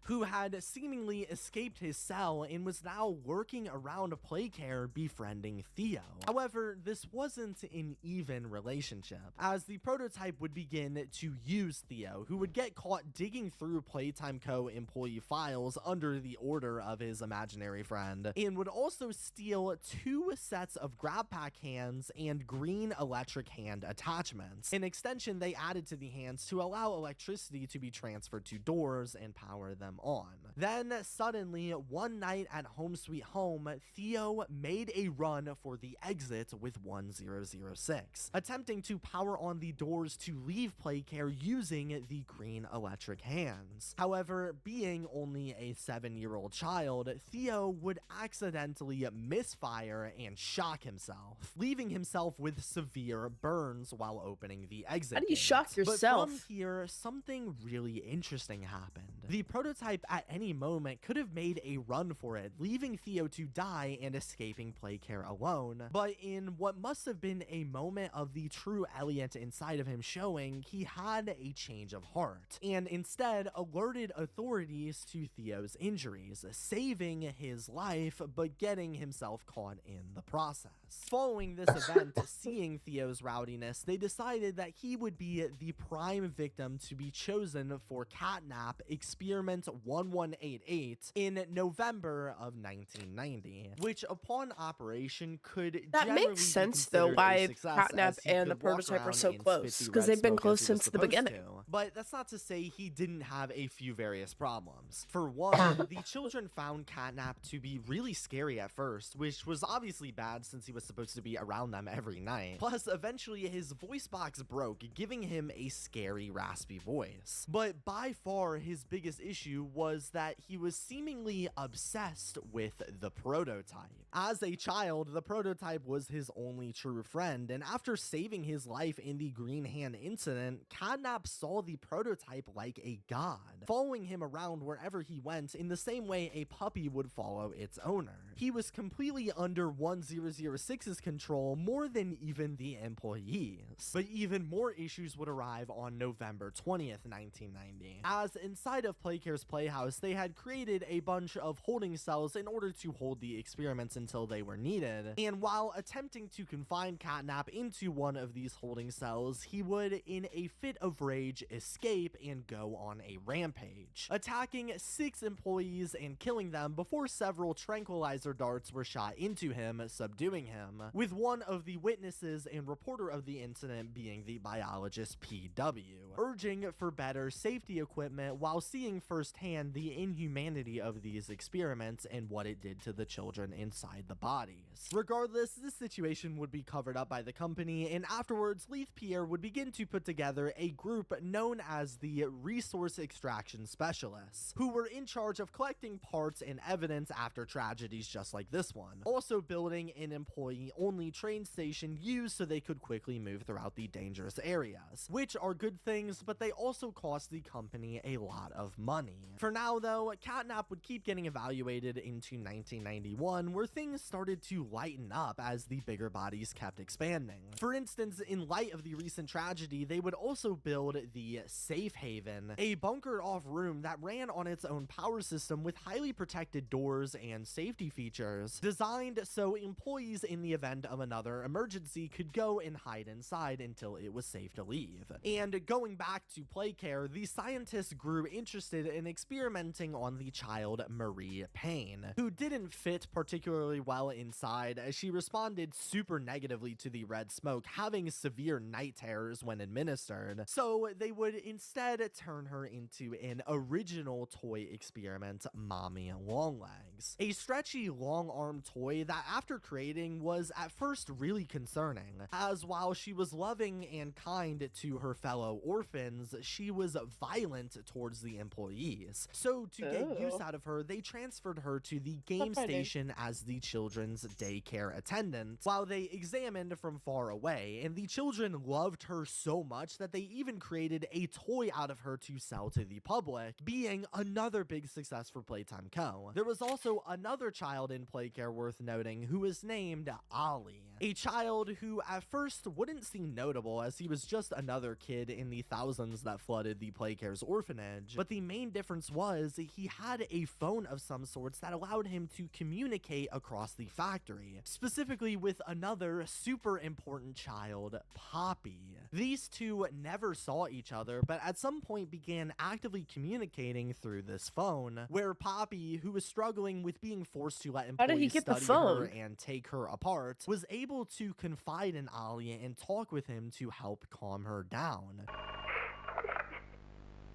who had seemingly escaped his cell and was now lurking around Playcare befriending Theo. However, this wasn't an even relationship, as the prototype would begin to use Theo, who would get caught digging through Playtime Co. employee files under the order of his imaginary friend, and would also steal 2 sets of grab pack hands and green electric hand attachments, an extension they added to the hands to allow electricity to be transferred to doors and power them on. Then suddenly, one night at Home Sweet Home, Theo made a run for the exit with 1006, attempting to power on the doors to leave Playcare using the green electric hands. However, being only a 7-year-old child, Theo would accidentally misfire and shock himself, leaving himself with severe burns while opening the exit. How do you shock yourself? But from here, something really interesting happened. The prototype at any moment could have made a run for it, leaving Theo to die and escaping Playcare alone. But in what must have been a moment of the true Elliot inside of him showing, he had a change of heart, and instead alerted authorities to Theo's injuries, saving his life, but getting himself caught in the process. Following this event, seeing Theo's rowdiness, they decided that he would be the prime victim to be chosen for Catnap Experiment 1188 in November of 1990, which upon operation could That generally makes be sense, though, considered a why success, Catnap as he and the could walk prototype are around so and spit close, the because red they've been smoke close as he was since the supposed beginning. to. But that's not to say he didn't have a few various problems. For one, the children found Catnap to be really scary at first, which was obviously bad since he was supposed to be around them every night. Plus, eventually his voice box broke, giving him a scary, raspy voice. But by far, his biggest issue was that he was seemingly obsessed with the prototype. As a child, the prototype was his only true friend, and after saving his life in the Green Hand incident, Catnap saw the prototype like a god, following him around wherever he went in the same way a puppy would follow its owner. He was completely under 1006's control more than even the employees. But even more issues would arrive on November 20th, 1990, as inside of Playcare's Playhouse, they had created a bunch of holding cells in order to hold the experiments until they were needed. And while attempting to confine Catnap into one of these holding cells, he would, in a fit of rage, escape and go on a rampage, attacking 6 employees and killing them before several tranquilizer darts were shot into him, subduing him, with one of the witnesses and reporter of the incident being the biologist PW, urging for better safety equipment while seeing firsthand the inhumanity of these experiments and what it did to the children inside the bodies. Regardless, this situation would be covered up by the company, and afterwards, Leith Pierre would begin to put together a group known as the Resource Extraction Specialists, who were in charge of collecting parts and evidence after tragedies just like this one, also building an employee-only train station used so they could quickly move throughout the dangerous areas, which are good things, but they also cost the company a lot of money. For now, though, Catnap would keep getting evaluated into 1991, where things started to lighten up as the bigger bodies kept expanding. For instance, in light of the recent tragedy, they would also build the Safe Haven, a bunkered off room that ran on its own power system with highly protected doors and safety features, designed so employees in the event of another emergency could go and hide inside until it was safe to leave. And going back to Playcare, the scientists grew interested in experimenting on the child Marie Payne, who didn't fit particularly well inside as she responded super negatively to the red smoke, having severe night terrors when administered. So they would instead turn her into an original toy experiment, Mommy Longlegs, a stretchy long-arm toy that after creating was at first really concerning, as while she was loving and kind to her fellow orphans, she was violent towards the employees. So to get use out of her, they transferred her to the game station as the children's daycare attendant, while they examined from far away, and the children loved her so much that they even created a toy out of her to sell to the public, being another big success for Playtime Co. There was also another child in Playcare worth noting who was named Ollie, a child who at first wouldn't seem notable as he was just another kid in the thousands that flooded the Playcare's orphanage, but the main difference was he had a phone of some sorts that allowed him to communicate across the factory, specifically with another super important child, Poppy. These two never saw each other, but at some point began actively communicating through this phone, where Poppy, who was struggling with being forced to let How did he employees get the study phone? her and take her apart, was able to confide in Ollie and talk with him to help calm her down.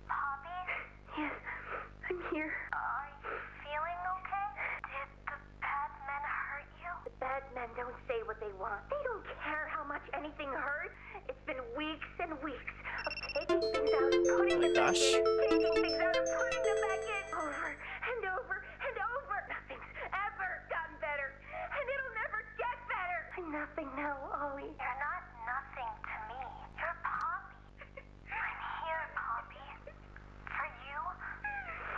Poppy? Yes, I'm here. Are you feeling okay? Did the bad men hurt you? The bad men don't say what they want. They don't care how much anything hurts. It's been weeks and weeks of taking things out and putting them back in, taking things out and putting them back in, over and over and over. Nothing's ever gotten better, and it'll never get better. I'm nothing now, Ollie. You're not nothing to me. You're Poppy. I'm here, Poppy. For you,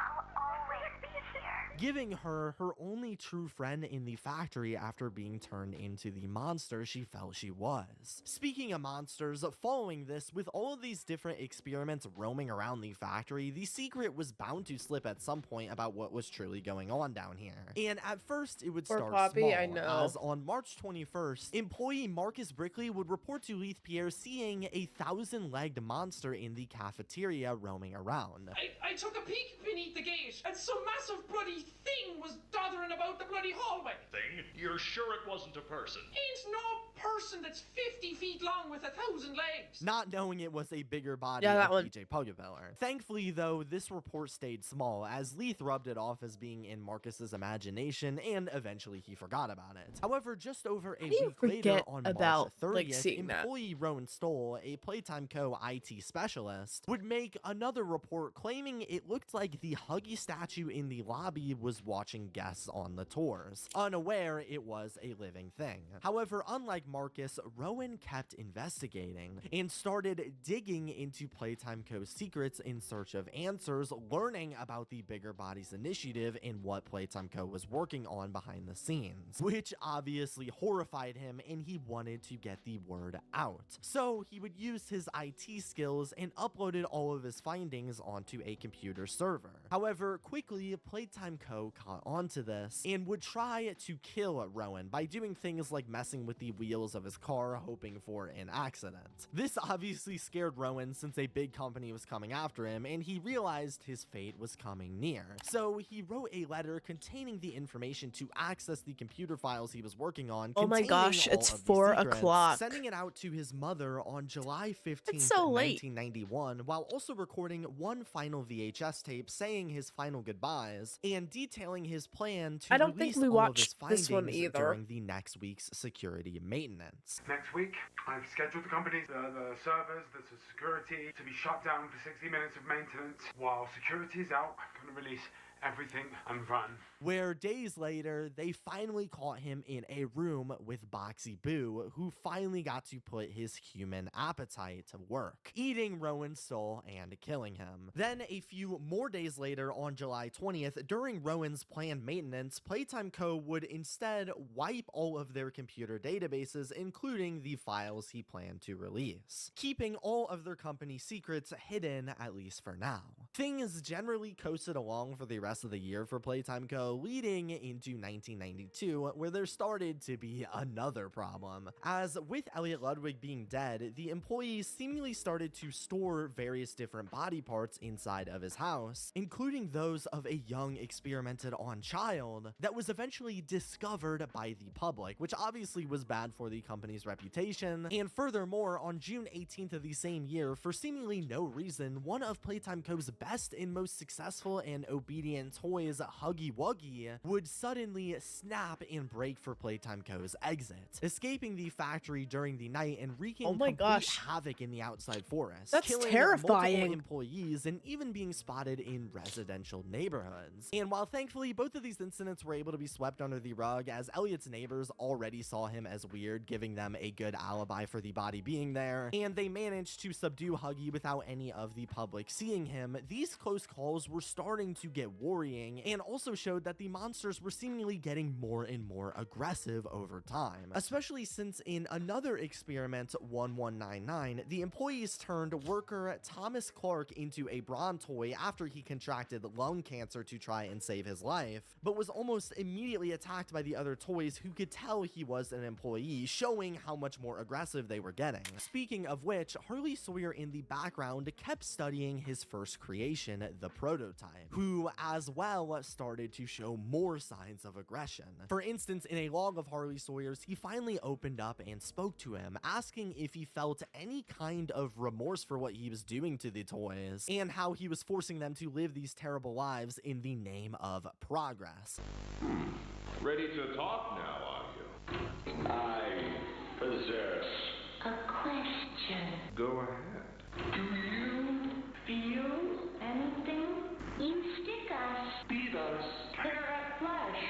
I'll always be here. giving her her only true friend in the factory after being turned into the monster she felt she was. Speaking of monsters, following this, with all of these different experiments roaming around the factory, the secret was bound to slip at some point about what was truly going on down here. And at first, it would Poor start Poppy, small, I know. as on March 21st, employee Marcus Brickley would report to Leith Pierre seeing a 1,000-legged monster in the cafeteria roaming around. I took a peek beneath the gate, and some massive bloody thing was doddering about the bloody hallway. Thing? You're sure it wasn't a person? Ain't no person that's 50 feet long with 1,000 legs. Not knowing it was a bigger body Yeah, of PJ Puggabeller. Thankfully, though, this report stayed small, as Leith rubbed it off as being in Marcus's imagination, and eventually he forgot about it. However, just over a week later, on March 30th, employee Rowan Stoll, a Playtime Co. IT specialist, would make another report claiming it looked like the Huggy statue in the lobby was watching guests on the tours, unaware it was a living thing. However, unlike Marcus, Rowan kept investigating and started digging into Playtime Co.'s secrets in search of answers, learning about the Bigger Bodies initiative and what Playtime Co. was working on behind the scenes, which obviously horrified him, and he wanted to get the word out. So he would use his IT skills and uploaded all of his findings onto a computer server. However, quickly, Playtime Co. caught on to this and would try to kill Rowan by doing things like messing with the wheels of his car, hoping for an accident. This obviously scared Rowan, since a big company was coming after him, and he realized his fate was coming near. So he wrote a letter containing the information to access the computer files he was working on. Oh my gosh, it's 4 o'clock. Sending it out to his mother on July 15th, It's so late. 1991, while also recording one final VHS tape saying his final goodbyes and detailing his plan to I don't think release we all of his watched this one findings either. during the next week's security maintenance. Next week, I've scheduled the company, the servers, the security to be shut down for 60 minutes of maintenance. While security is out, I'm going to release everything and run. Where days later, they finally caught him in a room with Boxy Boo, who finally got to put his human appetite to work, eating Rowan's soul and killing him. Then a few more days later, on July 20th, during Rowan's planned maintenance, Playtime Co. would instead wipe all of their computer databases, including the files he planned to release, keeping all of their company secrets hidden, at least for now. Things generally coasted along for the rest of the year for Playtime Co., leading into 1992, where there started to be another problem. As with Elliot Ludwig being dead, the employees seemingly started to store various different body parts inside of his house, including those of a young experimented on child that was eventually discovered by the public, which obviously was bad for the company's reputation. And furthermore, on June 18th of the same year, for seemingly no reason, one of Playtime Co.'s best and most successful and obedient toys, Huggy Wuggy, would suddenly snap and break for Playtime Co.'s exit, escaping the factory during the night and wreaking complete havoc in the outside forest. That's killing terrifying. multiple employees and even being spotted in residential neighborhoods. And while thankfully both of these incidents were able to be swept under the rug, as Elliot's neighbors already saw him as weird, giving them a good alibi for the body being there, and they managed to subdue Huggy without any of the public seeing him, these close calls were starting to get worrying, and also showed that the monsters were seemingly getting more and more aggressive over time, especially since in another experiment, 1199, the employees turned worker Thomas Clark into a Brawn toy after he contracted lung cancer to try and save his life, but was almost immediately attacked by the other toys, who could tell he was an employee, showing how much more aggressive they were getting. Speaking of which, Harley Sawyer in the background kept studying his first creation, the Prototype, who as well started to show more signs of aggression. For instance, in a log of Harley Sawyer's, he finally opened up and spoke to him, asking if he felt any kind of remorse for what he was doing to the toys, and how he was forcing them to live these terrible lives in the name of progress. Ready to talk now, are you? I possess A question. Go ahead. Do you feel anything? You stick us. Beat us. Tear at flesh.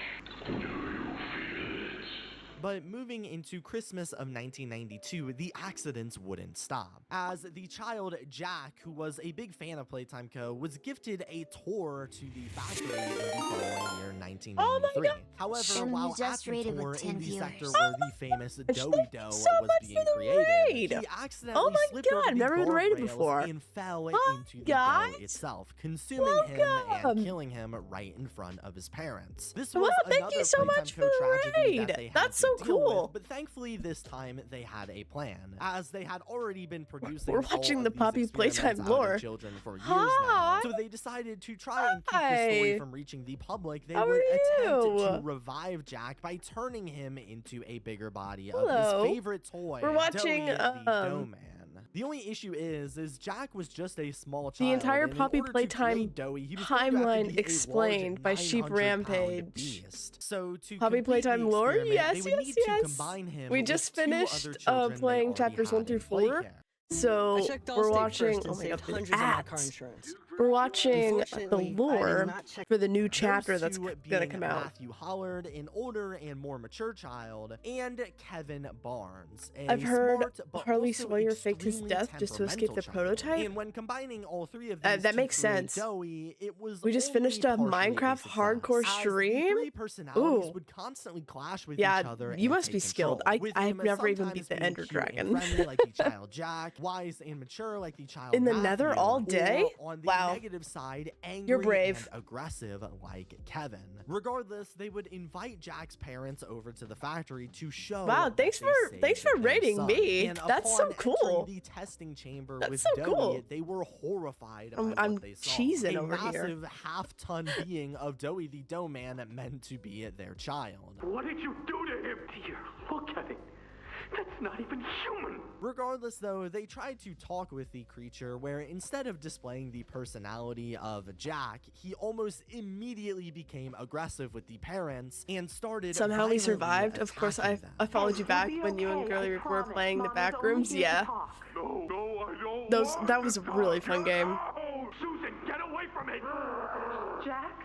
Do you feel it? But moving into Christmas of 1992, the accidents wouldn't stop, as the child Jack, who was a big fan of Playtime Co., was gifted a tour to the factory in the following year, 1993. However, while at the tour in the sector where the famous Doughy Dough was being created, he accidentally slipped over the guardrails and fell into the dough itself, consuming him and killing him right in front of his parents. This was thank you so much for the raid. That's so cool. But thankfully this time they had a plan, as they had already been producing We're watching the Poppy Playtime out lore. of children for years now. So they decided to try and keep the story from reaching the public. They would attempt to revive Jack by turning him into a bigger body of his favorite toy. We're watching Doughy the Dough Man. The only issue is Jack was just a small child. The entire Poppy Playtime timeline explained by Sheep Rampage. So to Poppy Playtime lore? Yes, they would need to combine him we just with finished two other children playing they chapters 1 already through had in 4. Playcare. So I checked we're Allstate watching. first and Oh my saved god, hundreds on my car ads. insurance. We're watching the Unfortunately, I did lore not check for the new chapter Those that's two gonna being come out. Matthew Hollard, an older and more mature child, and Kevin Barnes, a I've heard smart, but Harley also Sawyer faked his extremely death just to escape the temperamental child. prototype. And when combining all three of these That to makes create sense. Doughy, it was We just only finished a partially Minecraft success, hardcore as the stream. three personalities Ooh. would constantly clash with Yeah, each other. you and must be take skilled. control, with I've him never even sometimes beat the being Ender cute and Dragon. friendly like the child Jack, wise and mature like the child In the Matthew, Nether all day? or on the Wow. negative side, angry You're brave. and aggressive like Kevin. Regardless, they would invite Jack's parents over to the factory to show. Wow, that thanks they for saved their rating son. me. And That's so upon cool. entering the testing chamber That's with so Doughy, cool. they were horrified I'm by what they saw. cheesing a over here. massive half-ton being of Doughy the Dough Man meant to be their child. What did you do to him? Dear, look at it. That's not even human. Regardless, though, they tried to talk with the creature, where instead of displaying the personality of Jack, he almost immediately became aggressive with the parents and started. Somehow we violently survived. Of course, I followed you back when you and Girly were playing the back rooms. Yeah. No, I don't. That was a really fun game. Oh, Susan, get away from it. Jack?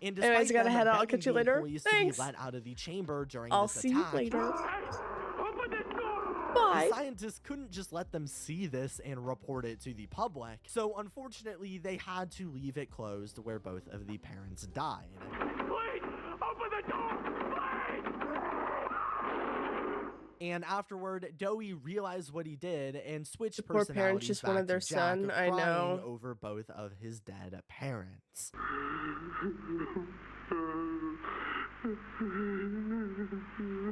And Anyways, I gotta them head out. I'll begging catch you the later. employees to be Thanks. let out of the chamber during I'll this see you attack, later. Open the door. Bye. The scientists couldn't just let them see this and report it to the public, so unfortunately they had to leave it closed, where both of the parents died. Please, open the door. And afterward, Doughy realized what he did and switched The poor parents personalities just back wanted to their Jack, son, I crying know. over both of his dead parents.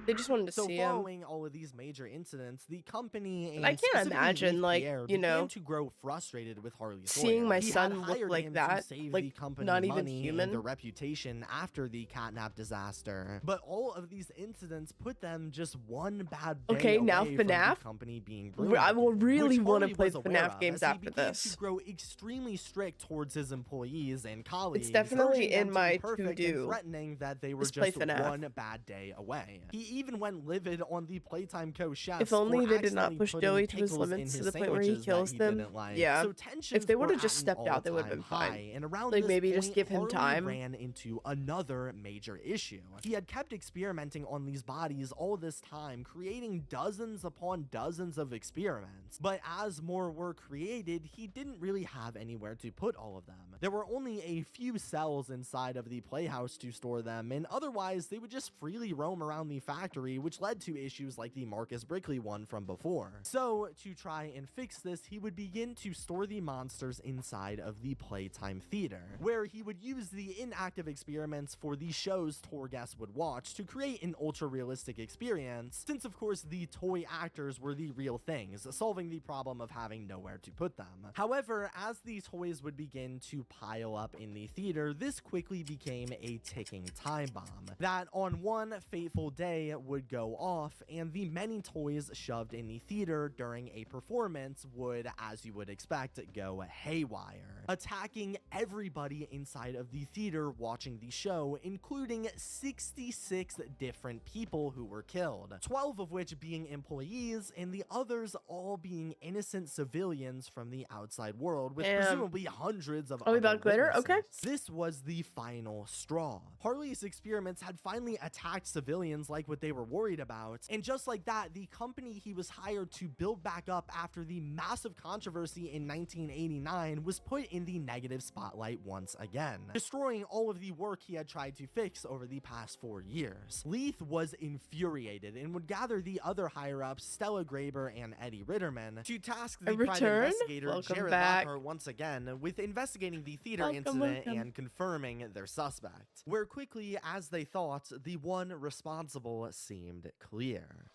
They just wanted to So see him. following all of these major incidents, the company and I can't specifically imagine, Leaf like, Pierre you know, began to grow frustrated with Harley seeing Sawyer. my He son had look hired like him that, to save like, the company not even money human. and their reputation after the catnap disaster. But all of these incidents put them just one bad day Okay, now away from the FNAF? company being ruined. I will really which want to Harley play was the aware FNAF of, games as he after began this. to grow extremely strict towards his employees and colleagues. It's definitely urging them in to be my perfect and to-do. threatening that they were Just play just FNAF. one bad day away. He even went livid on the Playtime Co. chefs. If only for they did not accidentally push putting Doughy to his pickles in limits to his the point where he sandwiches that kills them. didn't like. Yeah. So tensions If they would were have just at an stepped out, they would have been all-time fine. high, and around Like, this maybe just point, give him Harley time. ran into another major issue. He had kept experimenting on these bodies all this time, creating dozens upon dozens of experiments. But as more were created, he didn't really have anywhere to put all of them. There were only a few cells inside of the playhouse to store them, and otherwise they would just freely roam around the factory, which led to issues like the Marcus Brickley one from before. So, to try and fix this, he would begin to store the monsters inside of the Playtime Theater, where he would use the inactive experiments for the shows tour guests would watch to create an ultra-realistic experience, since of course the toy actors were the real things, solving the problem of having nowhere to put them. However, as these toys would begin to pile up in the theater, this quickly became a ticking time bomb that on one fateful day would go off, and the many toys shoved in the theater during a performance would, as you would expect, go haywire, attacking everybody inside of the theater watching the show, including 66 different people who were killed, 12 of which being employees and the others all being innocent civilians from the outside world, with presumably hundreds of I be back later. Okay. This was the final straw. Harley's experiments had finally attacked civilians like what they were worried about, and just like that, the company he was hired to build back up after the massive controversy in 1989 was put in the negative spotlight once again, destroying all of the work he had tried to fix over the past 4 years. Leith was infuriated and would gather the other higher-ups, Stella Graber and Eddie Ritterman, to task the private investigator Jared Lockhart once again with investigating the theater incident and confirming their suspect, where quickly, as they thought, the one responsible seemed clear.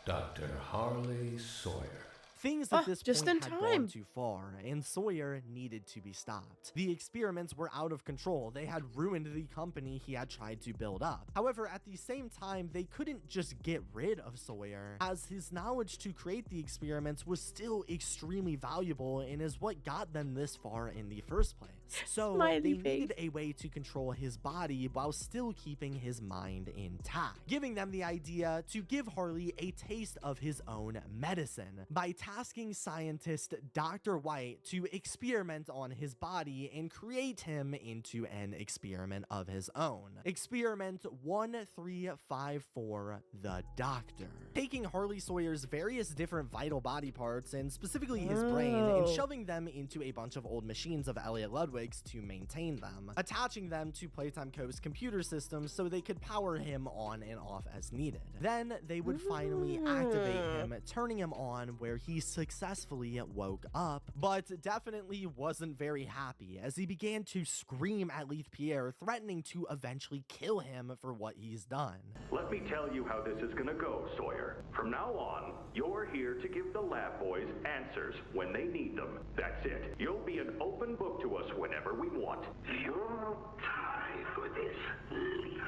Dr. Harley Sawyer. Things at this point had gone too far, and Sawyer needed to be stopped. The experiments were out of control. They had ruined the company he had tried to build up. However, at the same time, they couldn't just get rid of Sawyer, as his knowledge to create the experiments was still extremely valuable and is what got them this far in the first place. So they needed a way to control his body while still keeping his mind intact, giving them the idea to give Harley a taste of his own medicine by tasking scientist Dr. White to experiment on his body and create him into an experiment of his own. Experiment 1354, the Doctor. Taking Harley Sawyer's various different vital body parts, and specifically his brain, and shoving them into a bunch of old machines of Elliot Ludwig's to maintain them, attaching them to Playtime Co.'s computer systems so they could power him on and off as needed. Then they would finally activate him, turning him on where he successfully woke up, but definitely wasn't very happy as he began to scream at Leith Pierre, threatening to eventually kill him for what he's done. Let me tell you how this is gonna go, Sawyer. From now on, you're here to give the lab boys answers when they need them. That's it. You'll be an open book to us whenever we want. You'll die for this, Leith.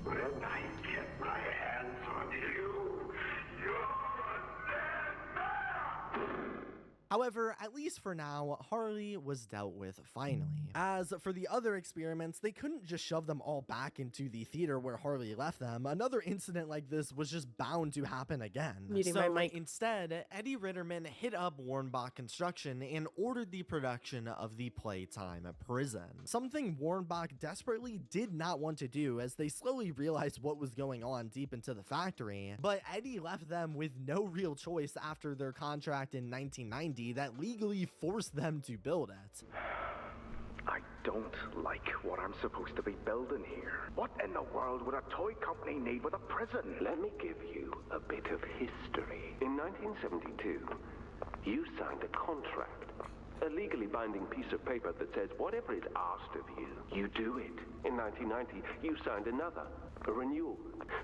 When I get my hands on you, you're However, at least for now, Harley was dealt with finally. As for the other experiments, they couldn't just shove them all back into the theater where Harley left them. Another incident like this was just bound to happen again. Instead, Eddie Ritterman hit up Warnbach Construction and ordered the production of the Playtime prison. Something Warnbach desperately did not want to do as they slowly realized what was going on deep into the factory. But Eddie left them with no real choice after their contract in 1990 that legally forced them to build it. I don't like what I'm supposed to be building here. What in the world would a toy company need with a prison? Let me give you a bit of history. In 1972, you signed a contract. A legally binding piece of paper that says whatever is asked of you, you do it. In 1990, you signed another, a renewal.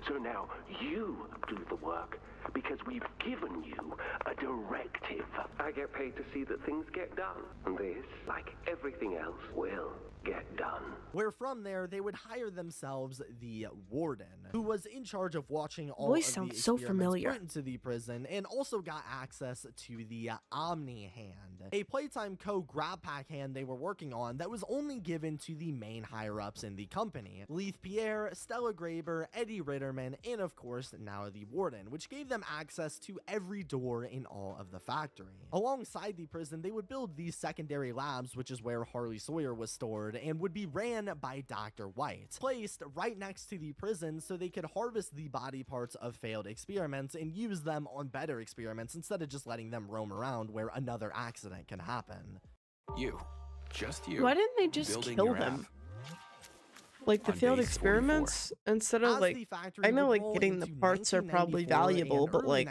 So now you do the work because we've given you a directive. I get paid to see that things get done. And this, like everything else, will get done. Where from there, they would hire themselves the Warden, who was in charge of watching all of the experiments put into the prison, and also got access to the Omni Hand, a Playtime Co. grab pack hand they were working on that was only given to the main higher-ups in the company: Leith Pierre, Stella Graber, Eddie Ritterman, and of course now the Warden, which gave them access to every door in all of the factory. Alongside the prison, they would build these secondary labs, which is where Harley Sawyer was stored, and would be ran by Dr. White, placed right next to the prison so they could harvest the body parts of failed experiments and use them on better experiments instead of just letting them roam around where another accident can happen. You. Just you. Why didn't they just kill them? Like the failed experiments, instead of like, I know like getting the parts are probably valuable, but like,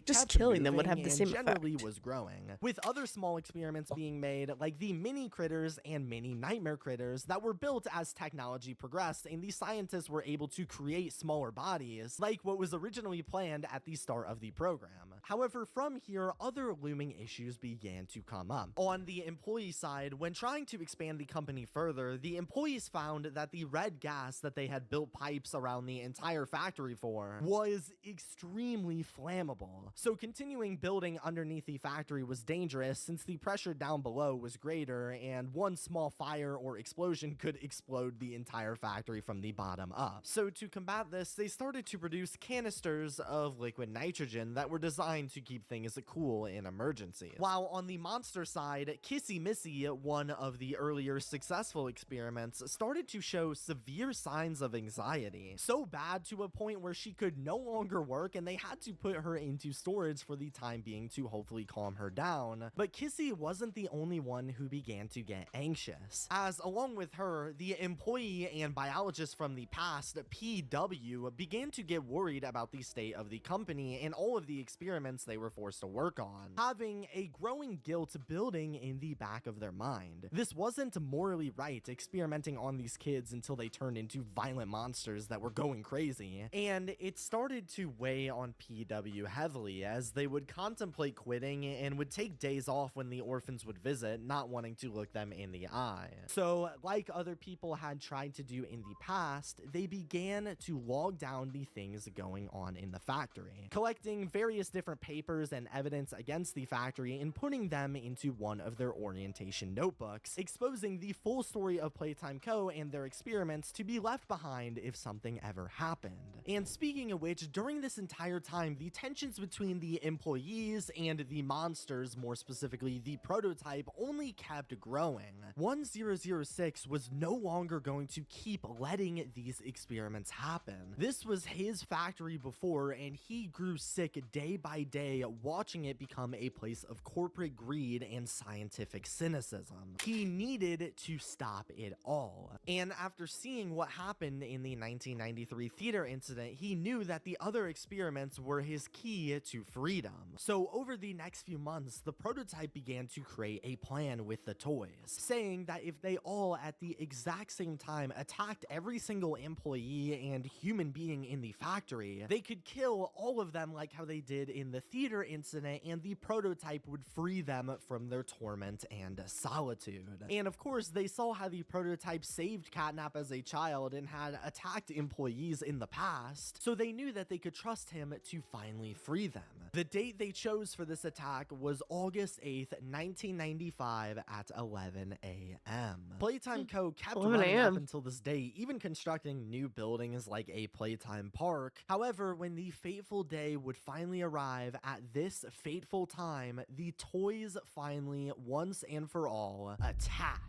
just killing them would have the same effect. Was growing, with other small experiments being made, like the mini critters and mini nightmare critters that were built as technology progressed, and these scientists were able to create smaller bodies, like what was originally planned at the start of the program. However, from here, other looming issues began to come up. On the employee side, when trying to expand the company further, the employees found that the red gas that they had built pipes around the entire factory for was extremely flammable. So continuing building underneath the factory was dangerous since the pressure down below was greater and one small fire or explosion could explode the entire factory from the bottom up. So to combat this, they started to produce canisters of liquid nitrogen that were designed to keep things cool in emergencies. While on the monster side, Kissy Missy, one of the earlier successful experiments, started to show severe signs of anxiety. So bad to a point where she could no longer work and they had to put her into storage for the time being to hopefully calm her down. But Kissy wasn't the only one who began to get anxious, as along with her, the employee and biologist from the past, PW, began to get worried about the state of the company and all of the experiments they were forced to work on, having a growing guilt building in the back of their mind. This wasn't morally right, experimenting on these kids until they turned into violent monsters that were going crazy, and it started to weigh on PW heavily as they would contemplate quitting and would take days off when the orphans would visit, not wanting to look them in the eye. So, like other people had tried to do in the past, they began to log down the things going on in the factory, collecting various different papers and evidence against the factory and putting them into one of their orientation notebooks, exposing the full story of Playtime Co. and their experiments to be left behind if something ever happened. And speaking of which, during this entire time, the tensions between the employees and the monsters, more specifically the prototype, only kept growing. 1006 was no longer going to keep letting these experiments happen. This was his factory before, and he grew sick day by day watching it become a place of corporate greed and scientific cynicism. He needed to stop it all. And after seeing what happened in the 1993 theater incident, he knew that the other experiments were his key to freedom. So over the next few months, the prototype began to create a plan with the toys, saying that if they all at the exact same time attacked every single employee and human being in the factory, they could kill all of them like how they did in the theater incident, and the prototype would free them from their torment and solitude. And of course, they saw how the prototype saved Catnap as a child and had attacked employees in the past, so they knew that they could trust him to finally free them. The date they chose for this attack was August 8th, 1995 at 11 a.m. Playtime Co. kept running up until this day, even constructing new buildings like a Playtime Park. However, when the fateful day would finally arrive at this fateful time, the toys finally, once and for all, attacked.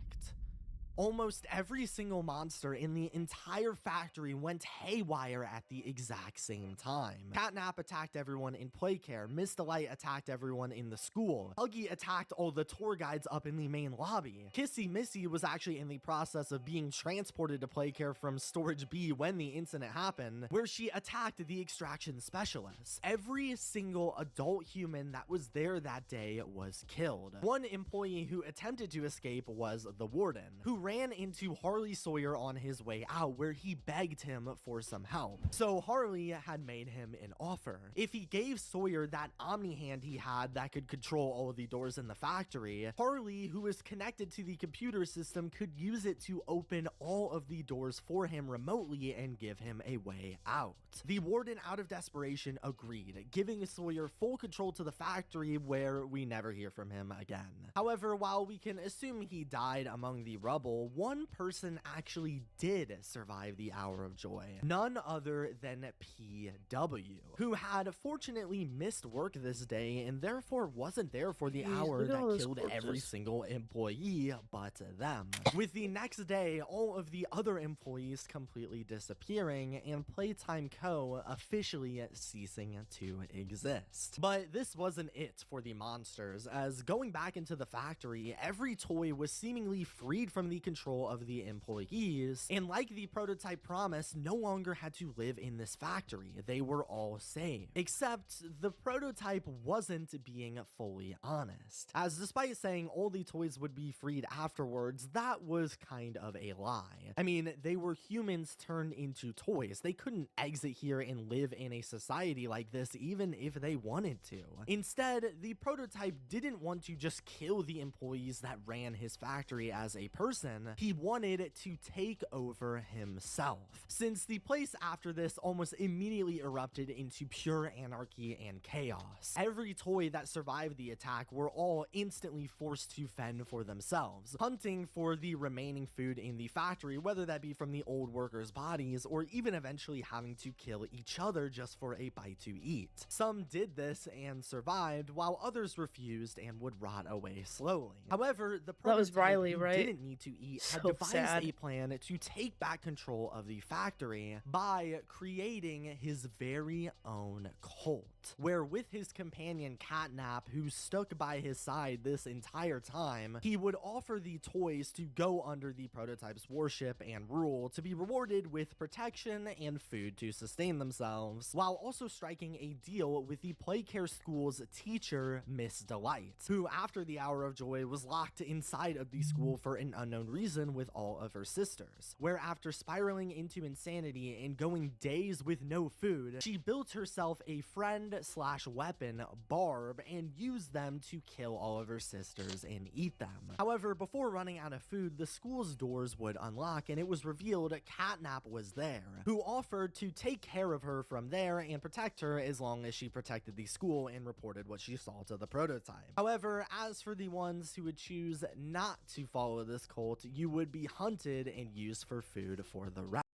Almost every single monster in the entire factory went haywire at the exact same time. Catnap attacked everyone in Playcare, Miss Delight attacked everyone in the school, Huggy attacked all the tour guides up in the main lobby, Kissy Missy was actually in the process of being transported to Playcare from Storage B when the incident happened, where she attacked the extraction specialists. Every single adult human that was there that day was killed. One employee who attempted to escape was the warden, who ran into Harley Sawyer on his way out, where he begged him for some help. So Harley had made him an offer. If he gave Sawyer that Omni hand he had that could control all of the doors in the factory, Harley, who was connected to the computer system, could use it to open all of the doors for him remotely and give him a way out. The warden, out of desperation, agreed, giving Sawyer full control to the factory, where we never hear from him again. However, while we can assume he died among the rubble, one person actually did survive the hour of joy, none other than PW, who had fortunately missed work this day and therefore wasn't there for the hour that killed every single employee but them. With the next day, all of the other employees completely disappearing and Playtime Co. officially ceasing to exist. But this wasn't it for the monsters, as going back into the factory, every toy was seemingly freed from the control of the employees, and like the prototype promised, no longer had to live in this factory. They were all safe. Except the prototype wasn't being fully honest, as despite saying all the toys would be freed afterwards, that was kind of a lie. I mean, they were humans turned into toys. They couldn't exit here and live in a society like this even if they wanted to. Instead, the prototype didn't want to just kill the employees that ran his factory as a person. prison, he wanted to take over himself. Since the place after this almost immediately erupted into pure anarchy and chaos. Every toy that survived the attack were all instantly forced to fend for themselves, hunting for the remaining food in the factory, whether that be from the old workers' bodies or even eventually having to kill each other just for a bite to eat. Some did this and survived, while others refused and would rot away slowly. However, the That was prototype Riley, who right? didn't need to eat had So devised sad. a plan to take back control of the factory by creating his very own cult, where with his companion Catnap, who stuck by his side this entire time, he would offer the toys to go under the prototype's worship and rule to be rewarded with protection and food to sustain themselves, while also striking a deal with the Playcare School's teacher, Miss Delight, who after the Hour of Joy was locked inside of the school for an unknown reason with all of her sisters, where after spiraling into insanity and going days with no food, she built herself a friend slash weapon, Barb, and used them to kill all of her sisters and eat them. However, before running out of food, the school's doors would unlock and it was revealed Catnap was there, who offered to take care of her from there and protect her as long as she protected the school and reported what she saw to the prototype. However, as for the ones who would choose not to follow this cult, you would be hunted and used for food for the rest.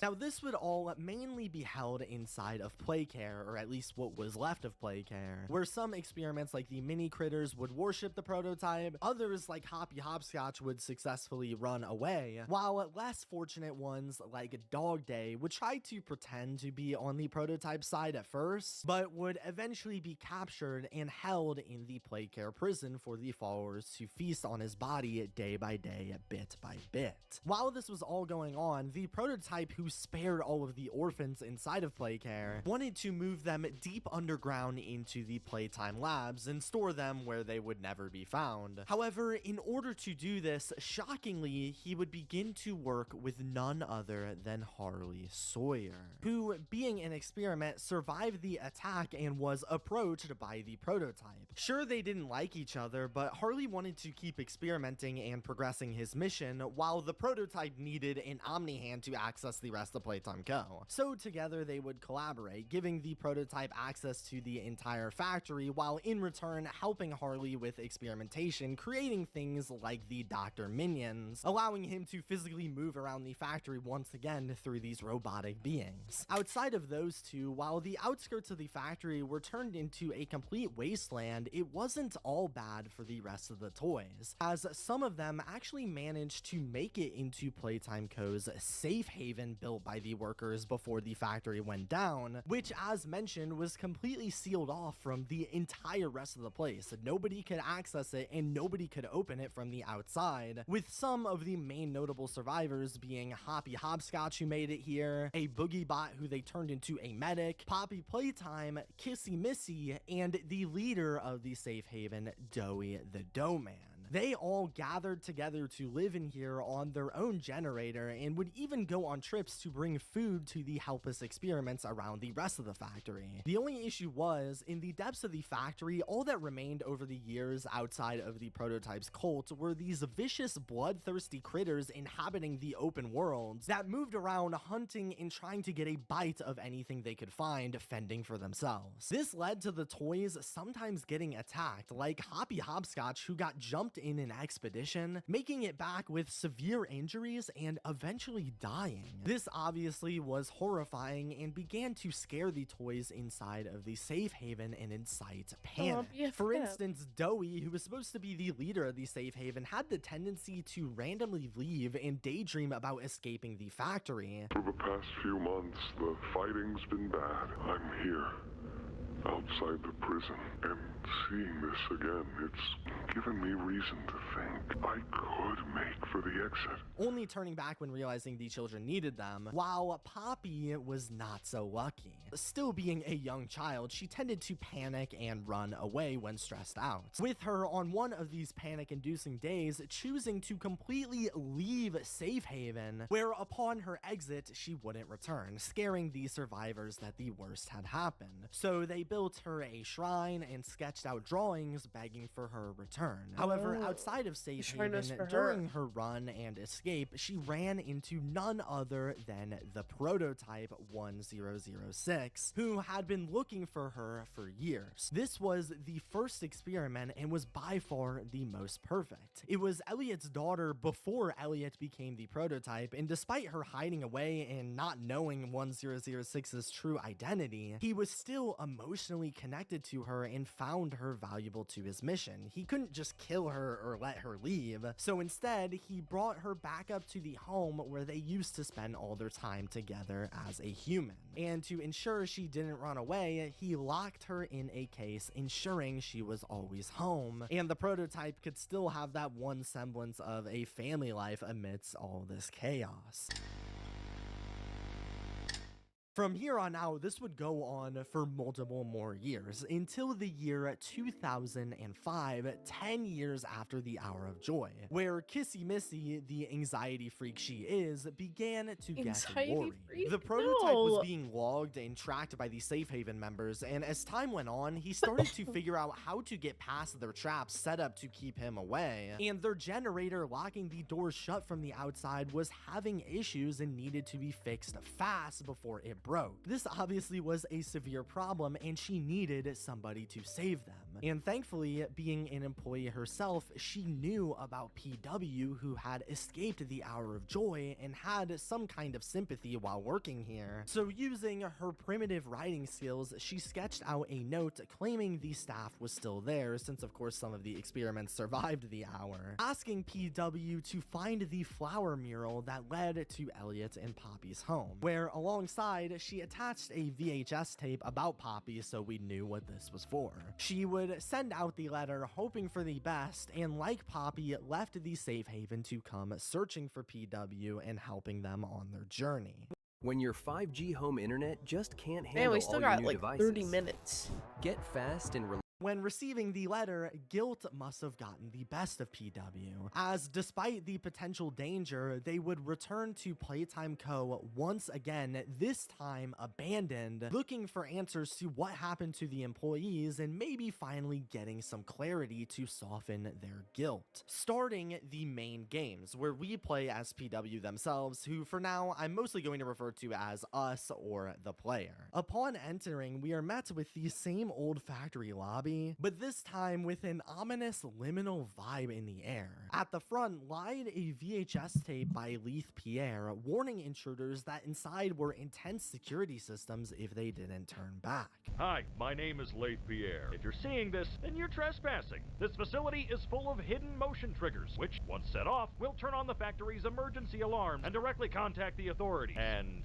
Now, this would all mainly be held inside of Playcare, or at least what was left of Playcare, where some experiments like the mini critters would worship the prototype, others like Hoppy Hopscotch would successfully run away, while less fortunate ones like Dog Day would try to pretend to be on the prototype side at first, but would eventually be captured and held in the Playcare prison for the followers to feast on his body day by day, bit by bit. While this was all going on, the prototype who spared all of the orphans inside of Playcare wanted to move them deep underground into the Playtime labs and store them where they would never be found. However, in order to do this, shockingly, he would begin to work with none other than Harley Sawyer, who, being an experiment, survived the attack and was approached by the prototype. Sure, they didn't like each other, but Harley wanted to keep experimenting and progressing his mission, while the prototype needed an Omni-Hand to access the rest of Playtime Co. So together they would collaborate, giving the prototype access to the entire factory, while in return helping Harley with experimentation, creating things like the Dr. Minions, allowing him to physically move around the factory once again through these robotic beings. Outside of those two, while the outskirts of the factory were turned into a complete wasteland, it wasn't all bad for the rest of the toys, as some of them actually managed to make it into Playtime Co.'s safe haven built by the workers before the factory went down, which, as mentioned, was completely sealed off from the entire rest of the place. Nobody could access it and nobody could open it from the outside, with some of the main notable survivors being Hoppy Hopscotch, who made it here, a Boogie Bot who they turned into a medic, Poppy Playtime, Kissy Missy, and the leader of the safe haven, Doughy the Dough Man. They all gathered together to live in here on their own generator and would even go on trips to bring food to the helpless experiments around the rest of the factory. The only issue was, in the depths of the factory, all that remained over the years outside of the prototype's cult were these vicious, bloodthirsty critters inhabiting the open worlds that moved around hunting and trying to get a bite of anything they could find, fending for themselves. This led to the toys sometimes getting attacked, like Hoppy Hopscotch, who got jumped in an expedition, making it back with severe injuries and eventually dying. This obviously was horrifying and began to scare the toys inside of the safe haven and incite panic. For instance, Doughy, who was supposed to be the leader of the safe haven, had the tendency to randomly leave and daydream about escaping the factory. For the past few months, the fighting's been bad. I'm here, outside the prison, and seeing this again, it's given me reason to think I could make for the exit. Only turning back when realizing the children needed them, while Poppy was not so lucky. Still being a young child, she tended to panic and run away when stressed out, with her on one of these panic-inducing days choosing to completely leave Safe Haven, where upon her exit she wouldn't return, scaring the survivors that the worst had happened. So they built her a shrine and sketched out drawings begging for her return. However, outside of Safe Haven, during her run and escape, she ran into none other than the prototype 1006, who had been looking for her for years. This was the first experiment and was by far the most perfect. It was Elliot's daughter before Elliot became the prototype, and despite her hiding away and not knowing 1006's true identity, he was still emotionally connected to her and found her valuable to his mission. He couldn't just kill her or let her leave, so instead he brought her back up to the home where they used to spend all their time together as a human. And to ensure she didn't run away, he locked her in a case, ensuring she was always home, and the prototype could still have that one semblance of a family life amidst all this chaos. From here on out, this would go on for multiple more years, until the year 2005, 10 years after the Hour of Joy, where Kissy Missy, the anxiety freak she is, began to get worried. The prototype was being logged and tracked by the Safe Haven members, and as time went on, he started to figure out how to get past their traps set up to keep him away, and their generator locking the doors shut from the outside was having issues and needed to be fixed fast before it broke. This obviously was a severe problem, and she needed somebody to save them. And thankfully, being an employee herself, she knew about PW, who had escaped the Hour of Joy and had some kind of sympathy while working here. So using her primitive writing skills, she sketched out a note claiming the staff was still there, since of course some of the experiments survived the hour, asking PW to find the flower mural that led to Elliot and Poppy's home, where alongside she attached a VHS tape about Poppy so we knew what this was for. She would send out the letter hoping for the best, and like Poppy, left the Safe Haven to come searching for PW and helping them on their journey. When your 5G home internet just can't handle we still all got your new like devices, 30 minutes. Get fast and When receiving the letter, guilt must have gotten the best of PW, as despite the potential danger, they would return to Playtime Co. once again, this time abandoned, looking for answers to what happened to the employees and maybe finally getting some clarity to soften their guilt. Starting the main games, where we play as PW themselves, who for now I'm mostly going to refer to as us or the player. Upon entering, we are met with the same old factory lobby, but this time with an ominous liminal vibe in the air. At the front lied a VHS tape by Leith Pierre, warning intruders that inside were intense security systems if they didn't turn back. Hi, my name is Leith Pierre. If you're seeing this, then you're trespassing. This facility is full of hidden motion triggers, which, once set off, will turn on the factory's emergency alarms and directly contact the authorities. And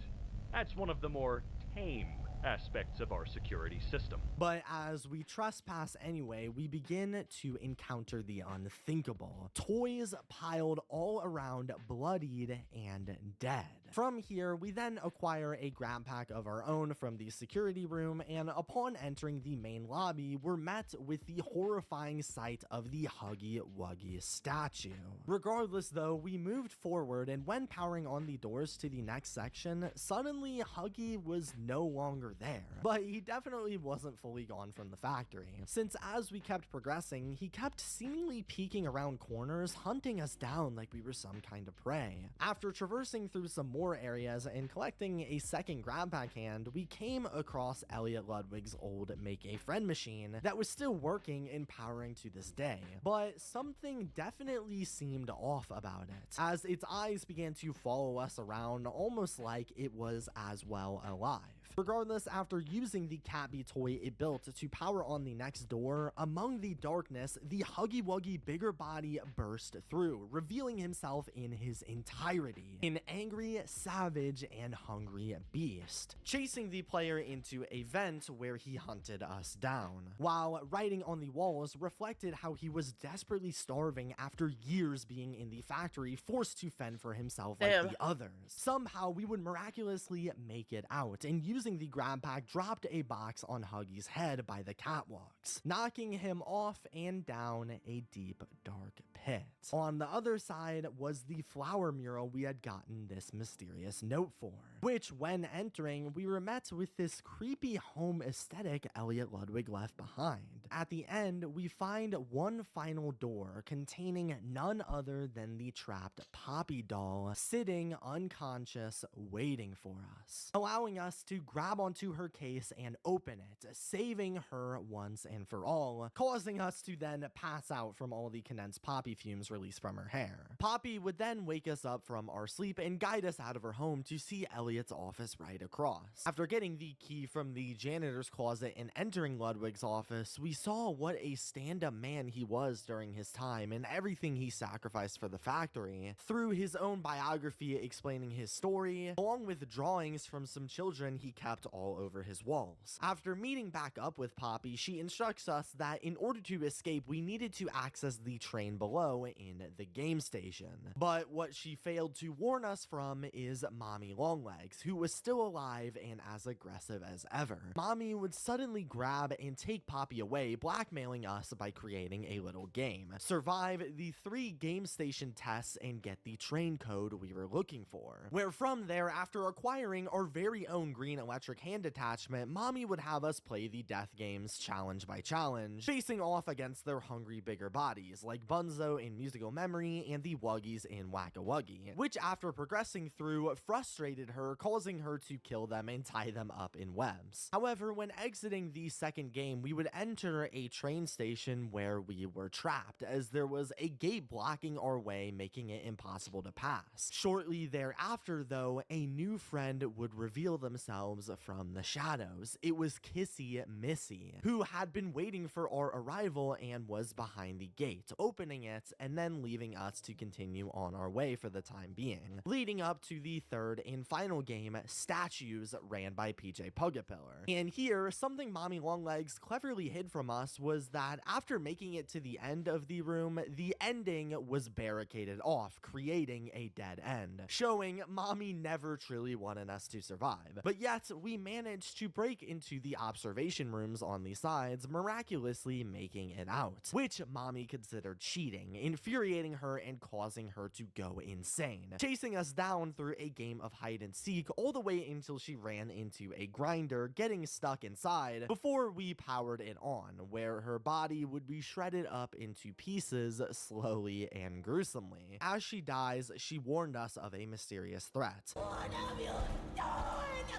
that's one of the more tame aspects of our security system. But as we trespass anyway, we begin to encounter the unthinkable. Toys piled all around, bloodied and dead. From here, we then acquire a grab pack of our own from the security room, and upon entering the main lobby, we're met with the horrifying sight of the Huggy Wuggy statue. Regardless though, we moved forward, and when powering on the doors to the next section, suddenly Huggy was no longer there. But he definitely wasn't fully gone from the factory, since as we kept progressing, he kept seemingly peeking around corners, hunting us down like we were some kind of prey. After traversing through some more areas and collecting a second grab pack hand, we came across Elliot Ludwig's old Make a Friend machine that was still working and powering to this day. But something definitely seemed off about it, as its eyes began to follow us around almost like it was as well alive. Regardless, after using the Catbee toy it built to power on the next door, among the darkness, the Huggy Wuggy bigger body burst through, revealing himself in his entirety, an angry, savage, and hungry beast, chasing the player into a vent where he hunted us down, while writing on the walls reflected how he was desperately starving after years being in the factory, forced to fend for himself like the others. Somehow we would miraculously make it out, and using the grab pack dropped a box on Huggy's head by the catwalks, knocking him off and down a deep dark pit. On the other side was the flower mural we had gotten this mysterious note for, which when entering we were met with this creepy home aesthetic Elliot Ludwig left behind. At the end we find one final door containing none other than the trapped Poppy doll sitting unconscious waiting for us, allowing us to grab onto her case and open it, saving her once and for all, causing us to then pass out from all the condensed poppy fumes released from her hair. Poppy would then wake us up from our sleep and guide us out of her home to see Elliot's office right across. After getting the key from the janitor's closet and entering Ludwig's office, we saw what a stand-up man he was during his time and everything he sacrificed for the factory, through his own biography explaining his story, along with drawings from some children he kept all over his walls. After meeting back up with Poppy, she instructs us that in order to escape, we needed to access the train below in the game station. But what she failed to warn us from is Mommy Longlegs, who was still alive and as aggressive as ever. Mommy would suddenly grab and take Poppy away, blackmailing us by creating a little game, survive the 3 game station tests, and get the train code we were looking for. Where from there, after acquiring our very own green electric hand attachment, Mommy would have us play the death games challenge by challenge, facing off against their hungry bigger bodies, like Bunzo in Musical Memory and the Wuggies in Wacka Wuggy, which after progressing through, frustrated her, causing her to kill them and tie them up in webs. However, when exiting the second game, we would enter a train station where we were trapped, as there was a gate blocking our way, making it impossible to pass. Shortly thereafter, though, a new friend would reveal themselves from the shadows. It was Kissy Missy, who had been waiting for our arrival and was behind the gate, opening it and then leaving us to continue on our way for the time being, leading up to the third and final game, Statues, ran by PJ Pugapillar. And here, something Mommy Longlegs cleverly hid from us was that after making it to the end of the room, the ending was barricaded off, creating a dead end, showing Mommy never truly wanted us to survive. But yet, we managed to break into the observation rooms on the sides, miraculously making it out, which Mommy considered cheating, infuriating her and causing her to go insane, chasing us down through a game of hide and seek all the way until she ran into a grinder, getting stuck inside before we powered it on, where her body would be shredded up into pieces slowly and gruesomely. As she dies, she warned us of a mysterious threat. What have you done?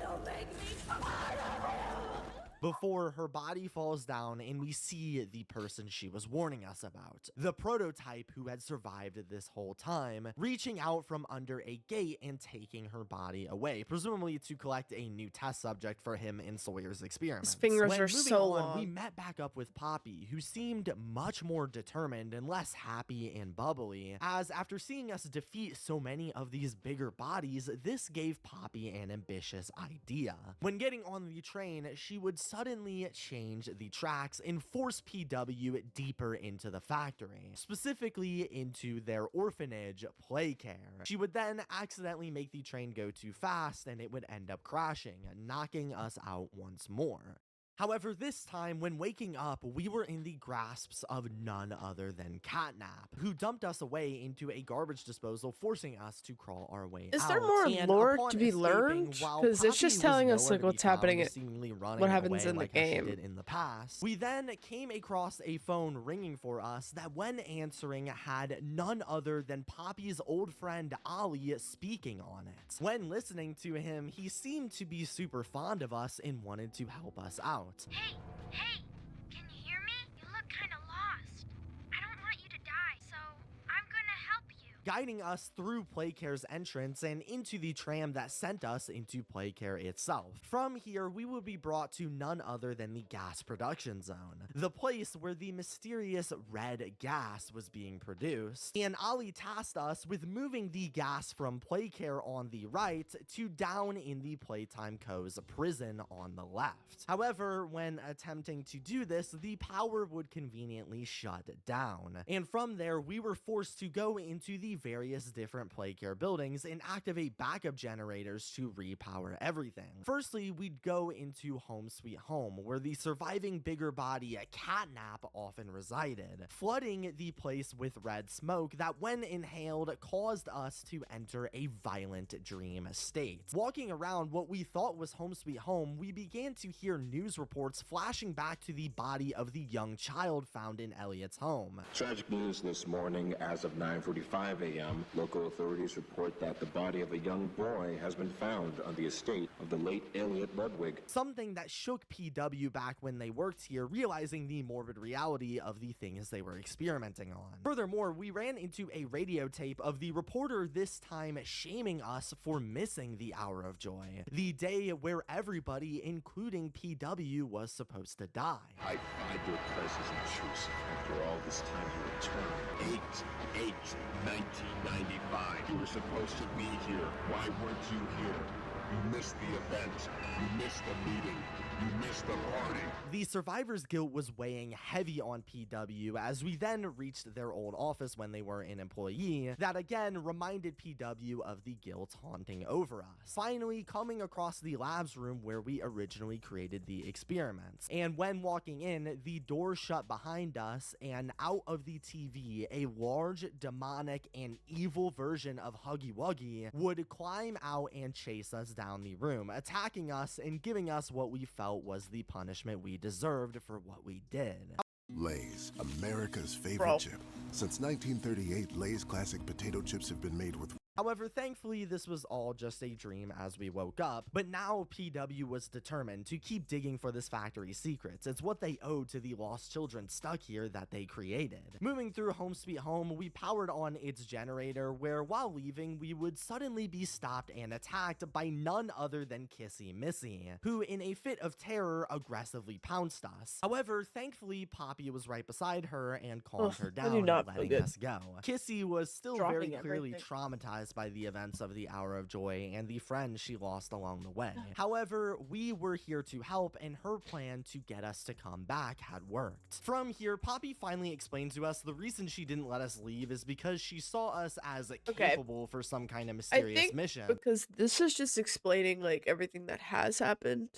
Don't make me part of you! Before her body falls down and we see the person she was warning us about, the prototype who had survived this whole time, reaching out from under a gate and taking her body away, presumably to collect a new test subject for him in Sawyer's experiments. His fingers When are moving so on, long. we met back up with Poppy, who seemed much more determined and less happy and bubbly, as after seeing us defeat so many of these bigger bodies, this gave Poppy an ambitious idea. When getting on the train, she would suddenly change the tracks and force PW deeper into the factory, specifically into their orphanage, Playcare. She would then accidentally make the train go too fast and it would end up crashing, knocking us out once more. However, this time, when waking up, we were in the grasps of none other than Catnap, who dumped us away into a garbage disposal, forcing us to crawl our way out. Is there more And lore upon to be escaping, learned? while Because it's Poppy just was telling us nowhere like to be what's happening, found, seemingly running what happens away in the like how she game. did in the past. We then came across a phone ringing for us that, when answering, had none other than Poppy's old friend Ollie speaking on it. When listening to him, he seemed to be super fond of us and wanted to help us out. Hey, can you hear me? You look kinda lost. I don't want you to die, so I'm gonna help you. guiding us through Playcare's entrance and into the tram that sent us into Playcare itself. From here, we would be brought to none other than the gas production zone, the place where the mysterious red gas was being produced, and Ollie tasked us with moving the gas from Playcare on the right to down in the Playtime Co.'s prison on the left. However, when attempting to do this, the power would conveniently shut down, and from there we were forced to go into the various different Playcare buildings and activate backup generators to repower everything. Firstly, we'd go into Home Sweet Home, where the surviving bigger body Catnap often resided, flooding the place with red smoke that when inhaled caused us to enter a violent dream state. Walking around what we thought was Home Sweet Home, we began to hear news reports flashing back to the body of the young child found in Elliot's home. Tragic news this morning. As of 9:45 a.m., local authorities report that the body of a young boy has been found on the estate of the late Elliot Ludwig. Something that shook PW back when they worked here, realizing the morbid reality of the things they were experimenting on. Furthermore, we ran into a radio tape of the reporter this time shaming us for missing the Hour of Joy, the day where everybody, including PW, was supposed to die. I find your presence intrusive. After all this time, you returned. 8/8/1995. You were supposed to be here. Why weren't you here? You missed the event. You missed the meeting. You missed the party. The survivor's guilt was weighing heavy on PW as we then reached their old office when they were an employee. That again reminded PW of the guilt haunting over us. Finally coming across the labs room where we originally created the experiments. And when walking in, the door shut behind us, and out of the TV, a large, demonic, and evil version of Huggy Wuggy would climb out and chase us down the room, attacking us and giving us what we felt was the punishment we deserved for what we did. Lay's, America's favorite chip. Since 1938, Lay's classic potato chips have been made with... However, thankfully, this was all just a dream as we woke up, but now PW was determined to keep digging for this factory's secrets. It's what they owe to the lost children stuck here that they created. Moving through Home Sweet Home, we powered on its generator where, while leaving, we would suddenly be stopped and attacked by none other than Kissy Missy, who in a fit of terror aggressively pounced us. However, thankfully, Poppy was right beside her and calmed her down, letting us go. Kissy was still very clearly traumatized by the events of the Hour of Joy and the friends she lost along the way. However, we were here to help, and her plan to get us to come back had worked. From here, Poppy finally explained to us the reason she didn't let us leave is because she saw us as capable for some kind of mysterious mission. Because this is just explaining like everything that has happened.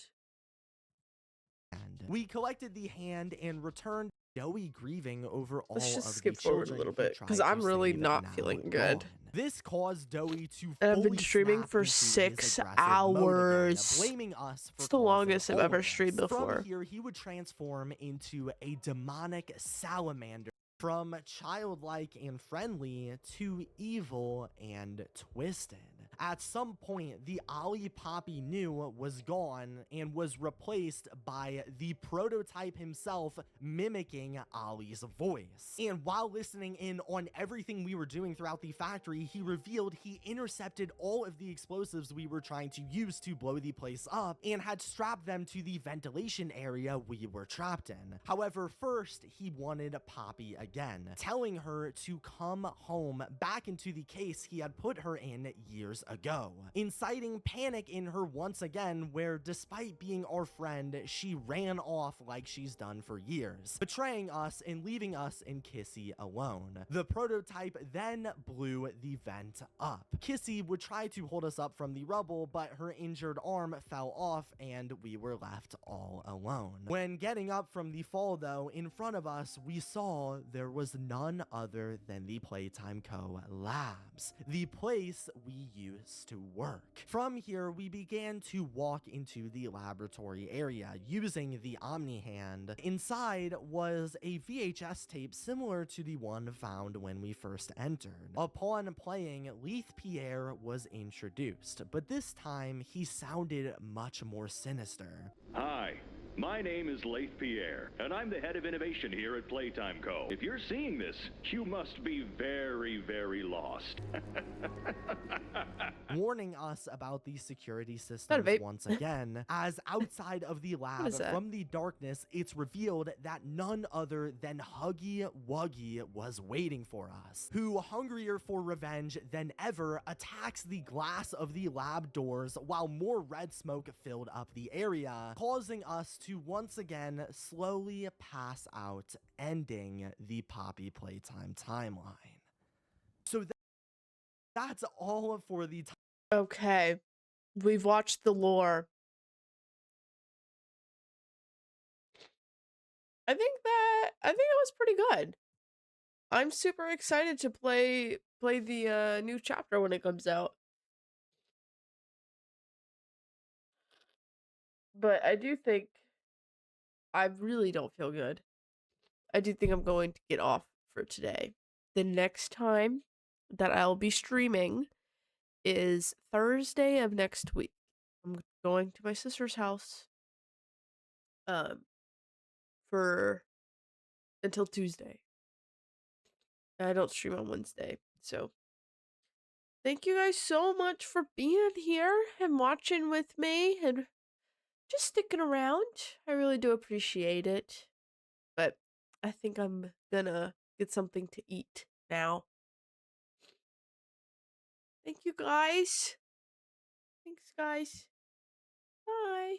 And we collected the hand and returned Joey grieving over all Let's just of skip the forward a children little he bit because tried to I'm really save not now feeling gone. good. This caused Joey to And I've been fully streaming snap for into his 6 aggressive mode hours. again, blaming us for It's the longest I've causing all ever of streamed this. before. From here, he would transform into a demonic salamander. From childlike and friendly to evil and twisted. At some point, the Ollie Poppy knew was gone and was replaced by the prototype himself mimicking Ollie's voice. And while listening in on everything we were doing throughout the factory, he revealed he intercepted all of the explosives we were trying to use to blow the place up and had strapped them to the ventilation area we were trapped in. However, first, he wanted Poppy again, telling her to come home back into the case he had put her in years ago, inciting panic in her once again, where despite being our friend, she ran off like she's done for years, betraying us and leaving us and Kissy alone. The prototype then blew the vent up. Kissy would try to hold us up from the rubble, but her injured arm fell off and we were left all alone. When getting up from the fall though, in front of us, we saw there was none other than the Playtime Co. labs, the place we used to work. From here, we began to walk into the laboratory area using the Omni Hand. Inside was a VHS tape similar to the one found when we first entered. Upon playing, Leith Pierre was introduced, but this time he sounded much more sinister. Hi, My name is Leif Pierre, and I'm the head of innovation here at Playtime Co. If you're seeing this, you must be very, very lost. Warning us about the security systems once again, as outside of the lab, from the darkness, it's revealed that none other than Huggy Wuggy was waiting for us, who, hungrier for revenge than ever, attacks the glass of the lab doors while more red smoke filled up the area, causing us to once again slowly pass out, ending the Poppy Playtime timeline. So that's all for the Okay. We've watched the lore. I think it was pretty good. I'm super excited to play the new chapter when it comes out. But I do think I really don't feel good. I do think I'm going to get off for today. The next time that I'll be streaming is Thursday of next week. I'm going to my sister's house for until Tuesday. I don't stream on Wednesday. So thank you guys so much for being here and watching with me and just sticking around. I really do appreciate it. But I think I'm gonna get something to eat now. Thank you guys. Thanks, guys. Bye.